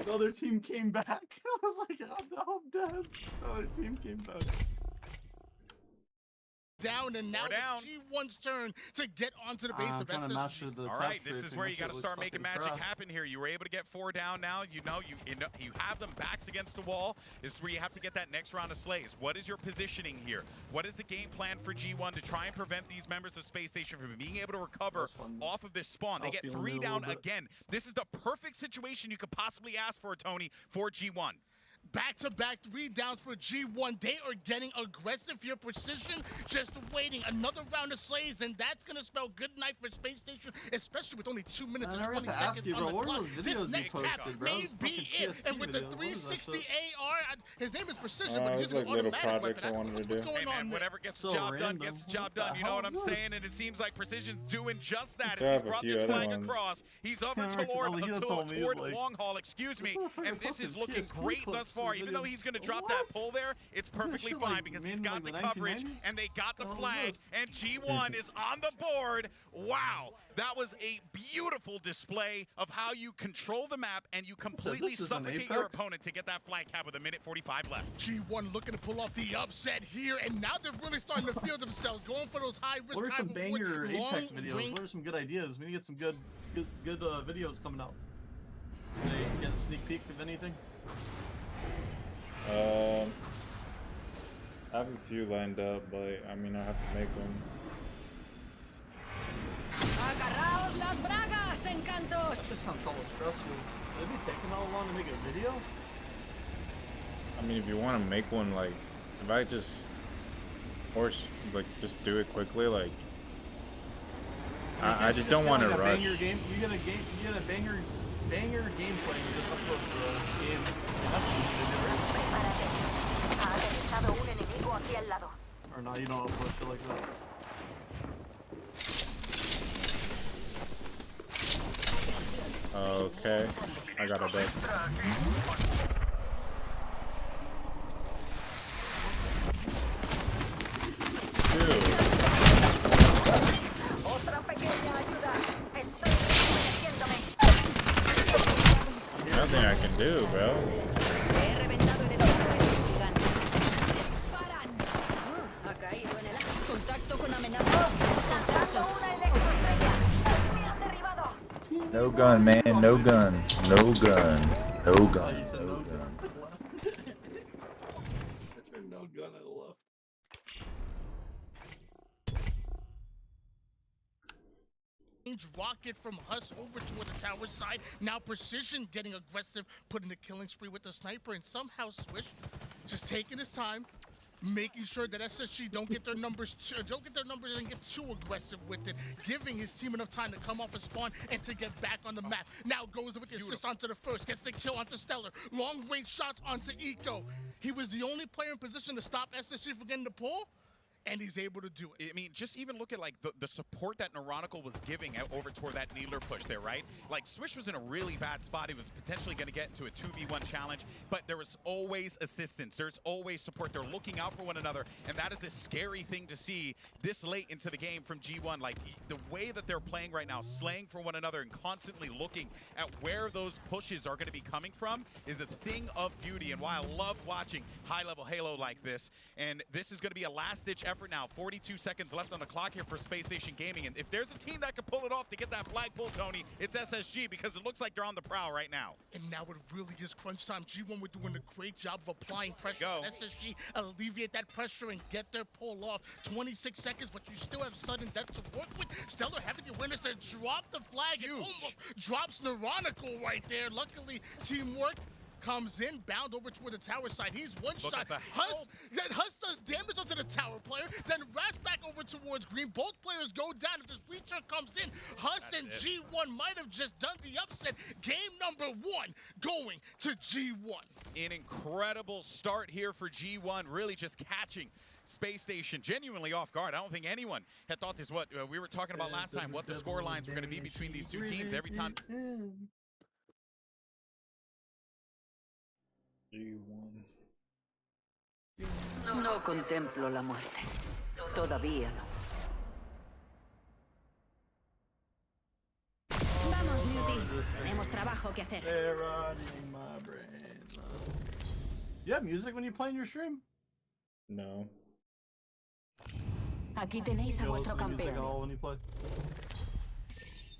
The other team came back. I was like, oh no, I'm dead. The other team came back. Down, and now down. it's G1's turn to get onto the base of SSG. All right, this is where you got to start making magic happen here. You were able to get 4 down now. You have them backs against the wall. This is where you have to get that next round of slays. What is your positioning here? What is the game plan for G1 to try and prevent these members of Space Station from being able to recover off of this spawn? They get 3 down again. This is the perfect situation you could possibly ask for, Tony, for G1. Back-to-back 3 downs for G1. They are getting aggressive here. Precision just waiting. Another round of slays, and that's going to spell good night for Space Station, especially with only 2 minutes and 20 seconds on the clock. This next cap may be it. And with the 360 AR, his name is Precision, but he's using an automatic weapon. What's going on? Whatever gets the job done gets the job done. You know what I'm saying? And it seems like Precision's doing just that as he brought this flag across. He's over toward long haul, excuse me. And this is looking great thus far. Even though he's going to drop that pull there, it's perfectly fine because he's got the coverage and they got the flag, and G1 is on the board. Wow, that was a beautiful display of how you control the map and you completely suffocate your opponent to get that flag cap with 1:45 left. G1 looking to pull off the upset here, and now they're really starting to feel themselves, going for those high risk. What are some banger Apex videos? What are some good ideas? We need to get some good videos coming out. Can I get a sneak peek of anything? I have a few lined up, but I mean I have to make them. Agarraos las bragas, encantos. This sounds almost stressful. Would it be taking all along to make a video? I mean, if you want to make one, like, if I just just do it quickly, like, I just don't want to rush. You get a banger gameplay and you just upload the game. Ha aterrizado un enemigo aquí al lado. Or no, you don't upload shit like that. Okay, I got a bed. Otra pequeña ayuda. Estoy rejuveneciéndome. Nothing I can do, bro. He reventado el escudo gigante. ¡Disparan! Ha caído en el acto. Contacto con amenaza. Lanzando una electroestrella. Me han derribado. No No gun, man. No gun. No gun. No gun. He said no gun. No gun on the left. Rocket from Huss over toward the tower side. Now Precision getting aggressive, putting the killing spree with the sniper, and somehow Swish just taking his time, making sure that SSG don't get their numbers and get too aggressive with it, giving his team enough time to come off a spawn and to get back on the map. Now goes with the assist onto the first, gets the kill onto Stellar, long range shots onto Eco. He was the only player in position to stop SSG from getting the pull, and he's able to do it. I mean, just even look at like the support that Neurotical was giving out over toward that Needler push there, right? Like Swish was in a really bad spot. He was potentially going to get into a 2v1 challenge, but there was always assistance. There's always support. They're looking out for one another, and that is a scary thing to see this late into the game from G1. Like the way that they're playing right now, slaying for one another and constantly looking at where those pushes are going to be coming from is a thing of beauty, and why I love watching high-level Halo like this. And this is going to be a last-ditch effort now. 42 seconds left on the clock here for Space Station Gaming, and if there's a team that can pull it off to get that flag pull, Tony, it's SSG, because it looks like they're on the prowl right now. And now it really is crunch time. G1 were doing a great job of applying pressure. SSG alleviate that pressure and get their pull off. 26 seconds, but you still have sudden death to work with. Stellar having the awareness to drop the flag. It almost drops Neurotical right there. Luckily, teamwork comes in, bound over toward the tower side. He's one shot. Huss does damage onto the tower player, then wraps back over towards green. Both players go down. If this return comes in, Huss and G1 might have just done the upset. Game number 1 going to G1. An incredible start here for G1, really just catching Space Station genuinely off guard. I don't think anyone had thought this, what we were talking about last time, what the score lines were going to be between these two teams every time. No contemplo la muerte. Todavía no. Vamos, Newty. Tenemos trabajo que hacer. They're rotting my brain. You have music when you play in your stream? No. Aquí tenéis a vuestro campeón. When you play?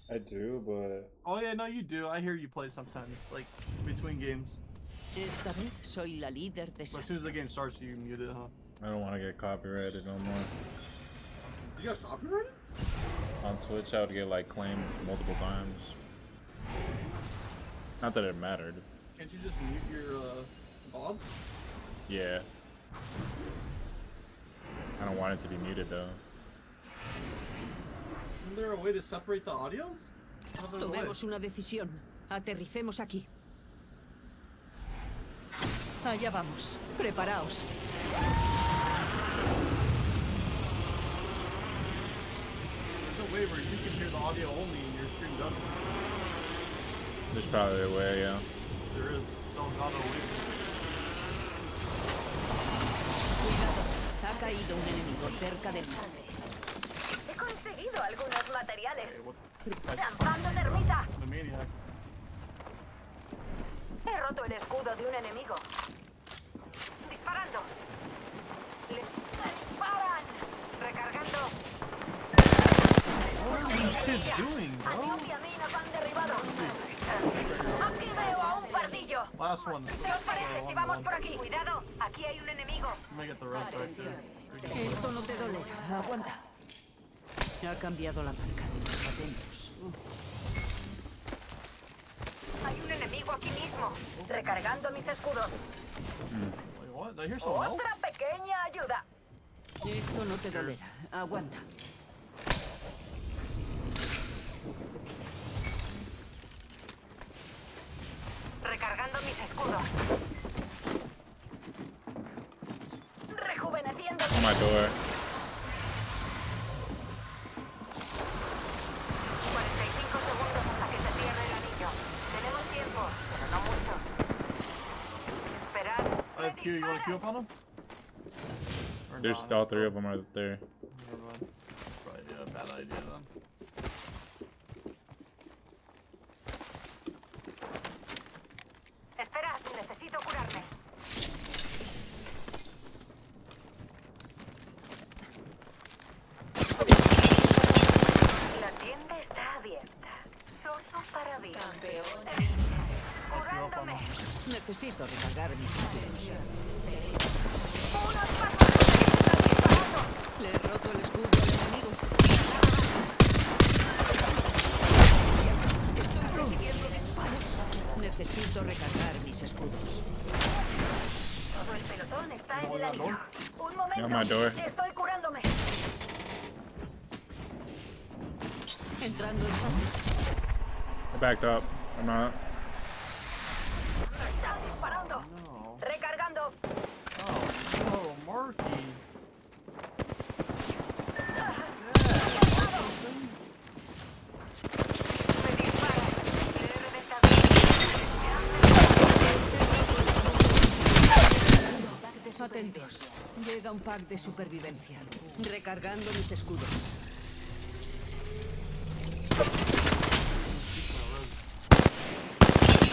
I do, but... Oh yeah, no, you do. I hear you play sometimes, like between games. Esta vez soy la líder de As soon as the game starts, you mute it, huh? I don't want to get copyrighted no more. You got copyrighted? On Twitch, I would get like claimed multiple times. Not that it mattered. Can't you just mute your VOD? Yeah. I don't want it to be muted though. Isn't there a way to separate the audios? Tomemos una decisión. Aterricemos aquí. Allá vamos. Preparaos. There's no way where you can hear the audio only and your stream doesn't. There's probably a way, yeah. There is. Don't auto wait. Cuidado. Ha caído un enemigo cerca del mar. He conseguido algunos materiales. ¡Lanzando termita! The maniac. He roto el escudo de un enemigo. Disparando. ¡Le disparan! Recargando. What are these kids doing, A bro? Snoopy y a mí nos han derribado. Aquí veo a un pardillo. Last one. ¿Qué os parece si vamos por aquí? Cuidado, aquí hay un enemigo. Let me get the red back there. Esto no te dolerá. Aguanta. Ha cambiado la marca de los atentos. Hay un enemigo aquí mismo. Recargando mis escudos. Wait, what? Did I hear someone else? Otra pequeña ayuda. Esto no te dolerá. Aguanta. Recargando mis escudos. Rejuveneciendo. On my door. 45 segundos hasta que se cierre el anillo. Tenemos tiempo, pero no mucho. Esperad. I have Q. You want to queue up on them? Or There's not? all 3 of them right there. Never mind. Probably a bad idea then. Esperad, necesito curarme. La tienda está abierta. Solo para Necesito recargar mis escudos. Le he roto el escudo al enemigo. Estoy recibiendo disparos. Necesito recargar mis escudos. Todo el pelotón está en el anillo. Un Yeah, my momento. door. Estoy curándome. Entrando en fase. I backed up. I'm not. Están disparando. No. Recargando. Oh, Marky. Atentos. Llega un pack de supervivencia. Recargando mis escudos.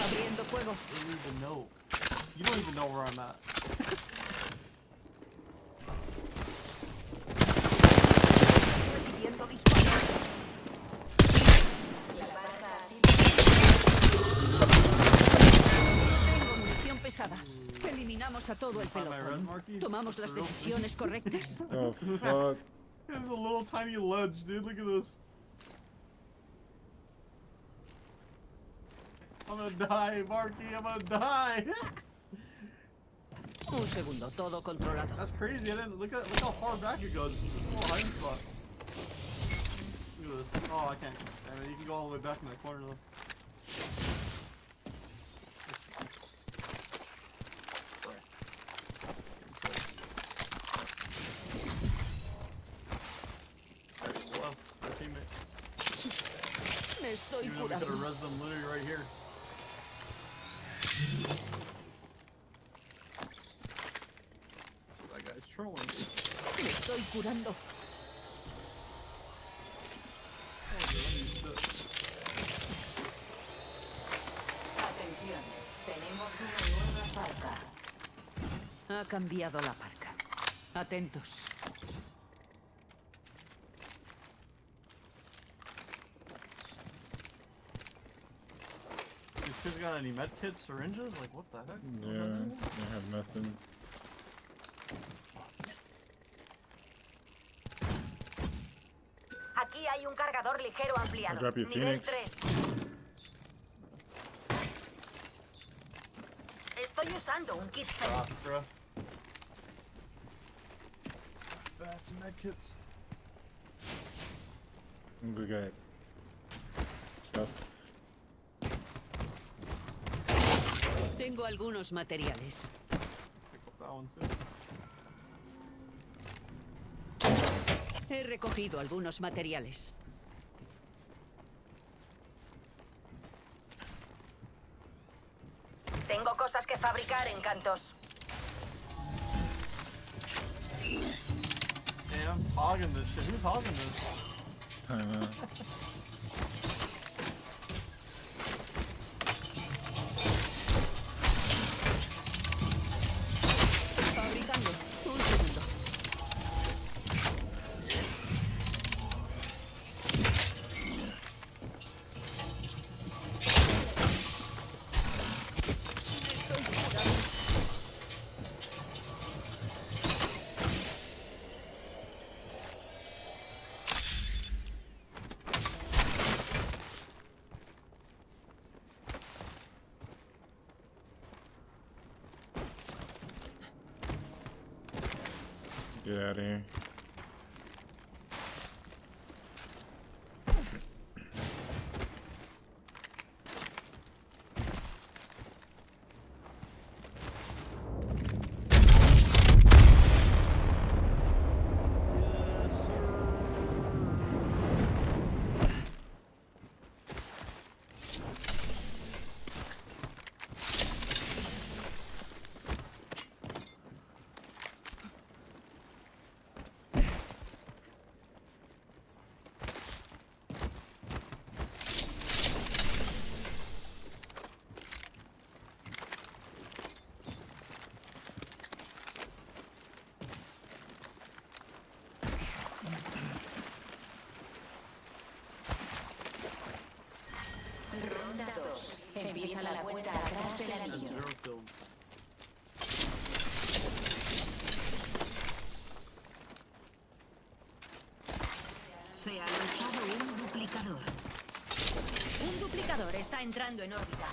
Abriendo fuego. You don't even know where I'm at. Recibiendo disparos. Tengo munición pesada. Eliminamos a todo el pelotón. ¿Tomamos las decisiones correctas? Oh, fuck. There's a little tiny ledge, dude. Look at this. I'm gonna die, Marky. I'm gonna die. Un segundo, todo controlado. That's crazy. I didn't look how far back it goes. This little hiding spot. Look at this. Oh, I can't. I mean, you can go all the way back in that corner though. Me estoy Even though we could have curando. rezzed them literally right here. That guy's trolling me. Me estoy curando. Atención, tenemos una nueva parca. Ha cambiado la parca. Atentos. These kids got any medkits, syringes? Like, what the heck? Yeah, I have nothing. Aquí hay un cargador ligero ampliado. I'll drop you a Nivel Phoenix. 3. Estoy usando un kit Phoenix. Bruh. Bats and medkits. I'm gonna get stuff. Tengo algunos materiales. Pick up that one too. He recogido algunos materiales. Tengo cosas que fabricar, encantos. Man, I'm hogging this shit. Who's hogging this? I know. Fabricando. Un segundo. Estoy curando. Let's get out of here. Ronda 2. Empieza la cuenta atrás del anillo. Zero kills. duplicador está entrando en órbita.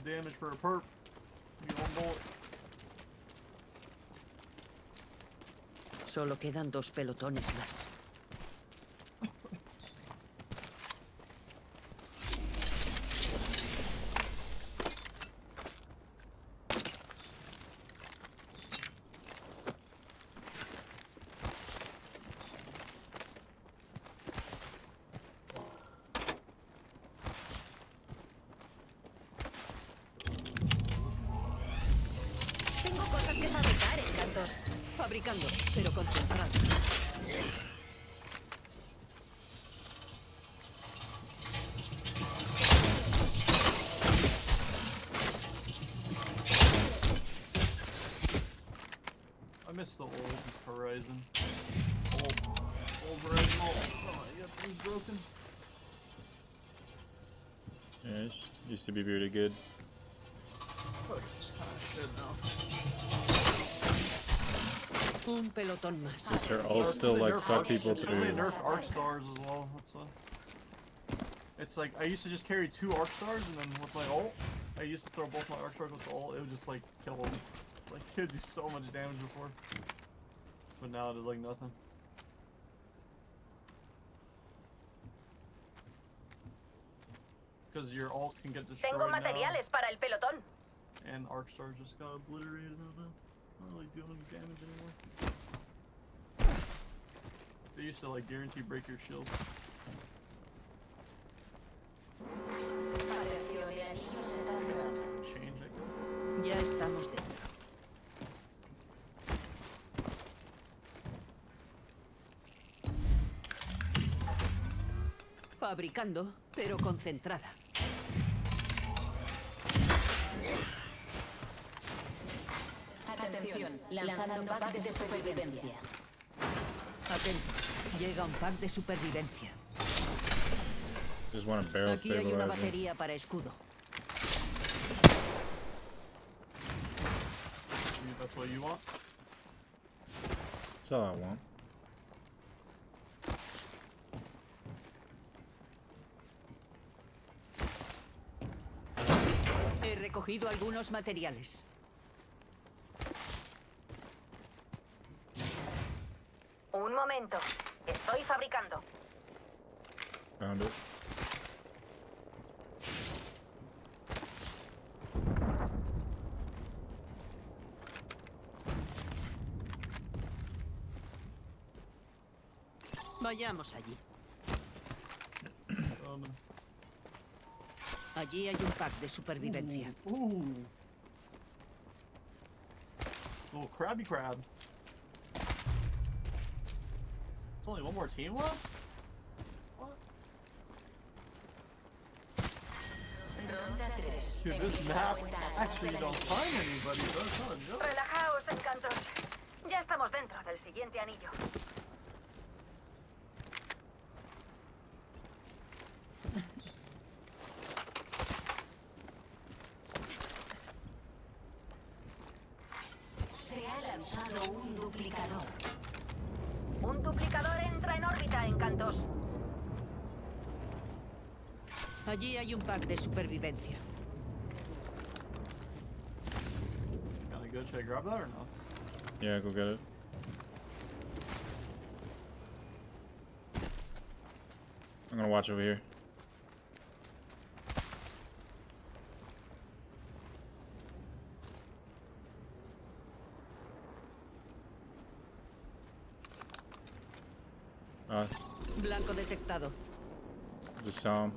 Damage for a perp. Give me one bullet. Solo quedan 2 pelotones más. Tengo cosas que fabricar, Encantos. Fabricando, pero concentrado. I miss the old Horizon. Old Horizon. Oh, yeah, things broken. Yeah, it used to be really good. But it's kind of shit now. Un pelotón más. Does her ult still like suck people They through? nerfed arc stars as well. It's like I used to just carry 2 arc stars, and then with my ult, I used to throw both my arc stars with the ult. It would just like kill them. Like it would do so much damage before, but now it does like nothing. Because your ult can get destroyed Tengo now, materiales para el pelotón. and arc stars just got obliterated now. Not really doing any damage anymore. They used to like guarantee break your shield. Change it. Ya estamos dentro. Fabricando, pero concentrada. Atención, lanzando pack de supervivencia. Atentos, llega un pack de supervivencia. Just want a barrel Aquí hay una stabilizer. batería para escudo. That's what you want? That's all I want. He recogido algunos materiales. Un momento. Estoy fabricando. Found it. Vayamos allí. Allí hay un pack de supervivencia. Little crabby crab. It's only one more team left? What? Dude, this map, actually you don't find anybody, though. It's not a joke. Relajaos, encantos. Ya estamos dentro del siguiente anillo. Se ha lanzado un duplicador. Un duplicador entra en órbita, encantos. Allí hay un pack de supervivencia. Gotta go, should I grab that or no? Yeah, go get it. I'm gonna watch over here. Blanco detectado. Just saw him.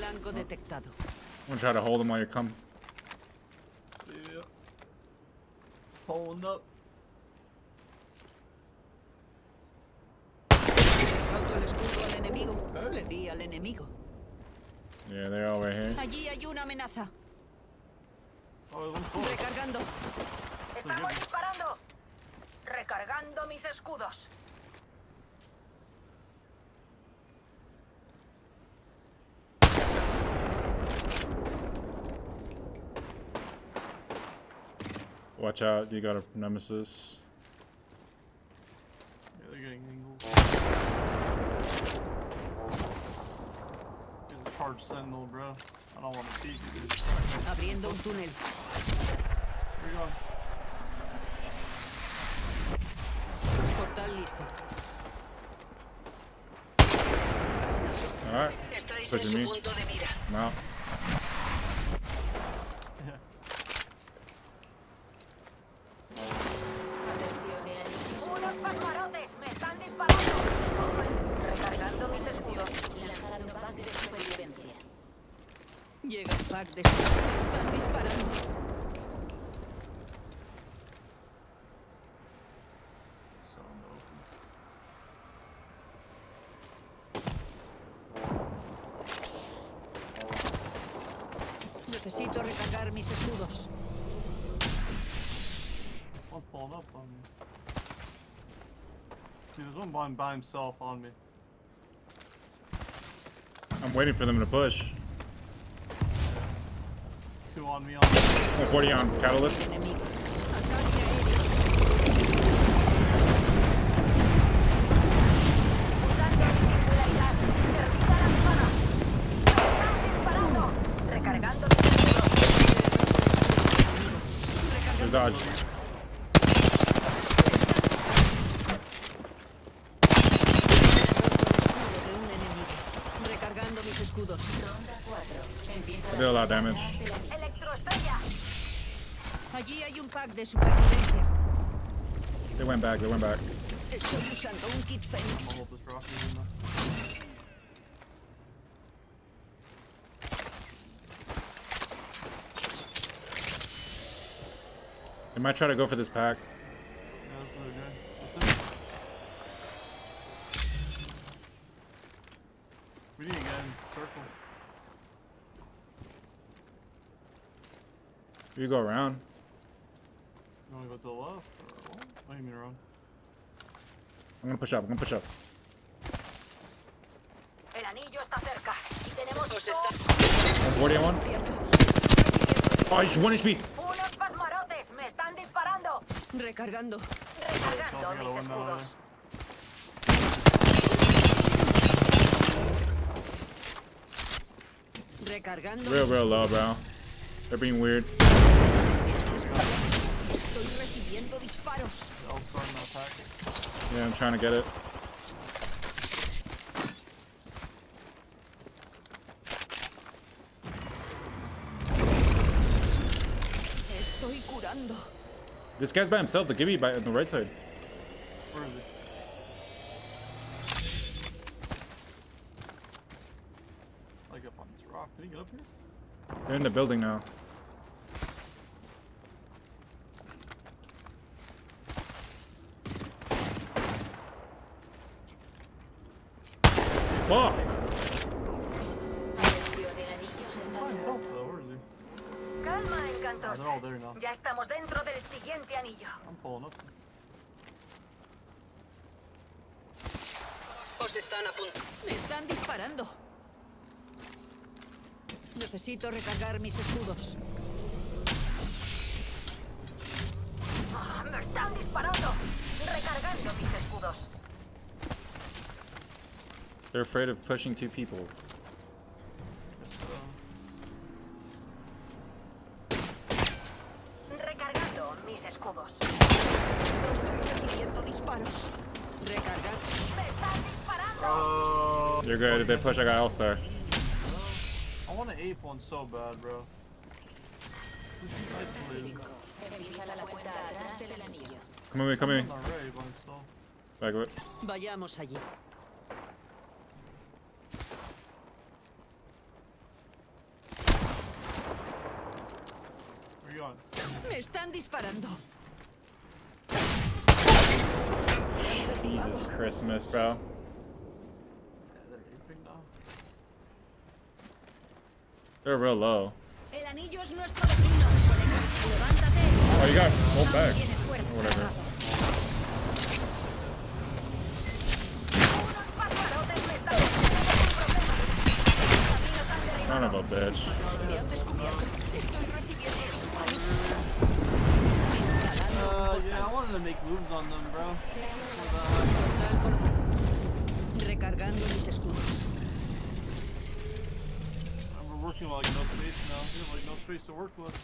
blanco detectado. I'm gonna try to hold him while you come. Yeah. Pulling up. Auto el escudo al enemigo. Le di al enemigo. Yeah, they're all right here. Allí hay una amenaza. Oh, close. Recargando. Estamos disparando. Recargando mis escudos. Watch out, you got a nemesis. Yeah, they're getting angles. He's a charged sentinel, bro. I don't want to peek. Abriendo un túnel. Where you going? Portal listo. Alright. Estáis en Pushing su me. punto de mira. I'm out. Unos pasmarotes me están disparando. Recargando mis escudos. Lanzando pack de supervivencia. Llega el pack de... Me están disparando. Necesito recargar mis escudos. One pulled up on me. Dude, there's one by himself on me. I'm waiting for them to push. Two on me. 140 on Catalyst. Usando mi singularidad. Termina la zona. Me están disparando. Recargando mis escudos. There's dodge. Recargando mis escudos. I did a lot of damage. Electroestrella. Allí hay un pack de supervivencia. They went back, they went back. Estoy usando un kit Fénix. They might try to go for this pack. Yeah, that's what they're doing. That's it. We need to get into the circle. You go around. You want to go to the left? Or what? What do you mean around? I'm gonna push up, I'm gonna push up. El anillo está cerca. Y tenemos 140 on one. Oh, he's 1 HP. unos pasmarotes. Me están disparando. Recargando. Recargando mis escudos. Recargando. Real low, bro. They're being weird. Estoy recibiendo disparos. Yeah, I'm trying to get it. Estoy curando. This guy's by himself, the Gibby by on the right side. Where is he? Like up on this rock. Can he get up here? They're in the building now. Fuck! Calma, encantos. they're all there now. Ya estamos dentro del siguiente anillo. I'm pulling up. Os están a punto. Me están disparando. Necesito recargar mis escudos. Ah, me están disparando. Recargando mis escudos. They're afraid of pushing 2 people. Recargando mis escudos. Estoy recibiendo disparos. Recargar. Me están disparando. You're good. If they push, I got All-Star. I want to ape one so bad, bro. Isolated. Come with me, come with me. I'm not ready, but I'm still. Back of it. Vayamos allí. Me están disparando. Jesus Christmas, bro. They're real low. El anillo es nuestro vecino, colega. Levántate. Oh, you got hold back. Tienes fuerza. Or whatever. Son of a bitch. Me han descubierto. Estoy recibiendo disparos. Yeah, I wanted to make moves on them, bro. Recargando mis escudos. We're working with like no space now. We have like no space to work with.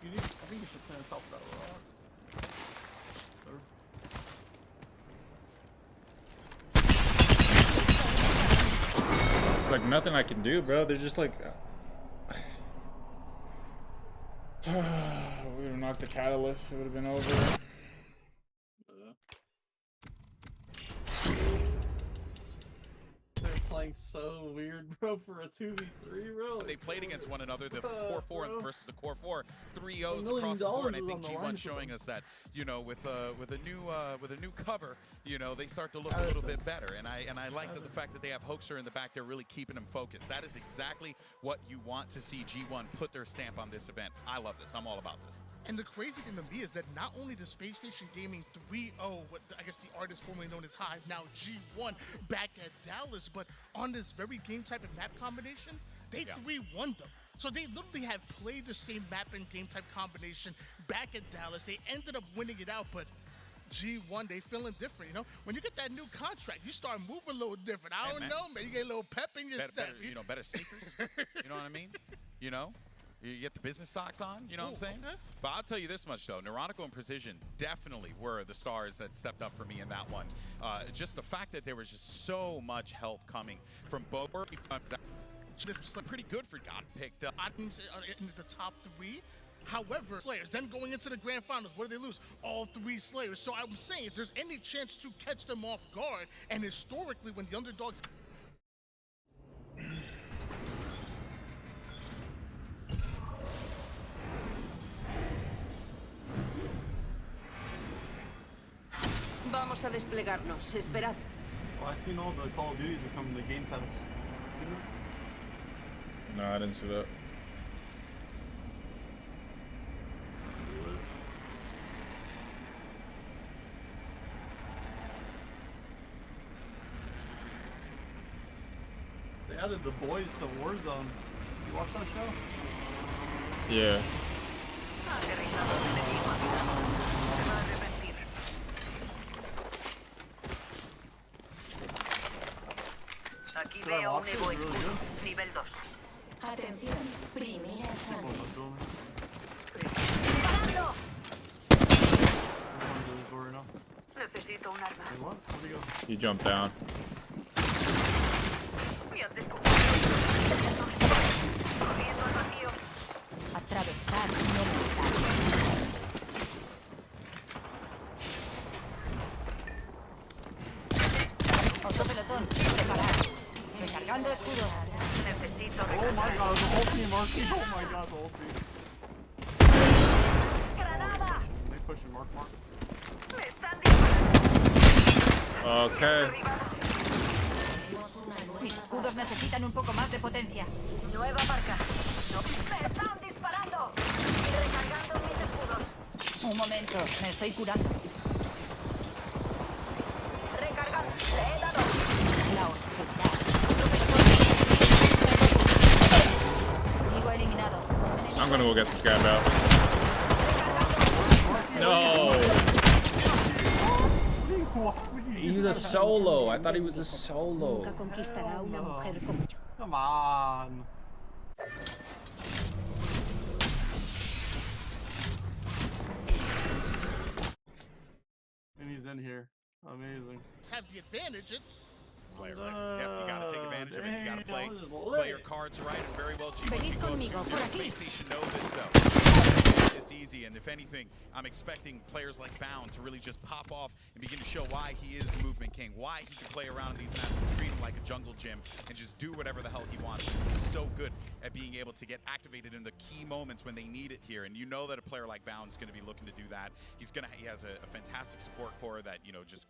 I think you should play on top of that rock. It's like nothing I can do, bro. They're just like... we would have knocked the catalyst. It would have been over. They're playing so weird, bro, for a 2v3, bro. They played against one another, the core 4 versus the core 4, 3 $1 O's million across the board. And I think is on the G1 line showing us that, you know, with a new cover, you know, they start to look a little bit better. And I like the fact that they have Hoaxer in the back there, really keeping them focused. That is exactly what you want to see G1 put their stamp on this event. I love this. I'm all about this. And the crazy thing to me is that not only does Space Station Gaming 3-0, what I guess the artist formerly known as Hive, now G1, back at Dallas, but on this very game type and map combination, they 3-1 them. So they literally have played the same map and game type combination back at Dallas. They ended up winning it out, but G1, they feeling different, you know? When you get that new contract, you start moving a little different. I don't know, man. You get a little pep in your step. Better sneakers. You know what I mean? You know? You get the business socks on, you know what I'm saying? Okay. But I'll tell you this much, though. NeuroNico and Precision definitely were the stars that stepped up for me in that one. Just the fact that there was just so much help coming from both. This is pretty good for God picked up. In the top 3. However, Slayers, then going into the grand finals, what do they lose? All 3 Slayers. So I'm saying if there's any chance to catch them off guard, and historically when the underdogs... Vamos a desplegarnos. Esperad. Well, I've seen all the Call of Duties are coming to Game Pass. Seen it? No, I didn't see that. They added the boys to Warzone. You watch that show? Yeah. Aquí veo un Evo escudo, nivel 2. Atención, primera sangre. ¡Disparando! Necesito un arma. You jump down. Me han descubierto. Corriendo al vacío. Atravesar no mortal. Otro pelotón, preparar. Recargando escudos. Necesito Oh my god, the whole team, Marky. Oh my god, the whole team. ¡Granada! They pushing Mark. Me están disparando. Okay. Mis escudos necesitan un poco más de potencia. Nueva marca. ¡Me están disparando! Recargando mis escudos. Un momento, me estoy curando. Recargando. Le he dado. La oscuridad. Amigo eliminado. I'm gonna go get this guy, bro. No! He was a solo. I thought he was a solo. Nunca conquistará una mujer como yo. Come on. And he's in here. Amazing. Have the advantage, it's... Slayer's like, yep, you gotta take advantage of it. You gotta play your cards right and very well. G1 Venid can go conmigo, through por the aquí. Space Station know this, though. this easy, and if anything, I'm expecting players like Bound to really just pop off and begin to show why he is the movement king, why he can play around in these maps and treat him like a jungle gym and just do whatever the hell he wants, because he's so good at being able to get activated in the key moments when they need it here. And you know that a player like Bound is going to be looking to do that. He has a fantastic support core that, you know, just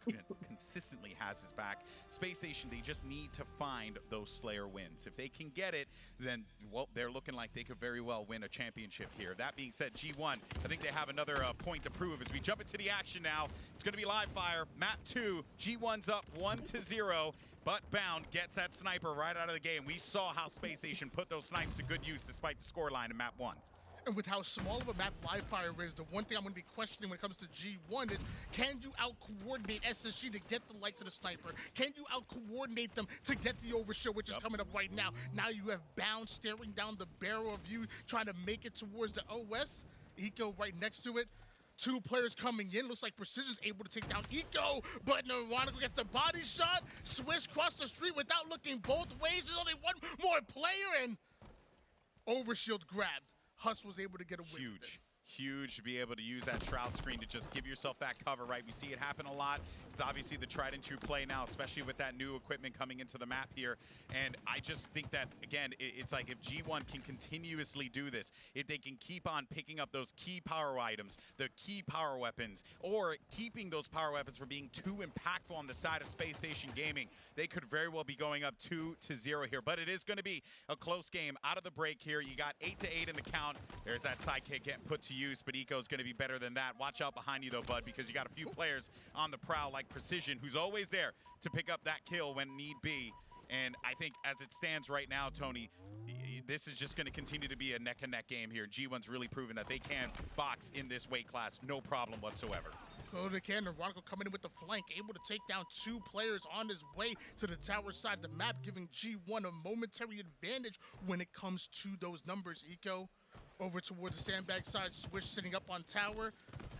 consistently has his back. Space Station, they just need to find those Slayer wins. If they can get it, then, well, they're looking like they could very well win a championship here. That being said, G1, I think they have another point to prove as we jump into the action now. It's going to be live fire. Map 2, G1's up 1-0, but Bound gets that sniper right out of the game. We saw how Space Station put those snipes to good use despite the scoreline in map 1. And with how small of a map live fire is, the one thing I'm going to be questioning when it comes to G1 is, can you out-coordinate SSG to get the likes of the sniper? Can you out-coordinate them to get the overshield, which is coming up right now? Now you have Bound staring down the barrel of you, trying to make it towards the OS. Eco right next to it. Two players coming in. Looks like Precision's able to take down Eco, but MeloMarko gets the body shot. Swish across the street without looking both ways. There's only one more player, and overshield grabbed. Huss was able to get away with it. Huge to be able to use that shroud screen to just give yourself that cover, right? We see it happen a lot. It's obviously the tried and true play now, especially with that new equipment coming into the map here. And I just think that, again, it's like if G1 can continuously do this, if they can keep on picking up those key power items, the key power weapons, or keeping those power weapons from being too impactful on the side of Space Station Gaming, they could very well be going up 2-0 here. But it is going to be a close game out of the break here. You got 8-8 in the count. There's that sidekick getting put to use, but Eco's going to be better than that. Watch out behind you though, bud, because you got a few players on the prowl like Precision, who's always there to pick up that kill when need be. And I think as it stands right now, Tony, this is just going to continue to be a neck-and-neck game here. G1's really proven that they can box in this weight class, no problem whatsoever. So they can. MeloMarko coming in with the flank, able to take down two players on his way to the tower side of the map, giving G1 a momentary advantage when it comes to those numbers. Eco over towards the sandbag side, Swish sitting up on tower.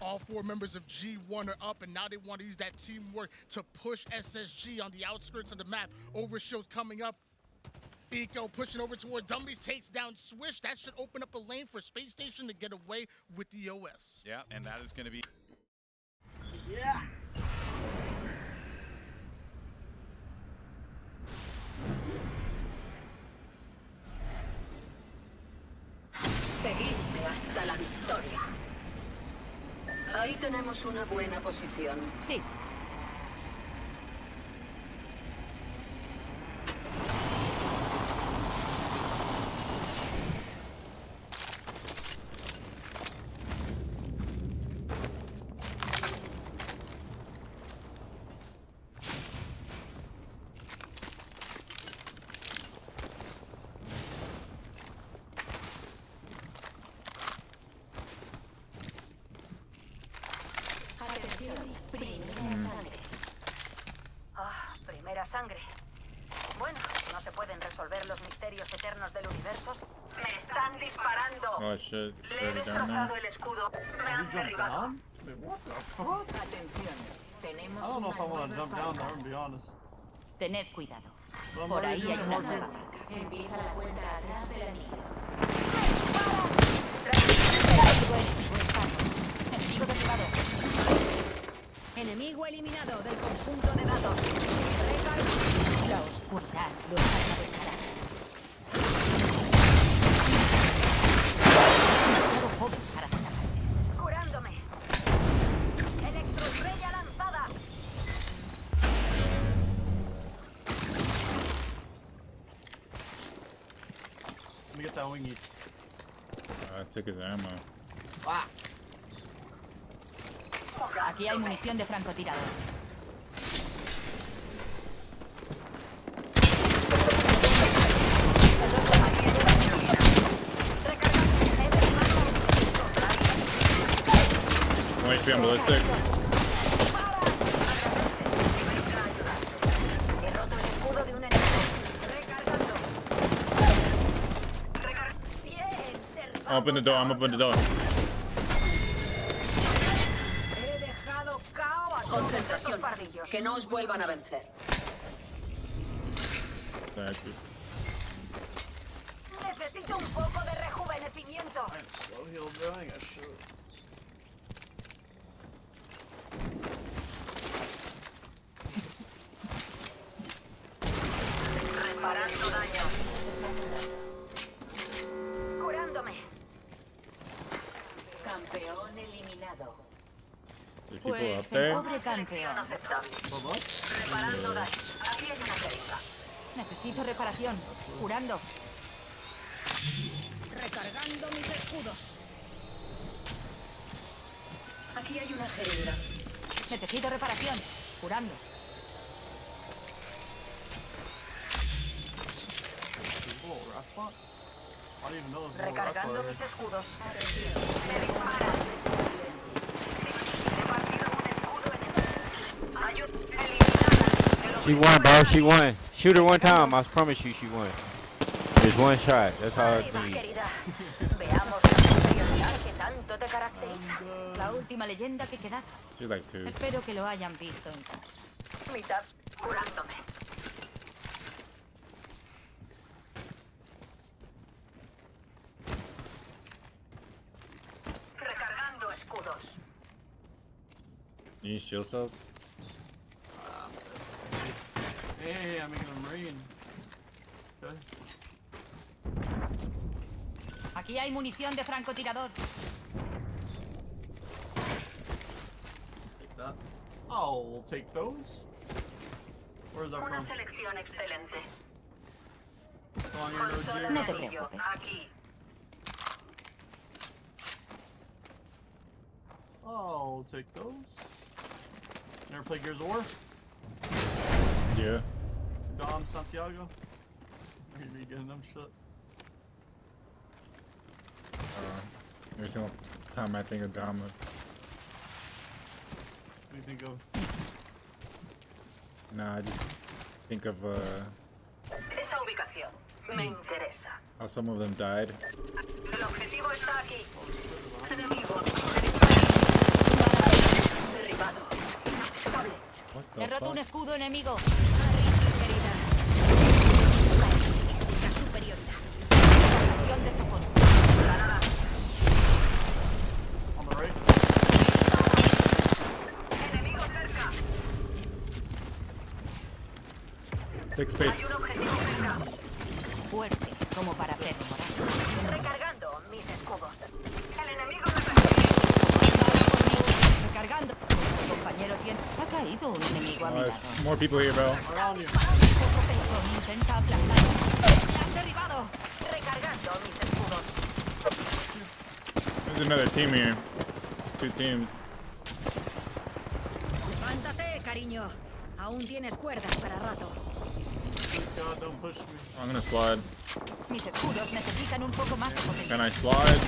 All four members of G1 are up, and now they want to use that teamwork to push SSG on the outskirts of the map. Overshield coming up. Eco pushing over toward Dummies, takes down Swish. That should open up a lane for Space Station to get away with the OS. Yeah, and that is going to be... Yeah. Seguidme hasta la victoria. Ahí tenemos una buena posición. Sí. Primera sangre. Bueno, no se pueden resolver los misterios eternos del universo. ¡Me están disparando! Oh shit, Le he destrozado el escudo. Me han derribado. What the fuck? Atención. Tenemos I don't know if I want to jump down there, to be honest. Tened cuidado. Well, Por maybe ahí hay you una can nueva mark marca. Empieza la cuenta atrás del anillo. Enemigo derribado. Enemigo eliminado del conjunto de datos. La oscuridad los atravesará. Todo joven para atacarte. Curándome. Electroestrella lanzada. Let me get that wingy. I took his ammo. Ah. Aquí hay munición de francotirador. One HP on ballistic. Open the door, I'm open the door. Concentración, que no os vuelvan a vencer. Thank you. Necesito un poco de rejuvenecimiento. crecimiento. Slow heal, bro. I ain't got shit. Reparando daño. Curándome. Campeón eliminado. There's people Pues up there. pobre campeón. Reparando daño. Aquí hay una jeringa. Necesito reparación. Curando. Recargando mis escudos. Aquí hay una jeringa. Necesito reparación. Curando. Recargando mis escudos. She won, bro. She won. Shoot her one time. I promise you, she won. There's one shot. That's all I need. Veamos la superioridad que tanto te caracteriza. La última leyenda que queda. She's like 2. Espero que lo hayan visto en casa. Mitad curándome. Recargando escudos. You use shield cells? Hey, I'm making a marine. Okay. Aquí hay munición de francotirador. Take that. I'll take those. Where's that Una from? selección excelente. On your node Consola here. No te de anillo, preocupes. aquí. I'll take those. Never played Gears of War? Yeah. Dom Santiago? Are you getting them shit? Every single time I think of Dom. What do you think of? Nah, I just think of Esa ubicación me interesa. how some of them died. El objetivo está aquí. Enemigo. Derribado. Inaceptable. What He the roto un fuck? escudo enemigo. Querida. Magnífica superioridad. Acción de socorro. Granada. On the right? Enemigo cerca. Take space. Hay un objetivo cerca. Fuerte, como para hacer morar. Recargando mis escudos. El enemigo me persigue. Recargando. El compañero tiene... Ha caído un enemigo a mi Oh, lado. there's more people here, bro. Around you. Otro pelotón intenta aplastarlo. ¡Le han derribado! Recargando mis escudos. There's another team here. 2 teams. Levántate, cariño. Aún tienes cuerdas para rato. Please God, don't push me. I'm gonna slide. Mis escudos necesitan un poco más de potencia. Can I slide?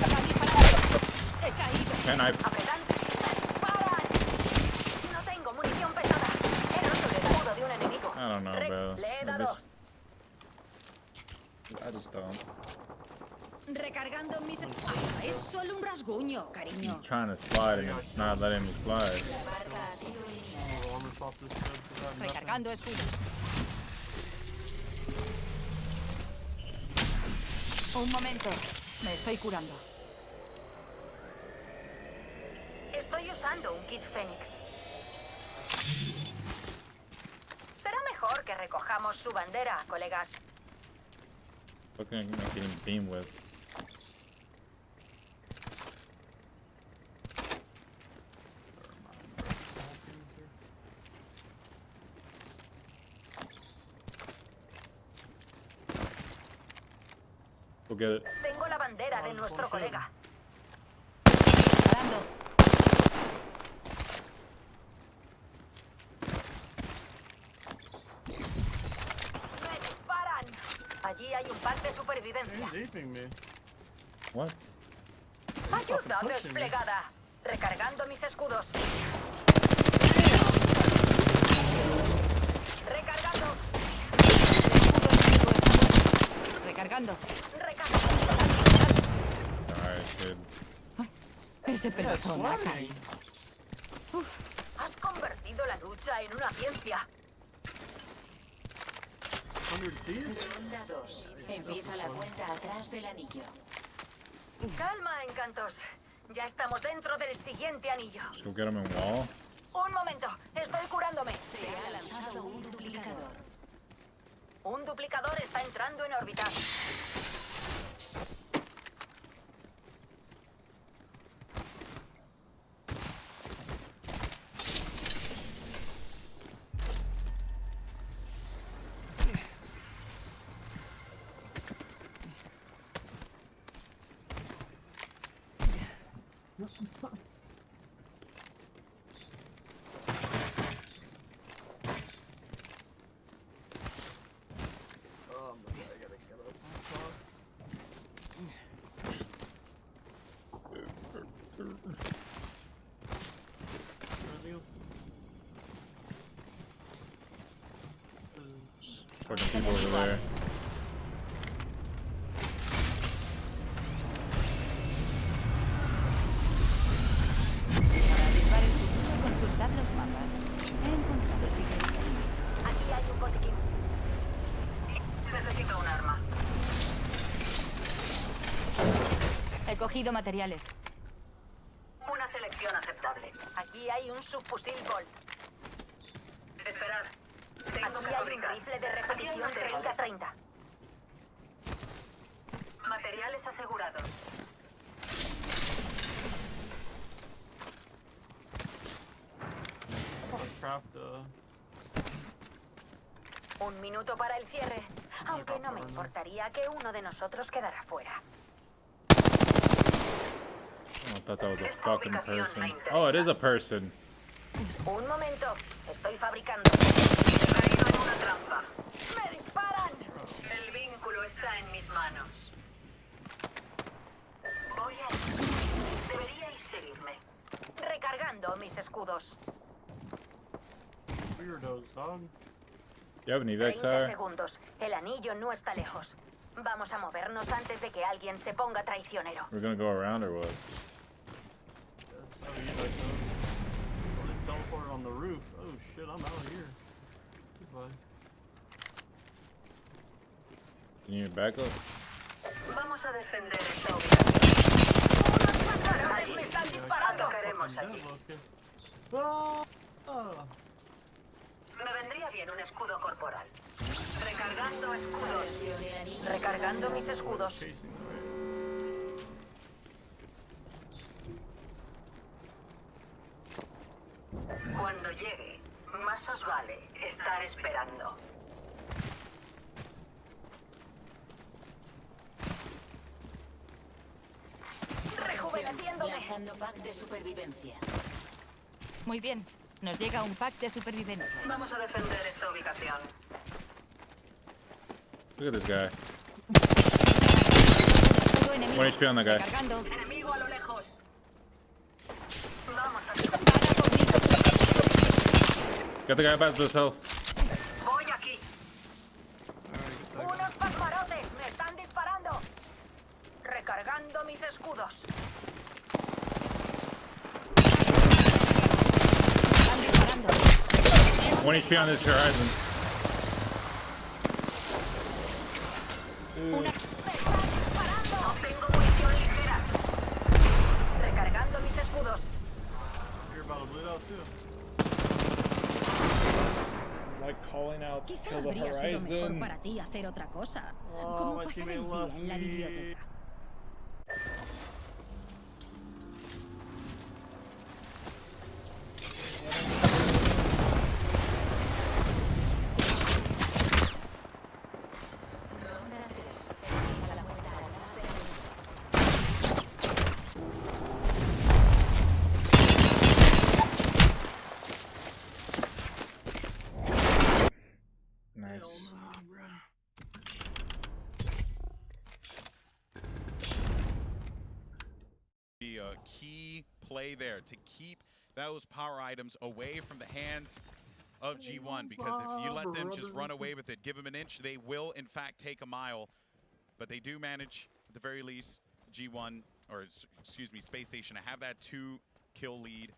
He caído. Can I? Adelante. ¡Me disparan! No tengo munición pesada. He roto el escudo de un enemigo. I don't know, bro. Le he I dado. just don't. Recargando mis... Ah, es solo un rasguño, cariño. I'm trying to slide and it's not letting me slide. Oh, armor swap this good for that. Recargando escudo. Un momento. Me estoy curando. Estoy usando un kit Fénix. Será mejor que recojamos su bandera, colegas. What can I getting beam with? Go get it. Tengo la bandera de nuestro colega. Parando. ¡Me disparan! Allí hay un pack de supervivencia. He's aping me. What? Ayuda desplegada. Recargando mis escudos. Recargando. Recargando. Alright, kid. Ese pelotón ha caído. Has convertido la lucha en una ciencia. Ronda 2. Empieza la cuenta atrás del anillo. Calma, encantos. Ya estamos dentro del siguiente anillo. Let's go get him in wall. Un momento, estoy curándome. Se ha lanzado un duplicador. Un duplicador está entrando en órbita. Fucking people over there. Para averiguar el futuro, consultad los mapas. He encontrado el siguiente. Aquí hay un botiquín. Necesito un arma. He cogido materiales. Una selección aceptable. Aquí hay un subfusil Bolt. Esperad. Tengo que fabricar. Rifle de repetición 30-30. Materiales asegurados. Un minuto para el cierre. Aunque no me importaría que uno de nosotros quedara fuera. I thought that was a fucking person. Oh, it is a person. Un momento. Estoy fabricando. He caído en una trampa. ¡Me disparan! El vínculo está en mis manos. Voy a ir. Deberíais seguirme. Recargando mis escudos. Weirdos, dog. You have an evac 30 tower? segundos. El anillo no está lejos. Vamos a movernos antes de que alguien se ponga traicionero. We're gonna go around or what? Teleport on the roof. Oh shit, I'm out of here. Goodbye. You need backup? Vamos a defender esta ubicación. ¡Unos pasarotes me están disparando! Atacaremos allí. Me vendría bien un escudo corporal. Recargando escudos. Recargando mis escudos. Cuando llegue, más os vale estar esperando. Rejuveneciéndome. Lanzando pack de supervivencia. Muy bien. Nos llega un pack de supervivencia. Vamos a defender esta ubicación. Look at this guy. Todo enemigo. 1 HP on that guy. Recargando. Enemigo a lo lejos. Vamos a Got the guy back to himself. Voy aquí. Unos pasarotes me están disparando. Recargando mis escudos. Están disparando. 1 HP on this horizon. Me están disparando. No tengo munición ligera. Recargando mis escudos. You're about to bleed out too. Like calling out to Quizá kill the habría sido mejor horizon. para ti hacer otra cosa, Oh, como my pasar el teammate día en la left me. biblioteca. Ronda 3. Elimina la cuenta atrás de Nice. Be a key play there to keep those power items away from the hands of G1, because if you let them just run away with it, give them an inch, they will in fact take a mile. But they do manage, at the very least, G1, or excuse me, Space Station, to have that 2-kill lead.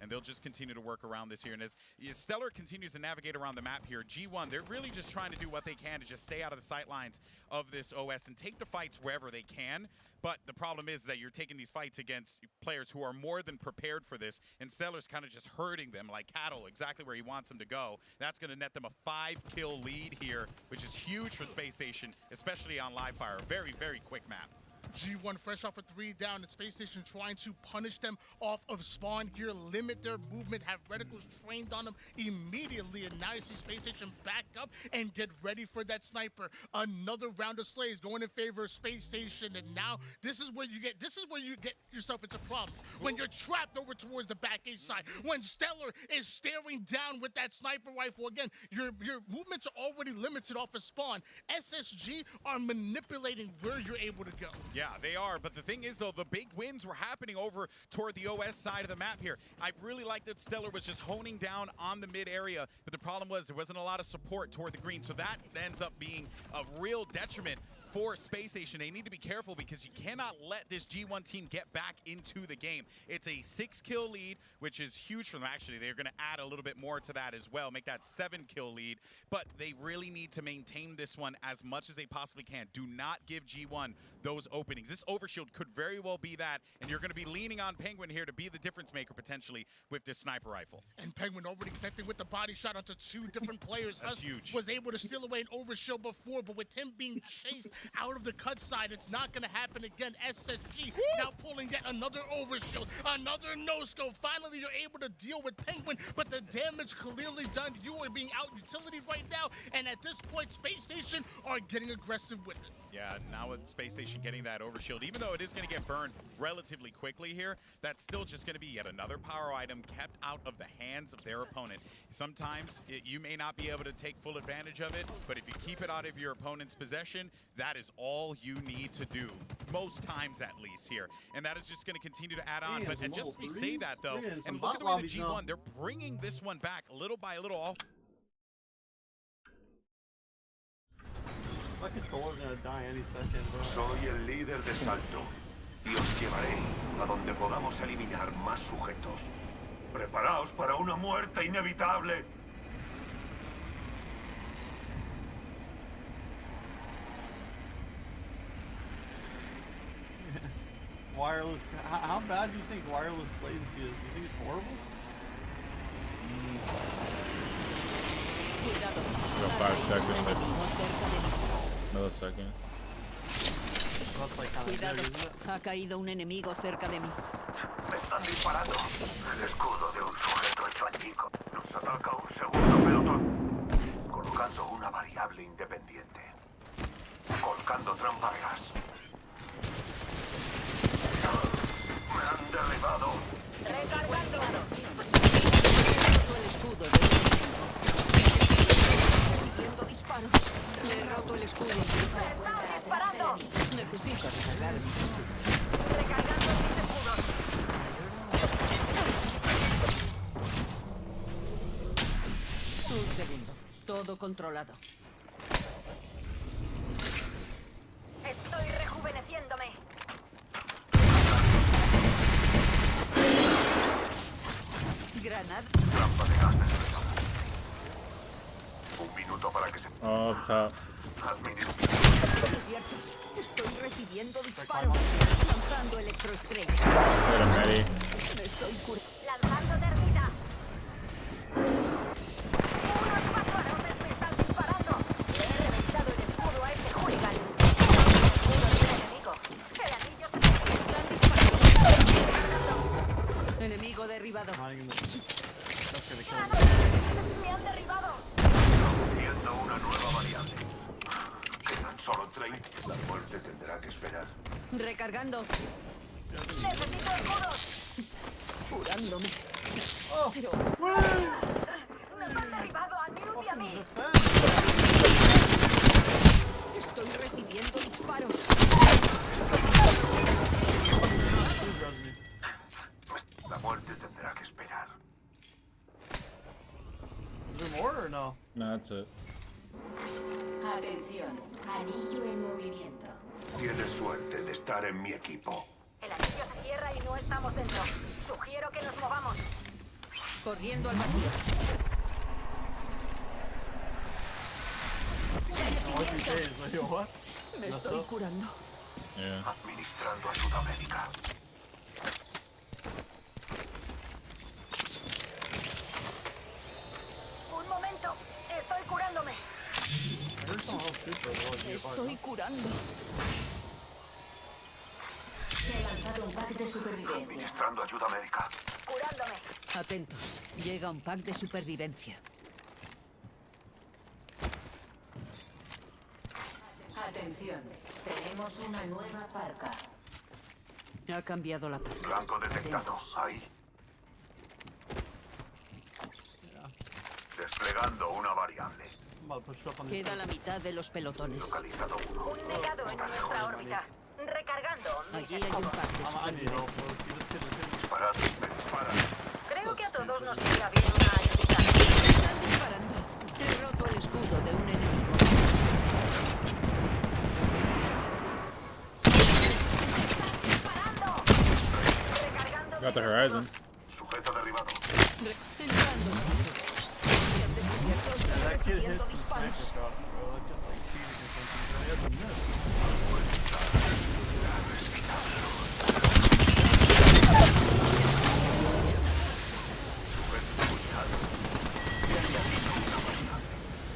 and they'll just continue to work around this here. And as Stellar continues to navigate around the map here, G1, they're really just trying to do what they can to just stay out of the sight lines of this OS and take the fights wherever they can. But the problem is that you're taking these fights against players who are more than prepared for this, and Stellar's kind of just herding them like cattle exactly where he wants them to go. That's going to net them a 5-kill lead here, which is huge for Space Station, especially on live fire. Very, very quick map. G1 fresh off a 3 down, and Space Station trying to punish them off of spawn here, limit their movement, have reticles trained on them immediately, and now you see Space Station back up and get ready for that sniper. Another round of slays going in favor of Space Station, and now this is where you get yourself into problems. When you're trapped over towards the back A side, when Stellar is staring down with that sniper rifle, again, your movements are already limited off of spawn. SSG are manipulating where you're able to go. Yeah, they are, but the thing is, though, the big wins were happening over toward the OS side of the map here. I really liked that Stellar was just honing down on the mid area, but the problem was there wasn't a lot of support toward the green, so that ends up being a real detriment for Space Station. They need to be careful because you cannot let this G1 team get back into the game. It's a 6-kill lead, which is huge for them. Actually, they're going to add a little bit more to that as well, make that 7-kill lead. But they really need to maintain this one as much as they possibly can. Do not give G1 those openings. This overshield could very well be that, and you're going to be leaning on Penguin here to be the difference maker potentially with this sniper rifle. And Penguin already connecting with the body shot onto 2 different players. That's huge. Was able to steal away an overshield before, but with him being chased out of the cut side, it's not going to happen again. SSG now pulling yet another overshield, another no-scope. Finally, you're able to deal with Penguin, but the damage clearly done. You are being out utility right now, and at this point, Space Station are getting aggressive with it. Yeah, now with Space Station getting that overshield, even though it is going to get burned relatively quickly here, that's still just going to be yet another power item kept out of the hands of their opponent. Sometimes you may not be able to take full advantage of it, but if you keep it out of your opponent's possession, that is all you need to do, most times at least here. And that is just going to continue to add on. But and just we say that, though, and look at the way the G1, they're bringing this one back little by little. My controller's gonna die any second, bro. Soy el líder de Salto y os llevaré a donde podamos eliminar más sujetos. Preparaos para una muerte inevitable. Wireless. How bad do you think wireless latency is? Do you think it's horrible? About 5 seconds, like millisecond. Cuidado, ha caído un enemigo cerca de mí. Me están disparando. El escudo de un sujeto hecho añicos. Nos ataca un segundo pelotón. Colocando una variable independiente. Colocando trampa de gas. Me han derribado. Recargando. El escudo de Entiendo disparos. Le he roto el escudo. ¡Me están disparando! Necesito recargar mis escudos. Recargando mis escudos. Un segundo. Todo controlado. Estoy rejuveneciéndome. Granada. Trampa de gas desplegada. Un minuto para que se... Oh, up top. Estoy recibiendo disparos. Lanzando electroestrella. Get him, Eddie. Estoy curando. Lanzando termita. Unos patrones me están disparando. Le he reventado el escudo a ese hooligan. Escudo de un enemigo. El anillo se me están disparando. Enemigo derribado. Me han derribado. Viendo una nueva variable. Quedan solo 30. La muerte tendrá que esperar. Recargando. Necesito escudos. Curándome. Pero... Nos han derribado a Newt y a mí. Estoy recibiendo disparos. La muerte tendrá que esperar. Is there more or no? No, that's it. Atención, anillo en movimiento. Tienes suerte de estar en mi equipo. El anillo se cierra y no estamos dentro. Sugiero que nos movamos. Corriendo al vacío. Me estoy curando. Yeah. Administrando ayuda médica. Un momento, estoy curándome. Me estoy curando. Se ha lanzado un pack de supervivencia. Administrando ayuda médica. Curándome. Atentos. Llega un pack de supervivencia. Atención, tenemos una nueva parca. Ha cambiado la parca. Blanco detectado. Ahí. Desplegando una variable. Queda la mitad de los pelotones. Localizado uno. Un negado en nuestra órbita. Recargando. Allí hay un pack de supervivencia. Disparad. Me disparan. Creo que a todos nos iría bien una ayudita. Están disparando. He roto el escudo de un enemigo. Got the horizon. Sujeto derribado. Entrando. Habían descubierto recibiendo disparos.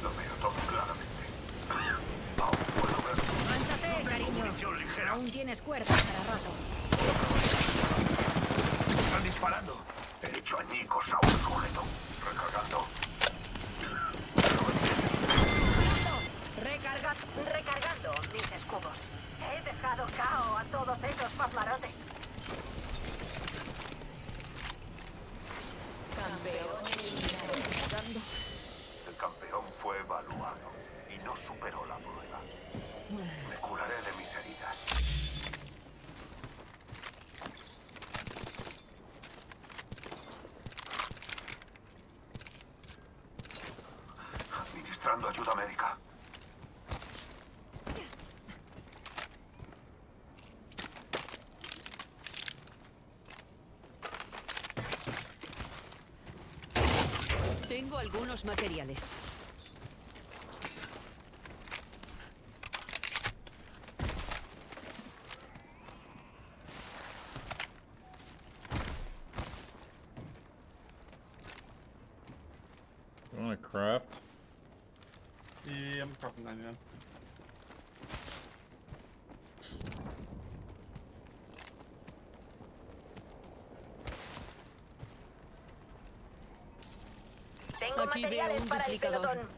Lo veo todo claramente. Aún puedo verlo. Levántate, cariño. Aún tienes cuerdas para rato. Están disparando. He hecho añicos a un sujeto. Recargando. Recargando mis escudos. He dejado cao a todos esos pasmarotes. El campeón fue evaluado y no superó la prueba. Me curaré de mis heridas. Administrando ayuda médica. Tengo algunos materiales. You want to craft? Yeah, I'm crafting 99. Tengo Aquí veo materiales un para el duplicador. pelotón.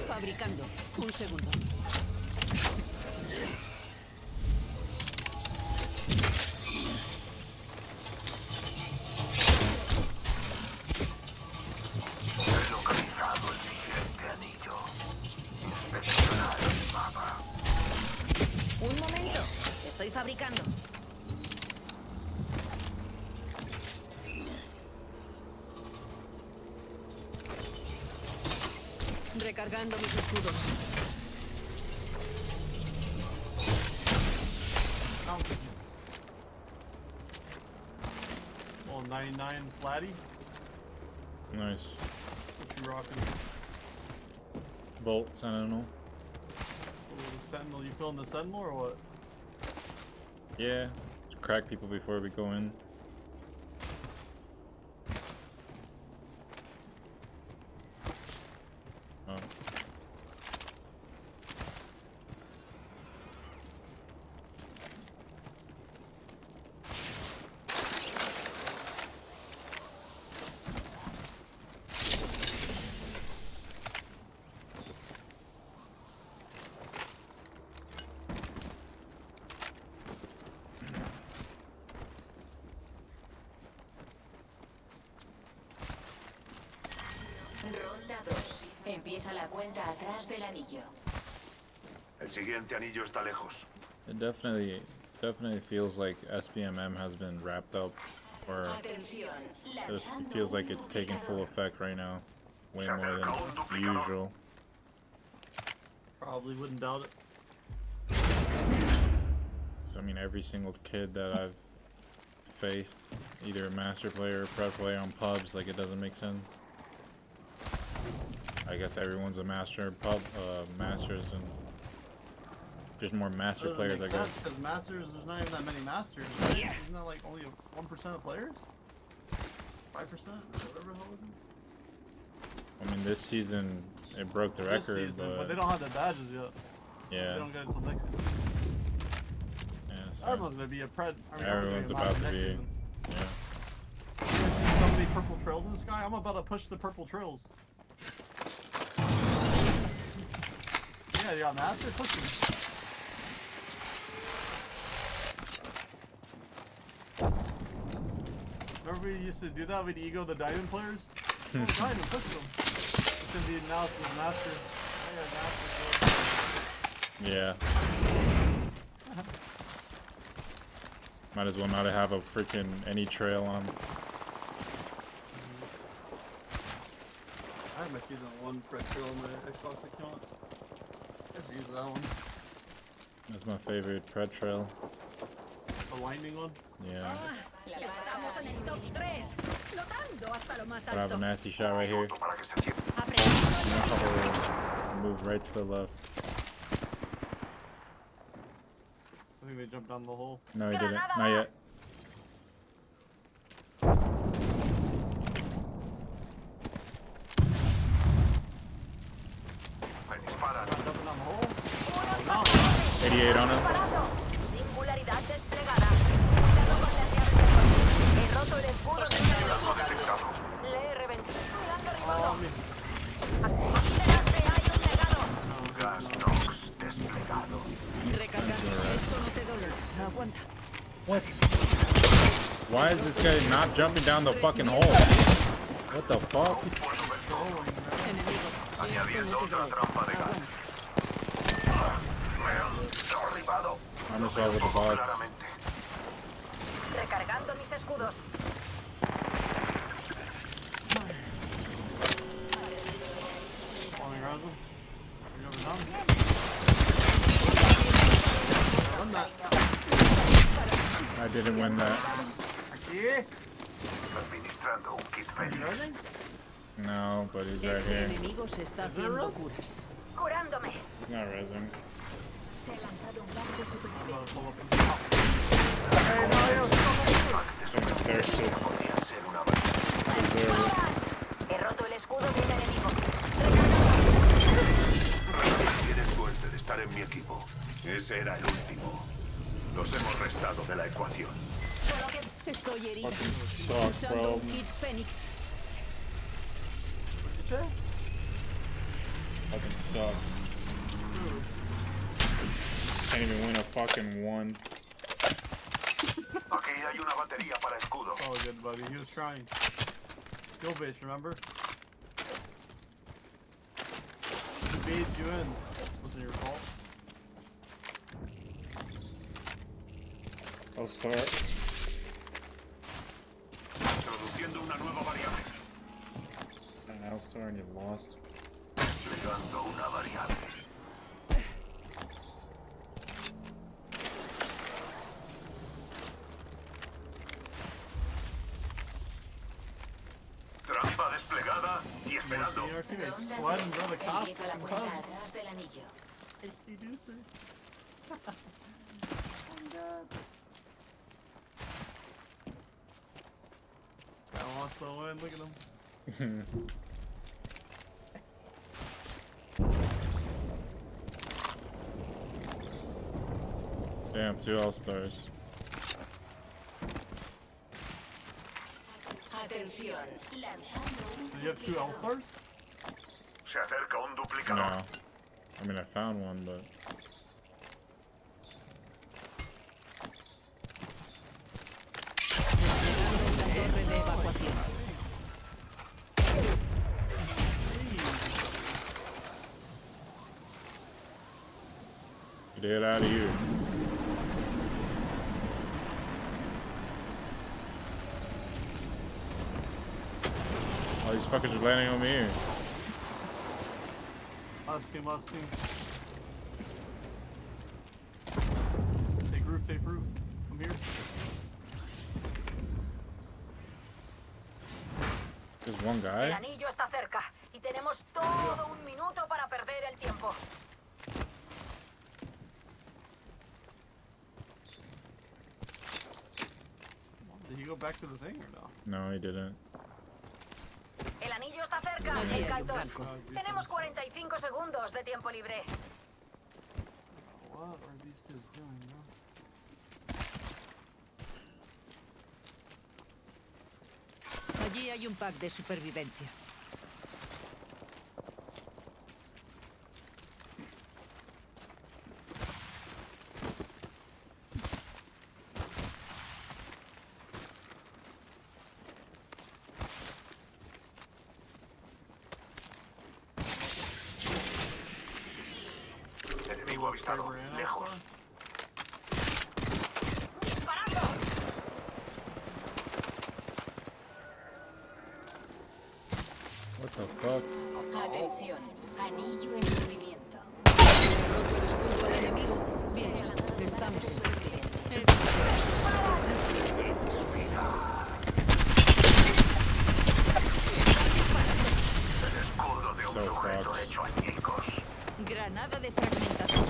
Fabricando. Un segundo. He localizado el siguiente anillo. Inspeccionar el mapa. Un momento, estoy fabricando. Recargando mis escudos. Oh, 99 flatty. Nice. What you rocking? Bolt Sentinel. Oh, the Sentinel. You feeling the Sentinel or what? Yeah. Crack people before we go in. Oh. Ronda 2. Empieza la cuenta atrás del anillo. El siguiente anillo está lejos. It definitely feels like SBMM has been wrapped up, or Atención, it feels like it's taking full effect right now, way more than usual. Probably wouldn't doubt it. So I mean, every single kid that I've faced either a master player or pro player on pubs. Like, it doesn't make sense. I guess everyone's a master in pub, masters, and there's more master players, I guess. Because masters, there's not even that many masters. Right? Isn't that like only 1% of players? 5%? Whatever the hell is it? I mean, this season it broke the record, season, but they don't have the badges yet. Yeah. They don't get it until next season. Yeah, so Everyone's gonna be a pred. I mean, everyone's about to be. Season. Yeah. You guys see so many purple trails in the sky? I'm about to push the purple trails. Yeah, you got master, push them. Remember we used to do that? We'd ego the diamond players? Oh, diamond, push them. It's gonna be announced as master. Yeah. Might as well not have a freaking any trail on. I have my season 1 pred trail on my Xbox account. Let's use that one. That's my favorite pred trail. The winding one? Yeah. Estamos en el top 3, flotando hasta lo más I have a alto. nasty shot right here. Move right to the left. I think they jumped down the hole. No, he didn't. Not yet. Me disparan. Jumping down the hole? 88 on him. Singularidad desplegada. Cuidado con las llaves de control. He roto el escudo de Detectado. Le he reventado. Cuidado, derribado. Aquí delante hay un legado. Gas Nox desplegado. Recargando. Esto no te dolerá. Aguanta. What? Why is this guy not jumping down the fucking hole? What the fuck? Añadiendo otra trampa de gas. Derribado. I'm just over the box. Claramente. Recargando mis escudos. Falling around them. Are you over down? Run that. I didn't win that. Aquí. Administrando un kit feliz. No, but he's right Este here. enemigo se está haciendo curas. Curándome. He's not resing. Se ha lanzado un banco superviviente. I'm thirsty. He roto el escudo de un enemigo. Tienes suerte de estar en mi equipo. Ese era el último. Los hemos restado de la ecuación. Solo que Estoy herida. Fucking suck, Usando bro. un kit Fénix. Fucking suck. Can't even win a fucking one. Aquí hay una batería para escudo. Oh, good, buddy. He was trying. Skill base, remember? He baited you in. Wasn't your fault. I'll start. Introduciendo una nueva variable. I'll start and you lost. Desplegando una variable. Trampa desplegada y esperando. Our teammates sliding down the cost and pubs. del anillo. HD Deucer. Oh my god. This guy wants to win, look at him. Damn, 2 all-stars. Atención. Did you have 2 All-Stars? Se acerca un duplicador. No. I mean, I found one, but... Torre de evacuación. Get it out of here. All these fuckers are landing on me here. Last team, last team. Take roof, take roof. I'm here. Just one El guy? anillo está cerca y tenemos todo un minuto para perder el tiempo. Did he go back to the thing or no? No, he didn't. El anillo está cerca, Allí hay un Caldos. blanco. Tenemos 45 segundos de tiempo libre. What are these kids doing, bro? Allí hay un pack de supervivencia. Enemigo avistado. Lejos. What the fuck? Atención, anillo en movimiento. Roto el escudo al enemigo. Bien, estamos en El escudo de un So sujeto fucked. hecho añicos. Granada de fragmentación.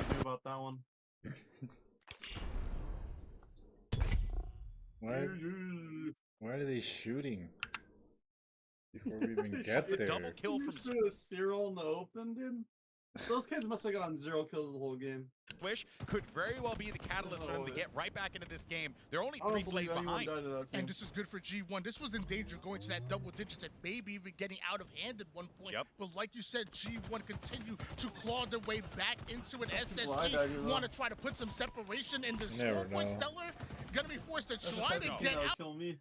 Think about that one. Why are they shooting? Before we even get there. Double kill from Cyril in the open, dude. Those kids must have gotten 0 kills the whole game. Swish could very well be the catalyst for them to get right back into this game. They're only I don't 3 slays believe anyone behind. died to that team. And this is good for G1. This was in danger going to that double digits and maybe even getting out of hand at one point. But like you said, G1 continue to claw their way back into it. SSG want to try to put some separation in this Never small point. know. Stellar gonna be forced to That's try the to type of get team that would out. kill me.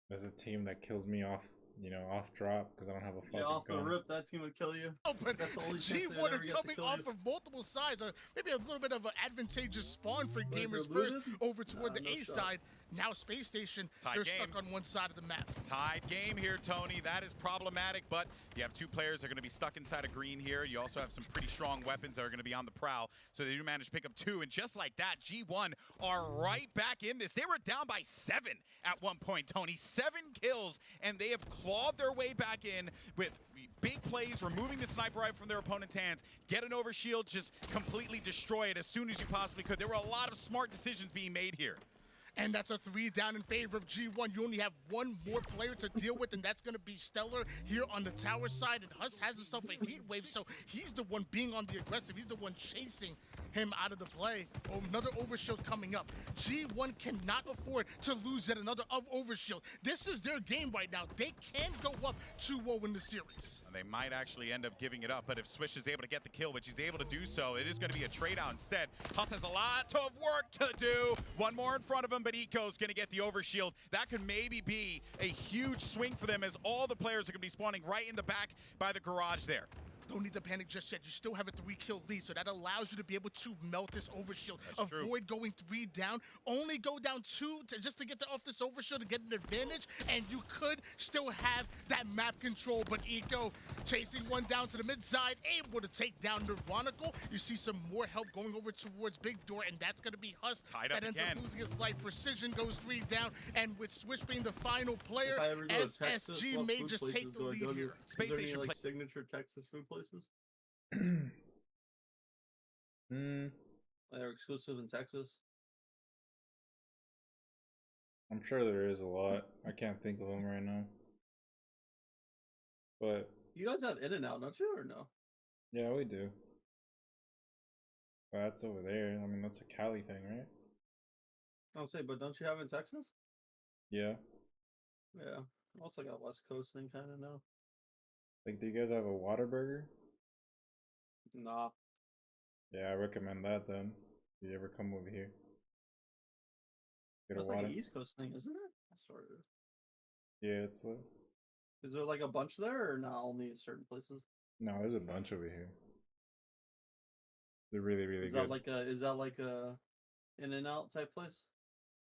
There's a team that kills me off, you know, off drop because I don't have a fucking Yeah, off the gun. rip, that team would kill you. Oh, but That's the only chance they would G1 ever are get to coming kill off you. of multiple sides. Maybe a little bit of an advantageous spawn for But gamers they're first looted? over toward the No A shot. side. Now Space Station, Tied they're game. stuck on one side of the map. Tied game here, Tony. That is problematic, but you have 2 players that are going to be stuck inside of green here. You also have some pretty strong weapons that are going to be on the prowl, so they do manage to pick up 2, and just like that, G1 are right back in this. They were down by 7 at one point, Tony. 7 kills, and they have clawed their way back in with big plays, removing the sniper rifle from their opponent's hands, get an overshield, just completely destroy it as soon as you possibly could. There were a lot of smart decisions being made here. And that's a 3 down in favor of G1. You only have one more player to deal with, and that's going to be Stellar here on the tower side. And Huss has himself a heat wave, so he's the one being on the aggressive. He's the one chasing him out of the play. Oh, another overshield coming up. G1 cannot afford to lose yet another overshield. This is their game right now. They can go up 2-0 in the series. And they might actually end up giving it up, but if Swish is able to get the kill, which he's able to do so, it is going to be a trade out instead. Huss has a lot of work to do. One more in front of him, but Eco's going to get the overshield. That could maybe be a huge swing for them as all the players are going to be spawning right in the back by the garage there. Don't need to panic just yet. You still have a 3-kill lead, so that allows you to be able to melt this overshield. That's true. Avoid going 3 down. Only go down 2 just to get off this overshield and get an advantage, and you could still have that map control. But Eco chasing one down to the mid side, able to take down Neuronical. You see some more help going over towards Big Door, and that's going to be Huss Tied up that ends again. up losing his life. Precision goes 3 down, and with Swish being the final player, If I ever go to Texas, SSG what may food just places take the do I lead go to? here. Space Is there any, Station like, signature Texas food places? That are exclusive in Texas? I'm sure there is a lot. I can't think of them right now. But You guys have In-N-Out, don't you, or no? yeah, we do. But that's over there. I mean, that's a Cali thing, right? I'll say, but don't you have it in Texas? Yeah. Yeah. Well, it's like a West Coast thing kind of now. Like, do you guys have a Whataburger? Nah. Yeah, I recommend that then. If you ever come over here. Get a That's like water. an East Coast thing, isn't it? Sort of. Yeah, it's Is there like a bunch there, or not only in certain places? no, there's a bunch over here. They're really, really Is good. that like a In-N-Out type place?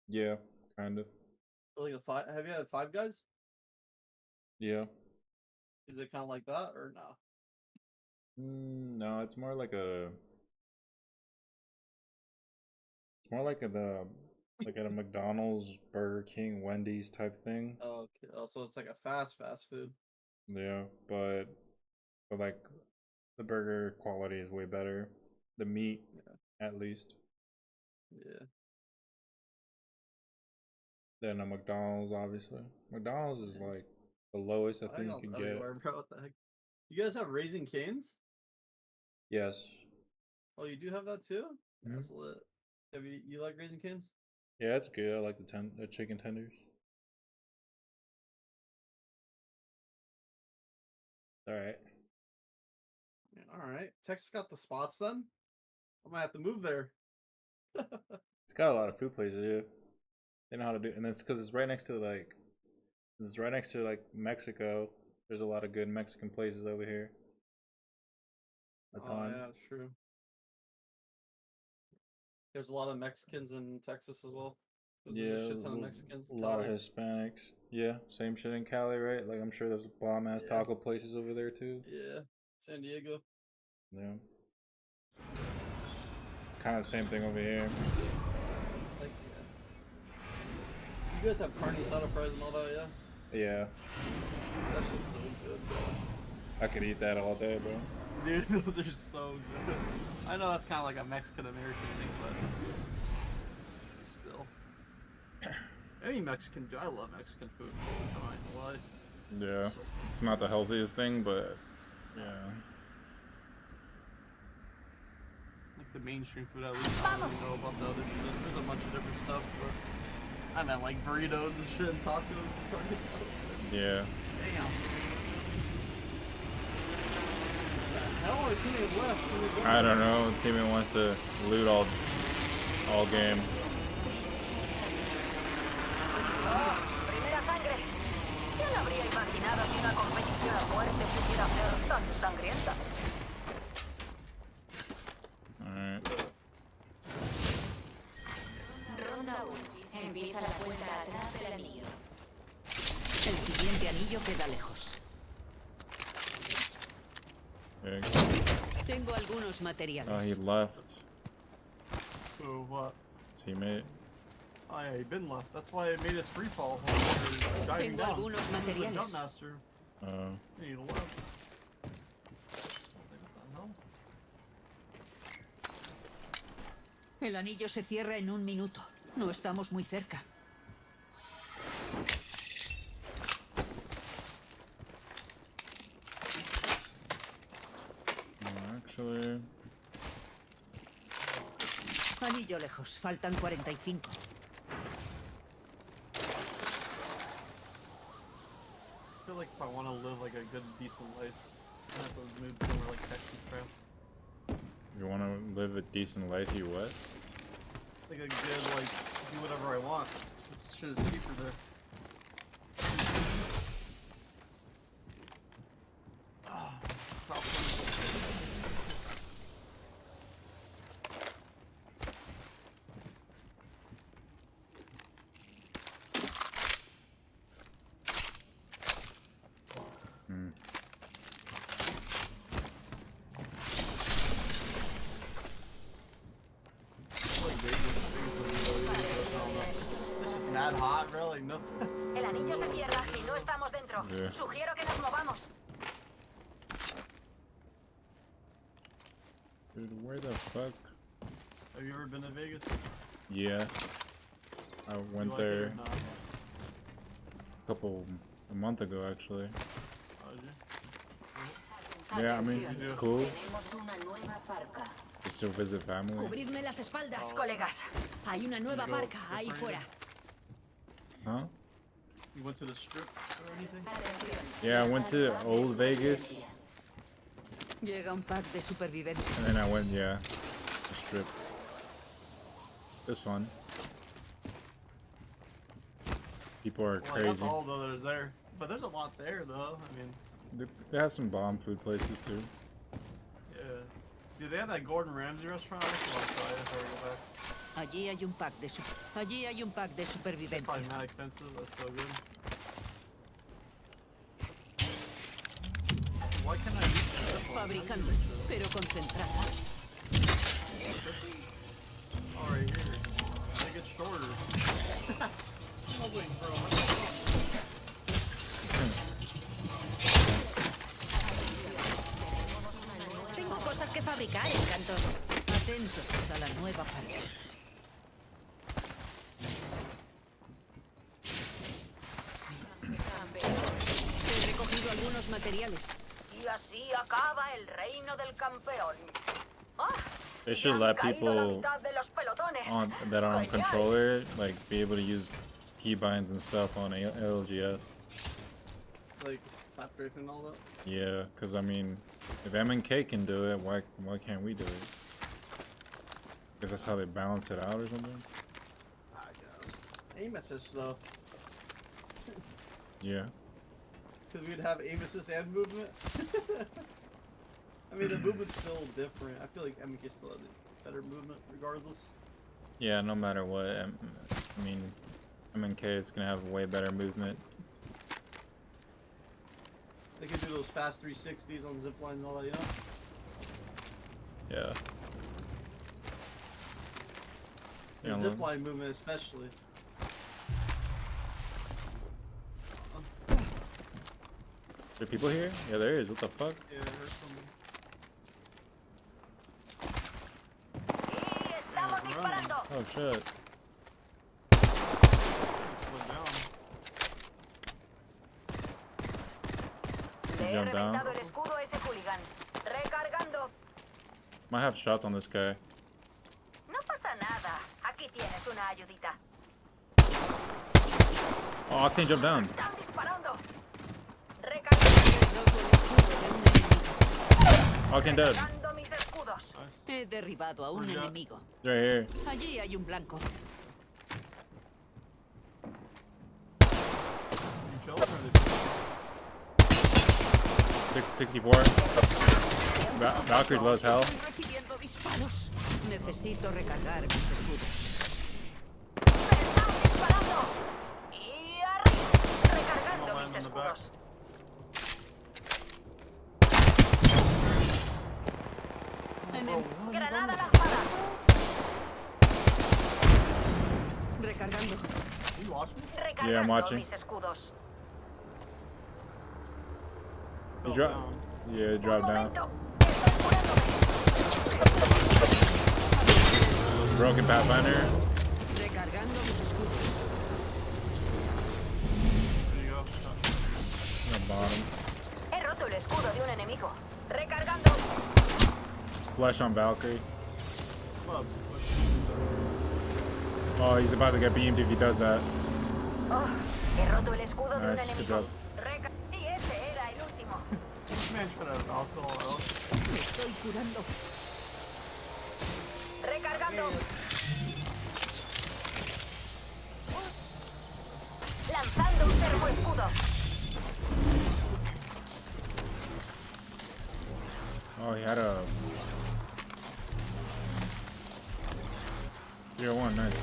Yeah, kind of. Like a five? Have you had Five Guys? Yeah. Is it kind of like that, or nah? No, it's more like a It's more like at a McDonald's, Burger King, Wendy's type thing. Oh, okay. Oh, so it's like a fast food. Yeah, but like the burger quality is way better. The meat, at least. Yeah. Than a McDonald's, obviously. McDonald's is like the lowest I think you can get. Bro, what the heck? You guys have Raising Cane's? Yes. Oh, you do have that too? Mhm. That's lit. Have you like Raising Cane's? Yeah, it's good. I like the chicken tenders. All right. Yeah, all right. Texas got the spots then. I might have to move there. It's got a lot of food places. Yeah, they know how to do. And it's because it's right next to Mexico. There's a lot of good Mexican places over here. A ton. Yeah, that's true. There's a lot of Mexicans in Texas as well. There's a shit ton of Mexicans. A lot of Hispanics. Yeah, same shit in Cali, right? Like I'm sure there's bomb ass taco places over there too. Yeah, San Diego. Yeah. It's kind of the same thing over here. Like, you guys have carne asada fries and all that, yeah? Yeah. That's just so good, bro. I could eat that all day, bro. Dude, those are so good. I know that's kind of like a Mexican American thing, but still. Any Mexican, I love Mexican food. I ain't gonna lie. Yeah. It's not the healthiest thing, but yeah. Like the mainstream food, at least I don't really know about the other shit. There's a bunch of different stuff, but I meant like burritos and shit and tacos and carne asada. Yeah. Damn. How our teammate left? I don't know. Teammate wants to loot all game. Primera sangre. ¿Quién habría imaginado que una competición a muerte pudiera ser tan sangrienta? Alright. Ronda 1. Empieza la cuenta atrás del anillo. El siguiente anillo queda lejos. Tengo algunos materiales. Oh, he left. Who, what? Teammate. Oh yeah, he been left. That's why it made us free fall. Tengo algunos materiales. Jump master. He left. El anillo se cierra en 1 minuto. No estamos muy cerca. Actually. Anillo lejos. Faltan 45. I feel like if I want to live like a good, decent life, I have to move somewhere like Texas, bro. You want to live a decent life, you what? Like a good, like, do whatever I want. This shit is cheaper there. El anillo se cierra y no estamos dentro. Sugiero que nos movamos. Dude, where the fuck? Have you ever been to Vegas? Yeah. I went there a month ago, actually. Oh, did you? Yeah, I mean, it's cool. Just to visit family. Cubridme las espaldas, colegas. Hay una nueva parca ahí fuera. Huh? You went to the strip or anything? Yeah, I went to Old Vegas. Llega un pack de supervivencia. And then I went, the strip. It was fun. People are crazy. That's all though there's there. But there's a lot there though. I mean, they have some bomb food places too. Yeah. Dude, they have that Gordon Ramsay restaurant. I want to try it before we go back. Allí hay un pack de supervivencia. Probably not expensive. That's so good. Why can't I use this one? Fabricando, pero concentrada. Oh, right here. Tengo cosas que fabricar, encantos. Atentos a la nueva pared. He recogido algunos materiales. Y así acaba el reino del campeón. ¡Ah! They should let people that are on controller like be able to use keybinds and stuff on LGS. Like tap strafe and all that. Yeah, because I mean, if MNK can do it, why can't we do it? Because that's how they balance it out or something. I guess. Aim assist though. Yeah. Because we'd have aim assist and movement. I mean, the movement's still different. I feel like MK still has better movement regardless. Yeah, no matter what. I mean, MNK is gonna have way better movement. They could do those fast 360s on zipline and all that, you know? Yeah. The Yeah, zipline movement especially. Are there people here? Yeah, there is. What the fuck? Yeah, I heard something. Oh shit. Le he Jump down. reventado el escudo a ese hooligan. Recargando. Might have shots on this guy. No pasa nada. Aquí tienes una ayudita. Oh, Octane jumped down. Están disparando. Octane dead. Recargando mis escudos. He derribado a un enemigo. Right here. Allí hay un blanco. 664. Valkyrie's low as hell. Estoy recibiendo disparos. Necesito recargar mis escudos. ¡Están disparando! Y arriba. Recargando mis escudos. Granada lanzada. Recargando. Yeah, I'm watching. Mis escudos. He dropped. Yeah, he dropped down. Broken Pathfinder. Recargando mis escudos. On the bottom. He roto el escudo de un enemigo. Recargando. Flesh on Valkyrie. Oh, he's about to get beamed if he does that. Oh, he roto el escudo de un Nice, good enemigo. job. Y ese era el último. Me estoy curando. Recargando. Lanzando un termoescudo. Oh, he had a 0-1, nice.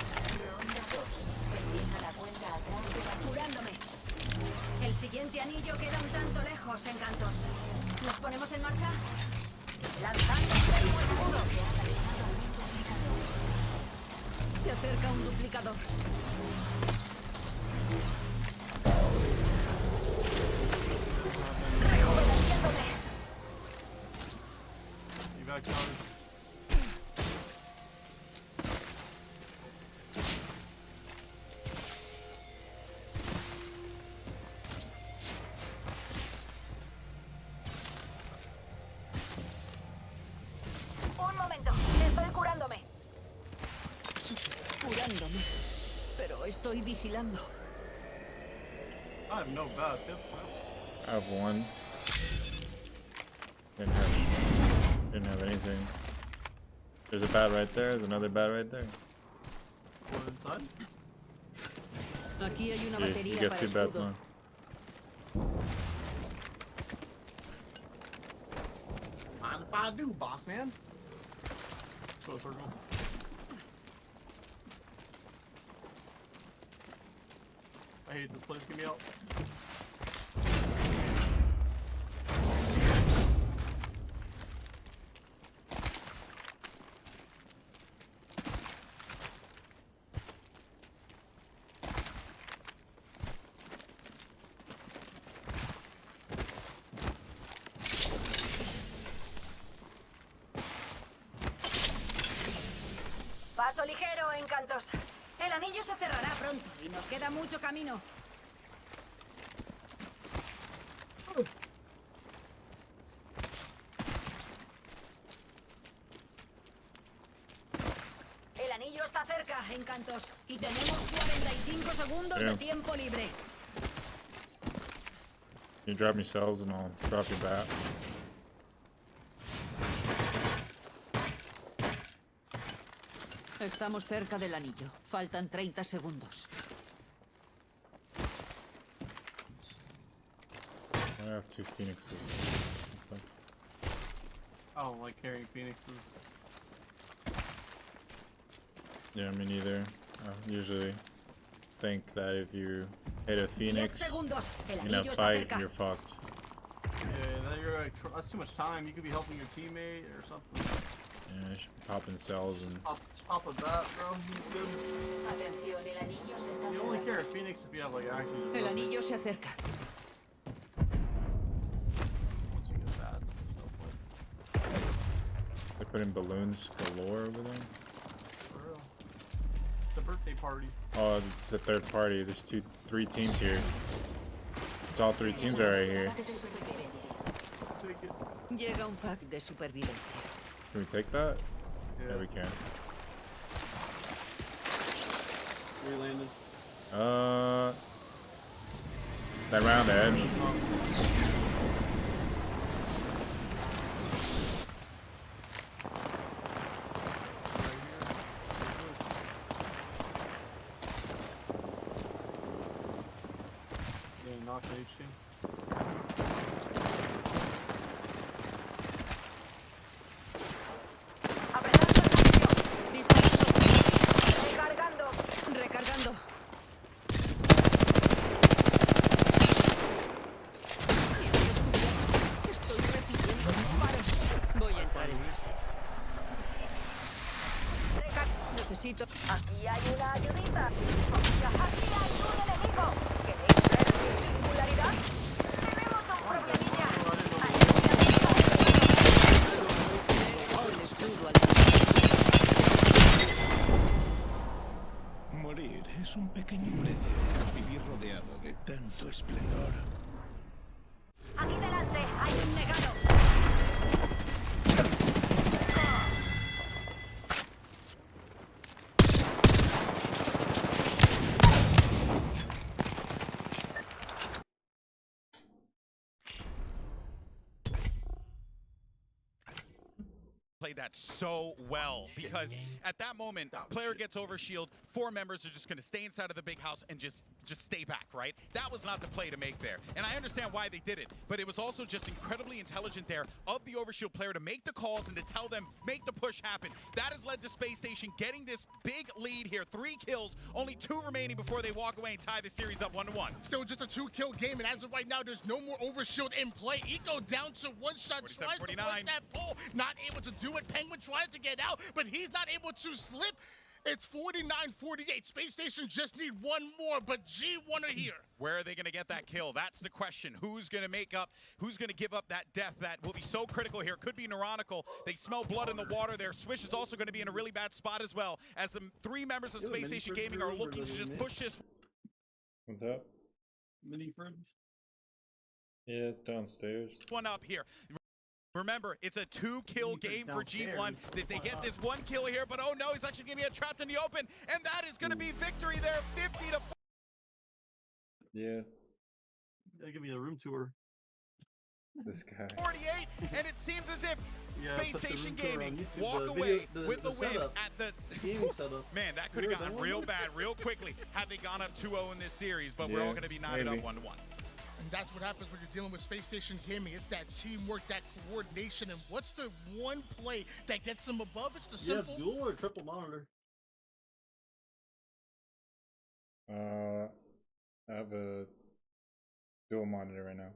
Curándome. El siguiente anillo queda un tanto lejos, encantos. ¿Nos ponemos en marcha? Lanzando un termoescudo. Se acerca un duplicador. Rejuveneciéndome. Un momento, estoy curándome. Curándome. Pero estoy vigilando. I have no bad tip. I have one. Didn't have anything. There's a bat right there. There's another bat right there. Aquí hay una Yeah, you batería get para 2 bats escudo. now. Mind if I do, boss man? Go circle. I hate this place. Get me out. Paso ligero, encantos. El anillo se cerrará pronto y nos queda mucho camino. El anillo está cerca, encantos. Y tenemos 45 segundos de tiempo libre. You drop me cells and I'll drop your bats. Estamos cerca del anillo. Faltan 30 segundos. I have 2 phoenixes. Okay. I don't like carrying phoenixes. Yeah, me neither. I usually think that if you hit a phoenix in a fight, you're fucked. Yeah, that's too much time. You could be helping your teammate or something. Yeah, you should be popping cells and... Pop a bat, bro. He's good. You only carry a phoenix if you have, like, actually... El anillo se acerca. Once you get bats, there's no point. They put in balloons galore over there. For real. It's a birthday party. Oh, it's a third party. There's 3 teams here. It's all 3 teams are right here. Llega un pack de supervivencia. Can we take that? Yeah, we can. Where you landed? That round edge. Yeah, knock the HG. Recargando. Estoy recibiendo disparos. Voy a entrar en fase. Necesito... Aquí hay una ayudita. Aquí hay un enemigo. ¿Queréis ver mi singularidad? Tenemos un problemilla. El escudo al... Morir es un pequeño precio. Vivir rodeado de tanto esplendor. Aquí delante hay un negado. Played that so well because at that moment, player gets over shield, 4 members are just going to stay inside of the big house and just stay back, right? That was not the play to make there. And I understand why they did it, but it was also just incredibly intelligent there of the overshield player to make the calls and to tell them, make the push happen. That has led to Space Station getting this big lead here. 3 kills, only 2 remaining before they walk away and tie the series up 1-1. Still just a 2-kill game, and as of right now, there's no more overshield in play. Eco down to 1 shot, tries to push that pole, not able to do it. Penguin tries to get out, but he's not able to slip. It's 49-48. Space Station just need 1 more, but G1 are here. Where are they going to get that kill? That's the question. Who's going to make up? Who's going to give up that death that will be so critical here? Could be Neuronical. They smell blood in the water there. Swish is also going to be in a really bad spot as well, as the 3 members of Space Station Gaming are looking to just push this. What's up? Mini fridge? Yeah, it's downstairs. One up here. Remember, it's a 2-kill game for G1. If they get this 1 kill here, but oh no, he's actually going to get trapped in the open, and that is going to be victory there, 50-4. Yeah. Gotta give me a room tour. This guy. 48, and it seems as if Space Station Gaming walk away with the win at the... Man, that could have gotten real bad real quickly had they gone up 2-0 in this series, but we're all going to be knotted up 1-1. And that's what happens when you're dealing with Space Station Gaming. It's that teamwork, that coordination, and what's the one play that gets them above? It's the simple... dual or triple monitor? I have a dual monitor right now.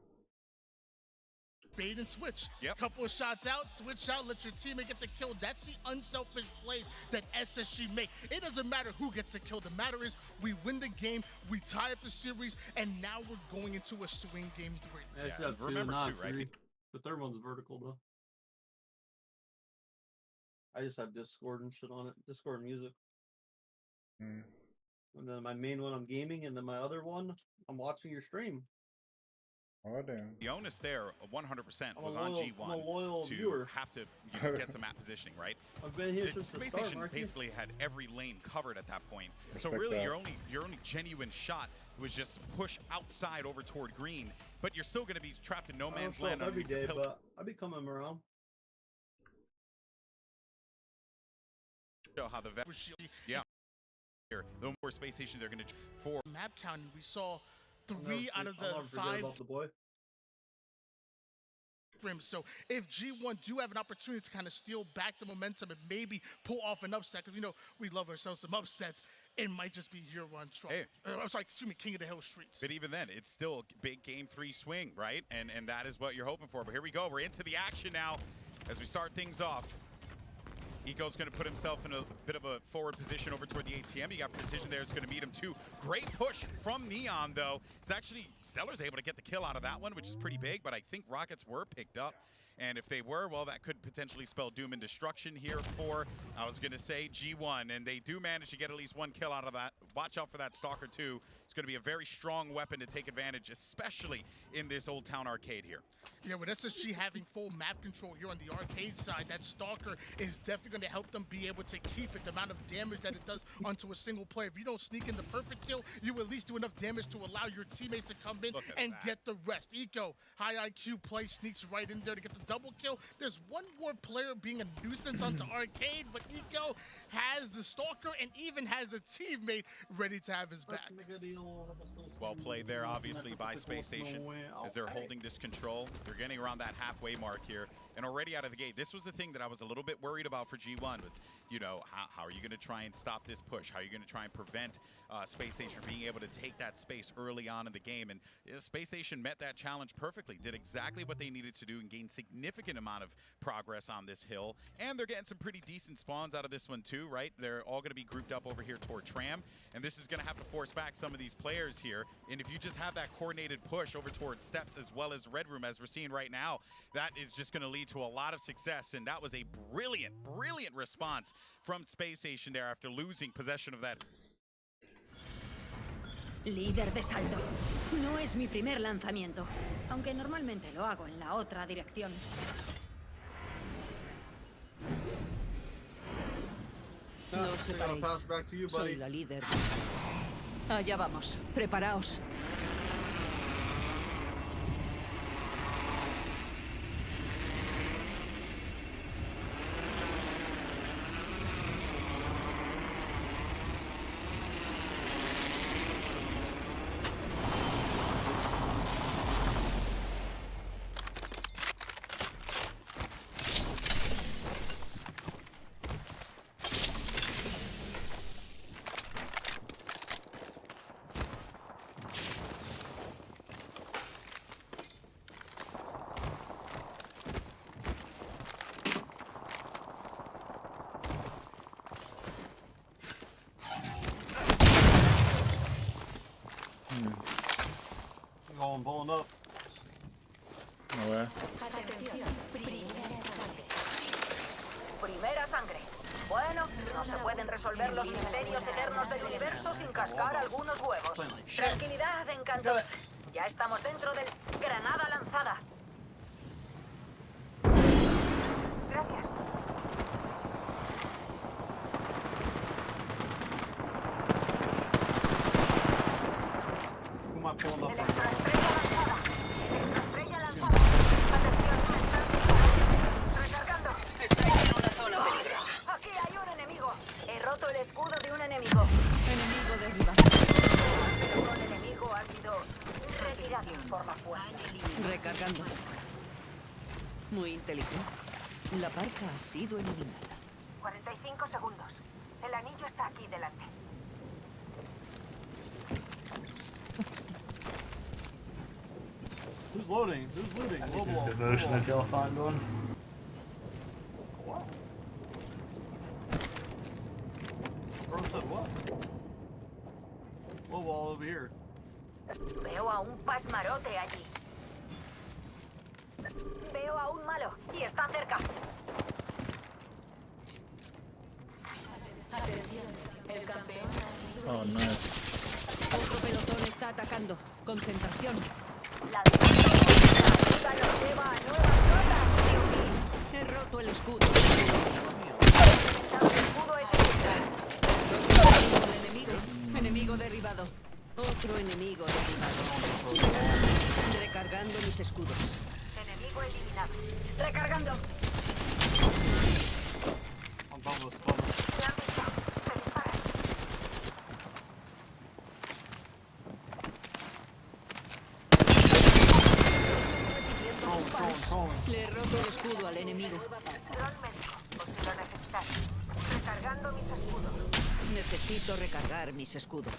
Bait and switch. Yep. Couple of shots out, switch out, let your teammate get the kill. That's the unselfish plays that SSG make. It doesn't matter who gets the kill. The matter is we win the game, we tie up the series, and now we're going into a swing game 3. Yeah, remember 2, right? The third one's vertical, though. I just have Discord and shit on it. Discord music. Mm. And then my main one, I'm gaming, and then my other one, I'm watching your stream. Oh, damn. The onus there, 100%, was on G1 I'm a loyal to viewer. have to get some map positioning, right? I've been here since the Space start, Station Marky. basically had every lane covered at that point. So Respect really, that. your only genuine shot was just to push outside over toward green, but you're still going to be trapped in no man's land every underneath day, the pillar. but I'll be coming around. Show how the yeah. Here, the more space stations they're going to for map counting. We saw 3 out of the 5 about the boy. rims. So if G1 do have an opportunity to kind of steal back the momentum and maybe pull off an upset, because we love ourselves some upsets, it might just be year one strong. Hey. I'm sorry, excuse me, King of the Hill streets. But even then, it's still a big game 3 swing, right? And that is what you're hoping for. But here we go. We're into the action now as we start things off. Eco's going to put himself in a bit of a forward position over toward the ATM. He got precision there. It's going to meet him too. Great push from Neon, though. It's actually, Stellar's able to get the kill out of that one, which is pretty big, but I think rockets were picked up. And if they were, well, that could potentially spell doom and destruction here for, I was going to say, G1. And they do manage to get at least 1 kill out of that. Watch out for that Stalker, too. It's going to be a very strong weapon to take advantage, especially in this Old Town arcade here. Yeah, with SSG having full map control here on the arcade side, that Stalker is definitely going to help them be able to keep it, the amount of damage that it does onto a single player. If you don't sneak in the perfect kill, you at least do enough damage to allow your teammates to come in and get the rest. Eco, high IQ play, sneaks right in there to get the double kill. There's one more player being a nuisance onto arcade, but Eco has the Stalker and even has a teammate ready to have his back. Well played there, obviously, by Space Station as they're holding this control. They're getting around that halfway mark here, and already out of the gate. This was the thing that I was a little bit worried about for G1. But, how are you going to try and stop this push? How are you going to try and prevent Space Station from being able to take that space early on in the game? And Space Station met that challenge perfectly, did exactly what they needed to do and gained significant amount of progress on this hill. And they're getting some pretty decent spawns out of this one too, right? They're all going to be grouped up over here toward Tram, and this is going to have to force back some of these players here. And if you just have that coordinated push over toward Steps as well as Red Room, as we're seeing right now, that is just going to lead to a lot of success. And that was a brilliant, brilliant response from Space Station there after losing possession of that. Líder de salto. No es mi primer lanzamiento, aunque normalmente lo hago en la otra dirección. No os separéis. Soy la líder. Allá vamos. Preparaos. I'm pulling up. No way. Primera sangre. Bueno, no se pueden resolver los misterios eternos del universo sin cascar algunos huevos. Tranquilidad, encantos. Ya estamos dentro del granada lanzada. Gracias. Electroestrella lanzada. Atención, recargando. Estáis en una zona peligrosa. Aquí hay un enemigo. He roto el escudo de un enemigo. Enemigo derribado. Un enemigo ha sido retirado en forma fuerte. Recargando. Muy inteligente. La parca ha sido eliminada. 45 segundos. El anillo está aquí delante. Who's loading? Who's looting? I think there's a version of Delphi going. What? Bro said what? Low wall over here. Veo a un pasmarote allí. Veo a un malo y está cerca. Atención, el campeón ha Oh, nice. Otro pelotón está atacando. Concentración. La ayuda nos lleva a nuevas zonas. He roto el escudo. El escudo es El enemigo. Enemigo derribado. Otro enemigo derribado. Recargando mis escudos. enemigo eliminado. Recargando. Vamos. Le he roto el escudo al enemigo. Dron médico, por si lo necesitáis. Recargando mis escudos. Necesito recargar mis escudos.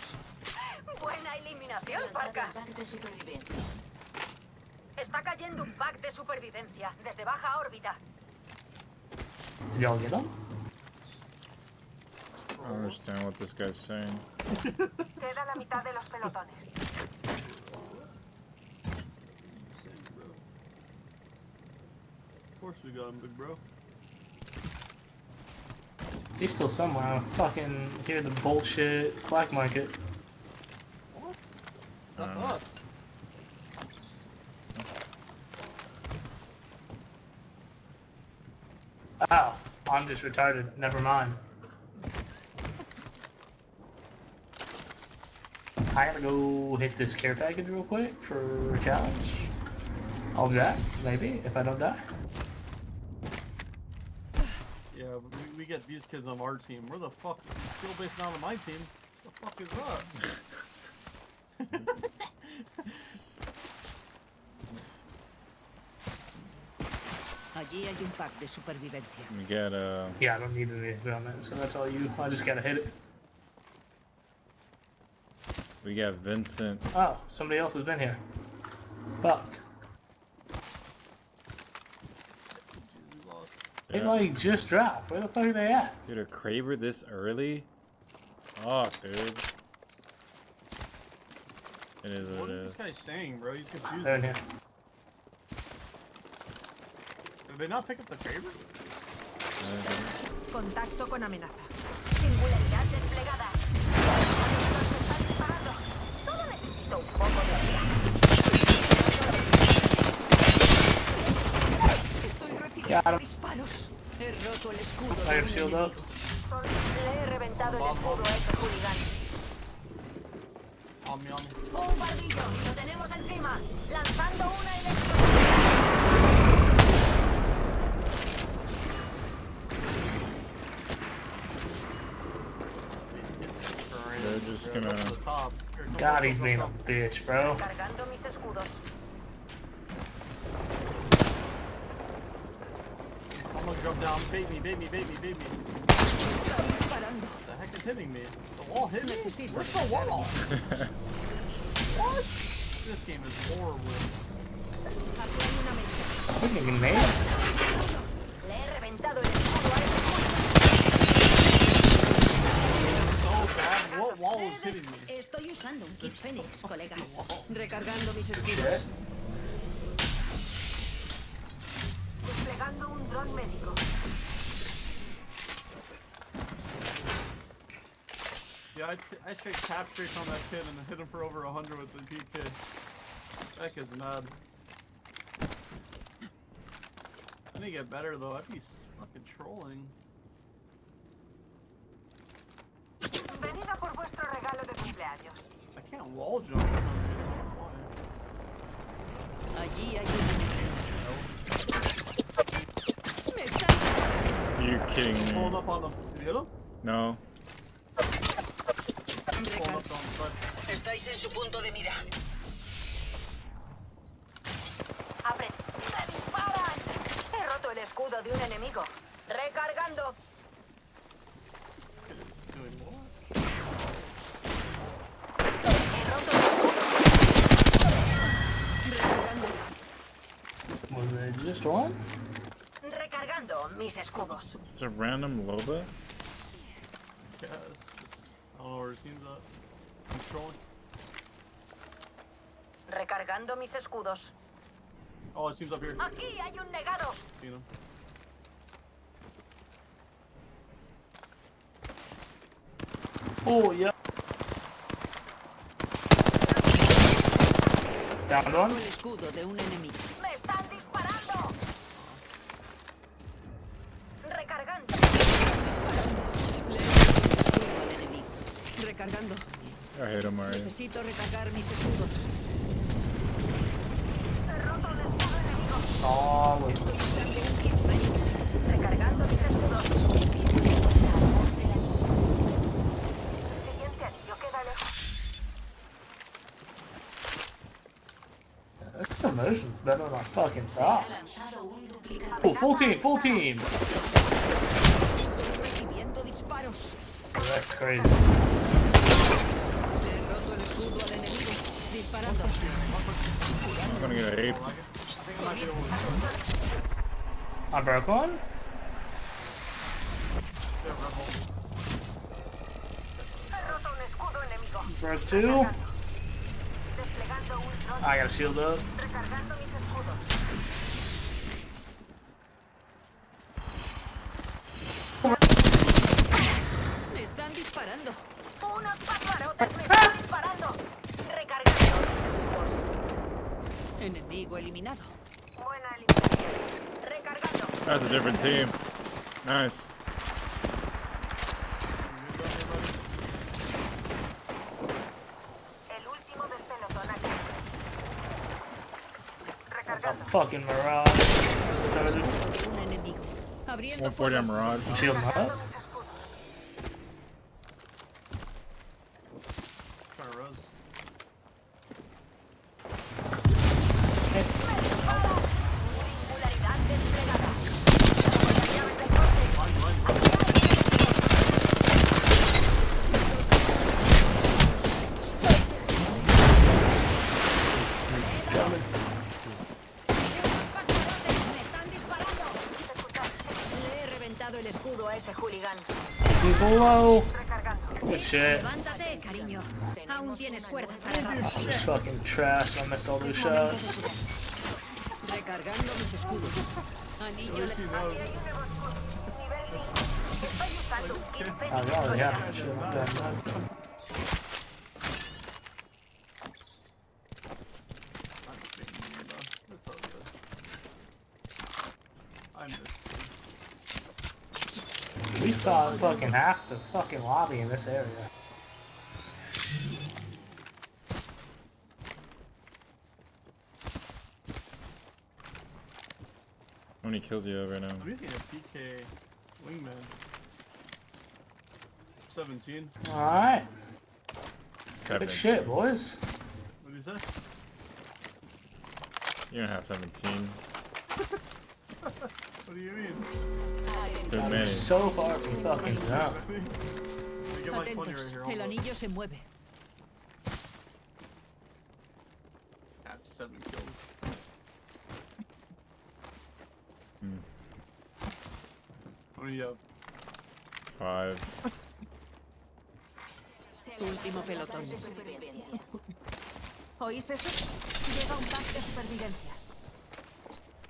Buena eliminación, Parka. Está cayendo un pack de supervivencia desde baja órbita. Did y'all get him? I don't understand what this guy's saying. Queda la mitad de los pelotones. Of course we got him, big bro. He's still somewhere. I fucking hear the bullshit black market. What? That's us. Oh, I'm just retarded. Never mind. I gotta go hit this care package real quick for a challenge. I'll die, maybe, if I don't die. Yeah, but we get these kids on our team. Where the fuck is skill based not on my team? The fuck is that? Allí hay un pack de supervivencia. We got Yeah, I don't need anything on that, so that's all you. I just gotta hit it. we got Vincent. Oh, somebody else has been here. Fuck. They like just dropped. Where the fuck are they at? Dude, a Kraber this early? Oh, dude. It is what What it is is. this guy saying, bro? He's confused. They're in here. Did they not pick up the Kraber? Contacto con amenaza. Singularidad desplegada. Los están disparando. Solo necesito un poco de Estoy recibiendo disparos. He roto el escudo. Fire shield up. Le he reventado el escudo a ese hooligan. On me. Un barbillo. Lo tenemos encima. Lanzando una They're just gonna... God, he's being a bitch, bro. Cargando mis escudos. I'm gonna jump down. Bait me. Está disparando. What the heck is hitting me? The wall hit me? Where's the wall? What? This game is horrible. Fucking man. Le he reventado el escudo a ese So bad. What wall is hitting me? Estoy usando un kit Fénix, colegas. Recargando mis escudos. desplegando un dron médico. Yeah, I take tap straight on that kid and hit him for over 100 with the PK. That kid's mad. I need to get better though. I'd be fucking trolling. Venid a por vuestro regalo de cumpleaños. I can't wall jump for some reason. Why? Allí hay un enemigo. Me están... You're kidding me. Hold up on them. Did you hit him? No. Estáis en su punto de mira. ¡Me disparan! He roto el escudo de un enemigo. Recargando. Was it just one? Recargando mis escudos. It's a random Loba? Yeah, it's just, I don't know where it seems at. He's trolling. Recargando mis escudos. Oh, it seems up here. Aquí hay un negado. Seen him. Oh, yeah. Down one. El escudo de un enemigo. ¡Me están disparando! Recargando. Le he roto el escudo al enemigo. Recargando. I hate him already. Necesito recargar mis escudos. Solid. Recargando mis escudos. El siguiente anillo queda lejos. That's the motion better than I fucking thought. Oh, full team, full team. Estoy recibiendo disparos. Oh, that's crazy. Le he roto el escudo al enemigo. Disparando. I'm gonna get aped. I broke one. He roto un escudo enemigo. Broke two. Desplegando un dron. I got a shield up. Recargando mis escudos. Me están disparando. Unos paparotes me están disparando. Recargando mis escudos. Enemigo eliminado. Buena eliminación. Recargando. That's a different team. Nice. El último del pelotón aquí. That's a Recargando. fucking mirage. De un enemigo. Abriendo 140 on fuego. Mirage. I'm shielding her up. Trying to res. Singularidad desplegada. Las llaves del coche. Me están disparando. Le he reventado el escudo a ese hooligan. People low. Recargando. Good shit. Levántate, cariño. Aún tienes cuerda para rato. This fucking trash. I missed all those shots. Recargando mis escudos. Anillo le... Estoy usando un kit Oh, you already have that shit. What the hell? It's all good. I missed. We saw fucking half the fucking lobby in this area. How many kills do you have right now? I'm using a PK wingman. 17. Alright. 7. Good shit, boys. What do you say? You don't have 17. What do you mean? Too many. So far from fucking jump. I get like 20 right Atentos. here. El Hold up. anillo se mueve. I have 7 kills. What do you have? 5. Su último pelotón. ¿Oís eso? Llega un pack de supervivencia.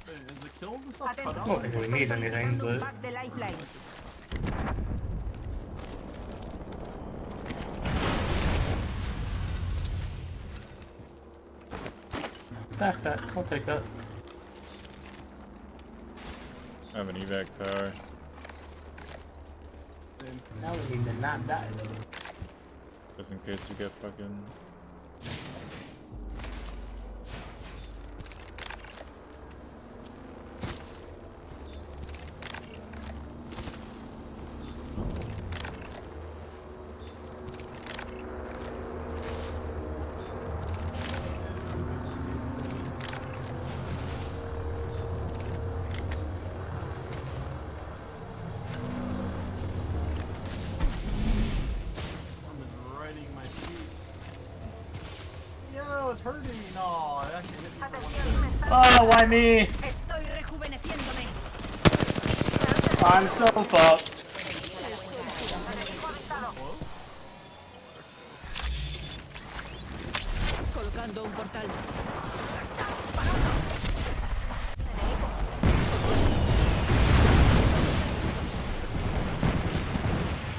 Hey, is the kills and stuff cut I out? don't think we need anything, Un but pack de lifeline. back that. I'll take that. I have an evac tower. Now we need to not die. Just in case you get fucking... Riding my feet. Yo, it's hurting me. No, it actually hit me for one. Oh, why me? Estoy rejuveneciéndome. I'm so fucked. Colocando un portal.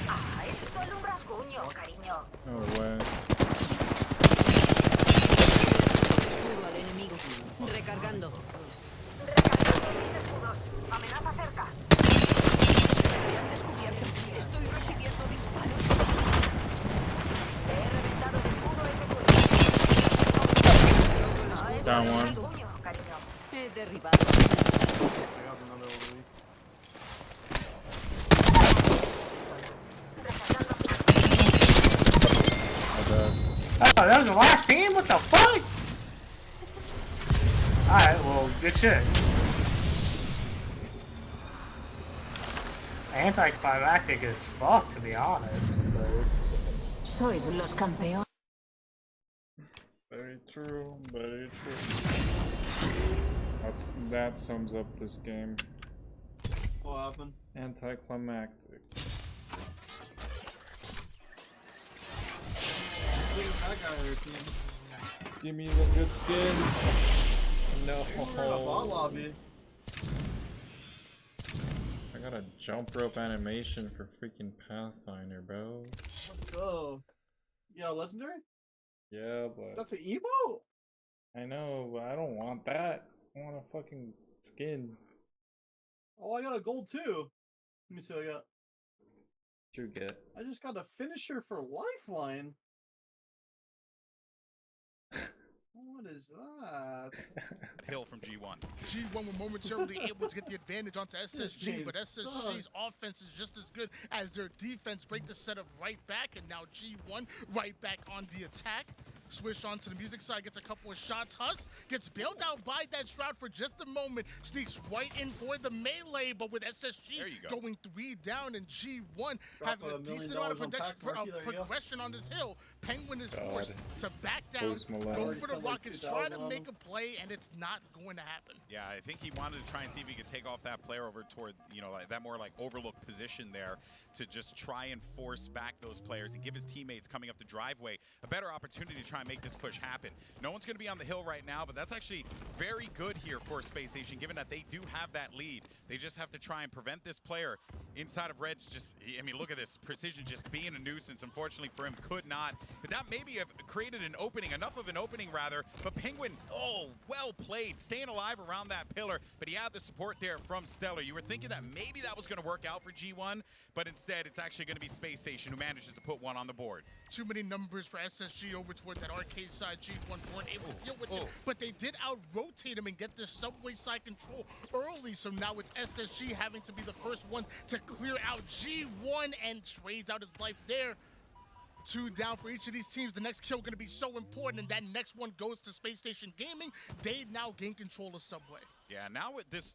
Ah, es solo un rasguño, cariño. No way. Escudo al down one. He derribado. Oh, that was the last team? What the fuck? Alright, well, good shit. Anticlimactic as fuck, to be honest, but... Sois los campeones. Very true, very true. That sums up this game. What happened? Anticlimactic. That guy hurt me. Give me the good skin. No. I got a jump rope animation for freaking Pathfinder, bro. Let's go. Yeah, legendary? Yeah, but that's an emote? I know, but I don't want that. I want a fucking skin. Oh, I got a gold too. Let me see what I got. What'd you get? I just got a finisher for Lifeline. What is that? Hill from G1. G1 were momentarily able to get the advantage onto SSG, but SSG's offense is just as good as their defense. Break the setup right back, and now G1 right back on the attack. Swish onto the music side, gets a couple of shots. Huss gets bailed out by that Shroud for just a moment. Sneaks right in for the melee, but with SSG going 3 down and G1 having a decent amount of progression on this hill. Penguin is forced to back down, go for the rockets, try to make a play, and it's not going to happen. Yeah, I think he wanted to try and see if he could take off that player over toward, you know, like that more like overlooked position there to just try and force back those players and give his teammates coming up the driveway a better opportunity to try and make this push happen. No one's going to be on the hill right now, but that's actually very good here for Space Station, given that they do have that lead. They just have to try and prevent this player inside of Red's. Just, I mean, look at this. Precision just being a nuisance. Unfortunately for him, could not. But that maybe have created an opening, enough of an opening rather. But Penguin, oh, well played, staying alive around that pillar. But he had the support there from Stellar. You were thinking that maybe that was going to work out for G1, but instead it's actually going to be Space Station who manages to put one on the board. Too many numbers for SSG over toward that arcade side. G1 weren't able to deal with it, but they did out-rotate him and get this subway side control early. So now it's SSG having to be the first one to clear out G1 and trades out his life there. 2 down for each of these teams. The next kill going to be so important, and that next one goes to Space Station Gaming. They now gain control of Subway. Yeah, now with this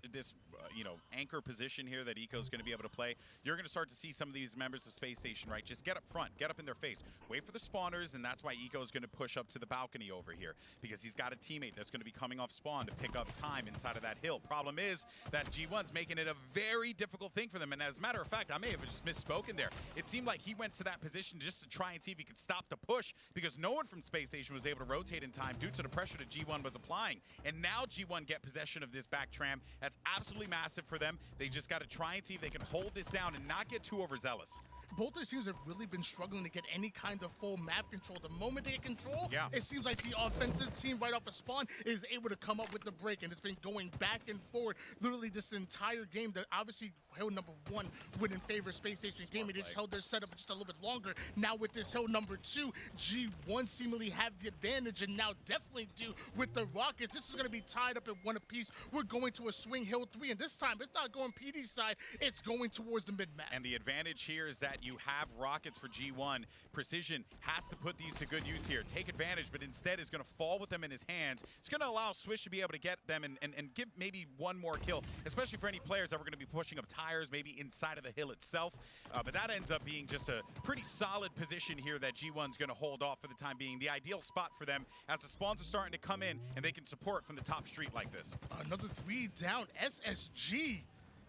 you know, anchor position here that Eco's going to be able to play, you're going to start to see some of these members of Space Station, right? Just get up front, get up in their face, wait for the spawners, and that's why Eco's going to push up to the balcony over here, because he's got a teammate that's going to be coming off spawn to pick up time inside of that hill. Problem is that G1's making it a very difficult thing for them, and as a matter of fact, I may have just misspoken there. It seemed like he went to that position just to try and see if he could stop the push, because no one from Space Station was able to rotate in time due to the pressure that G1 was applying. And now G1 get possession of this back tram. That's absolutely massive for them. They just got to try and see if they can hold this down and not get too overzealous. Both these teams have really been struggling to get any kind of full map control. The moment they get control, it seems like the offensive team right off a spawn is able to come up with the break, and it's been going back and forward literally this entire game. That obviously hill number 1 went in favor of Space Station Gaming. They just held their setup just a little bit longer. Now with this hill number 2, G1 seemingly have the advantage, and now definitely do with the Rockets. This is going to be tied up at 1 apiece. We're going to a swing hill 3, and this time it's not going PD side, it's going towards the mid-map. And the advantage here is that you have rockets for G1. Precision has to put these to good use here. Take advantage, but instead is going to fall with them in his hands. It's going to allow Swish to be able to get them and give maybe one more kill, especially for any players that were going to be pushing up tires, maybe inside of the hill itself. But that ends up being just a pretty solid position here that G1's going to hold off for the time being. The ideal spot for them as the spawns are starting to come in and they can support from the top street like this. Another 3 down. SSG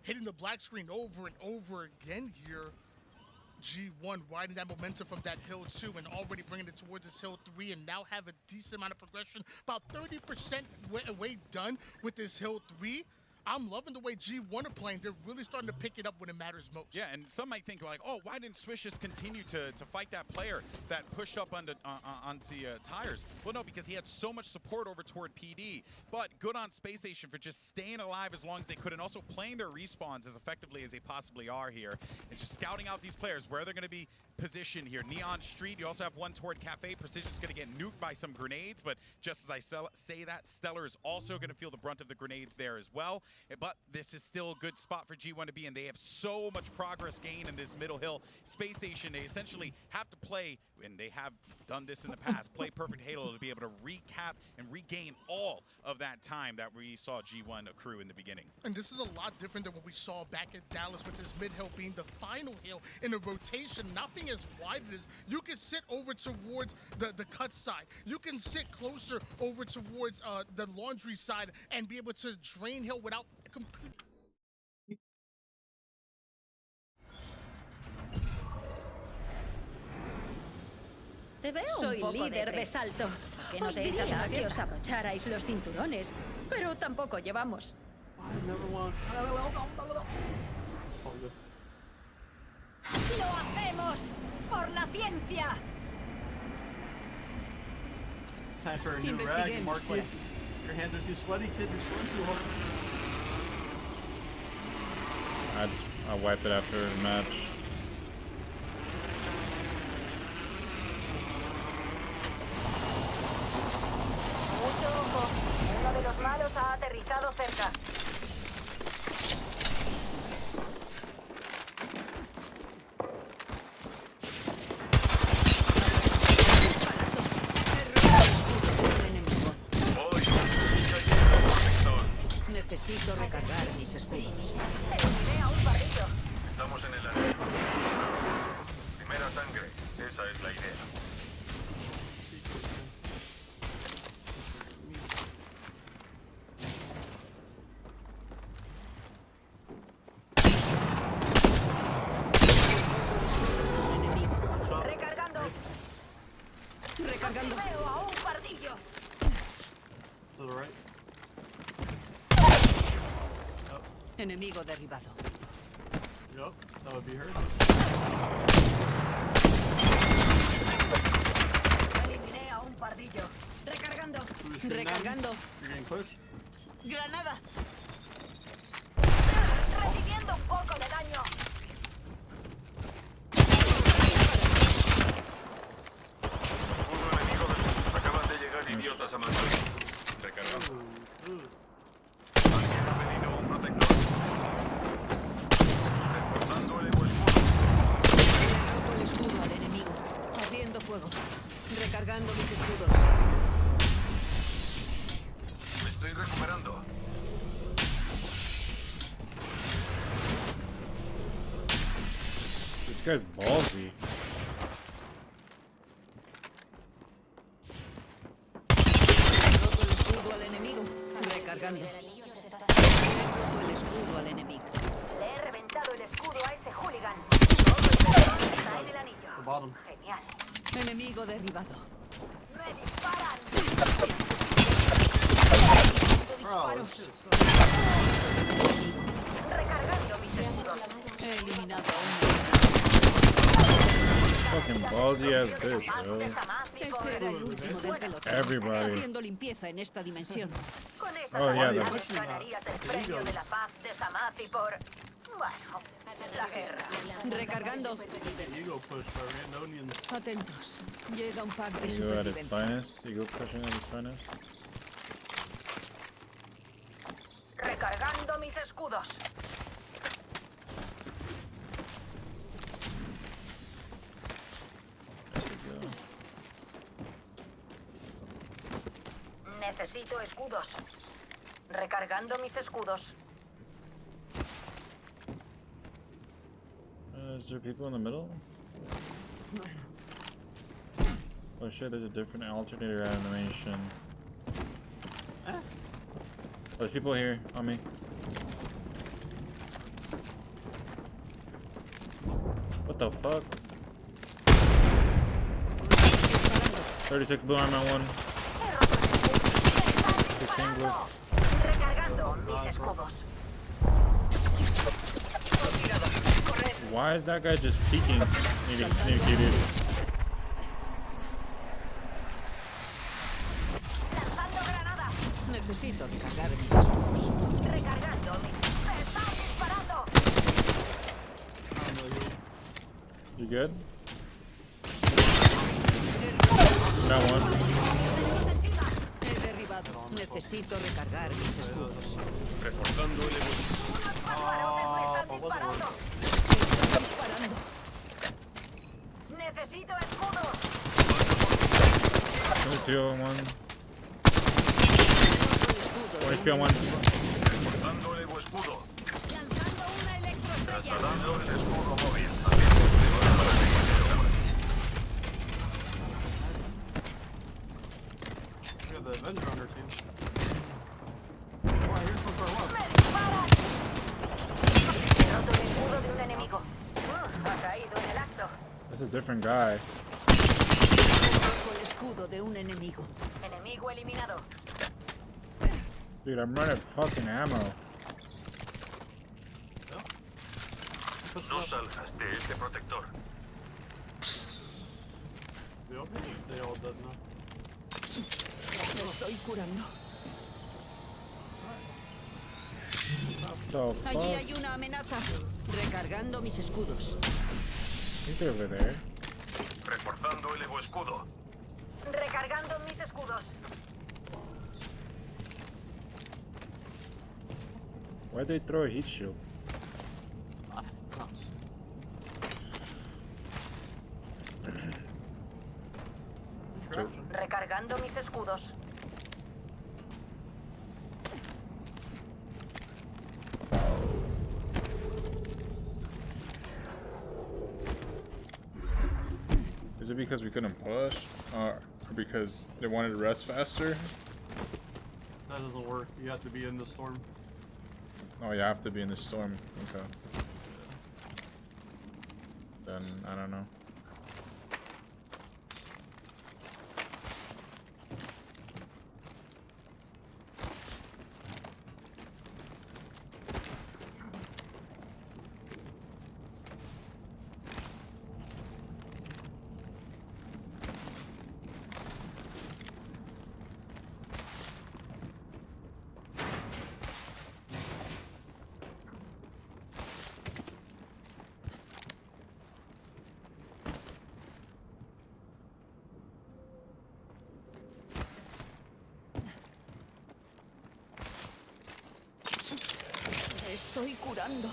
hitting the black screen over and over again here. G1 riding that momentum from that hill 2 and already bringing it towards this hill 3, and now have a decent amount of progression, about 30% way done with this hill 3. I'm loving the way G1 are playing. They're really starting to pick it up when it matters most. Yeah, and some might think like, oh, why didn't Swish just continue to fight that player that pushed up onto tires? Well, no, because he had so much support over toward PD. But good on Space Station for just staying alive as long as they could and also playing their respawns as effectively as they possibly are here. And just scouting out these players, where they're going to be positioned here. Neon Street, you also have one toward Cafe. Precision's going to get nuked by some grenades, but just as I say that, Stellar is also going to feel the brunt of the grenades there as well. But this is still a good spot for G1 to be in. They have so much progress gained in this middle hill. Space Station, they essentially have to play, and they have done this in the past, play Perfect Halo to be able to recap and regain all of that time that we saw G1 accrue in the beginning. And this is a lot different than what we saw back at Dallas with this mid hill being the final hill in a rotation, not being as wide as it is. You can sit over towards the cut side. You can sit closer over towards the laundry side and be able to drain hill without complete. Te veo Soy un poco líder depre. de salto. ¿Qué no Os te echas diría una que os siesta? abrocharais los cinturones, pero tampoco llevamos. ¡Lo hacemos! ¡Por la ciencia! It's time for a new rag, Marky. Your hands are too sweaty, kid. You're sweating too hard. I wiped it after the match. Mucho ojo. Uno de los malos ha aterrizado cerca. Necesito recargar mis escudos. Eliminé a un pardillo. Estamos en el área. Primera sangre. Esa es la idea. Recargando. Recargando. Veo a un pardillo. To the right. Enemigo derribado. Yep, that would be her. Eliminé a un pardillo. Recargando. Recargando. You're getting pushed. Granada. Recibiendo un poco de daño. Uno enemigo. Acaban de llegar idiotas a matar. Recargando. Alguien ha pedido un protector. Reforzando el escudo. He roto el escudo al enemigo. Abriendo fuego. Recargando mis escudos. Me estoy recuperando. This guy's ballsy. Roto el escudo al enemigo. Recargando. He roto el escudo al enemigo. Le he reventado el escudo a ese hooligan. Todo el pelotón está en el anillo. Genial. Enemigo derribado. ¡Me disparan! Disparos. Recargando mis escudos. He eliminado a un Fucking ballsy ass bitch, bro. Ese era el último del pelotón. Everybody. Haciendo limpieza en esta dimensión. Con esas Oh, yeah, habilidades ganarías el premio de la paz de Samazi por... Bueno, la guerra. Recargando. Ego push by Randonians. Atentos. Llega un pack de Ego at its supervivencia. finest. Ego pushing at its finest. Recargando mis escudos. Necesito escudos. Recargando mis escudos. Is there people in the middle? Oh shit, there's a different alternator animation. Oh, there's people here on me. What the fuck? 36 blue armor on one. 16 blue. Recargando. Recargando mis escudos. Why is that guy just peeking? Need to keep it. Lanzando granada. Necesito recargar mis escudos. Recargando mis... ¡Me están disparando! You good? Got one. He derribado. Necesito recargar mis escudos. Reforzando el ¡Unos me están disparando! Están disparando. ¡Necesito escudos! 2 on 1. 1 HP on 1. Reforzando el escudo. Lanzando una electroestrella. Trasladando el escudo móvil. We got the Avenger on our team. ¡Me disparan! He roto el escudo de un enemigo. Ha caído en el acto. That's a different guy. Roto el escudo de un enemigo. Enemigo eliminado. Dude, I'm running fucking ammo. No salgas de este protector. They all dead now. Me estoy curando. The Allí fuck? hay una amenaza. Recargando mis escudos. He's over there. Reforzando el escudo. Recargando mis escudos. Why'd they throw a heat shield? Recargando mis escudos. Is it because we couldn't push? Or because they wanted to rest faster? That doesn't work. You have to be in the storm. Oh, you have to be in the storm. Okay. Then, I don't know. Estoy curando.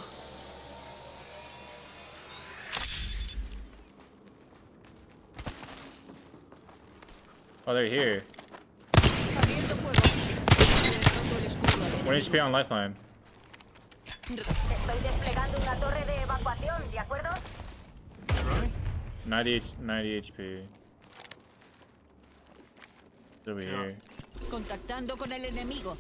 Oh, they're here. Abriendo fuego. Roto el escudo. 1 HP on lifeline. Estoy desplegando una torre de evacuación, ¿de acuerdo? 90 HP. It's over here. Contactando con el enemigo.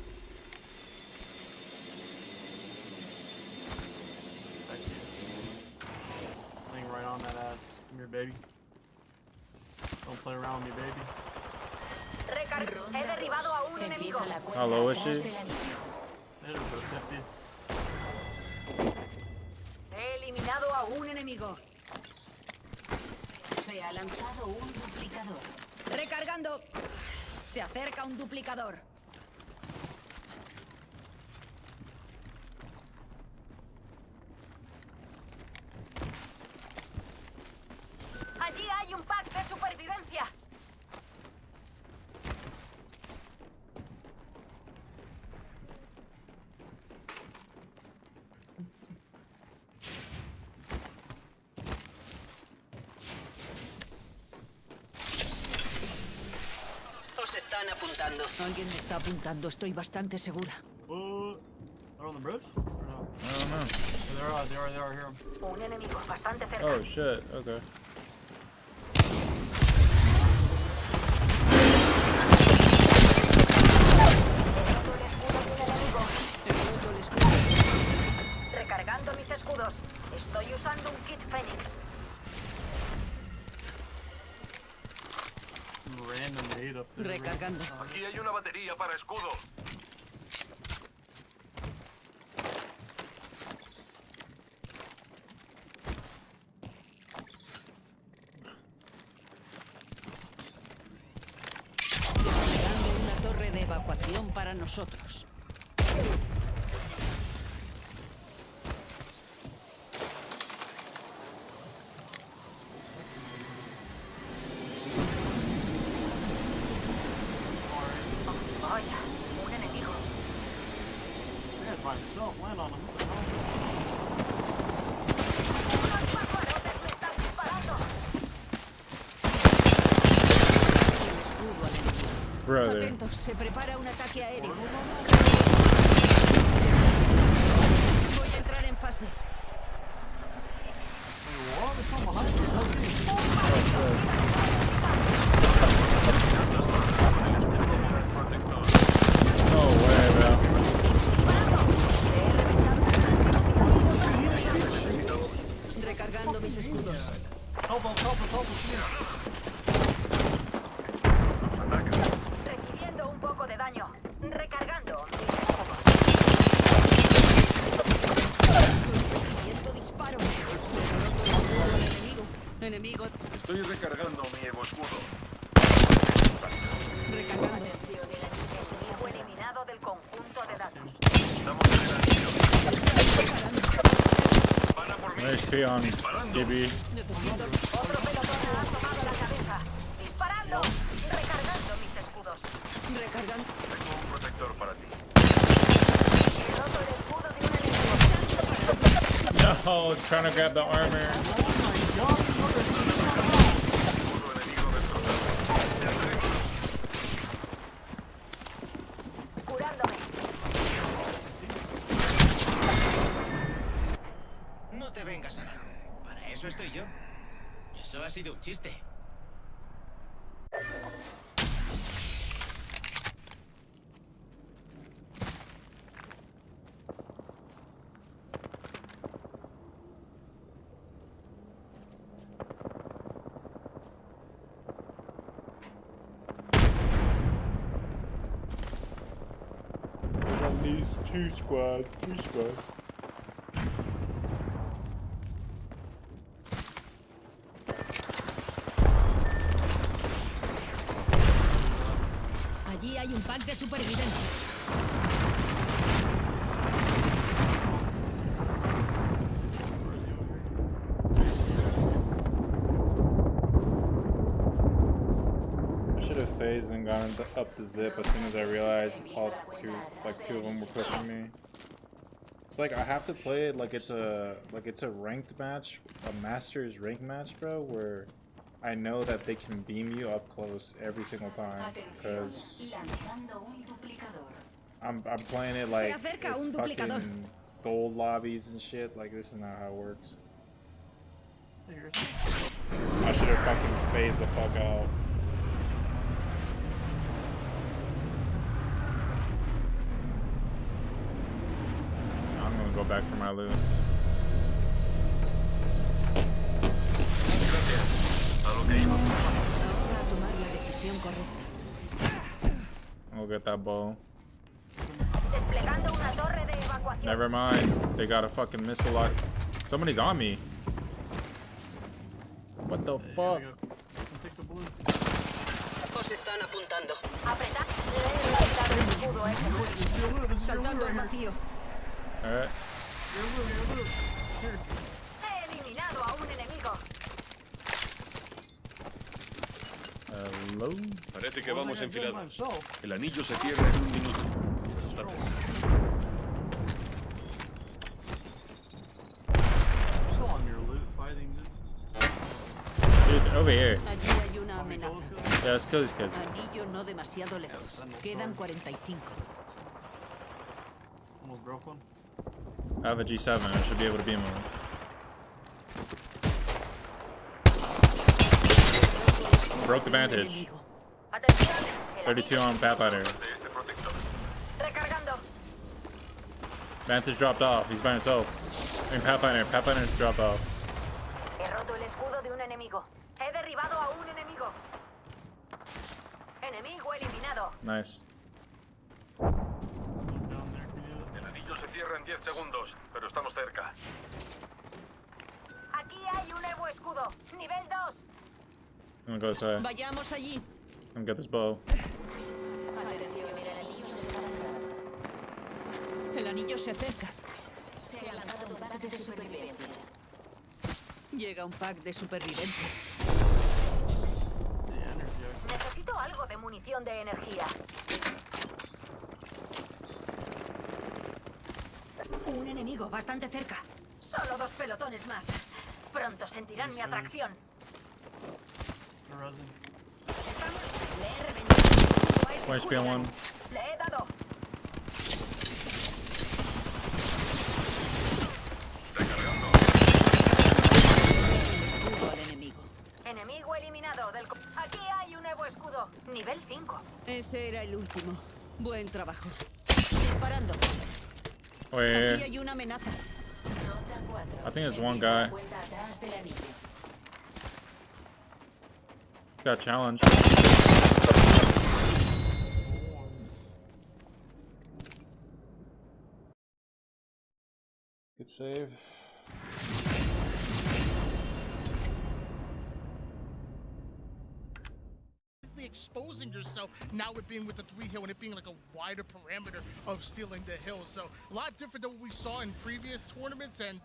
Laying right on that ass. Come here, baby. Don't play around with me, baby. He derribado a un enemigo. How low is she? He eliminado a un enemigo. Se ha lanzado un duplicador. Recargando. Se acerca un duplicador. Allí hay un pack de supervivencia. Os están apuntando. Alguien me está apuntando, estoy bastante segura. They're on the bridge? Or no? I don't know. Yeah, they are here. Un enemigo bastante cerca. Oh shit, okay. Recargando mis escudos. Estoy usando un kit Fénix. Random nade up there. Recargando. Aquí hay una batería para escudo. evacuación para nosotros. Vaya, un enemigo. By himself, land on him. What the hell? Brother. Atentos, se prepara un ataque aéreo. Voy a entrar en fase. No way, bro. Recargando mis escudos. Recibiendo un poco de daño. Recargando mis escudos. Recibiendo disparos. Enemigo. Estoy recargando mi evo escudo. Recargando. Enemigo eliminado del conjunto de datos. Estamos en el anillo. Para por mí. No HP on DB. Necesito. Otro pelotón ha asomado la cabeza. Disparando. Recargando mis escudos. Recargando. Tengo un protector para ti. He roto el escudo de un enemigo. No, trying to grab the armor. Curándome. No te vengas abajo. Para eso estoy yo. Eso ha sido un chiste. There's at least 3 squads. Allí hay un pack de supervivencia. I should have phased and gone up the zip as soon as I realized two of them were pushing me. It's like I have to play it like it's a ranked match, a Masters ranked match, bro, where I know that they can beam you up close every single time, because I'm playing it like it's fucking gold lobbies and shit. Like, this is not how it works. I should have fucking phased the fuck out. I'm gonna go back for my loot. I'll get that bow. Desplegando una torre de evacuación. Never mind. They got a fucking missile lock. Somebody's on me. What the fuck? Os están apuntando. Apretad. Le he lanzado el escudo a ese juez. Saltando al vacío. Alright. He eliminado a un enemigo. Hello. Parece que vamos enfilados. El anillo se cierra en un minuto. Está bien. Dude, over here. Allí hay una amenaza. Yeah, let's kill these kids. Anillo no demasiado lejos. Quedan 45. Almost broke one. I have a G7. I should be able to beam them. Broke the vantage. 32 on Pathfinder. Recargando. Vantage dropped off. He's by himself. I mean, Pathfinder dropped off. He roto el escudo de un enemigo. He derribado a un enemigo. Enemigo eliminado. Nice. El anillo se cierra en 10 segundos, pero estamos cerca. Aquí hay un Evo escudo. Nivel 2. I'm gonna go this way. Vayamos allí. I'm gonna get this bow. Atención, el anillo se acerca. Se ha lanzado un pack de supervivencia. Llega un pack de supervivencia. Necesito algo de munición de energía. Un enemigo bastante cerca. Solo 2 pelotones más. Pronto sentirán mi atracción. Estamos... Le he reventado. A ese Flash hooligan. one. Le he dado. Escudo al enemigo. Enemigo eliminado del... Aquí hay un nuevo escudo. Nivel 5. Ese era el último. Buen trabajo. Disparando. Aquí Wait. hay una amenaza. I think it's one guy. Got challenged. Good save. Exposing yourself now with being with the 3 hill and it being like a wider parameter of stealing the hill. So a lot different than what we saw in previous tournaments, and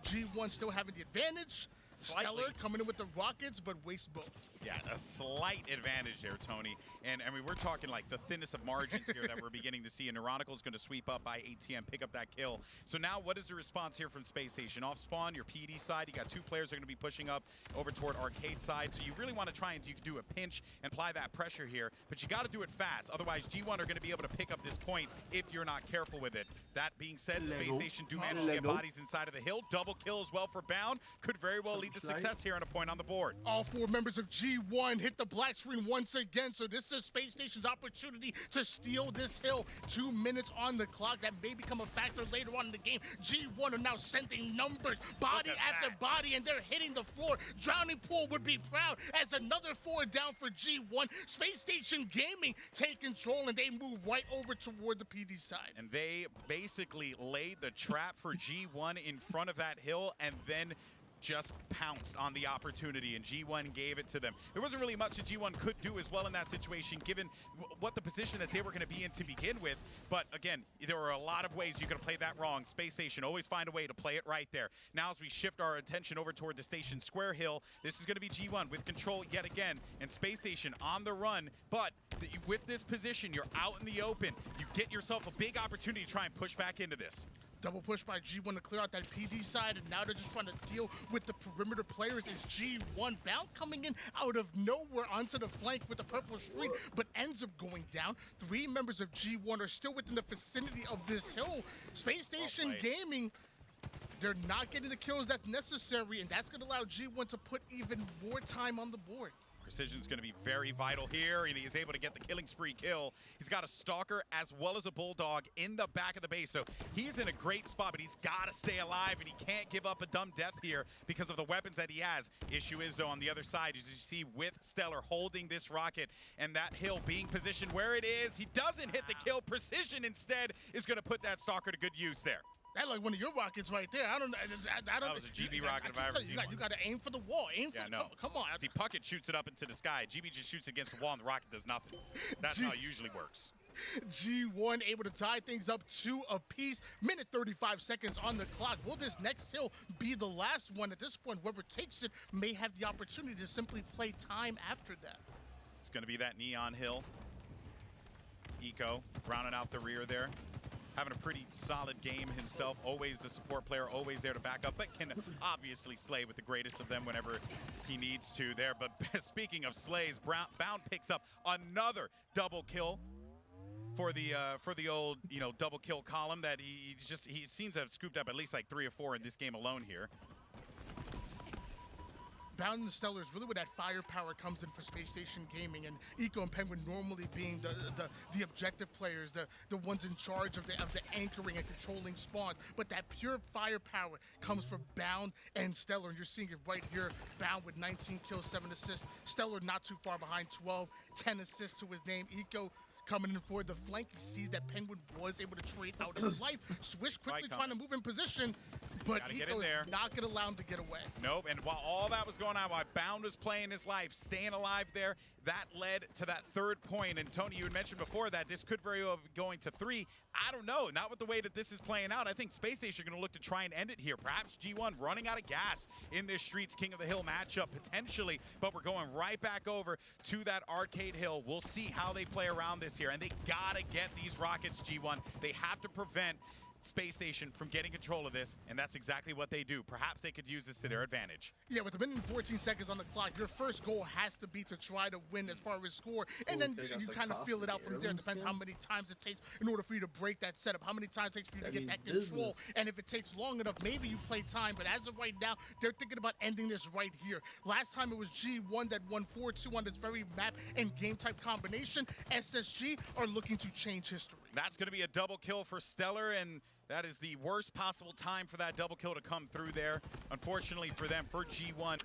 G1 still having the advantage. Slightly. Stellar coming in with the rockets, but waste both. Yeah, a slight advantage there, Tony. And I mean, we're talking like the thinnest of margins here that we're beginning to see. And Neuronical's going to sweep up by ATM, pick up that kill. So now what is the response here from Space Station? Off spawn, your PD side, you got 2 players that are going to be pushing up over toward arcade side. So you really want to try and you can do a pinch and apply that pressure here. But you got to do it fast. Otherwise, G1 are going to be able to pick up this point if you're not careful with it. That being said, Space Station do manage to get bodies inside of the hill. Double kill as well for Bound. Could very well lead to success here on a point on the board. All 4 members of G1 hit the black screen once again, so this is Space Station's opportunity to steal this hill. 2 minutes on the clock. That may become a factor later on in the game. G1 are now sending numbers, body after body, and they're hitting the floor. Drowning Pool would be proud as another 4 down for G1. Space Station Gaming take control, and they move right over toward the PD side. And they basically laid the trap for G1 in front of that hill and then just pounced on the opportunity, and G1 gave it to them. There wasn't really much that G1 could do as well in that situation, given what the position that they were going to be in to begin with. But again, there were a lot of ways you could have played that wrong. Space Station always find a way to play it right there. Now as we shift our attention over toward the station square hill, this is going to be G1 with control yet again, and Space Station on the run. But with this position, you're out in the open. You get yourself a big opportunity to try and push back into this. Double push by G1 to clear out that PD side, and now they're just trying to deal with the perimeter players. Is G1 Bound coming in out of nowhere onto the flank with the purple streak, but ends up going down. 3 members of G1 are still within the vicinity of this hill. Space Station Gaming, they're not getting the kills that's necessary, and that's going to allow G1 to put even more time on the board. Precision's going to be very vital here, and he is able to get the killing spree kill. He's got a Stalker as well as a Bulldog in the back of the base, so he's in a great spot, but he's got to stay alive, and he can't give up a dumb death here because of the weapons that he has. Issue is, though, on the other side, as you see with Stellar holding this rocket and that hill being positioned where it is, he doesn't hit the kill. Precision instead is going to put that Stalker to good use there. That like one of your rockets right there. I don't. That was a GB rocket if I ever seen one. You got to aim for the wall. Aim for the, come on. See, Puckett shoots it up into the sky. GB just shoots against the wall, and the rocket does nothing. That's how it usually works. G1 able to tie things up 2 apiece. Minute 35 seconds on the clock. Will this next hill be the last one? At this point, whoever takes it may have the opportunity to simply play time after that. It's going to be that Neon Hill. Eco rounding out the rear there. Having a pretty solid game himself. Always the support player, always there to back up, but can obviously slay with the greatest of them whenever he needs to there. But speaking of slays, Bound picks up another double kill for the old, double kill column that he seems to have scooped up at least like 3 or 4 in this game alone here. Bound and Stellar is really where that firepower comes in for Space Station Gaming, and Eco and Penguin normally being the objective players, the ones in charge of the anchoring and controlling spawns. But that pure firepower comes from Bound and Stellar, and you're seeing it right here. Bound with 19 kills, 7 assists. Stellar not too far behind, 10 assists to his name. Eco coming in for the flank. He sees that Penguin was able to trade out his life. Swish quickly trying to move in position, but Nico is not going to allow him to get away. Nope, and while all that was going on, while Bound was playing his life, staying alive there, that led to that third point. And Tony, you had mentioned before that this could very well be going to 3. I don't know, not with the way that this is playing out. I think Space Station are going to look to try and end it here. Perhaps G1 running out of gas in this Streets King of the Hill matchup, potentially, but we're going right back over to that Arcade Hill. We'll see how they play around this here, and they gotta get these rockets, G1. They have to prevent Space Station from getting control of this, and that's exactly what they do. Perhaps they could use this to their advantage. Yeah, with a minute and 14 seconds on the clock, your first goal has to be to try to win as far as score, and then you kind of feel it out from there. It depends how many times it takes in order for you to break that setup, how many times it takes for you to get that control, and if it takes long enough, maybe you play time, but as of right now, they're thinking about ending this right here. Last time it was G1 that won 4-2 on this very map and game type combination. SSG are looking to change history. That's going to be a double kill for Stellar, and that is the worst possible time for that double kill to come through there. Unfortunately for them, for G1.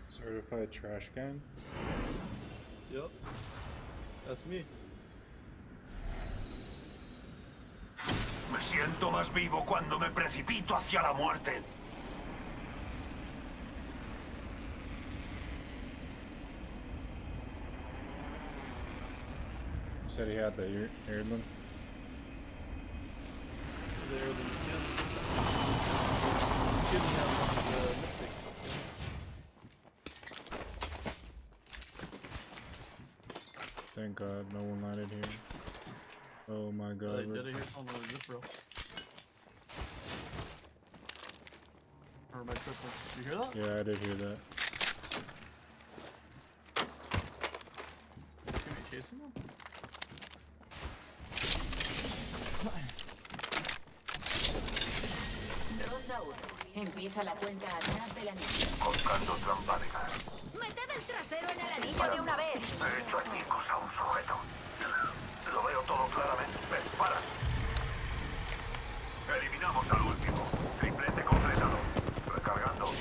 Certified trash can? Yep. That's me. Me siento más vivo cuando me precipito hacia la muerte. You said he had the heirloom? Thank God, no one landed here. Oh my God. They did it here on the roof, bro. Or my triple. You hear that? Yeah, I did hear that. Can we chase him? Ronda 1. Empieza la cuenta atrás del anillo. Colgando trampa de gas. ¡Meted el trasero en el anillo de una vez! He hecho añicos a un sujeto. Lo veo todo claramente. Dispara. Eliminamos al último. Triplete completado. Recargando.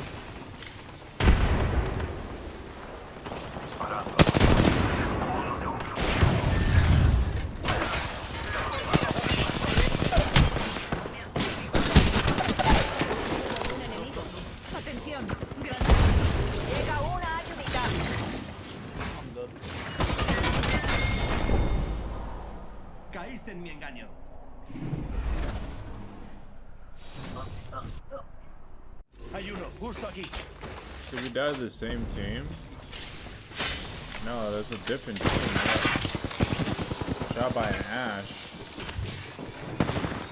Disparando. Escudo de un Un enemigo. Atención. Granada. Llega una ayudita. Caíste en mi engaño. Hay uno, justo aquí. Did we die to the same team? No, that's a different team. Shot by an Ash.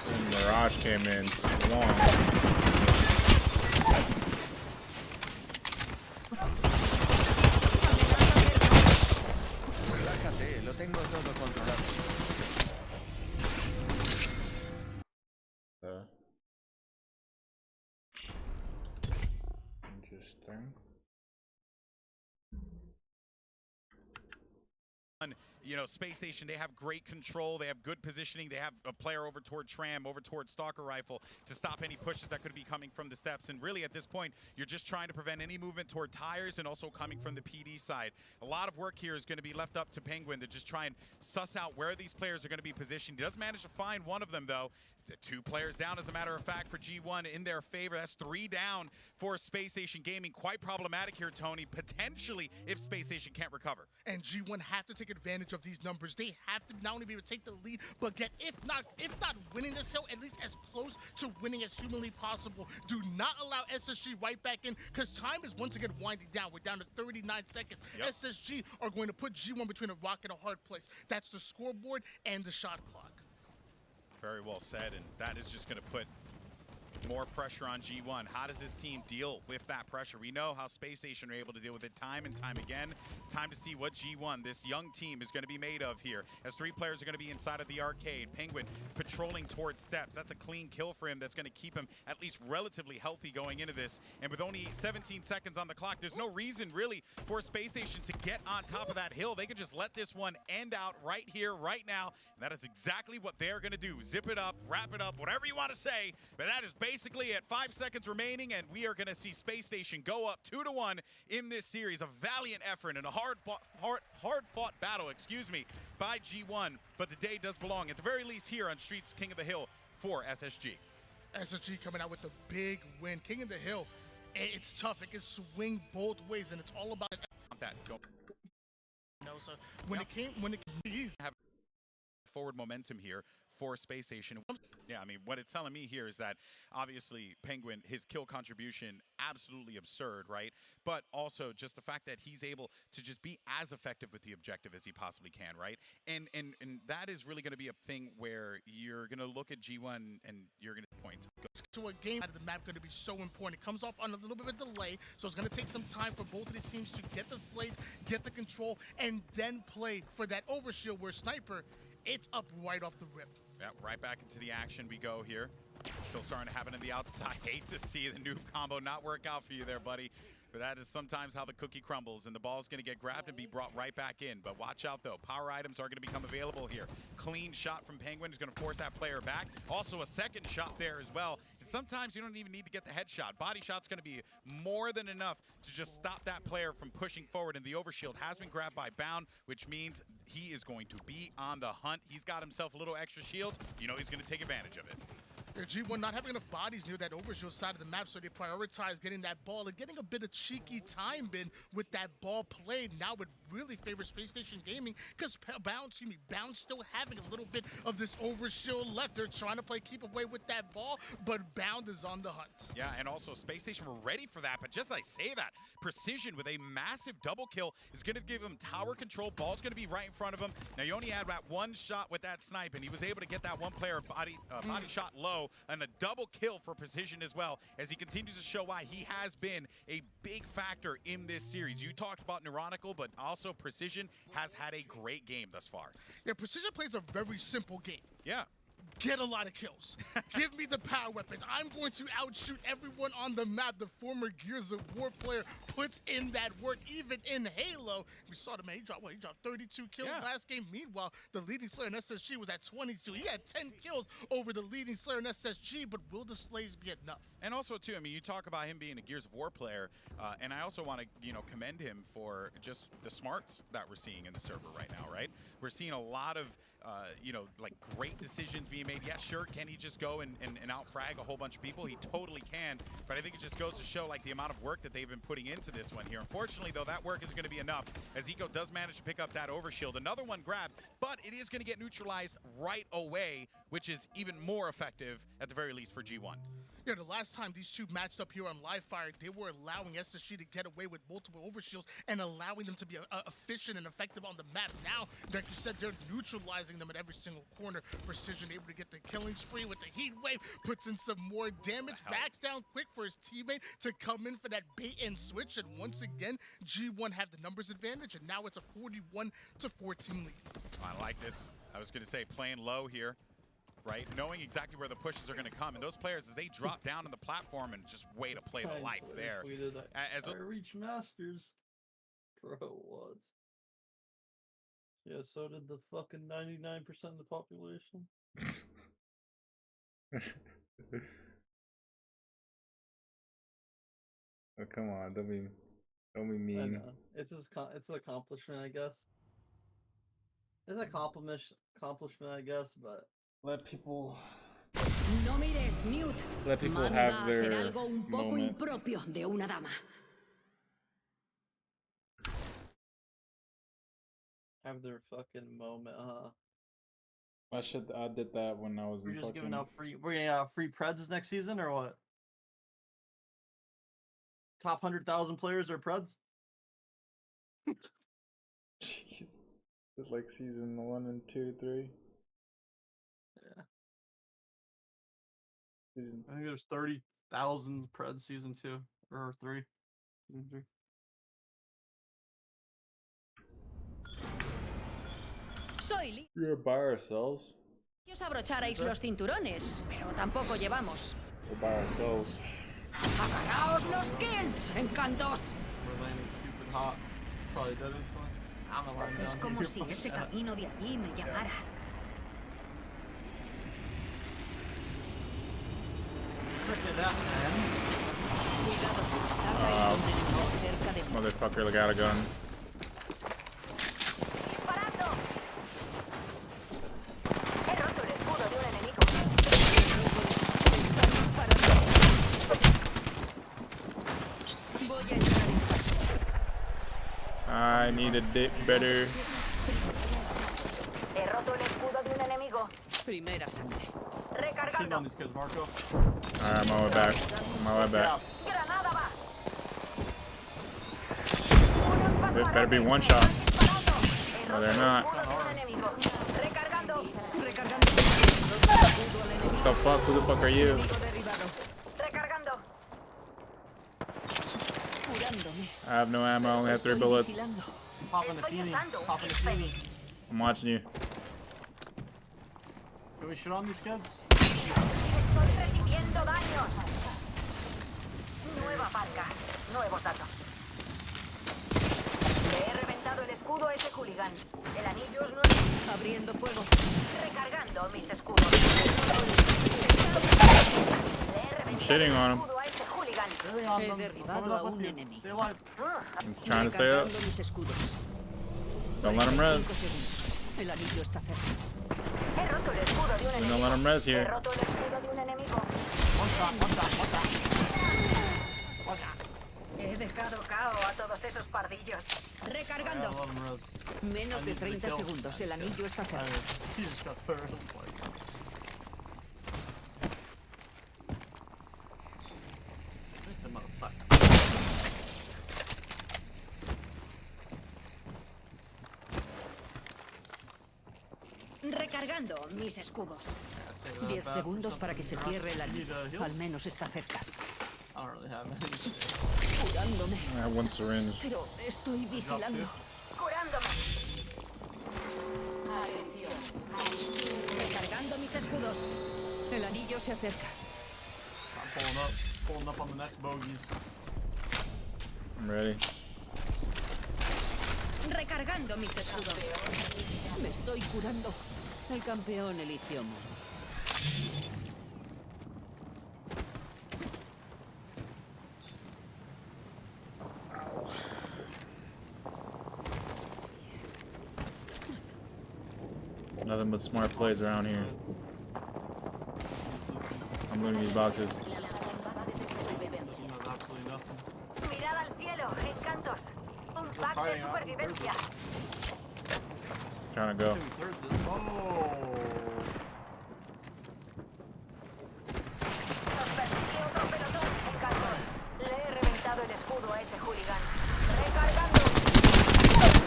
And Mirage came in, swung. Relájate, lo tengo todo controlado. Interesting. You know, Space Station, they have great control. They have good positioning. They have a player over toward Tram, over toward Stalker Rifle to stop any pushes that could be coming from the steps. And really, at this point, you're just trying to prevent any movement toward tires and also coming from the PD side. A lot of work here is going to be left up to Penguin to just try and suss out where these players are going to be positioned. He does manage to find one of them, though. The 2 players down, as a matter of fact, for G1 in their favor. That's 3 down for Space Station Gaming. Quite problematic here, Tony, potentially, if Space Station can't recover. And G1 have to take advantage of these numbers. They have to not only be able to take the lead, but get, if not winning this hill, at least as close to winning as humanly possible. Do not allow SSG right back in, because time is once again winding down. We're down to 39 seconds. Yep. SSG are going to put G1 between a rock and a hard place. That's the scoreboard and the shot clock. Very well said, and that is just going to put more pressure on G1. How does this team deal with that pressure? We know how Space Station are able to deal with it time and time again. It's time to see what G1, this young team, is going to be made of here. As 3 players are going to be inside of the arcade. Penguin patrolling towards steps. That's a clean kill for him. That's going to keep him at least relatively healthy going into this. And with only 17 seconds on the clock, there's no reason really for Space Station to get on top of that hill. They could just let this one end out right here, right now. And that is exactly what they're going to do. Zip it up, wrap it up, whatever you want to say. But that is basically basically at 5 seconds remaining, and we are going to see Space Station go up 2-1 in this series. A valiant effort and a hard-fought battle, by G1. But the day does belong, at the very least, here on Streets King of the Hill for SSG. SSG coming out with a big win. King of the Hill, it's tough. It can swing both ways, and it's all about that go. So when it came, have forward momentum here for Space Station. Yeah, I mean, what it's telling me here is that obviously Penguin, his kill contribution, absolutely absurd, right? But also just the fact that he's able to just be as effective with the objective as he possibly can, right? And that is really going to be a thing where you're going to look at G1 and you're going to point. To a game out of the map going to be so important. It comes off on a little bit of a delay, so it's going to take some time for both of these teams to get the slates, get the control, and then play for that overshield where Sniper, it's up right off the rip. Yeah, right back into the action we go here. Kill starting to happen on the outside. Hate to see the noob combo not work out for you there, buddy. But that is sometimes how the cookie crumbles, and the ball's going to get grabbed and be brought right back in. But watch out, though. Power items are going to become available here. Clean shot from Penguin is going to force that player back. Also, a second shot there as well. And sometimes you don't even need to get the headshot. Body shot's going to be more than enough to just stop that player from pushing forward. And the overshield has been grabbed by Bound, which means he is going to be on the hunt. He's got himself a little extra shields. You know he's going to take advantage of it. G1 not having enough bodies near that overshield side of the map, so they prioritize getting that ball and getting a bit of cheeky time in with that ball played. Now it really favors Space Station Gaming because Bound still having a little bit of this overshield left. They're trying to play keep away with that ball, but Bound is on the hunt. Yeah, and also Space Station were ready for that, but just as I say that, Precision with a massive double kill is going to give him tower control. Ball's going to be right in front of him. Now, he only had that one shot with that snipe, and he was able to get that one player body shot low, and a double kill for Precision as well, as he continues to show why he has been a big factor in this series. You talked about Neuronical, but also Precision has had a great game thus far. Yeah, Precision plays a very simple game. Yeah. Get a lot of kills. Give me the power weapons. I'm going to outshoot everyone on the map. The former Gears of War player puts in that work, even in Halo. We saw the man, he dropped 32 kills last game. Meanwhile, the leading Slayer in SSG was at 22. He had 10 kills over the leading Slayer in SSG, but will the slays be enough? And also, too, I mean, you talk about him being a Gears of War player, and I also want to, commend him for just the smarts that we're seeing in the server right now, right? We're seeing a lot of, like great decisions being made. Yeah, sure, can he just go and out-frag a whole bunch of people? He totally can, but I think it just goes to show, like, the amount of work that they've been putting into this one here. Unfortunately, though, that work isn't going to be enough, as Eco does manage to pick up that overshield. Another one grabbed, but it is going to get neutralized right away, which is even more effective, at the very least, for G1. Yeah, the last time these two matched up here on Livefire, they were allowing SSG to get away with multiple overshields and allowing them to be efficient and effective on the map. Now, like you said, they're neutralizing them at every single corner. Precision able to get the killing spree with the heat wave, puts in some more damage, backs down quick for his teammate to come in for that bait and switch. And once again, G1 have the numbers advantage, and now it's a 41-14 lead. I like this. I was going to say playing low here. Right, knowing exactly where the pushes are going to come, and those players, as they drop down on the platform and just way to play the life there. I reached Masters. Bro, what? Yeah, so did the fucking 99% of the population. Oh, come on, don't be mean. It's an accomplishment, I guess. It's an accomplishment, I guess, but let people No mires, Newt. Let people Mami have va a their hacer algo un poco moment. impropio de una dama. have their fucking moment, huh? I did that when I was We're in just fucking... giving out free. We're gonna have free Preds next season or what? Top 100,000 players are Preds. Jeez, it's like season 1 and 2, 3. Yeah. I think there's 30,000 Preds season 2 or 3. Season 3. Soy We're by ourselves. os abrocharais los cinturones, pero tampoco llevamos. We're by ourselves. ¡Agarraos los kills, encantos! We're landing stupid hot. Probably dead instantly. I'm gonna land Es down como here si for ese that. camino de allí me llamara. Motherfucker got a gun. ¡Disparando! He roto el escudo de un enemigo. Voy a entrar en I need a dick better. He roto el escudo de un enemigo. primera sangre. Shooting on these kids, Marco. Alright, I'm on my way back. I'm on my way back. Granada va. There better be one shot. No, they're not. Recargando. What the fuck? Who the fuck are you? Recargando. I have no ammo. I only have 3 bullets. Popping the feeny. Popping the feeny. I'm watching you. Can we shoot on these kids? Estoy recibiendo daños. Nueva marca. Nuevos datos. Le he reventado el escudo a ese hooligan. El anillo es nuevo. Abriendo fuego. Recargando mis escudos. Le he I'm shitting on him. escudo a ese hooligan. He derribado a un enemigo. I'm trying to stay up. Recargando mis escudos. Don't let him res. 5 segundos. El anillo está cerca. He roto el escudo de un enemigo. Don't let him res He here. roto el escudo de un enemigo. He dejado cao a todos esos pardillos. Recargando. Menos de 30 segundos. El anillo está cerca. Recargando mis escudos. 10 segundos para que se cierre el anillo. Al menos está cerca. Curándome. I have 1 syringe. Pero estoy vigilando. Curándome. Recargando mis escudos. El anillo se acerca. I'm pulling up on the next bogeys. I'm ready. Recargando mis escudos. Me estoy curando. El campeón eligió morir. Nothing but smart plays around here. I'm looting these boxes. Mirad al cielo, encantos. Un pack de supervivencia. Trying to go. Nos persigue otro pelotón, encantos. Le he reventado el escudo a ese hooligan. Recargando.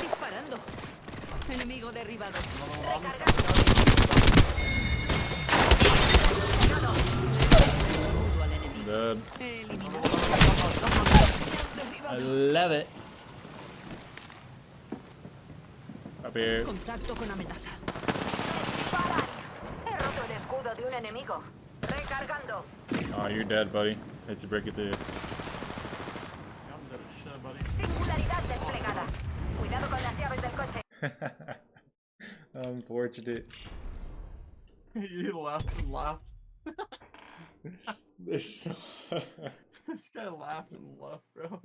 Disparando. Enemigo derribado. Dead. I love it. Up here. Contacto con amenaza. Disparan. He roto el escudo de un enemigo. Recargando. Oh, you're dead, buddy. Hate to break it to you. Singularidad desplegada. Cuidado con las llaves del coche. Unfortunate. You laughed and laughed. They're so. This guy laughed and left, bro.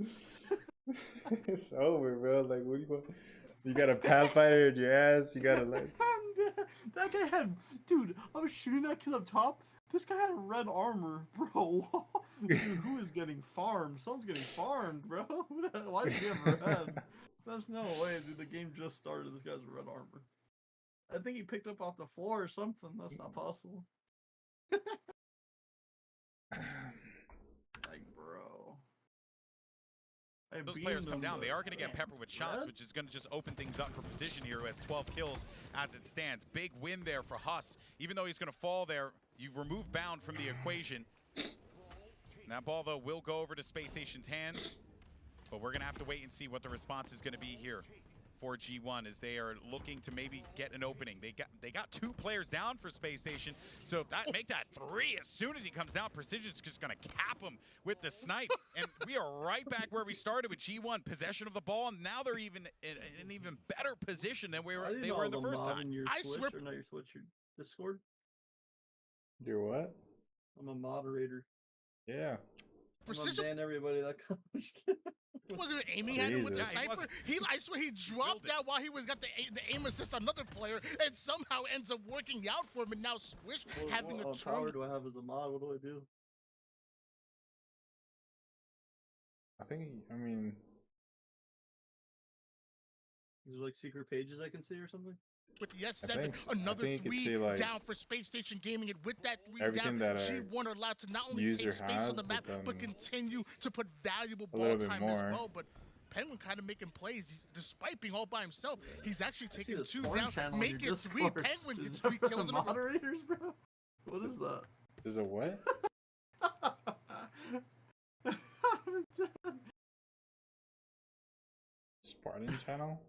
It's over, bro. Like, what do you want? You got a pathfinder in your ass. You gotta like. That guy had, dude. I was shooting that kid up top. This guy had red armor, bro. Dude, who is getting farmed? Someone's getting farmed, bro. Why did he have red? That's no way, dude. The game just started. This guy's red armor. I think he picked up off the floor or something. That's not possible. Like, bro. Those players come down, they are going to get peppered with shots, which is going to just open things up for Precision here, who has 12 kills as it stands. Big win there for Huss. Even though he's going to fall there, you've removed Bound from the equation. And that ball, though, will go over to Space Station's hands. But we're going to have to wait and see what the response is going to be here for G1 as they are looking to maybe get an opening. They got 2 players down for Space Station, so if that make that 3 as soon as he comes down. Precision's just gonna cap him with the snipe, and we are right back where we started with G1 possession of the ball, and now they're even in an even better position than they were in the first time. I swear, not your Switch, your Discord. Your what? I'm a moderator. Yeah. Precision. Ban everybody that comes. Wasn't even aiming at him with the sniper. I swear he dropped out while he got the aim assist on another player, and somehow ends up working out for him. And now Swish having a turn. What power do I have as a mod? What do I do? I mean, is there like secret pages I can see or something? With the S7, another 3 see, like, down for Space Station Gaming, and with that 3 everything down, that G1 are allowed to not only take space on the map, but continue to put valuable ball time as well. But Penguin kind of making plays, despite being all by himself. He's actually taking 2 down, making 3. Penguin gets 3 kills. Moderators, bro. What is that? Is a what? Spartan channel?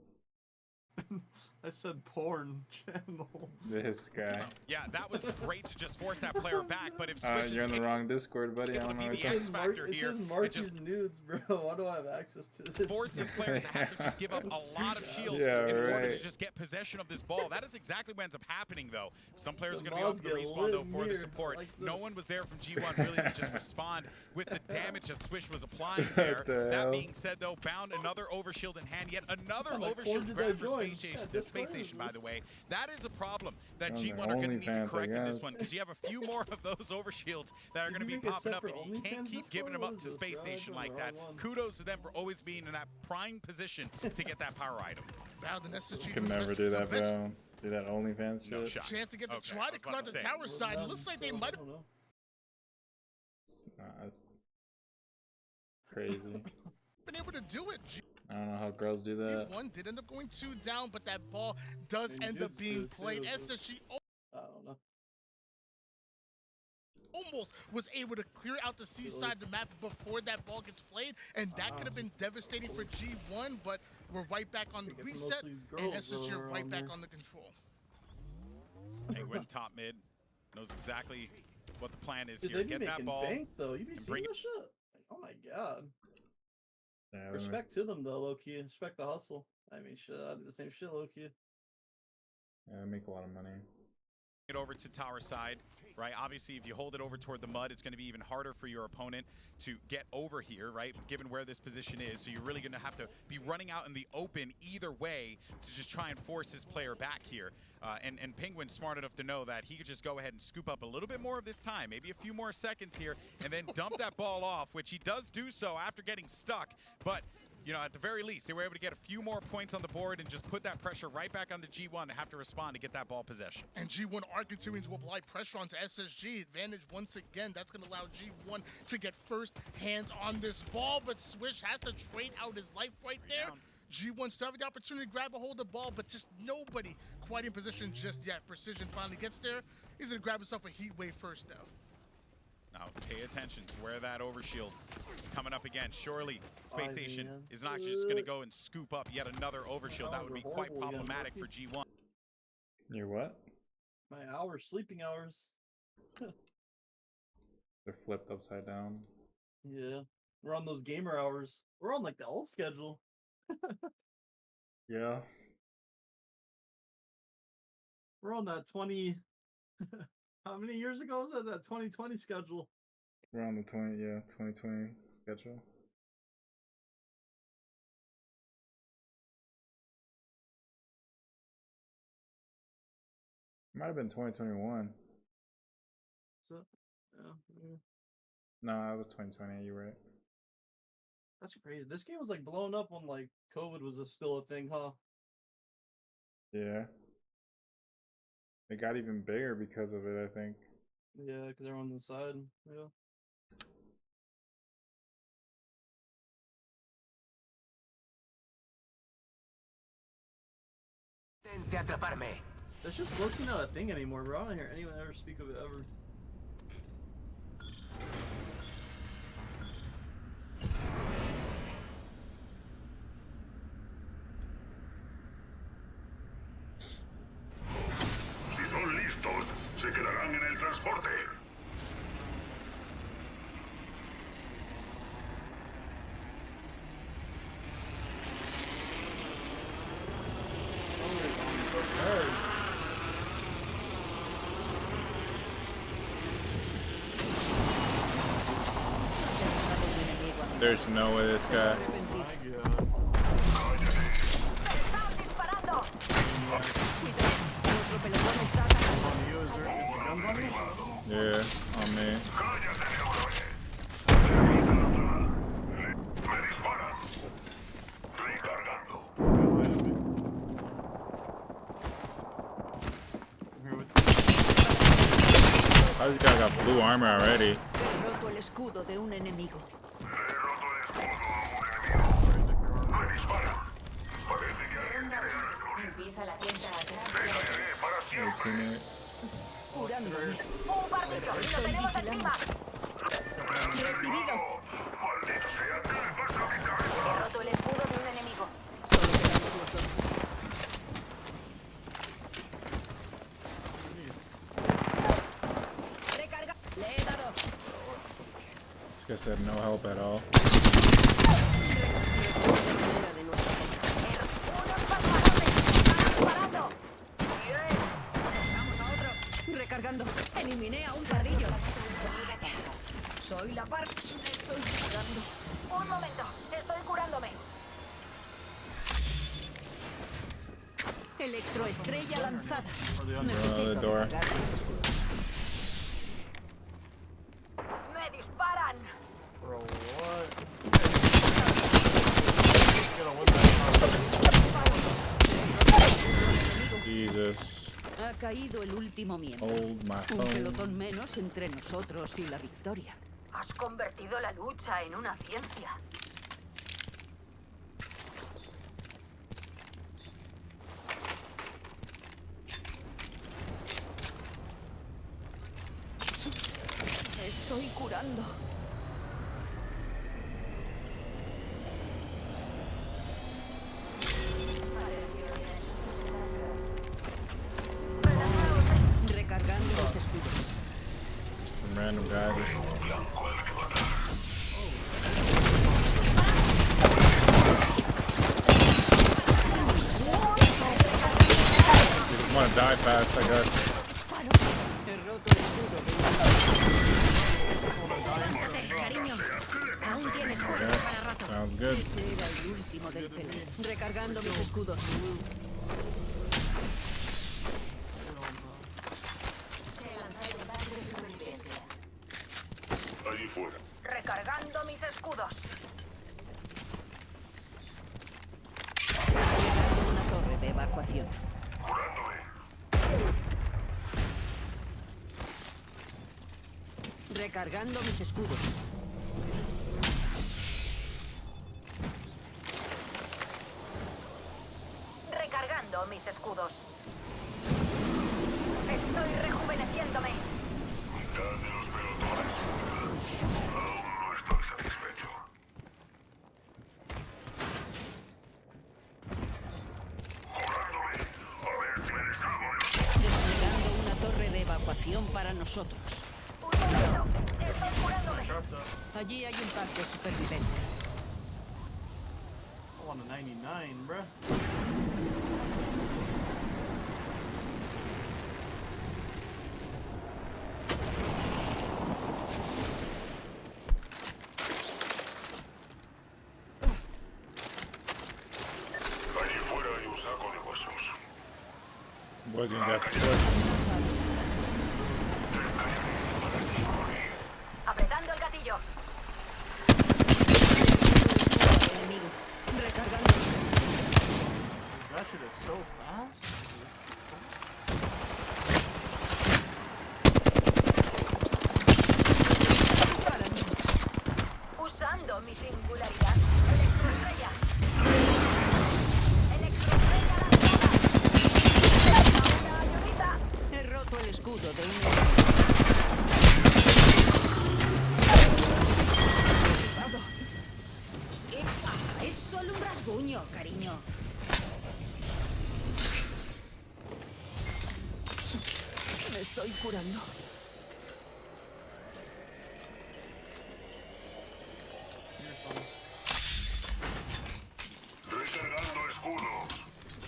I said porn channel. This guy. Yeah, that was great to just force that player back, but if Swish you're in the wrong Discord, buddy. I don't know. It says Marky's nudes, bro. Why do I have access to this? Forces players to have to just give up a lot of shields in order to just get possession of this ball. That is exactly what ends up happening, though. Some players are going to be able to respawn, though, for the support. Like no one was there from G1 really to just respond with the damage that Swish was applying there. That being said, though, bound another overshield in hand. Yet another overshield grab for Space Station, by the way. That is a problem that G1 are going to need to correct in this one, because you have a few more of those overshields that are going to be popping up, and you can't keep giving them up to Space Station like that. Kudos to them for always being in that prime position to get that power item. You can never do that, bro. Do that OnlyFans shit. No shot. Chance to get the try to clear the tower side. It looks like they might have. That's crazy. Been able to do it. I don't know how girls do that. One did end up going 2 down, but that ball does end up being played. SSG I don't know. Almost was able to clear out the C side of the map before that ball gets played, and that could have been devastating for G1, but we're right back on the reset, and SSG are right back on the control. Penguin top mid knows exactly what the plan is Dude, here. Get that ball. Bank, though. You be seeing this shit? Like, oh my god. Yeah, respect to them though, low key. Respect the hustle. I mean, shit, I do the same shit, low key. Yeah, they make a lot of money. It over to tower side, right? Obviously, if you hold it over toward the mud, it's going to be even harder for your opponent to get over here, right? Given where this position is, so you're really going to have to be running out in the open either way to just try and force his player back here. And Penguin's smart enough to know that he could just go ahead and scoop up a little bit more of this time, maybe a few more seconds here, and then dump that ball off, which he does do so after getting stuck. But you know, at the very least, they were able to get a few more points on the board and just put that pressure right back on the G1 to have to respond to get that ball possession. And G1 are continuing to apply pressure onto SSG. Advantage once again. That's going to allow G1 to get first hands on this ball, but Swish has to trade out his life right there. G1 still having the opportunity to grab a hold of the ball, but just nobody quite in position just yet. Precision finally gets there. He's going to grab himself a heat wave first, though. Now, pay attention to where that overshield is coming up again. Surely, Space Station is not just going to go and scoop up yet another overshield. That would be quite problematic for G1. Your what? My hours, sleeping hours. They're flipped upside down. Yeah. We're on those gamer hours. We're on like the old schedule. Yeah. We're on that 20... How many years ago was that 2020 schedule? We're on the 2020 schedule. Might have been 2021. So, yeah. No, it was 2020. You're right. That's crazy. This game was like blown up when like COVID was still a thing, huh? Yeah. It got even bigger because of it, I think. Yeah, because everyone's inside. Yeah. That's just looking not a thing anymore, bro. I don't hear anyone ever speak of it ever. Si son listos, se quedarán en el transporte. There's no way this guy. Yeah, on me. How this guy got blue armor already? He roto el escudo de un enemigo. Empieza la tienda atrás. Hey, teammate. Curándome. ¡Un partido! ¡Lo tenemos encima! Recibido. He roto el escudo de un enemigo. Recarga. Le he dado. This guy said no help at all. Recargando. Eliminé a un pardillo. Soy la par. Estoy curando. Un momento, estoy curándome. Electroestrella lanzada. The door. ¡Me disparan! Bro, what? Jesus. Ha caído el último miembro. Hold my Un phone. pelotón menos entre nosotros y la victoria. Has convertido la lucha en una ciencia. Me estoy curando. Recargando los escudos. Some random guy just want to die fast, I guess. He roto el escudo de Cariño. Aún tienes fuerza Yes, para rato. sounds good. Ese era el último del pelotón. Recargando mis escudos. Allí fuera. Recargando mis escudos. Una torre de evacuación. Recargando mis escudos. Recargando mis escudos. Estoy rejuveneciéndome. Mitad de los pelotones. Aún no estoy satisfecho. Curándome. A ver si me deshago de los... Desplegando una torre de evacuación para nosotros. Un momento, estoy curándome. Allí hay un par de supervivencia. I want a 99, bruh. Allí fuera hay un saco de huesos. Wasn't that push? Apretando el gatillo. Enemigo. Recargando. That shit is so fast. Usando mi singularidad. Electroestrella. Electroestrella lanzada. Una ayudita. He roto el escudo de un Es solo un rasguño, cariño. Me estoy curando. Recargando escudos.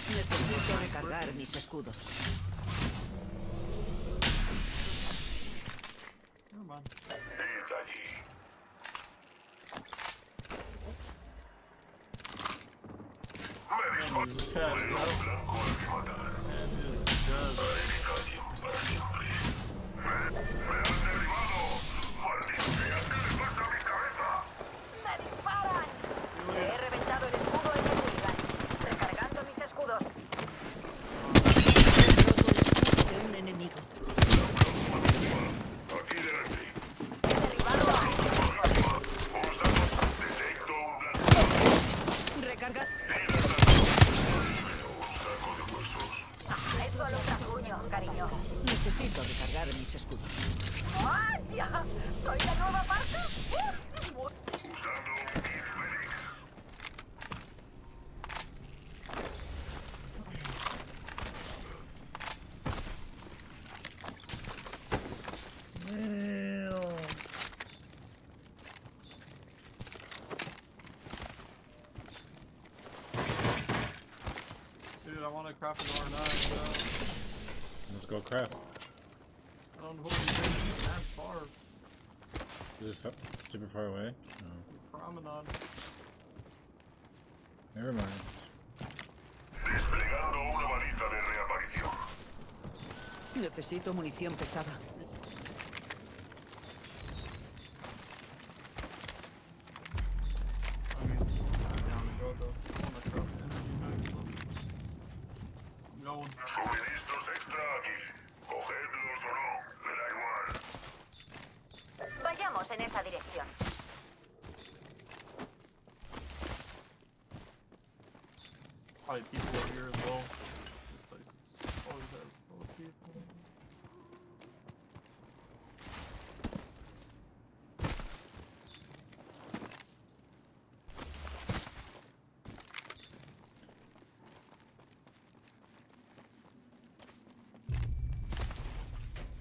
Necesito recargar mis escudos. Never mind. Id allí. ¡Me disparan! Le he reventado el escudo a ese hooligan. Recargando mis escudos. De un enemigo. Aquí delante. Derribado a un enemigo. Detecto un blanco. Recarga. Un saco de huesos. Es solo un rasguño, cariño. Necesito recargar mis escudos. ¡Vaya! ¿Soy la nueva parca? Usando un kit Félix. Dude, I want to craft an R9, bro. Let's go craft. I don't know what you're that far. Is it super far away? No. Promenade. Never mind. Desplegando una baliza de reaparición. Necesito munición pesada. Suministros extra aquí. Cogedlos o no, me da igual. Vayamos en esa dirección. Probably people over here as well. This place is always has full of people.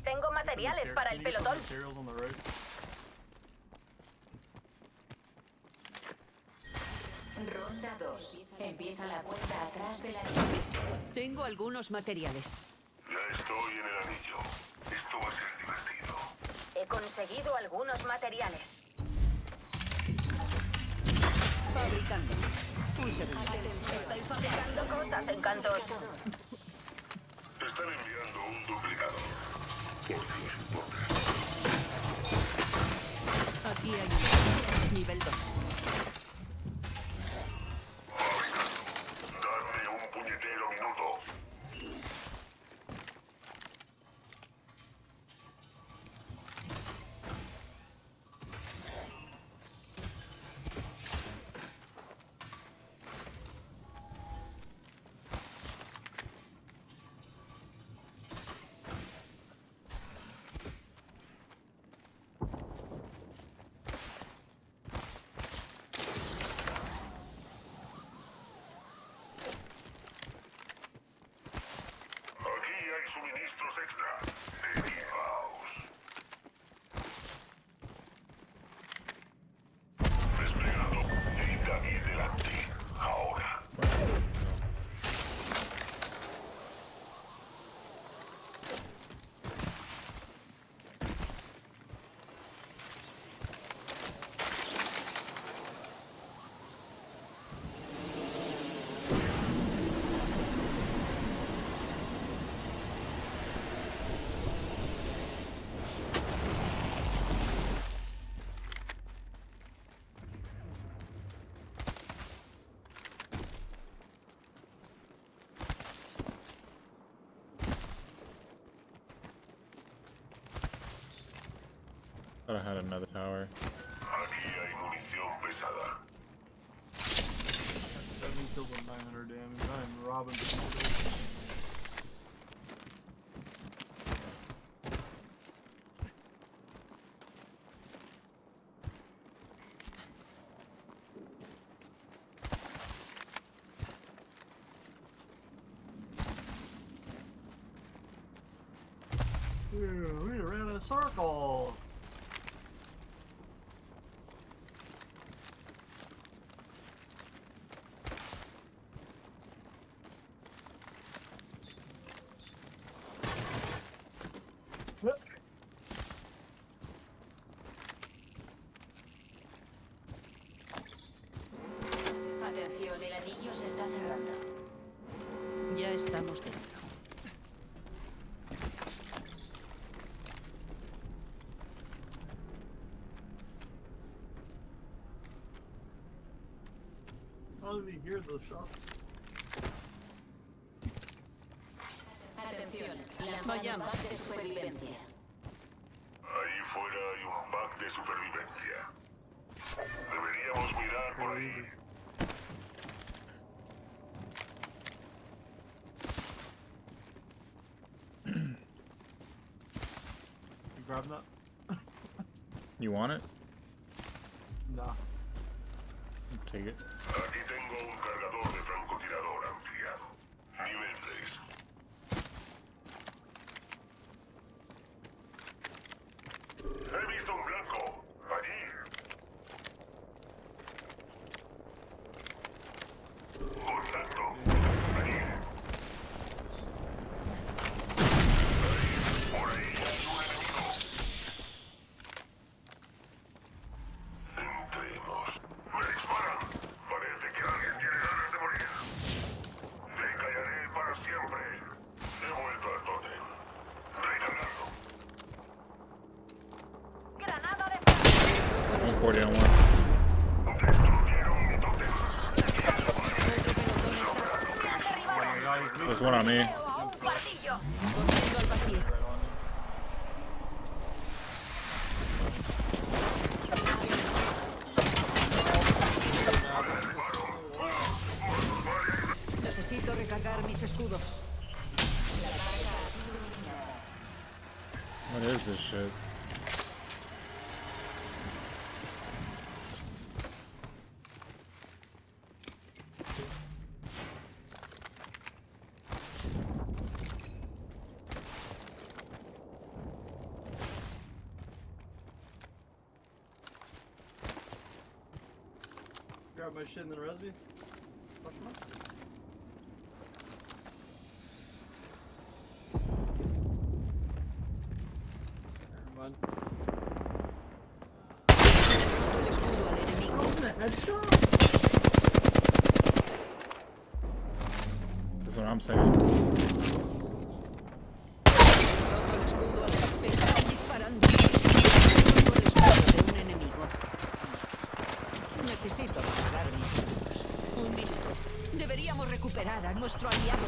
Tengo materiales para el pelotón. Materials on the right. Ronda 2. Empieza la cuenta atrás de la... Tengo algunos materiales. Ya estoy en el anillo. Esto va a ser divertido. He conseguido algunos materiales. Fabricando. Un segundo. Estoy fabricando cosas, encantos. Están enviando un duplicador. Por si os importa. Aquí hay nivel 2. Dadme un puñetero minuto. Aquí hay suministros extra. Equipaos. Desplegando. Id aquí delante. Ahora. Thought I had another tower. Aquí hay munición pesada. 7 kills and 900 damage. I am robbing people. We ran a circle. Atención, el anillo se está cerrando. Ya estamos dentro. How did we hear those shots? Atención, lanzamos pack de supervivencia. Ahí fuera hay un pack de supervivencia. Deberíamos mirar por ahí. You grab that? You want it? Nah. Take it. Aquí tengo un cargador de francotirador ampliado. Nivel 3. He visto un blanco. Allí. Contacto. Allí. Por ahí hay un enemigo. Entremos. Me disparan. Parece que alguien tiene ganas de morir. Te callaré para siempre. He vuelto al tótem. Recargando. Granada de 140 on one. There's one on me. un pardillo. Corriendo al vacío. Necesito recargar mis escudos. What is this shit? Grab my shit and then res me. Question mark? Never mind. El escudo al enemigo. That's what I'm saying. Roto el escudo al enemigo. Están disparando. Roto el escudo de un enemigo. Necesito recargar mis escudos. Un minuto. Deberíamos recuperar a nuestro aliado.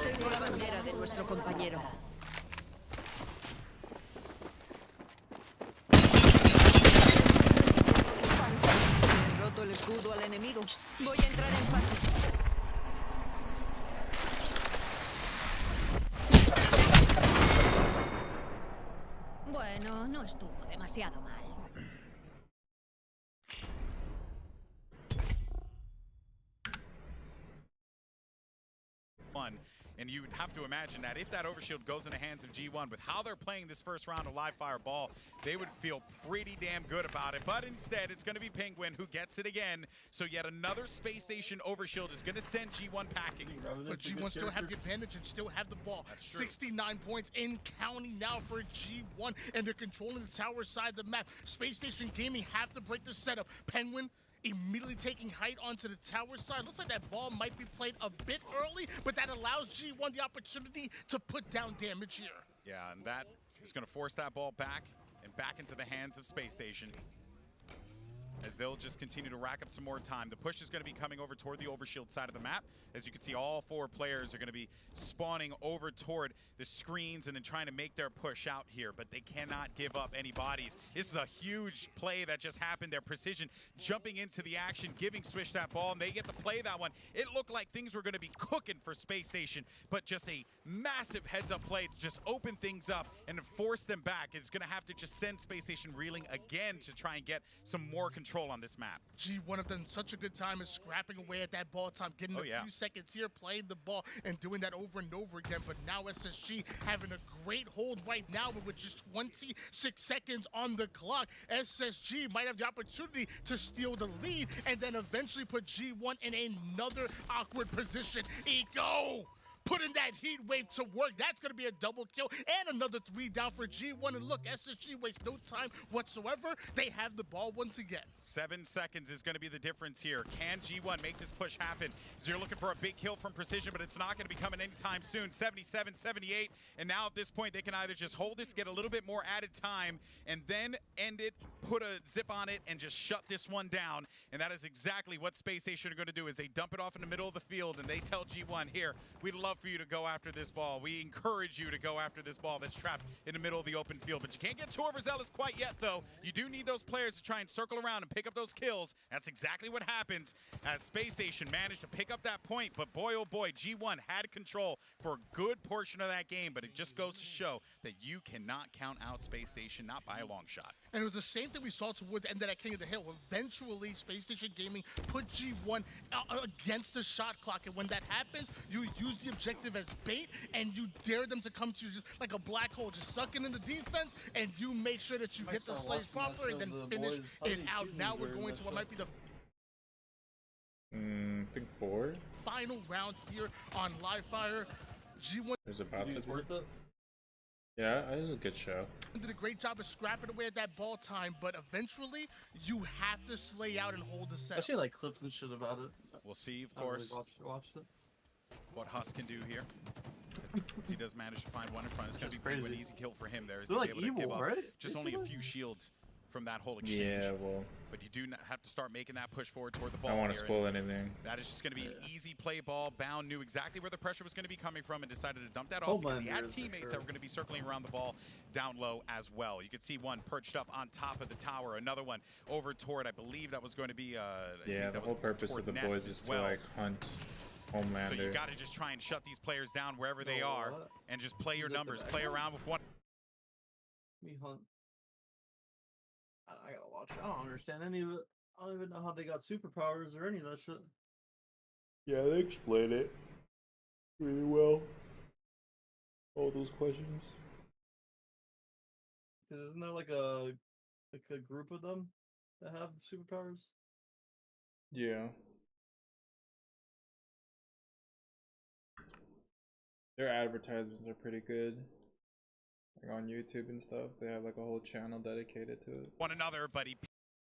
Tengo la bandera de nuestro compañero. He roto el escudo al enemigo. Voy a entrar en fase. Bueno, no estuvo demasiado mal. And you would have to imagine that if that overshield goes in the hands of G1 with how they're playing this first round of live fire ball, they would feel pretty damn good about it. But instead, it's going to be Penguin who gets it again. So yet another space station overshield is going to send G1 packing. But G1 still have the advantage and still have the ball. 69 points in counting now for G1, and they're controlling the tower side of the map. Space Station Gaming have to break the setup. Penguin immediately taking height onto the tower side. Looks like that ball might be played a bit early, but that allows G1 the opportunity to put down damage here. Yeah, and that is going to force that ball back and back into the hands of Space Station, as they'll just continue to rack up some more time. The push is going to be coming over toward the overshield side of the map. As you can see, all four players are going to be spawning over toward the screens and then trying to make their push out here, but they cannot give up any bodies. This is a huge play that just happened there. Precision jumping into the action, giving Swish that ball, and they get to play that one. It looked like things were going to be cooking for Space Station, but just a massive heads-up play to just open things up and force them back. It's going to have to just send Space Station reeling again to try and get some more control on this map. G1 have done such a good time of scrapping away at that ball time, getting a few seconds here, playing the ball, and doing that over and over again. But now SSG having a great hold right now, but with just 26 seconds on the clock, SSG might have the opportunity to steal the lead and then eventually put G1 in another awkward position. Eco! putting that heat wave to work. That's going to be a double kill and another 3 down for G1. And look, SSG wastes no time whatsoever. They have the ball once again. 7 seconds is going to be the difference here. Can G1 make this push happen? So you're looking for a big kill from Precision, but it's not going to be coming anytime soon. 77, 78, and now at this point, they can either just hold this, get a little bit more added time, and then end it, put a zip on it, and just shut this one down. And that is exactly what Space Station are going to do, is they dump it off in the middle of the field, and they tell G1, here, we'd love for you to go after this ball. We encourage you to go after this ball that's trapped in the middle of the open field. But you can't get too overzealous quite yet, though. You do need those players to try and circle around and pick up those kills. That's exactly what happens as Space Station managed to pick up that point. But boy, oh boy, G1 had control for a good portion of that game. But it just goes to show that you cannot count out Space Station, not by a long shot. And it was the same thing we saw towards the end of that King of the Hill. Eventually, Space Station Gaming put G1 against the shot clock. And when that happens, you use the objective as bait, and you dare them to come to you just like a black hole, just sucking in the defense, and you make sure that you hit the slaves proper and then finish it out. Now we're going to what might be the I think 4. Final round here on Live Fire. G1 is about to worth it. Yeah, it was a good show. Did a great job of scrapping away at that ball time, but eventually you have to slay out and hold the set. I see like clips and shit about it. We'll see, of course, really watched it. What Huss can do here. He does manage to find one in front. It's going to be crazy. an easy kill for him there. They're like able to evil, give up right? just only a few shields from that whole exchange. Yeah, well. But you do have to start making that push forward toward the ball. I don't want to here, spoil anything. That is just going to be an easy play ball. Bound knew exactly where the pressure was going to be coming from and decided to dump that off because he had teammates that were going to be circling around the ball down low as well. You could see one perched up on top of the tower, another one over toward, I believe that was going to be yeah, the whole purpose of the boys is to like hunt Homelander. So you got to just try and shut these players down wherever they are and just play your numbers, play around with one. Me hunt. I gotta watch it. I don't understand any of it. I don't even know how they got superpowers or any of that shit. Yeah, they explain it really well. All those questions. Cause isn't there like a group of them that have superpowers? Yeah. Their advertisements are pretty good. Like on YouTube and stuff, they have like a whole channel dedicated to it. One another, but he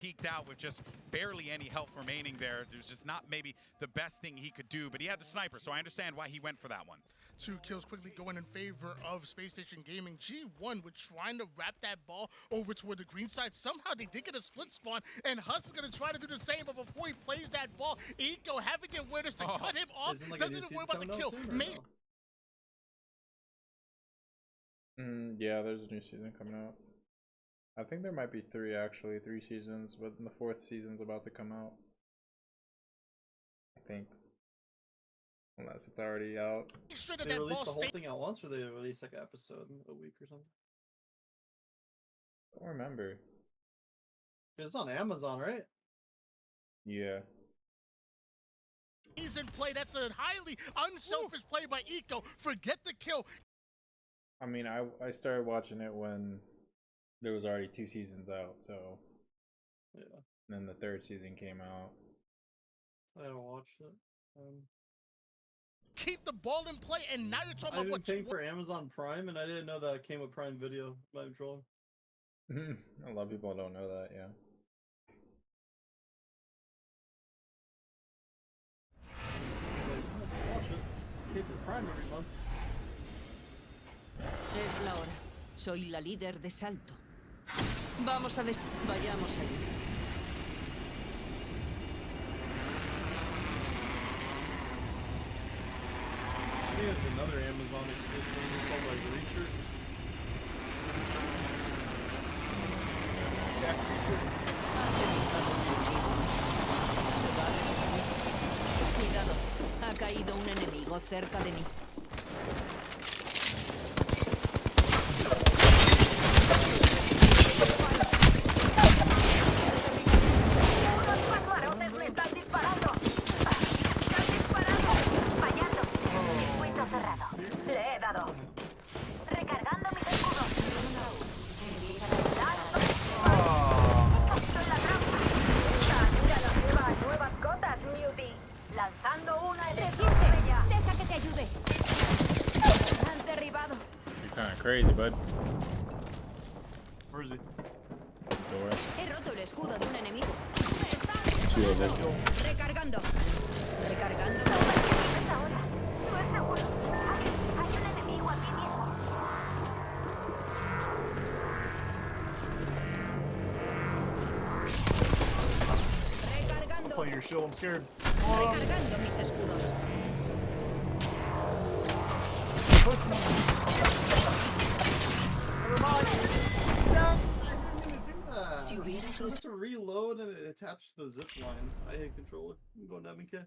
peaked out with just barely any health remaining there. It was just not maybe the best thing he could do, but he had the sniper, so I understand why he went for that one. 2 kills quickly going in favor of Space Station Gaming. G1 were trying to wrap that ball over toward the green side. Somehow they did get a split spawn, and Huss is going to try to do the same, but before he plays that ball, Eco having it where to cut him off, doesn't even worry about the kill. Yeah, there's a new season coming out. I think there might be 3 actually, 3 seasons, but the 4th season's about to come out. I think. Unless it's already out. They release the whole thing at once, or they release like an episode a week or something? I don't remember. It's on Amazon, right? Yeah. He's in play. That's a highly unselfish play by Eco. Forget the kill. I mean, I started watching it when there was already 2 seasons out, so yeah. And then the 3rd season came out. I haven't watched it. Keep the ball in play, and now you're talking about what? I've been paying for Amazon Prime, and I didn't know that it came with Prime Video. My trolling. A lot of people don't know that, yeah. Watch it. Pay for Prime every month. Es la hora. Soy la líder de salto. Vamos a vayamos allí. I think there's another Amazon exclusive called like Reacher. Cuidado, ha caído un enemigo cerca de mí. Me están disparando. Me han disparado. Fallando. Circuito cerrado. Le he dado. Recargando mis escudos. ¡Capto en la trampa! ¡Mira, nos lleva a nuevas cotas, Newty! Lanzando una electricidad. Deja que te ayude. crazy, bud. Where is he? Door. He roto el escudo de un enemigo. Two of them. Recargando. Recargando. Ahora, no es seguro. Hay un enemigo aquí mismo. Recargando. I'll play your shield, I'm scared. Recargando mis escudos. Never mind. No, I didn't mean to do that. Si hubieras I'm supposed to reload and it attached to the zip line. I hate controller. I'm going to MK.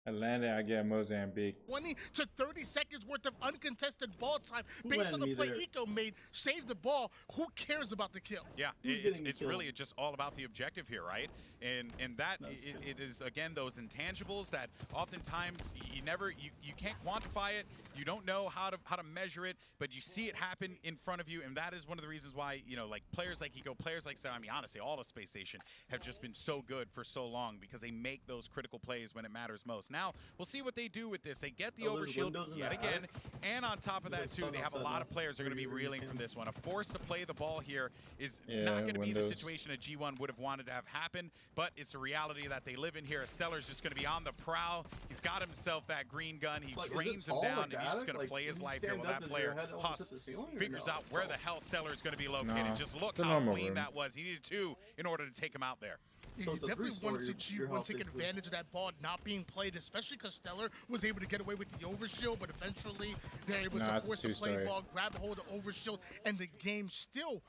Atlanta, I get Mozambique. 20 to 30 seconds worth of uncontested ball time Who based on landed the me play there? Eco made. Save the ball. Who cares about the kill? Yeah, Who's getting it's killed? really just all about the objective here, right? And that it is again those intangibles that oftentimes you can't quantify it. You don't know how to measure it, but you see it happen in front of you, and that is one of the reasons why, you know, like players like Eco, players like Star, I mean, honestly, all of Space Station have just been so good for so long because they make those critical plays when it matters most. Now we'll see what they do with this. They get the overshield yet again, and on top of that too, they have a lot of players that are going to be reeling from this one. A force to play the ball here is not going to be the situation a G1 would have wanted to have happen, but it's a reality that they live in here. Stellar's just going to be on the prowl. He's got himself that green gun. He drains him down, and he's just going to play his life here. Well, that player, Huss, figures out where the hell Stellar is going to be located. Just look how clean that was. He needed 2 in order to take him out there. You definitely wanted to G1 take advantage of that ball not being played, especially because Stellar was able to get away with the overshield, but eventually they're able to force the play ball, grab the hold of overshield, and the game still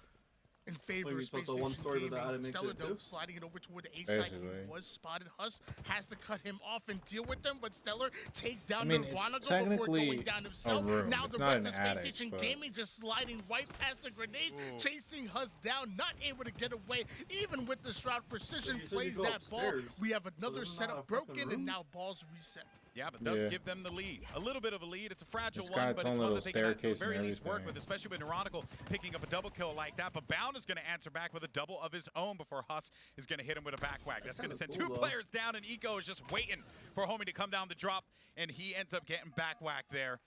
in favor of Space Station Gaming. Stellar, though, sliding it over toward the A side. He was spotted. Huss has to cut him off and deal with them, but Stellar takes down Nirvana before going down himself. Now the rest of Space Station Gaming just sliding right past the grenades, chasing Huss down, not able to get away. Even with the Shroud Precision plays that ball, we have another setup broken, and now ball's reset. Yeah, but does give them the lead. A little bit of a lead. It's a fragile one, but it's one that they can at the very least work with, especially with Neurotical picking up a double kill like that. But Bound is going to answer back with a double of his own before Huss is going to hit him with a back whack. That's going to send 2 players down, and Eco is just waiting for Homie to come down the drop, and he ends up getting back whack there.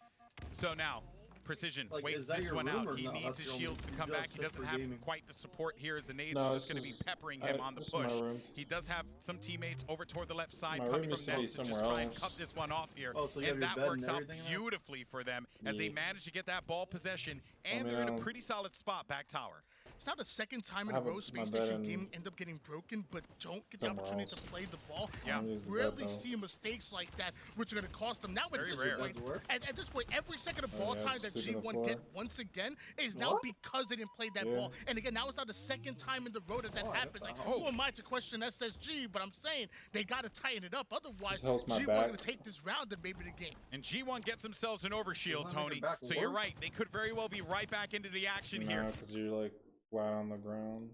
So now, Precision waits this one out. He needs his shields to come back. He doesn't have quite the support here as the nades are just going to be peppering him on the push. He does have some teammates over toward the left side coming from Nest to just try and cut this one off here. And that works out beautifully for them as they manage to get that ball possession, and they're in a pretty solid spot back tower. It's now the second time in a row Space Station Gaming end up getting broken, but don't get the opportunity to play the ball. Yeah. Rarely see mistakes like that, which are going to cost them. Now at this point, at this point, every second of ball time that G1 get once again is now because they didn't play that ball. And again, now it's not the second time in the row that happens. Like, who am I to question SSG? But I'm saying they got to tighten it up. Otherwise, G1 going to take this round and maybe the game. And G1 gets themselves an overshield, Tony. So you're right. They could very well be right back into the action here. Because you're like flat on the ground.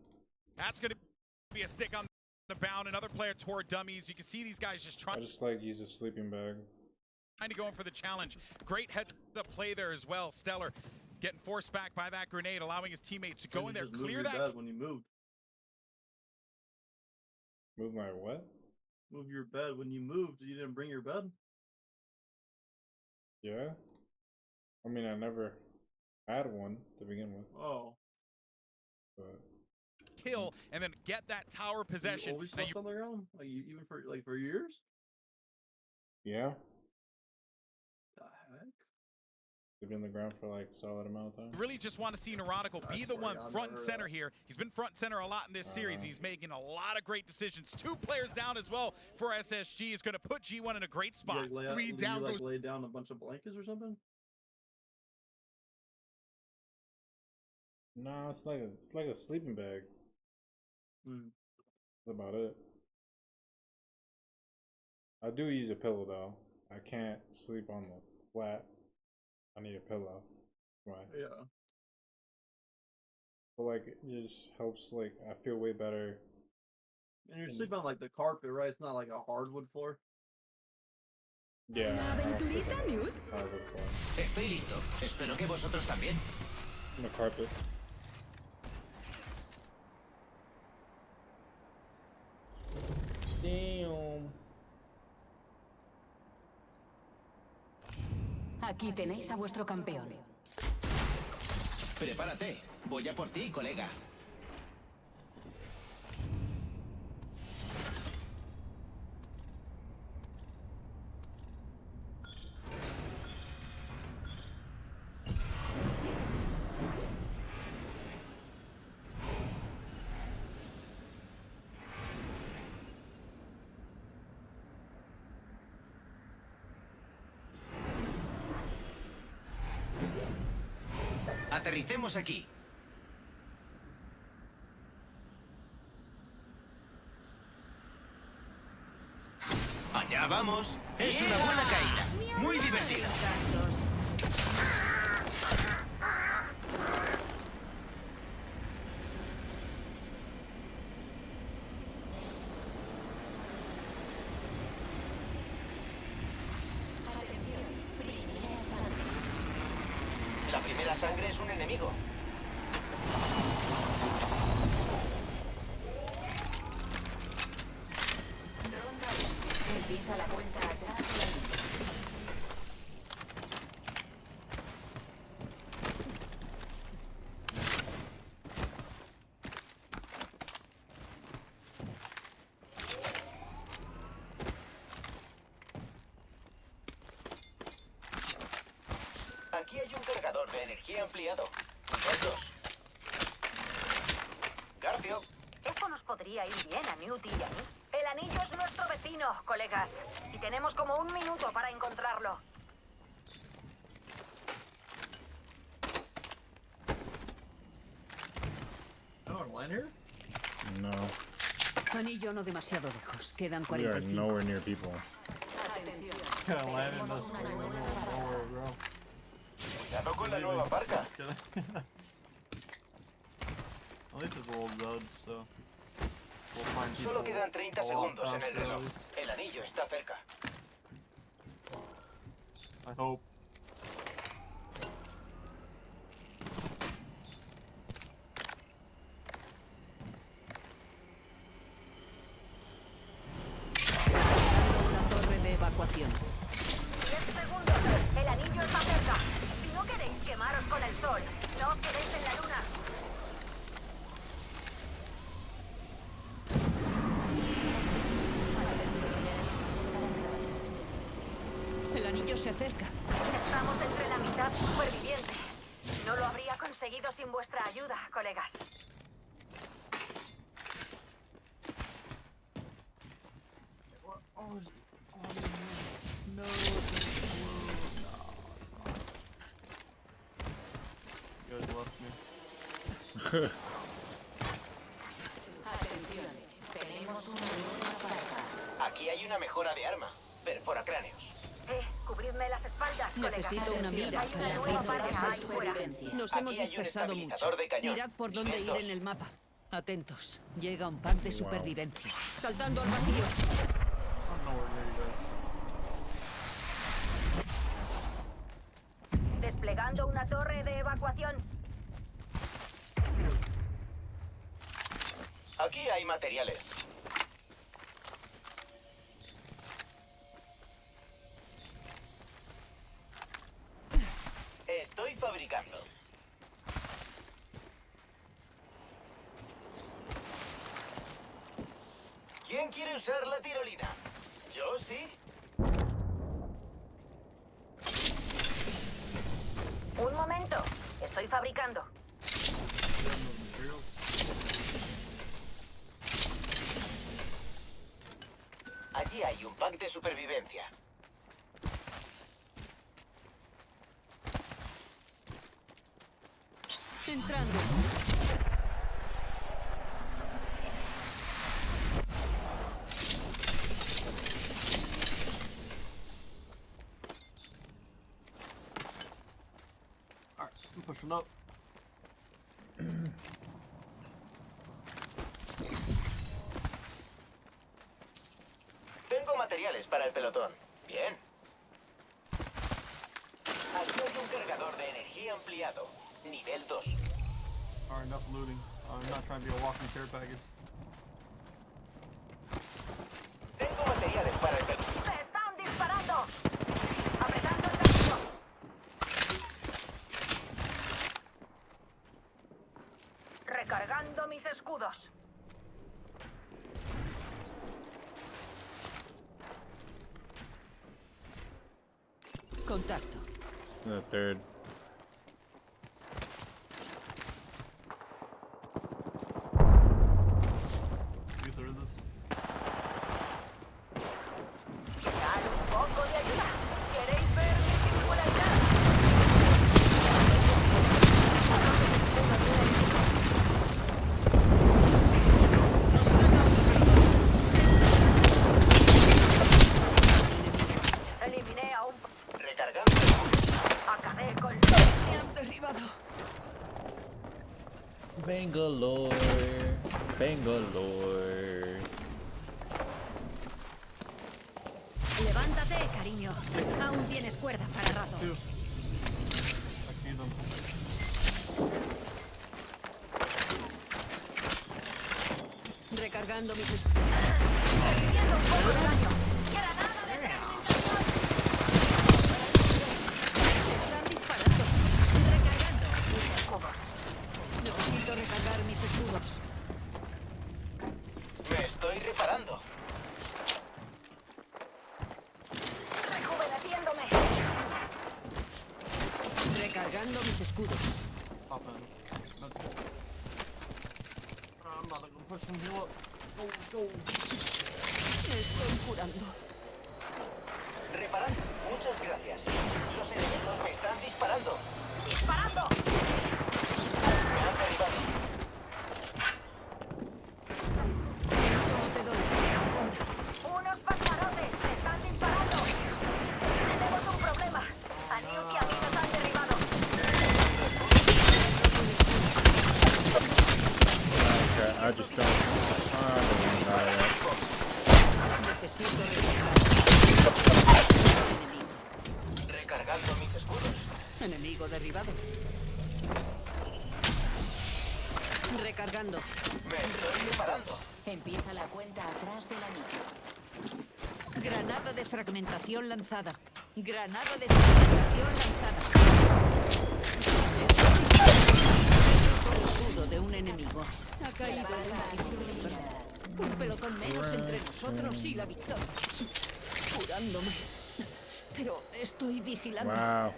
That's going to be a stick on the Bound. Another player toward dummies. You can see these guys just trying. I just like use a sleeping bag. Trying to go in for the challenge. Great heads-up play there as well. Stellar getting forced back by that grenade, allowing his teammates to go in there, clear that. Bed when you moved. Move my what? Move your bed when you moved. You didn't bring your bed. Yeah. I mean, I never had one to begin with. Oh. But kill and then get that tower possession. You always slept on the ground, like even for years. Yeah. The heck? They've been on the ground for like a solid amount of time. Really just want to see Neurotical be the one front and center here. He's been front and center a lot in this series. He's making a lot of great decisions. 2 players down as well for SSG is going to put G1 in a great spot. Three down. Like lay down a bunch of blankets or something. No, it's like a sleeping bag. That's about it. I do use a pillow though. I can't sleep on the flat. I need a pillow. Why? Yeah. But like it just helps. Like I feel way better. And you're sleeping on like the carpet, right? It's not like a hardwood floor. Yeah. Hardwood floor. Estoy listo. Espero que vosotros también. On the carpet. Damn. Aquí tenéis a vuestro campeón. Prepárate. Voy a por ti, colega. Aterricemos aquí. Allá vamos. Es una buena caída. Muy divertida. La primera sangre es un enemigo. Empieza la cuenta atrás de la línea. Aquí hay un cargador de energía ampliado. Nivel 2. Garfio. Eso nos podría ir bien a Newt y a mí. El anillo es nuestro vecino, colegas. Y tenemos como 1 minuto para encontrarlo. No. Anillo no demasiado lejos. Quedan We are 45. nowhere near people. Cuidado con la nueva parca. At least it's a little dud, so we'll find people. Solo quedan 30 a lot segundos en el faster, reloj. El anillo está cerca. I hope. Una torre de evacuación. 10 segundos. El anillo está cerca. Si no queréis quemaros con el sol, no os quedéis en la luna. El anillo se acerca. Estamos entre la mitad superviviente. No lo habría conseguido sin vuestra ayuda, colegas. No. You guys left me. Atención, tenemos una nueva parca. Aquí hay una mejora de arma. Perfora cráneos. Cubridme las espaldas, colegas. Necesito una mira. Hay una nueva parca ahí fuera. Nos Aquí hemos hay un dispersado mucho. estabilizador de cañón. Mirad por dónde Nivel ir 2. en el mapa. Atentos. Llega un pack de supervivencia. Saltando al vacío. I'm nowhere near you guys. Desplegando una torre de evacuación. Aquí hay materiales. Estoy fabricando. ¿Quién quiere usar la tirolina? Yo sí. Un momento. Estoy fabricando. Allí hay un pack de supervivencia. Entrando. Alright, I'm pushing up. Tengo materiales para el pelotón. Bien. Aquí hay un cargador de energía ampliado. Nivel 2. Alright, enough looting. I'm not trying to be a walking care package. Tengo materiales para el pelotón. ¡Me están disparando! ¡Apretando el gatillo! Recargando mis escudos. Contacto. The third. Dar un poco de ayuda. ¿Queréis ver mi singularidad? Eliminé a un... Recargando. Acabé con... Me han derribado. Bangalore, Bangalore. Levántate, cariño. Aún tienes cuerda para rato. Recargando mis escudos. Recibiendo un poco de daño. Están disparando. Recargando mis escudos. Necesito recargar mis escudos. Me estoy reparando. Rejuveneciéndome. Recargando mis escudos. Pop in. That's it. I'm about to go push some heal up. Go. Me estoy curando. Reparando. Muchas gracias. Los enemigos me están disparando. ¡Disparando! Me han derribado. Esto no te doy. ¡Unos pasarotes! ¡Me están disparando! Tenemos un problema. A Nuke y a mí nos han derribado. Okay, I just don't want to die yet. Necesito Recargando mis escudos. enemigo derribado. Recargando. Me estoy reparando. Empieza la cuenta atrás del anillo. Granada de fragmentación lanzada. Granada de fragmentación lanzada. Escudo de un enemigo. Ha caído un pelotón menos entre nosotros y la victoria. Curándome. Pero estoy vigilando. Wow.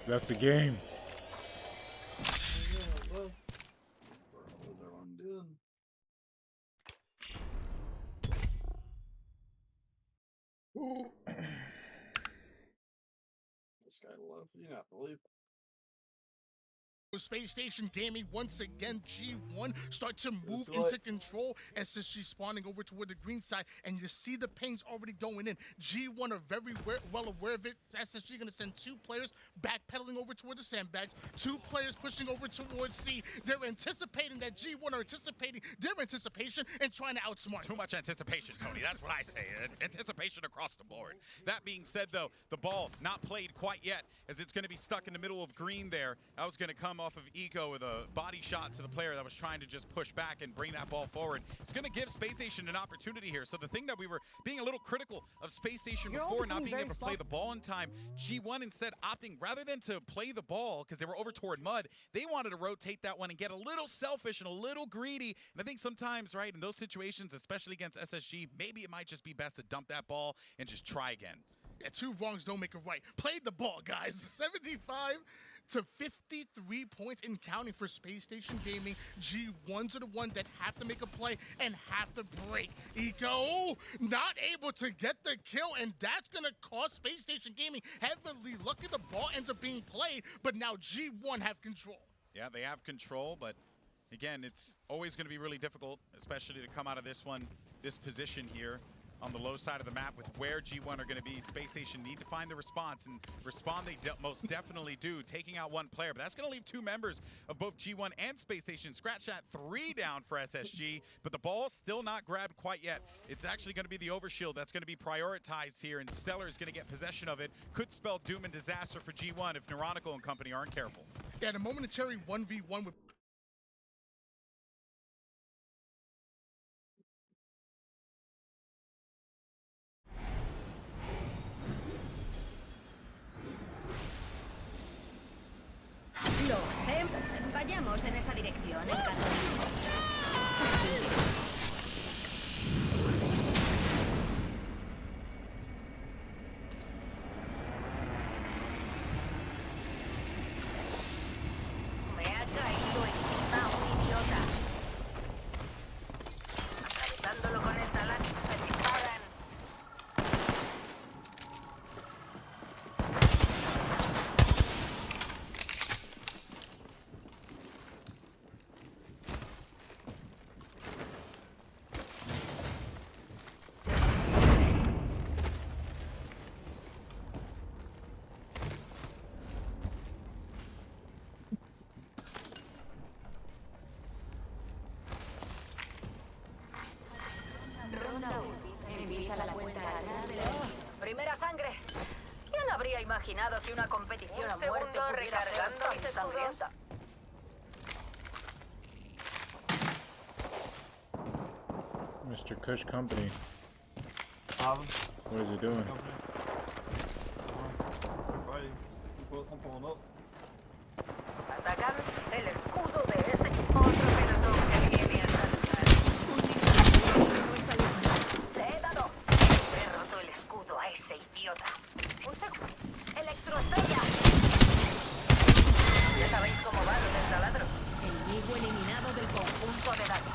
Left the game. This guy left. You have to leave. Space Station Gaming once again. G1 start to move into control. SSG spawning over toward the green side, and you see the pings already going in. G1 are very well aware of it. SSG going to send 2 players backpedaling over toward the sandbags. 2 players pushing over towards C. They're anticipating that G1 are anticipating their anticipation and trying to outsmart. Too much anticipation, Tony. That's what I say. Anticipation across the board. That being said, though, the ball not played quite yet, as it's going to be stuck in the middle of green there. That was going to come off of Eco with a body shot to the player that was trying to just push back and bring that ball forward. It's going to give Space Station an opportunity here. So the thing that we were being a little critical of Space Station before, not being able to play the ball in time, G1 instead opting, rather than to play the ball because they were over toward mud, they wanted to rotate that one and get a little selfish and a little greedy. And I think sometimes, right, in those situations, especially against SSG, maybe it might just be best to dump that ball and just try again. Yeah, 2 wrongs don't make a right. Play the ball, guys. 75 to 53 points in counting for Space Station Gaming. G1s are the one that have to make a play and have to break. Eco not able to get the kill, and that's gonna cost Space Station Gaming heavily. Lucky the ball ends up being played, but now G1 have control. Yeah, they have control, but again, it's always going to be really difficult, especially to come out of this one, this position here on the low side of the map with where G1 are going to be. Space Station need to find the response, and respond they most definitely do, taking out 1 player. But that's going to leave 2 members of both G1 and Space Station. Scratch that 3 down for SSG, but the ball's still not grabbed quite yet. It's actually going to be the overshield that's going to be prioritized here, and Stellar is going to get possession of it. Could spell doom and disaster for G1 if Neurotical and company aren't careful. Yeah, the momentary 1v1 with Lo hacemos. Vayamos en esa dirección. Dirección en cada Me ha caído encima un idiota. Atravesándolo con el talán, me disparan. Ronda 1. Empieza la cuenta atrás de la... Primera sangre. ¿Quién habría imaginado que una competición a muerte pudiera ser tan sangrienta? Mr. Kush Company. What is he doing? I'm pulling up. Atacan el escudo de ese otro pelotón que viene a saludar. Le he dado. Le he roto el escudo a ese idiota. Un segundo. ¡Electroestrella! Ya sabéis cómo va lo del taladro. Enemigo eliminado del Conjunto de datos.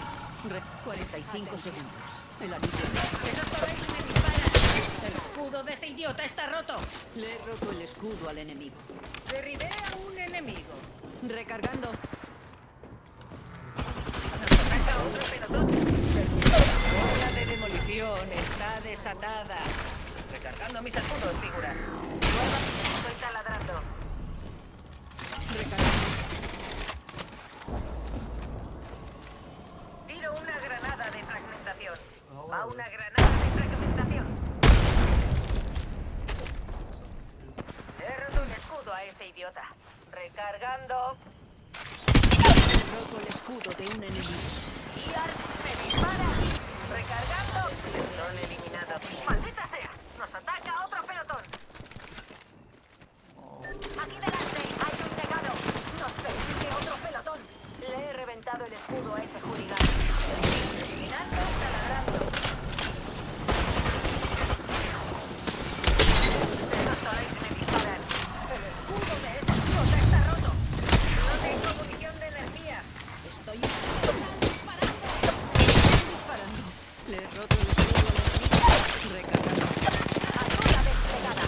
45 segundos. El anillo. ¡Esos podéis me disparan! El escudo de ese idiota está roto. Le he roto el escudo al enemigo. Derribé a un enemigo. Recargando. Ataca otro pelotón. Ola de demolición está desatada. Recargando mis escudos, figuras. Estoy taladrando. Tiro una granada de fragmentación. Va una granada de fragmentación. Le he roto el escudo a ese idiota. Recargando. He roto el escudo de un enemigo. IAR me dispara. Recargando. Pelotón eliminado. ¡Maldita sea! Nos ataca otro pelotón. Aquí delante hay un negado. Nos persigue otro pelotón. Le he reventado el escudo a ese hooligan. Eliminando y taladrando. Esos torais me disparan. El escudo de ese idiota está roto. No tengo munición de energía. Estoy disparando. Le he roto el escudo al enemigo. Recargando. Ayuda desplegada.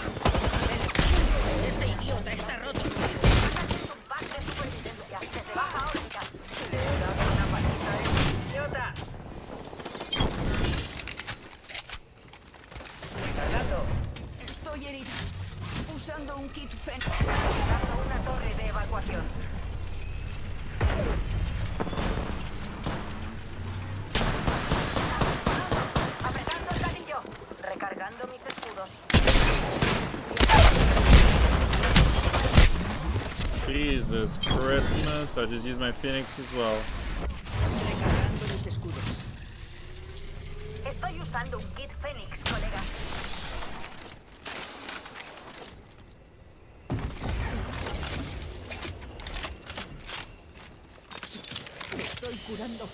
El escudo de ese idiota está roto. Un pack de supervivencia desde baja órbita. Le he dado una patita a ese idiota. Recargando. Estoy herida. Usando un kit fen. Dando una torre de evacuación. Apretando el gatillo. Recargando mis escudos. Jesus Christmas. I just used my Phoenix as well. Recargando mis escudos. Estoy usando un kit Fénix, colega. Estoy curando.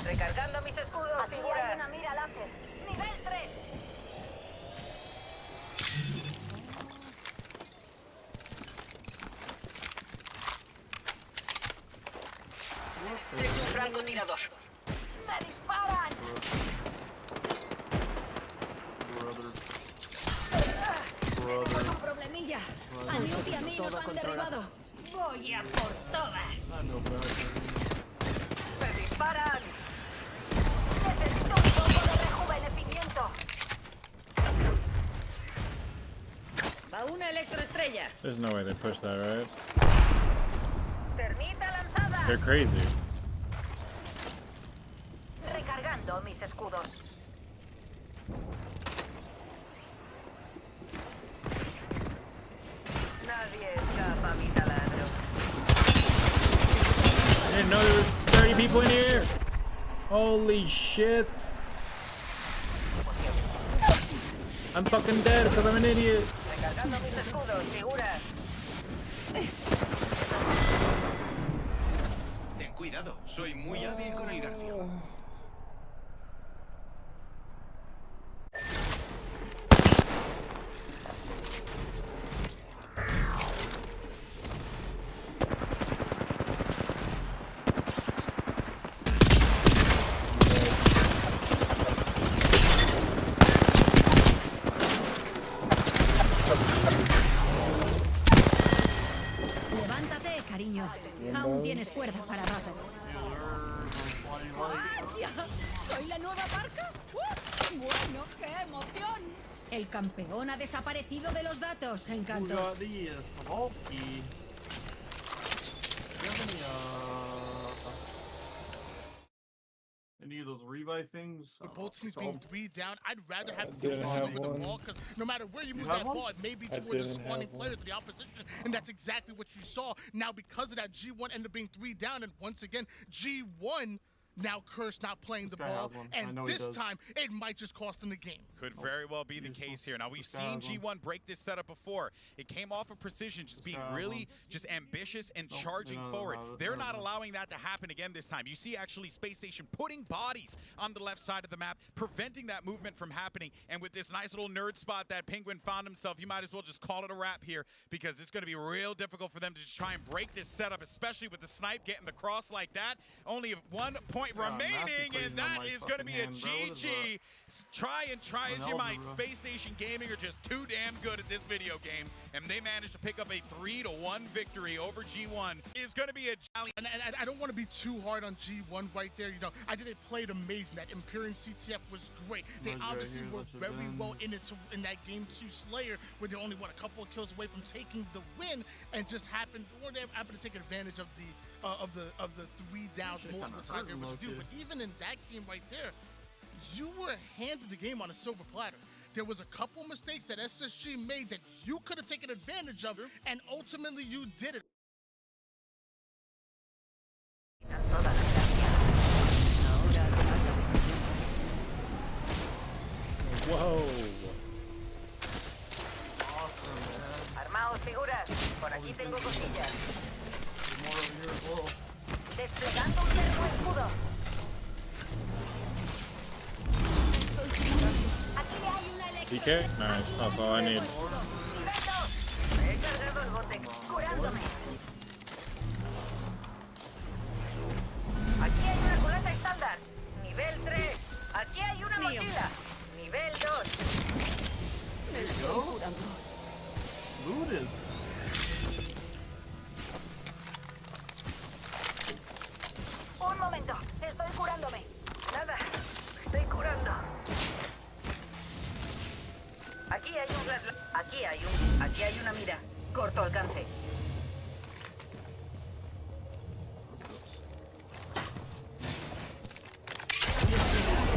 Recargando mis escudos, Aquí figuras. hay una mira láser. Nivel 3. Es un francotirador. ¡Me disparan! Tenemos un problemilla. A Newt y a mí nos han derribado. Voy a por todas. ¡Me disparan! ¡Necesito un poco de rejuvenecimiento! Va una electroestrella. There's no way they pushed that, right? ¡Termita lanzada! They're crazy. Recargando mis escudos. Nadie escapa a mi taladro. I didn't know there was 30 people in here. Holy shit. I'm fucking dead because I'm an idiot. Recargando mis escudos, figuras. Ten Cuidado, soy muy hábil con el garfio. Levántate, cariño. Aún tienes cuerda para rato. ¡Vaya! ¿Soy la nueva Parka? Bueno, qué emoción. El campeón ha desaparecido de los datos, Encantos. Any of those revive things? With both teams being 3 down, I'd rather have I the didn't position have over the one. ball, because no matter where you move You have that one? ball, it may be I toward the didn't spawning have players of the opposition, and that's exactly what you saw. Now, because of that, G1 ended up being 3 down, and once again, G1 now cursed not playing the guy ball, has one. I and know he this does. time, it might just cost them the game. Could very well be the case here. Now, we've seen G1 break this setup before. It came off of precision, just being really just ambitious and charging forward. They're not allowing that to happen again this time. You see actually Space Station putting bodies on the left side of the map, preventing that movement from happening. And with this nice little nerd spot that Penguin found himself, you might as well just call it a wrap here, because it's going to be real difficult for them to just try and break this setup, especially with the snipe getting the cross like that. Only 1 point remaining. And that is going to be a GG. Try as you might. Space Station Gaming are just too damn good at this video game, and they managed to pick up a 3-1 victory over G1. It's going to be a jolly. And I don't want to be too hard on G1 right there. You know, I think they played amazing. That Imperium CTF was great. They obviously were very well in that game 2 Slayer, where they're only a couple of kills away from taking the win, and just happened to take advantage of the 3 downs multiple times they were able to do. But even in that game right there, you were handed the game on a silver platter. There was a couple mistakes that SSG made that you could have taken advantage of, and ultimately you did it. Whoa. Armaos, figuras. Por aquí tengo cosillas. Desplegando un termo escudo. Aquí hay una DK? Nice, that's all I need. He cargado el bote, curándome. Aquí hay una culata estándar. Nivel 3. Aquí hay una mochila. Nivel 2. Me estoy curando. Looted. Un momento, estoy curándome. Nada, estoy curando. Aquí hay una mira. Corto alcance.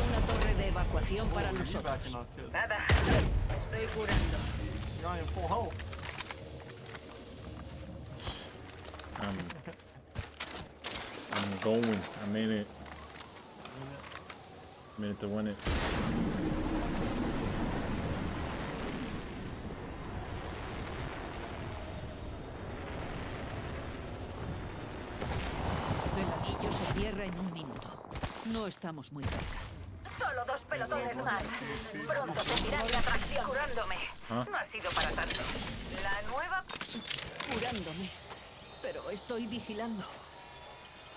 Una torre de evacuación para nosotros. Nada, estoy curando. You're in full health. I'm going. I made it. Made it to win it. El anillo se cierra en 1 minuto. No estamos muy cerca. Solo 2 pelotones más. Pronto sentirán mi atracción. Curándome. No ha sido para tanto. La nueva... Curándome. Pero estoy vigilando.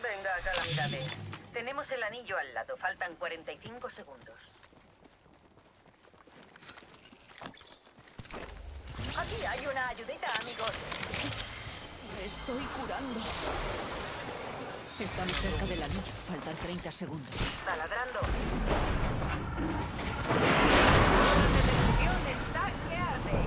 Venga, calamidades. Tenemos el anillo al lado. Faltan 45 segundos. Aquí hay una ayudita, amigos. Me estoy curando. Estamos cerca del anillo. Faltan 30 segundos. Taladrando. La detención está que arde.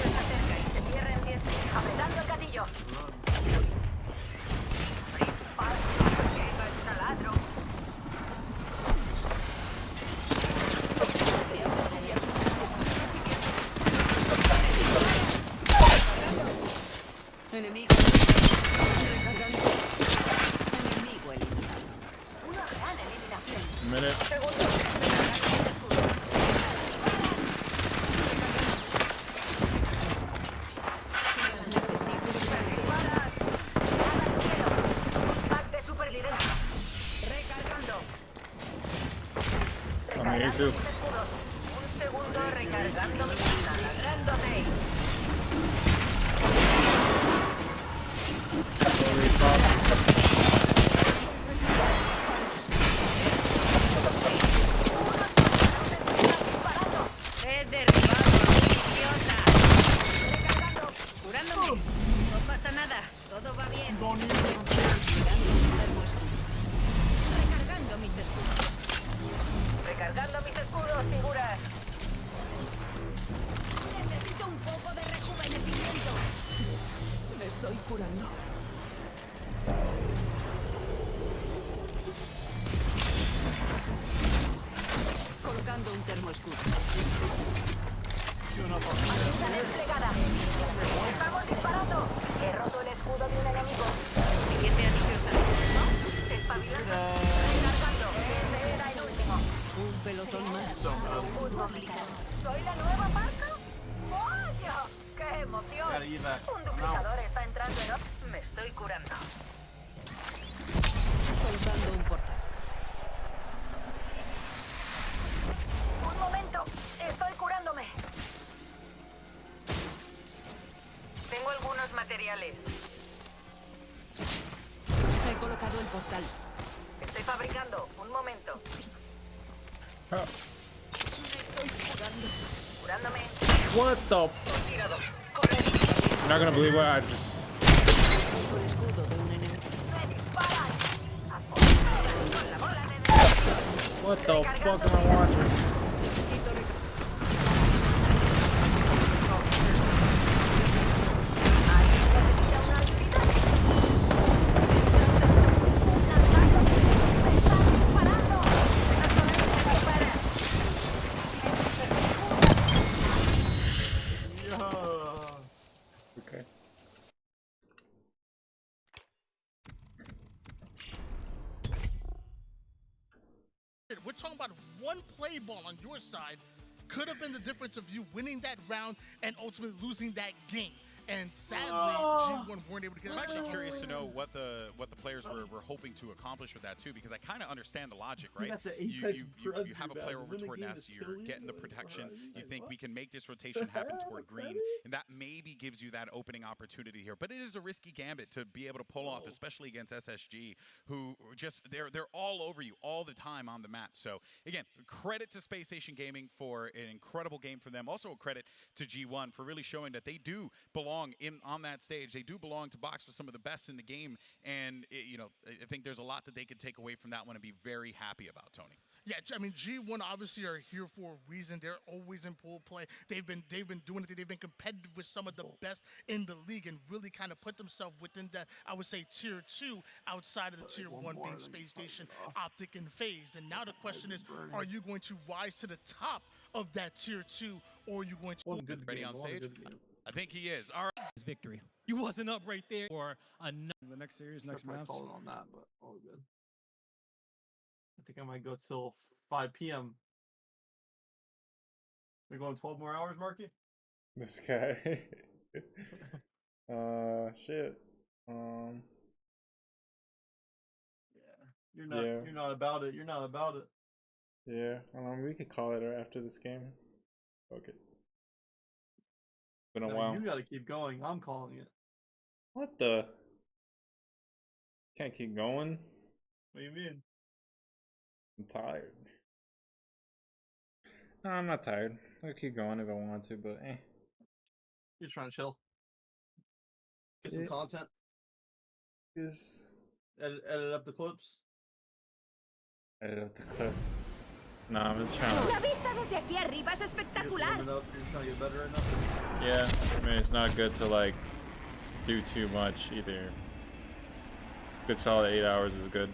Está cerca y se cierra en 10. Apretando el gatillo. too. Un segundo recargando mi taladrándote. He derribado a un idiota. Curándome. No pasa nada. Todo va bien. Recargando mis escudos. Recargando mis escudos, figuras. Necesito un poco de rejuvenecimiento. Me estoy curando. Colocando un termoescudo. Está desplegada. Estamos disparando. He roto el escudo de un enemigo. Siguiente anillo está listo. Espabilando. Recargando. Ese era el último. Un pelotón más. ¿Soy la nueva Parka? ¡Vaya! ¡Qué emoción! Un duplicador está entrando en... Me estoy curando. Colocando un portal. Un momento. Estoy curándome. Tengo algunos materiales. He colocado el portal. Estoy fabricando. Un momento. Oh. Me estoy curando. Curándome. What the? You're not gonna believe what I just. El escudo de un enemigo. ¡Me disparan! What the fuck am I watching? Necesito Okay. We're talking about one play ball on your side could have been the difference of you winning that round and ultimately losing that game. And sadly, G1 weren't able to get I'm that actually done. curious to know what the players were hoping to accomplish with that too, because I kind of understand the logic, right? You have a player over toward Nest, you're getting the protection, you think we can make this rotation happen toward green, and that maybe gives you that opening opportunity here. But it is a risky gambit to be able to pull off, especially against SSG, who just they're all over you all the time on the map. So again, credit to Space Station Gaming for an incredible game for them. Also a credit to G1 for really showing that they do belong on that stage. They do belong to box with some of the best in the game, and I think there's a lot that they could take away from that one and be very happy about, Tony. Yeah, I mean, G1 obviously are here for a reason. They're always in pool play. They've been doing it. They've been competitive with some of the best in the league and really kind of put themselves within that, I would say, tier 2 outside of the tier 1 being Space Station, Optic, and FaZe. And now the question is, are you going to rise to the top of that tier 2, or are you going to... Ready on stage? I think he is. All right. His victory. He wasn't up right there for the next series, next I maps. called on that, but all good. I think I might go till 5 p.m. We're going 12 more hours, Marky? This guy. Shit. You're not about it. You're not about it. Yeah, we could call it after this game. Okay. Been a while. You gotta keep going. I'm calling it. What the? Can't keep going. What do you mean? I'm tired. No, I'm not tired. I'll keep going if I want to, but eh. You're trying to chill. Get some content. Is edit up the clips. Edit up the clips. No, I'm just trying La vista desde aquí arriba es espectacular. You're just trying to get better enough. Yeah, I mean, it's not good to like do too much either. Good solid 8 hours is good.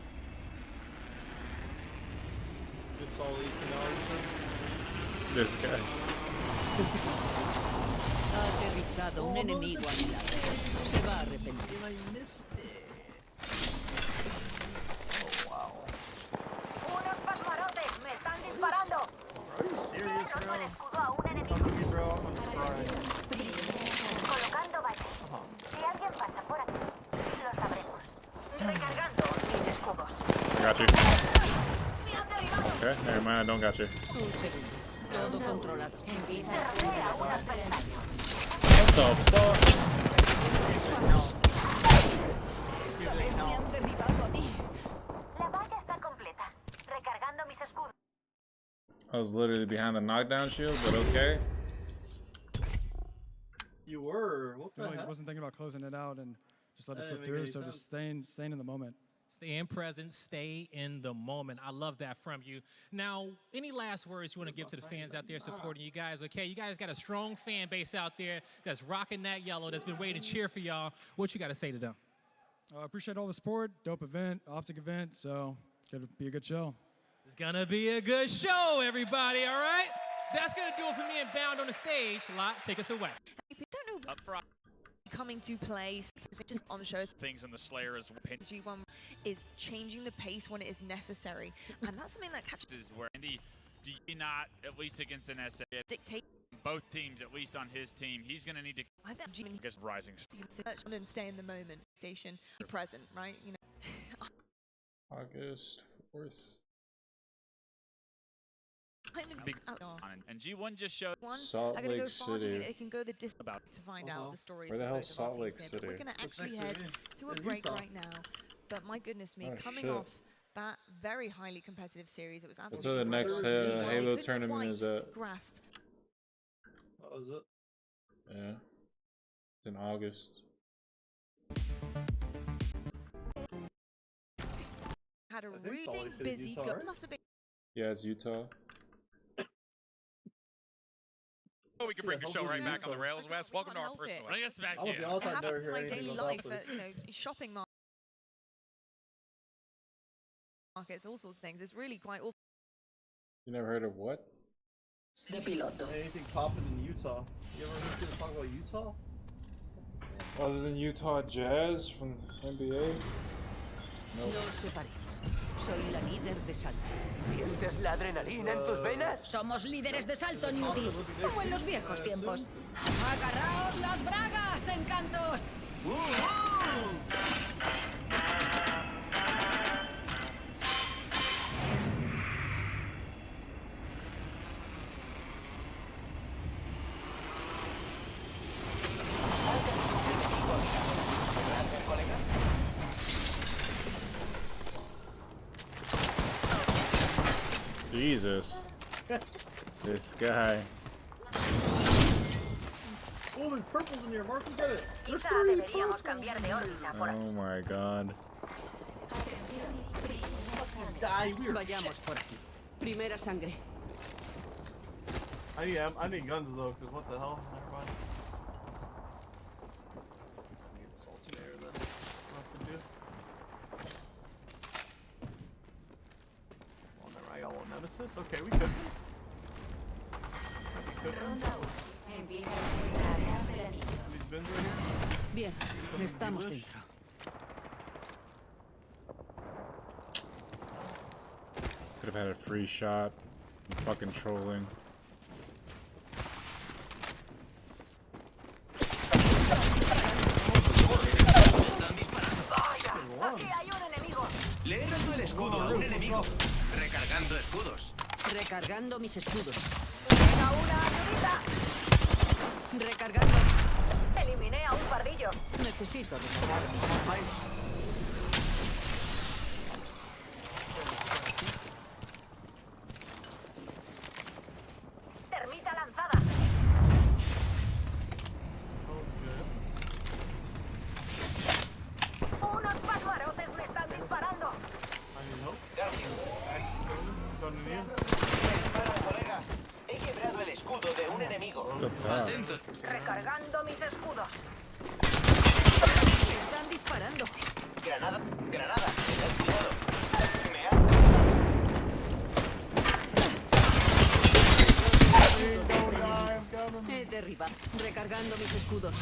Good solid 18 hours. This guy. Ha aterrizado un enemigo a mi lado. Se va a arrepentir. Oh, wow. ¡Unos pasmarotes! ¡Me están disparando! Are you serious, He roto el bro? escudo a un enemigo. Come to me, bro. I'm crying. Colocando valles. Si alguien pasa por aquí, lo sabremos. Recargando mis escudos. I got you. Me han derribado. Okay, never mind. Nah, don't got you. Un segundo. Todo controlado. What the fuck? Esta vez me han derribado a mí. La valla está completa. Recargando mis escudos. I was literally behind the knockdown shield, but okay. You were. What the Really heck? wasn't thinking about closing it out and just let it That slip didn't make through. any So sense. just staying in the moment. Stay in present, stay in the moment. I love that from you. Now, any last words you want to give to the fans out there supporting you guys? Okay, you guys got a strong fan base out there that's rocking that yellow, that's been waiting to cheer for y'all. What you got to say to them? I appreciate all the support. Dope event, optic event. So gonna be a good show. It's gonna be a good show, everybody. All right, that's gonna do it for me and Bound on the stage. Lot, take us away. I don't know. Up front. Coming to play just on shows. Things in the Slayer is G1 is changing the pace when it is necessary, and that's something that catches. Where Andy, do you not, at least against an SA, dictate both teams, at least on his team, he's going to need to I think G1 against Rising and stay in the moment. Station, be present, right? You know. August 4th. big and G1 just showed Salt I'm gonna Lake go far. City. It can go the distance to find out the stories. Where the for hell's both of our Salt Lake teams here, but City? we're gonna actually Looks like head City. to a In break Utah. right now. But my goodness me, Oh, coming shit. off that very highly competitive series, it was That's absolutely where the next brutal. G1, we Halo couldn't tournament is quite at. grasp. What was it? Yeah. It's in August. Had a I think Salt really Lake City's busy Utah, go. right? Must have been. Yeah, it's Utah. Oh, we can bring Yeah, the show right hopefully back on the Utah. rails, Wes. Welcome to our help it. personal. Bring us back I'll be honest, It I've never happens in heard my anything daily about life that at, place. shopping markets, all sorts of things. It's really quite awful. You never heard of what? De piloto. Anything popping in Utah? You ever heard people talk about Utah? Other than Utah Jazz from NBA? No os separéis. Soy la líder de salto. ¿Sientes la adrenalina en tus venas? Somos líderes de salto, Newty. Como en los viejos tiempos. ¡Agarraos las bragas, encantos! Jesus. This guy. Oh, there's purples in here, Mark. Look at it. There's Quizá 3 deberíamos purples. cambiar de órbita por Oh my god. Die, weird. Vayamos por aquí. Primera sangre. I need guns though, cause what the hell? Never mind. I need salty air then. What to do? Well, never mind. I got one nemesis. Okay, we could. We could. These bins right here. Bien, Something estamos delish. dentro. Could have had a free shot. I'm fucking trolling. Aquí hay un enemigo. Le he roto el escudo a un enemigo. Recargando escudos. Recargando mis escudos. Venga, una ayudita. Recargando. Eliminé a un pardillo. Necesito recargar mis escudos. Termita lanzada. Unos pasarotes me están disparando. I need help. Gun in here. Dispara, colega. He quebrado el escudo de un enemigo. Up top. Atento. Recargando mis escudos. Me están disparando. Granada, granada. Tened cuidado. Me han He derribado. Recargando mis escudos.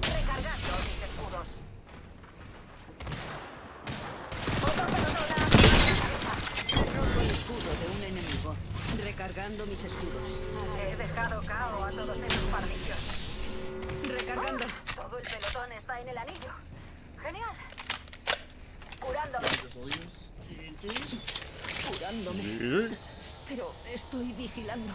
Recargando mis escudos. Otro pelotón a Roto el escudo de un enemigo. Recargando mis escudos. He dejado cao a todos esos pardillos. Recargando. Todo el pelotón está en el anillo. Genial. Curándome. Just leaves. Curándome. Pero estoy vigilando.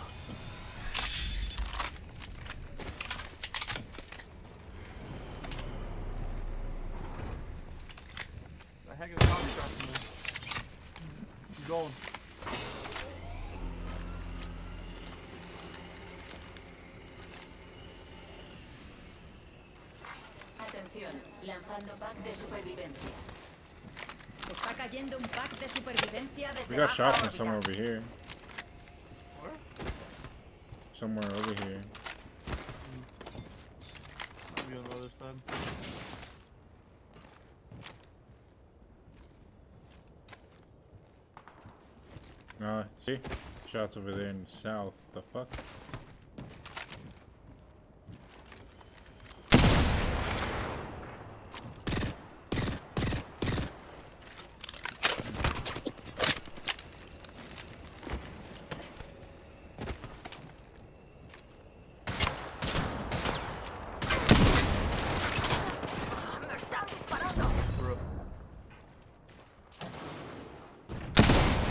The heck is the coffee shop from this? Keep going. Atención, lanzando pack de supervivencia. Está cayendo un pack de supervivencia We desde got baja shots from órbita. somewhere over here. Somewhere over here. Maybe on the other side. See? Shots over there in the south. The fuck?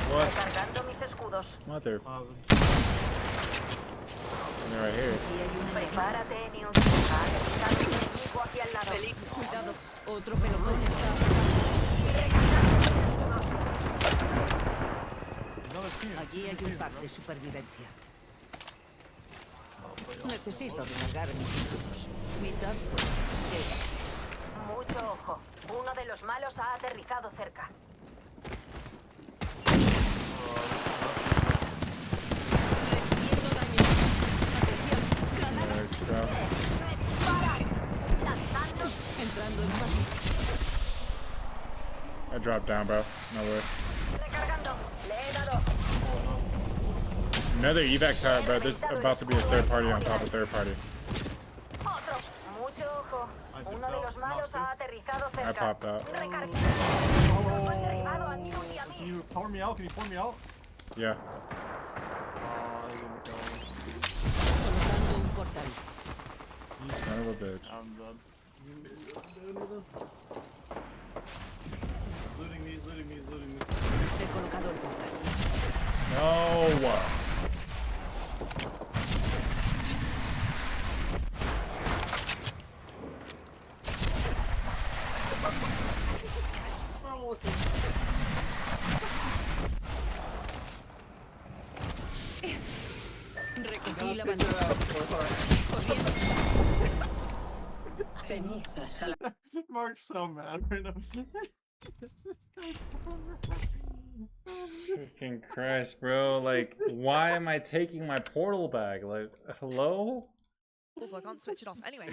What? Recargando mis escudos. Mother. They're right here. Prepárate, News. Hay un enemigo aquí al lado. Cuidado, otro pelotón está. Allí hay un pack de supervivencia. Necesito recargar mis escudos. Cuidado. Mucho ojo. Uno de los malos ha aterrizado cerca. Entrando en fase. I dropped down, bro. No way. Recargando. Le he dado. Another evac tower, bro. There's about to be a third party on top of third party. Otro. Mucho ojo. Uno de los malos ha aterrizado cerca. I popped out. Recargando. Han derribado a News y a mí. Can you power me out? Can you pour me out? Yeah. Colocando un portal. You son of a bitch. I'm done. Looting me, looting me, looting me. He colocado el portal. No. Recogí la bandera. Corriendo. Cenizas a la... Mark's so mad right now. Freaking Christ, bro. Like, why am I taking my portal back? Like, hello? Awful, I can't switch it off. Anyway,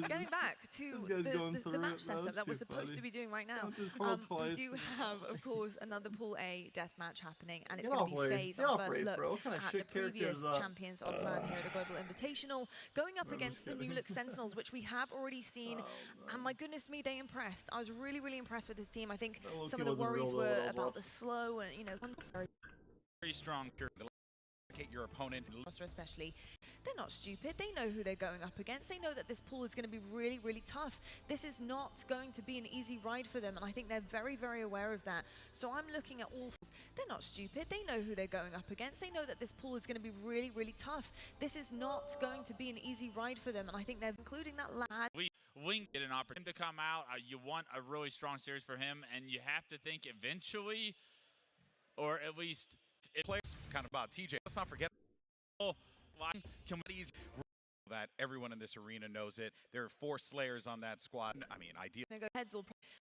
getting back to the match setup that we're supposed to be doing right now. We do have, of course, another Pool A deathmatch happening, and it's going to be FaZe, our first look at the previous champions of LAN here at the Global Invitational, going up against the new look Sentinels, which we have already seen, and my goodness me, they impressed. I was really, really impressed with this team. I think some of the worries were about the slow and, you know, Very strong. Your opponent, especially, they're not stupid. They know who they're going up against. They know that this pool is going to be really, really tough. This is not going to be an easy ride for them, and I think they're very, very aware of that. So I'm looking at all. They're not stupid. They know who they're going up against. They know that this pool is going to be really, really tough. This is not going to be an easy ride for them, and I think they're including that lad. We get an opportunity to come out. You want a really strong series for him, and you have to think eventually, or at least. It plays kind of about TJ. Let's not forget that everyone in this arena knows it. There are 4 Slayers on that squad. I mean, ideally.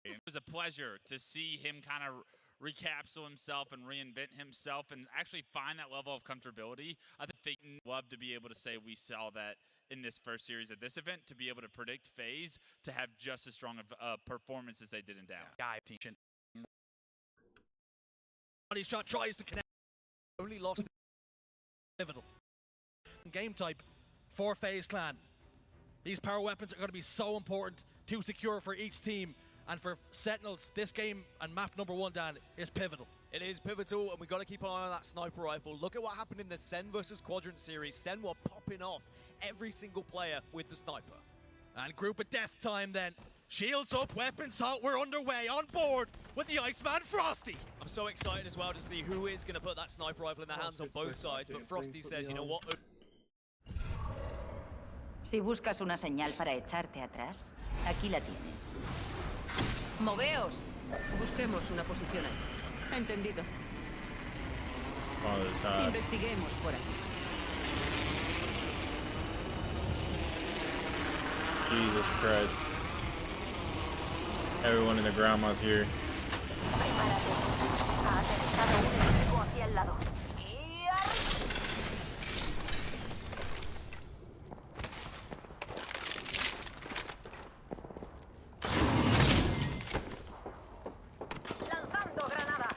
It was a pleasure to see him kind of recapsule himself and reinvent himself and actually find that level of comfortability. I think they'd love to be able to say we saw that in this first series at this event, to be able to predict FaZe to have just as strong of performance as they did in Dallas. Body shot tries to connect. Only lost pivotal game type for FaZe Clan. These power weapons are going to be so important to secure for each team, and for Sentinels, this game and map number 1, Dan, is pivotal. It is pivotal, and we've got to keep an eye on that sniper rifle. Look at what happened in the Sen versus Quadrant series. Sen were popping off every single player with the sniper. And group of death time then. Shields up, weapons out, we're underway, on board with the Iceman Frosty. I'm so excited as well to see who is going to put that sniper rifle in the hands on both sides, but Frosty says, you know what? Si buscas una señal para echarte atrás, aquí la tienes. Moveos. Busquemos una posición ahí. Entendido. Other side. Investiguemos por aquí. Jesus Christ. Everyone in the grandma's here. Ha aterrizado un enemigo hacia el lado. Lanzando granada.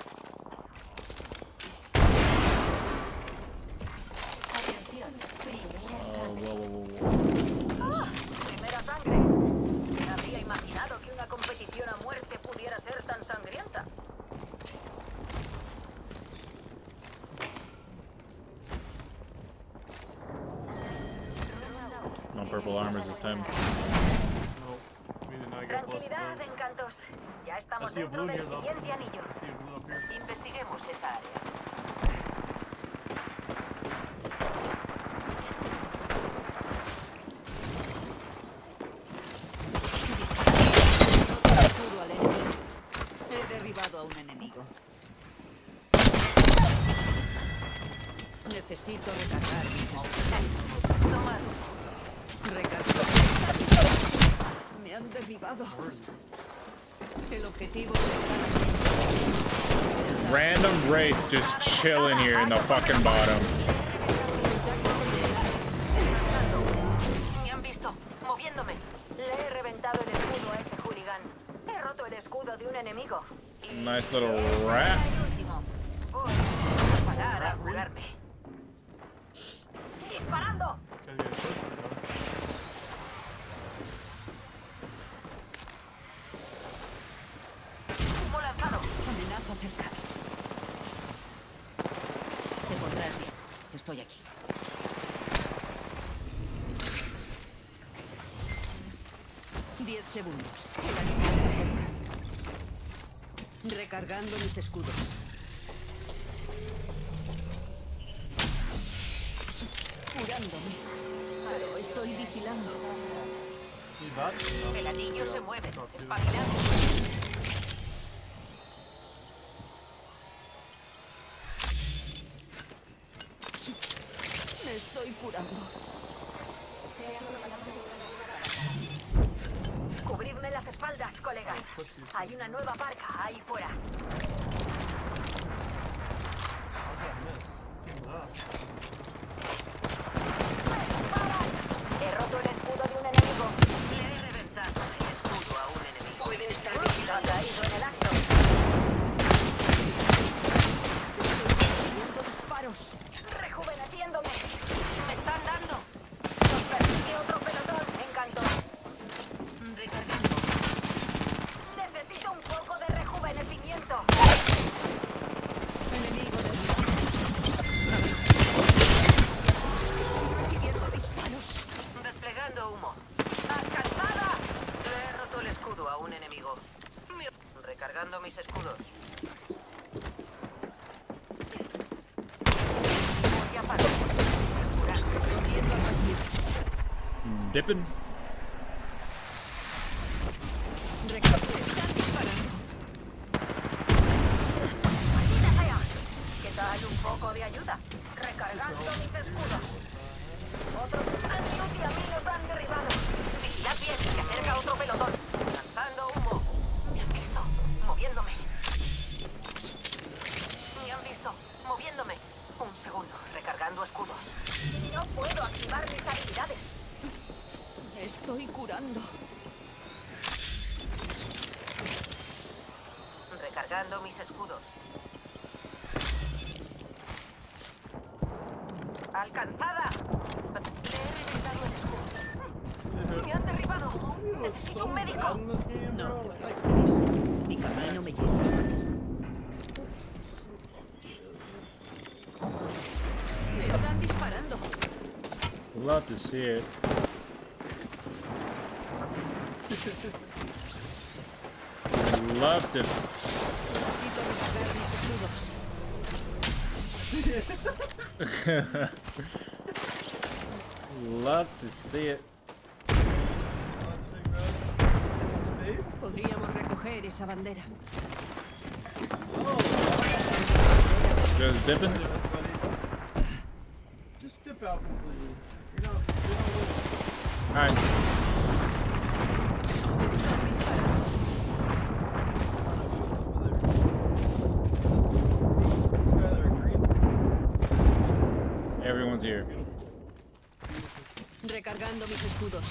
Atención, Primera sangre. ¿Quién habría imaginado que una competición a muerte pudiera ser tan sangrienta? No purple armors this time. Tranquilidad, encantos. Ya estamos dentro del siguiente anillo. Investiguemos esa área. Escudo al enemigo. He derribado a un enemigo. Necesito recargar mis escudos. Tomado. Recargar. Me han derribado. El objetivo Random Wraith just chilling here in the fucking bottom. Me han visto, moviéndome. Le he reventado el escudo a ese hooligan. He roto el escudo de un enemigo. Nice little rat. Voy a parar a curarme. ¡Disparando! Humo lanzado. Amenaza cerca. Te pondrás bien. Estoy aquí. Diez segundos. El animal se acerca. Recargando mis escudos. Curándome. Pero estoy vigilando. El anillo se mueve. Espabilado. Me estoy curando. Cubridme las espaldas, colegas. Hay una nueva barca ahí fuera. He roto el escudo de un enemigo. Le he reventado el escudo a un enemigo. Pueden estar Ha vigilando. caído en el acto. Disparos. Rejuveneciéndome. Me están dando. Nos persigue otro pelotón. Encanto. Recargando. Necesito un poco de rejuvenecimiento. Enemigo recibiendo disparos. Desplegando humo. ¡Alcanzada! Le he roto el escudo a un enemigo. Recargando mis escudos. Voy a parar. Volviendo al vacío. Dipping. Están disparando. ¡Maldita sea! ¿Qué tal un poco de ayuda? Recargando mis escudos. Otros anti a mí los han derribado. Vigilad bien, se acerca otro pelotón. Lanzando humo. Me han visto, moviéndome. Me han visto, moviéndome. Un segundo, recargando escudos. No puedo activar mis habilidades. Estoy curando. Recargando mis escudos. ¡Alcanzada! Le he reventado el escudo. ¡Me han derribado! ¡Necesito un médico! No te preocupes. Mi camino me lleva hasta ti. Me están disparando. Love to see it. Love to. Necesito recargar mis escudos. Love to see it. Podríamos recoger esa bandera. Just dipping. Just dip out completely. You're not Alright. Everyone's here. Recargando mis escudos.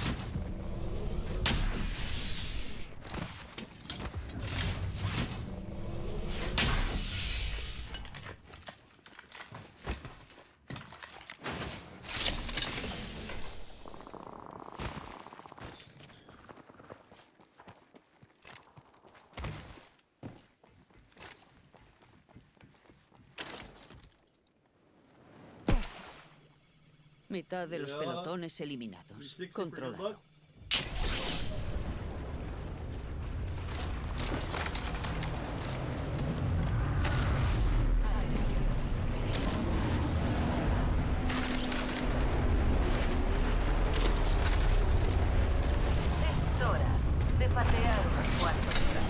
Mitad de los pelotones eliminados. Controlado. Es hora de patear unos cuantos traseros.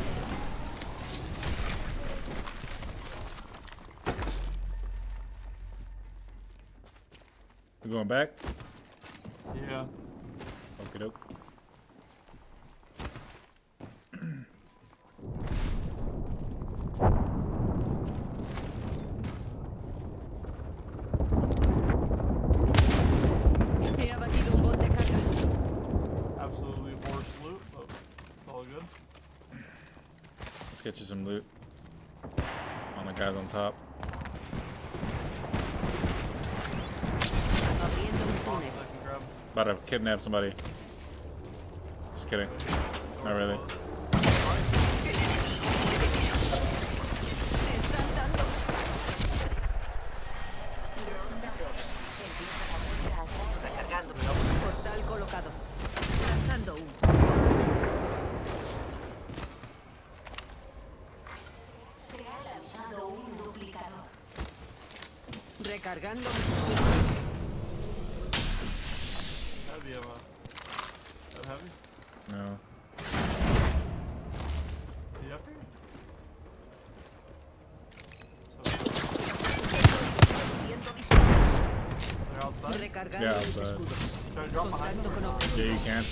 We going back? Yeah. Okie doke. He abatido un bot de carga. Absolutely horse loot, but it's all good. Let's get you some loot. On the guys on top. Abriendo un túnel. About to kidnap somebody. Just kidding. Not really. Recargando. Portal colocado. Lanzando uno. Se ha lanzado un duplicador. Recargando mis escudos. Heavy, that heavy? No. You up here? They're outside? Recargando Yeah, mis outside. escudos. Should I drop behind them? Contacto con objetivo. Yeah, you can.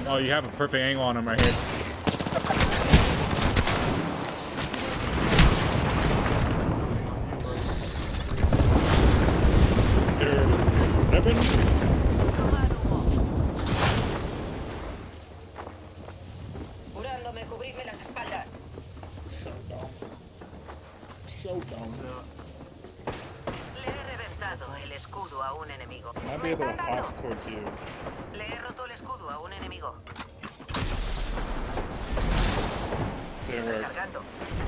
Oh, you have a perfect angle on him right here. Curándome, cubrirme las espaldas. So dumb. So dumb. Le he reventado el escudo a un enemigo. Might be able to hop towards you. Le he roto el escudo a un enemigo. Didn't work. Recargando.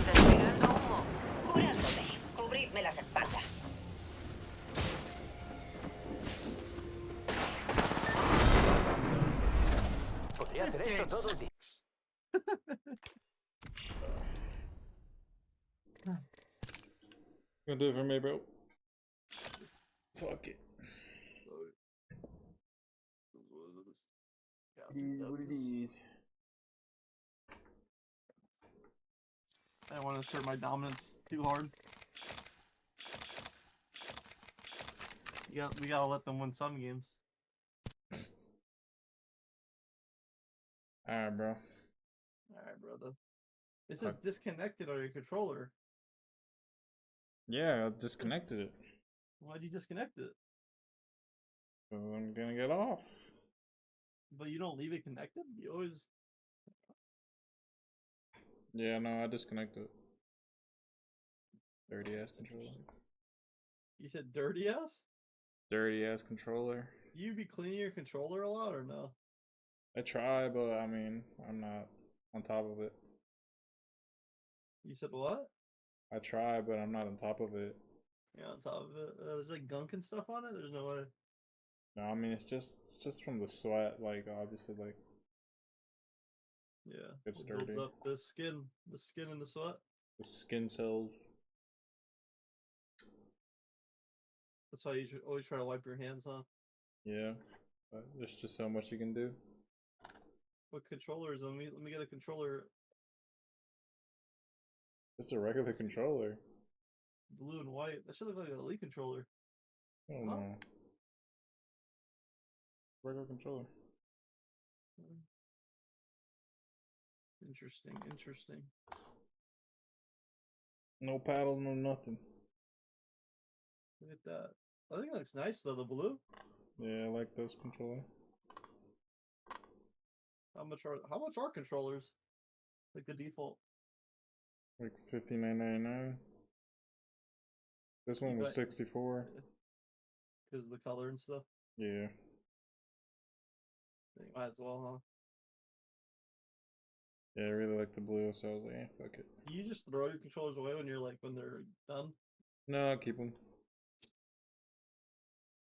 Despegando humo. Curándome. Cubridme las espaldas. Podría hacer esto todo el día. Gonna do it for me, bro. Fuck it. What it is. I don't want to assert my dominance too hard. We gotta let them win some games. Alright, bro. Alright, brother. This is disconnected on your controller. Yeah, I disconnected it. Why'd you disconnect it? Because I'm gonna get off. But you don't leave it connected? You always... Yeah, no, I disconnected it. Dirty ass controller. You said dirty ass? Dirty ass controller. You be cleaning your controller a lot or no? I try, but I mean, I'm not on top of it. You said what? I try, but I'm not on top of it. Yeah, on top of it. There's like gunk and stuff on it? There's no way. No, I mean, it's just from the sweat, like, obviously, like... Yeah. Gets It builds dirty. up the skin and the sweat. The skin cells. That's why you should always try to wipe your hands, huh? Yeah. But there's just so much you can do. What controllers? Let me get a controller. Just a regular controller. Blue and white. That should look like an Elite controller. Oh no. Regular controller. Interesting, interesting. No paddles, no nothing. Look at that. I think it looks nice though, the blue. Yeah, I like this controller. How much are controllers? Like the default. Like $59.99. This one was $64. Because of the color and stuff. Yeah. Might as well, huh? Yeah, I really like the blue, so I was like, eh, fuck it. You just throw your controllers away when they're done. No, I'll keep them.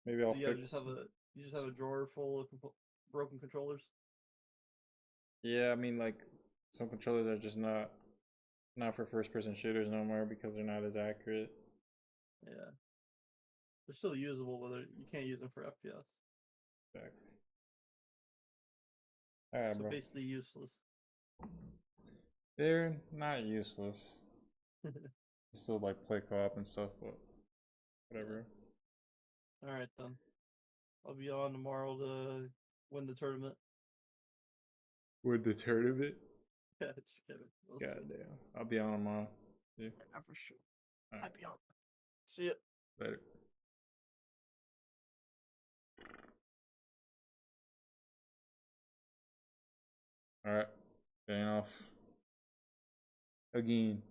Maybe I'll You fix. just have a drawer full of broken controllers. Yeah, I mean, like some controllers are just not for first-person shooters no more because they're not as accurate. Yeah, they're still usable, but you can't use them for FPS. Exactly. Alright, So bro. basically useless. They're not useless. Still like play co-op and stuff, but whatever. All right then. I'll be on tomorrow to win the tournament. With the tournament? Yeah, just kidding. We'll see. Goddamn. I'll be on tomorrow. Yeah. Yeah, for sure. Alright. I'll be on. See ya. Later. Alright. Staying off. Again.